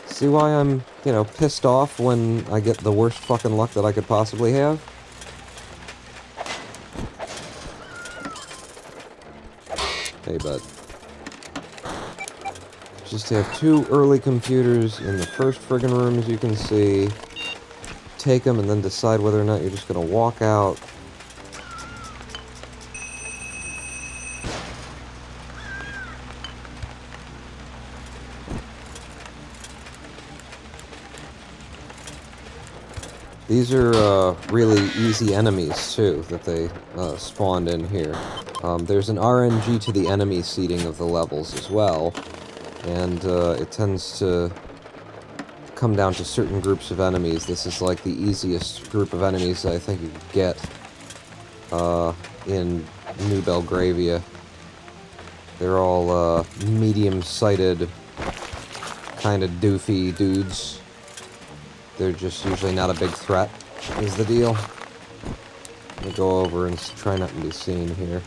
S1: See why I'm, you know, pissed off when I get the worst fucking luck that I could possibly have? Hey, bud. Just to have 2 early computers in the first friggin' room, as you can see. Take them and then decide whether or not you're just gonna walk out. These are really easy enemies, too, that they spawned in here. There's an RNG to the enemy seeding of the levels as well, and it tends to come down to certain groups of enemies. This is like the easiest group of enemies I think you could get in New Belgravia. They're all medium-sighted, kind of doofy dudes. They're just usually not a big threat, is the deal. Let me go over and try not to be seen here.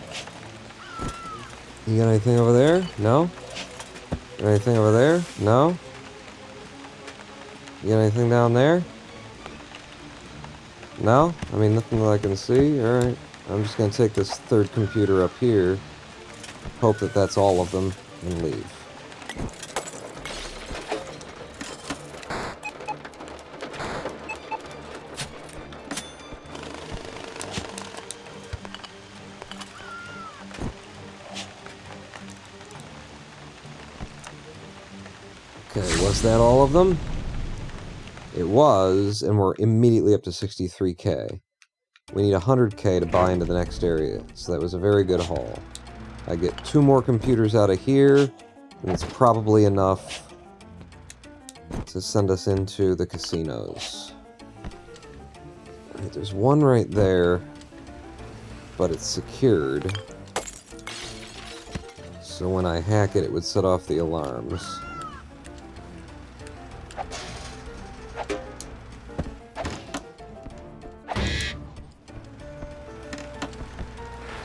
S1: You got anything over there? No? Got anything over there? No? You got anything down there? No? I mean, nothing that I can see? Alright. I'm just gonna take this third computer up here, hope that that's all of them, and leave. Okay, was that all of them? It was, and we're immediately up to 63k. We need 100k to buy into the next area, so that was a very good haul. I get 2 more computers out of here, and it's probably enough to send us into the casinos. Right, there's one right there, but it's secured. So when I hack it, it would set off the alarms.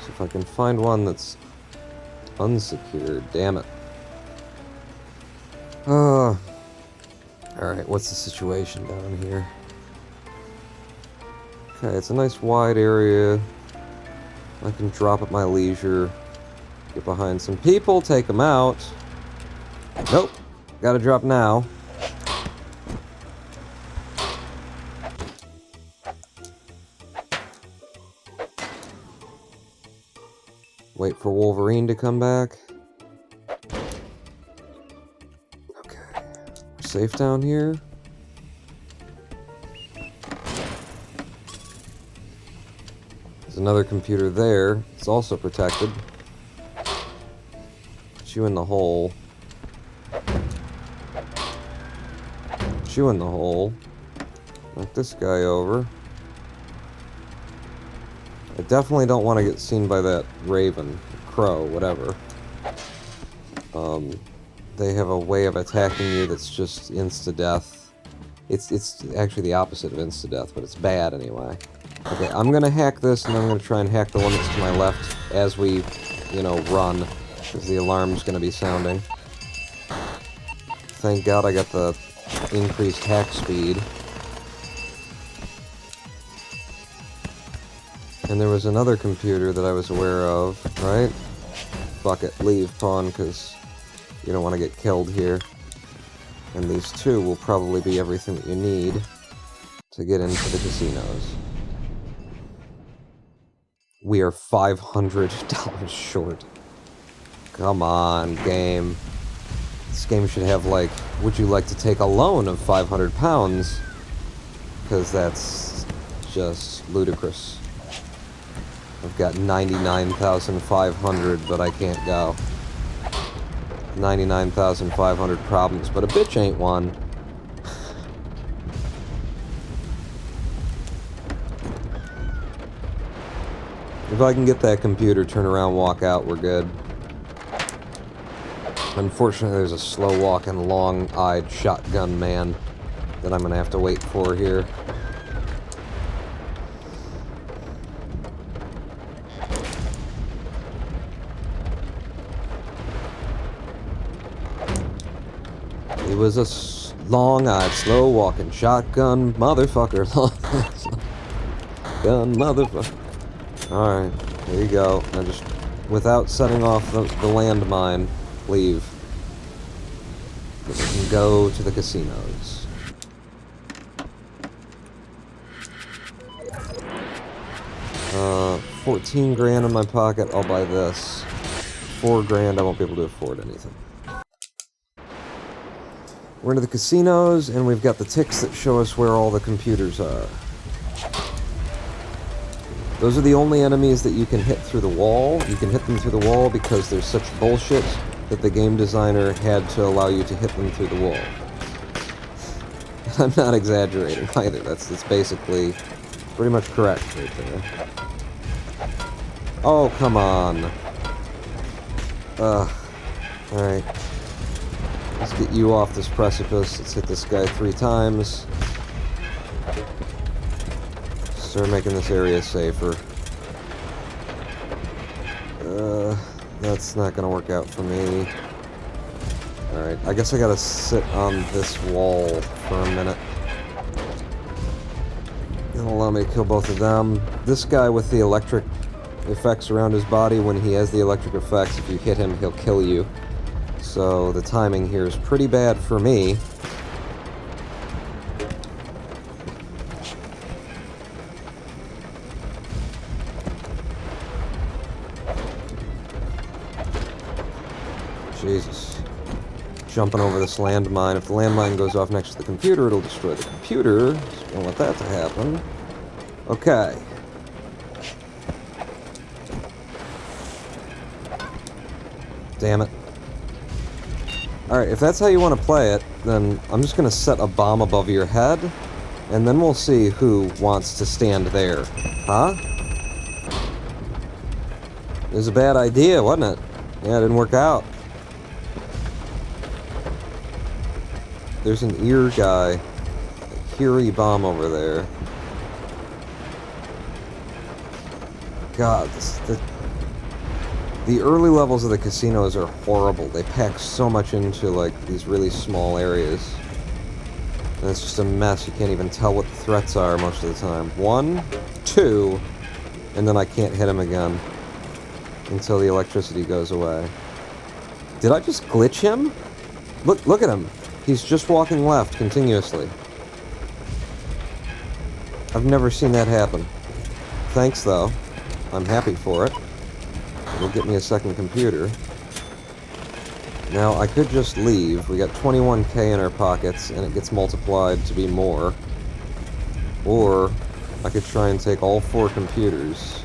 S1: If I can find one that's unsecured, damn it. Alright, what's the situation down here? Okay, it's a nice wide area. I can drop at my leisure. Get behind some people, take them out. Nope, gotta drop now. Wait for Wolverine to come back. Okay. We're safe down here. There's another computer there. It's also protected. Put you in the hole. Put you in the hole. Knock this guy over. I definitely don't want to get seen by that raven, crow, whatever. They have a way of attacking you that's just insta-death. It's actually the opposite of insta-death, but it's bad anyway. Okay, I'm gonna hack this, and I'm gonna try and hack the one that's to my left as we, you know, run, because the alarm's gonna be sounding. Thank God I got the increased hack speed. And there was another computer that I was aware of, right? Fuck it, leave, pawn, because you don't want to get killed here. And these 2 will probably be everything that you need to get into the casinos. We are $500 short. Come on, game. This game should have, like, would you like to take a loan of 500 pounds? Because that's just ludicrous. I've got 99,500, but I can't go. 99,500 problems, but a bitch ain't one. If I can get that computer, turn around, walk out, we're good. Unfortunately, there's a slow-walking, long-eyed shotgun man that I'm gonna have to wait for here. It was a long-eyed, slow-walking shotgun motherfucker. Gun motherfucker. Alright, there you go. Now just, without setting off the landmine, leave. We can go to the casinos. $14 grand in my pocket, I'll buy this. $4 grand, I won't be able to afford anything. We're into the casinos, and we've got the ticks that show us where all the computers are. Those are the only enemies that you can hit through the wall. You can hit them through the wall because they're such bullshit that the game designer had to allow you to hit them through the wall. I'm not exaggerating either. That's basically pretty much correct right there. Oh, come on. Alright. Let's get you off this precipice. Let's hit this guy 3 times. Start making this area safer. That's not gonna work out for me. Alright, I guess I gotta sit on this wall for a minute. It'll allow me to kill both of them. This guy with the electric effects around his body, when he has the electric effects, if you hit him, he'll kill you. So the timing here is pretty bad for me. Jesus. Jumping over this landmine. If the landmine goes off next to the computer, it'll destroy the computer. So we don't want that to happen. Okay. Damn it. Alright, if that's how you want to play it, then I'm just going to set a bomb above your head, and then we'll see who wants to stand there. Huh? It was a bad idea, wasn't it? Yeah, it didn't work out. There's an ear guy. A Curie bomb over there. God, the early levels of the casinos are horrible. They pack so much into, like, these really small areas. And it's just a mess. You can't even tell what the threats are most of the time. 1, 2, and then I can't hit him again until the electricity goes away. Did I just glitch him? Look at him. He's just walking left continuously. I've never seen that happen. Thanks, though. I'm happy for it. It'll get me a second computer. Now, I could just leave. We got 21k in our pockets, and it gets multiplied to be more. Or, I could try and take all 4 computers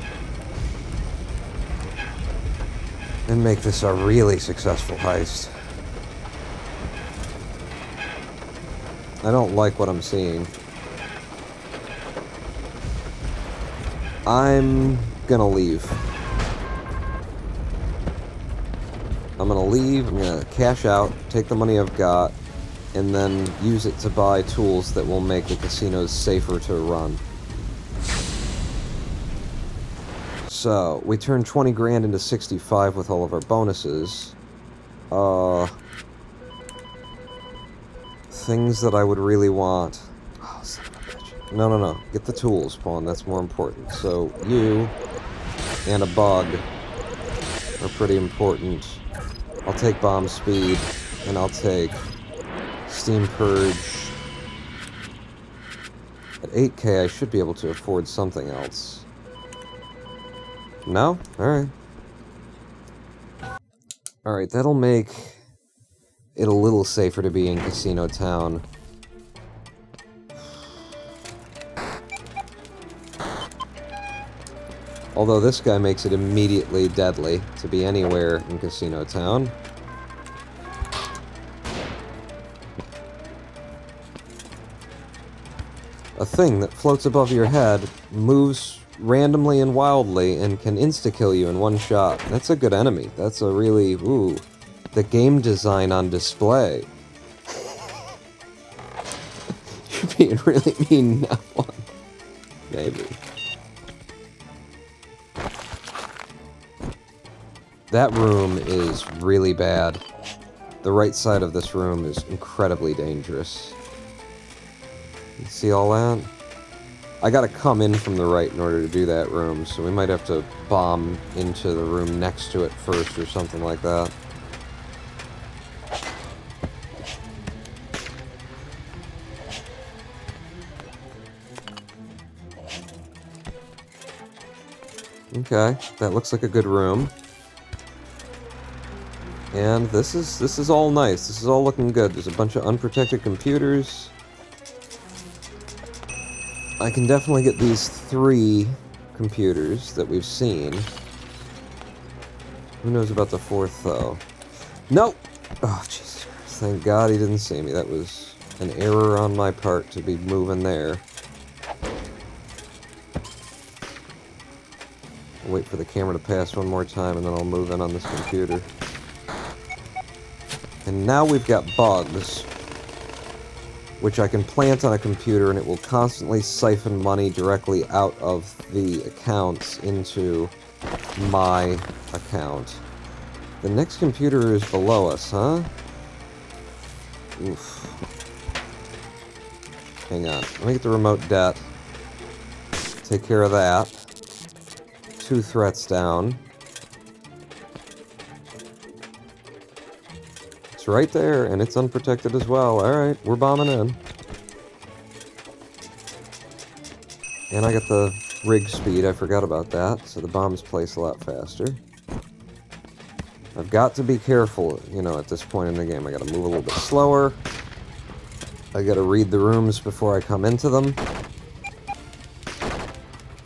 S1: and make this a really successful heist. I don't like what I'm seeing. I'm gonna leave. I'm gonna leave, I'm gonna cash out, take the money I've got, and then use it to buy tools that will make the casinos safer to run. So, we turned 20 grand into 65 with all of our bonuses. Things that I would really want. Oh, son of a bitch. No. Get the tools, Pawn. That's more important. So, you and a bug are pretty important. I'll take bomb speed, and I'll take steam purge. At 8k, I should be able to afford something else. No? Alright. Alright, that'll make it a little safer to be in Casino Town. Although this guy makes it immediately deadly to be anywhere in Casino Town. A thing that floats above your head, moves randomly and wildly, and can insta-kill you in one shot. That's a good enemy. That's a really... ooh. The game design on display. You're being really mean now. Maybe. That room is really bad. The right side of this room is incredibly dangerous. You see all that? I gotta come in from the right in order to do that room, so we might have to bomb into the room next to it first or something like that. Okay, that looks like a good room. And this is all nice. This is all looking good. There's a bunch of unprotected computers. I can definitely get these 3 computers that we've seen. Who knows about the fourth, though? Nope! Oh, Jesus Christ. Thank God he didn't see me. That was an error on my part to be moving there. I'll wait for the camera to pass one more time, and then I'll move in on this computer. And now we've got bugs, which I can plant on a computer, and it will constantly siphon money directly out of the accounts into my account. The next computer is below us, huh? Oof. Hang on. Let me get the remote det. Take care of that. 2 threats down. It's right there, and it's unprotected as well. Alright, we're bombing in. And I got the rig speed, I forgot about that, so the bombs place a lot faster. I've got to be careful, you know, at this point in the game. I gotta move a little bit slower. I gotta read the rooms before I come into them.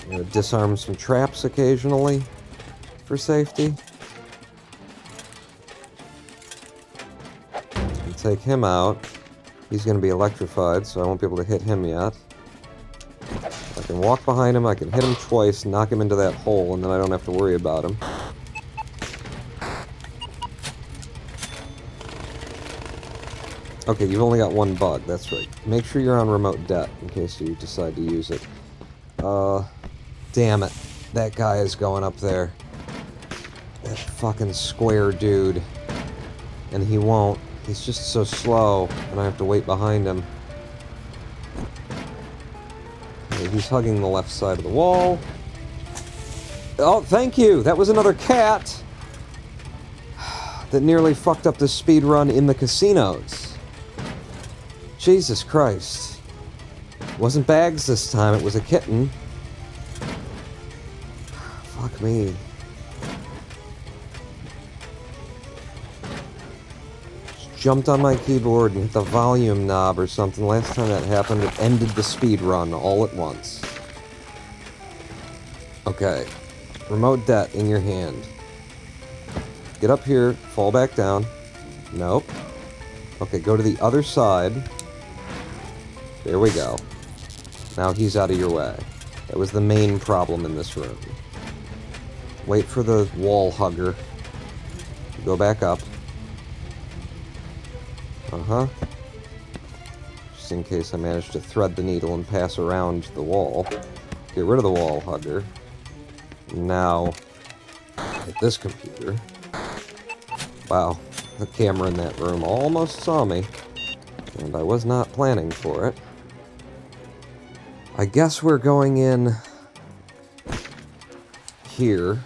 S1: I'm gonna disarm some traps occasionally for safety. And take him out. He's gonna be electrified, so I won't be able to hit him yet. I can walk behind him, I can hit him twice, knock him into that hole, and then I don't have to worry about him. Okay, you've only got 1 bug, that's right. Make sure you're on remote det, in case you decide to use it. Damn it. That guy is going up there. That fucking square dude. And he won't. He's just so slow, and I have to wait behind him. Okay, he's hugging the left side of the wall. Oh, thank you! That was another cat! That nearly fucked up the speed run in the casinos. Jesus Christ. It wasn't Bags this time, it was a kitten. Fuck me. Just jumped on my keyboard and hit the volume knob or something. Last time that happened, it ended the speed run all at once. Okay. Remote det in your hand. Get up here, fall back down. Nope. Okay, go to the other side. There we go. Now he's out of your way. That was the main problem in this room. Wait for the wall hugger. Go back up. Uh-huh. Just in case I manage to thread the needle and pass around the wall. Get rid of the wall hugger. Now, hit this computer. Wow, the camera in that room almost saw me. And I was not planning for it. I guess we're going in here.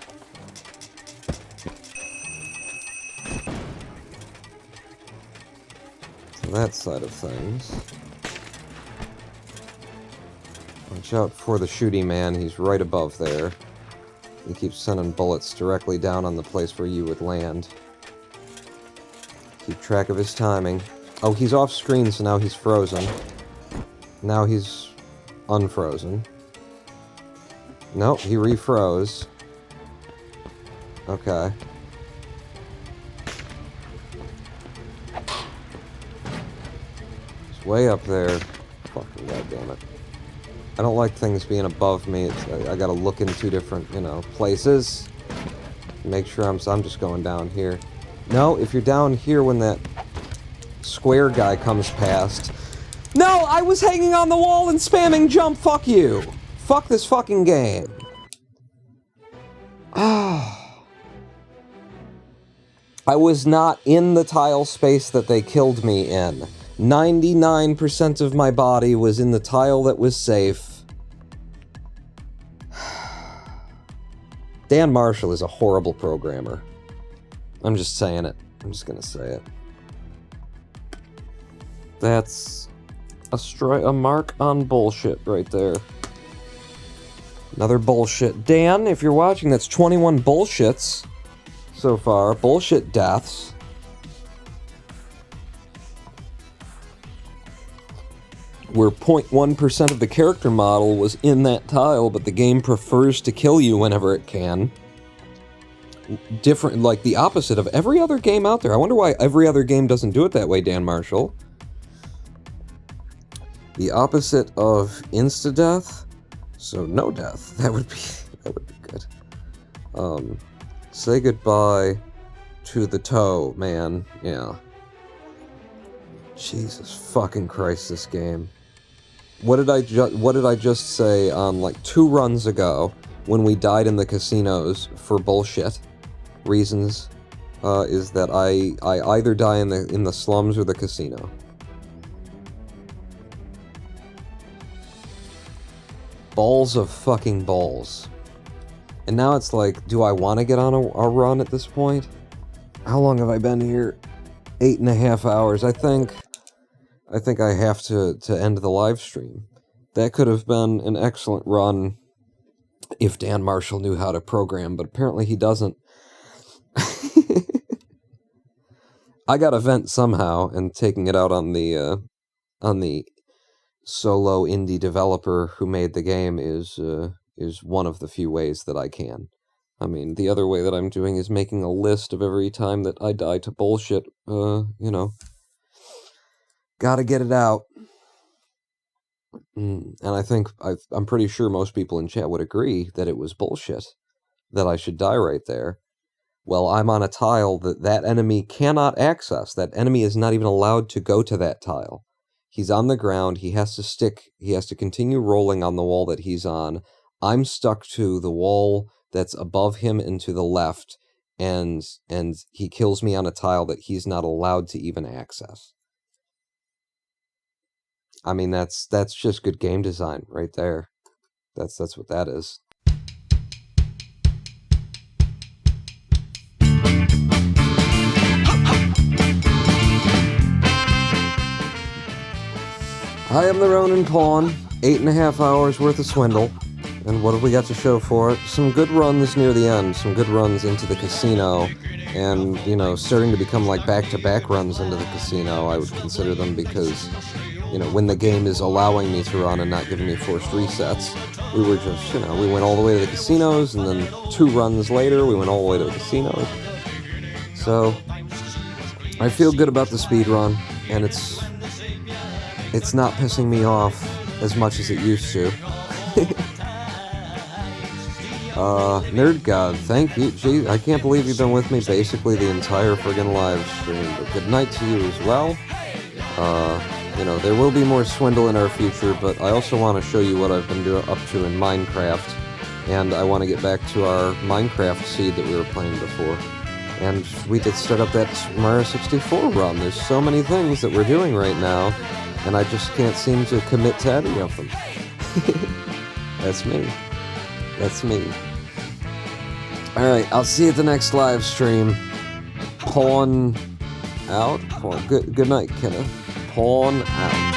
S1: To that side of things. Watch out for the shooty man, he's right above there. He keeps sending bullets directly down on the place where you would land. Keep track of his timing. Oh, he's off screen, so now he's frozen. Now he's unfrozen. Nope, he refroze. Okay. He's way up there. Fucking goddammit. I don't like things being above me. I gotta look in 2 different, you know, places. Make sure I'm just going down here. No, if you're down here when that square guy comes past... No, I was hanging on the wall and spamming jump, fuck you! Fuck this fucking game. Ah. I was not in the tile space that they killed me in. 99% of my body was in the tile that was safe. Dan Marshall is a horrible programmer. I'm just saying it. I'm just gonna say it. That's a mark on bullshit right there. Another bullshit. Dan, if you're watching, that's 21 bullshits so far. Bullshit deaths. where 0.1% of the character model was in that tile, but the game prefers to kill you whenever it can. Different, like the opposite of every other game out there. I wonder why every other game doesn't do it that way, Dan Marshall. The opposite of insta-death, so no death. That would be good. Say goodbye to the toe, man. Yeah. Jesus fucking Christ, this game. What did I just say on like 2 runs ago when we died in the casinos for bullshit reasons? Is that I either die in the slums or the casino. Balls of fucking balls. And now it's like, do I want to get on a run at this point? How long have I been here? 8.5 hours. I think I have to end the live stream. That could have been an excellent run if Dan Marshall knew how to program, but apparently he doesn't. I got to vent somehow, and taking it out on the solo indie developer who made the game is one of the few ways that I can. I mean, the other way that I'm doing is making a list of every time that I die to bullshit, you know. Gotta get it out. And I think, I'm pretty sure most people in chat would agree that it was bullshit, that I should die right there. Well, I'm on a tile that enemy cannot access. That enemy is not even allowed to go to that tile. He's on the ground, he has to continue rolling on the wall that he's on. I'm stuck to the wall that's above him and to the left, and he kills me on a tile that he's not allowed to even access. I mean, that's just good game design right there. That's what that is. I am the Ronin Pawn. 8.5 hours worth of Swindle. And what have we got to show for it? Some good runs near the end. Some good runs into the casino. And, you know, starting to become like back-to-back runs into the casino, I would consider them, because, you know, when the game is allowing me to run and not giving me forced resets, we were just, you know, we went all the way to the casinos, and then 2 runs later, we went all the way to the casinos. So, I feel good about the speedrun, and it's not pissing me off as much as it used to. Nerd God, thank you. Gee, I can't believe you've been with me basically the entire friggin' live stream, but good night to you as well. You know, there will be more Swindle in our future, but I also want to show you what I've been up to in Minecraft, and I want to get back to our Minecraft seed that we were playing before. And we did start up that Mario 64 run. There's so many things that we're doing right now, and I just can't seem to commit to any of them. That's me. That's me. Alright, I'll see you at the next live stream. Pawn out. Good night, Kenneth. Pawn out.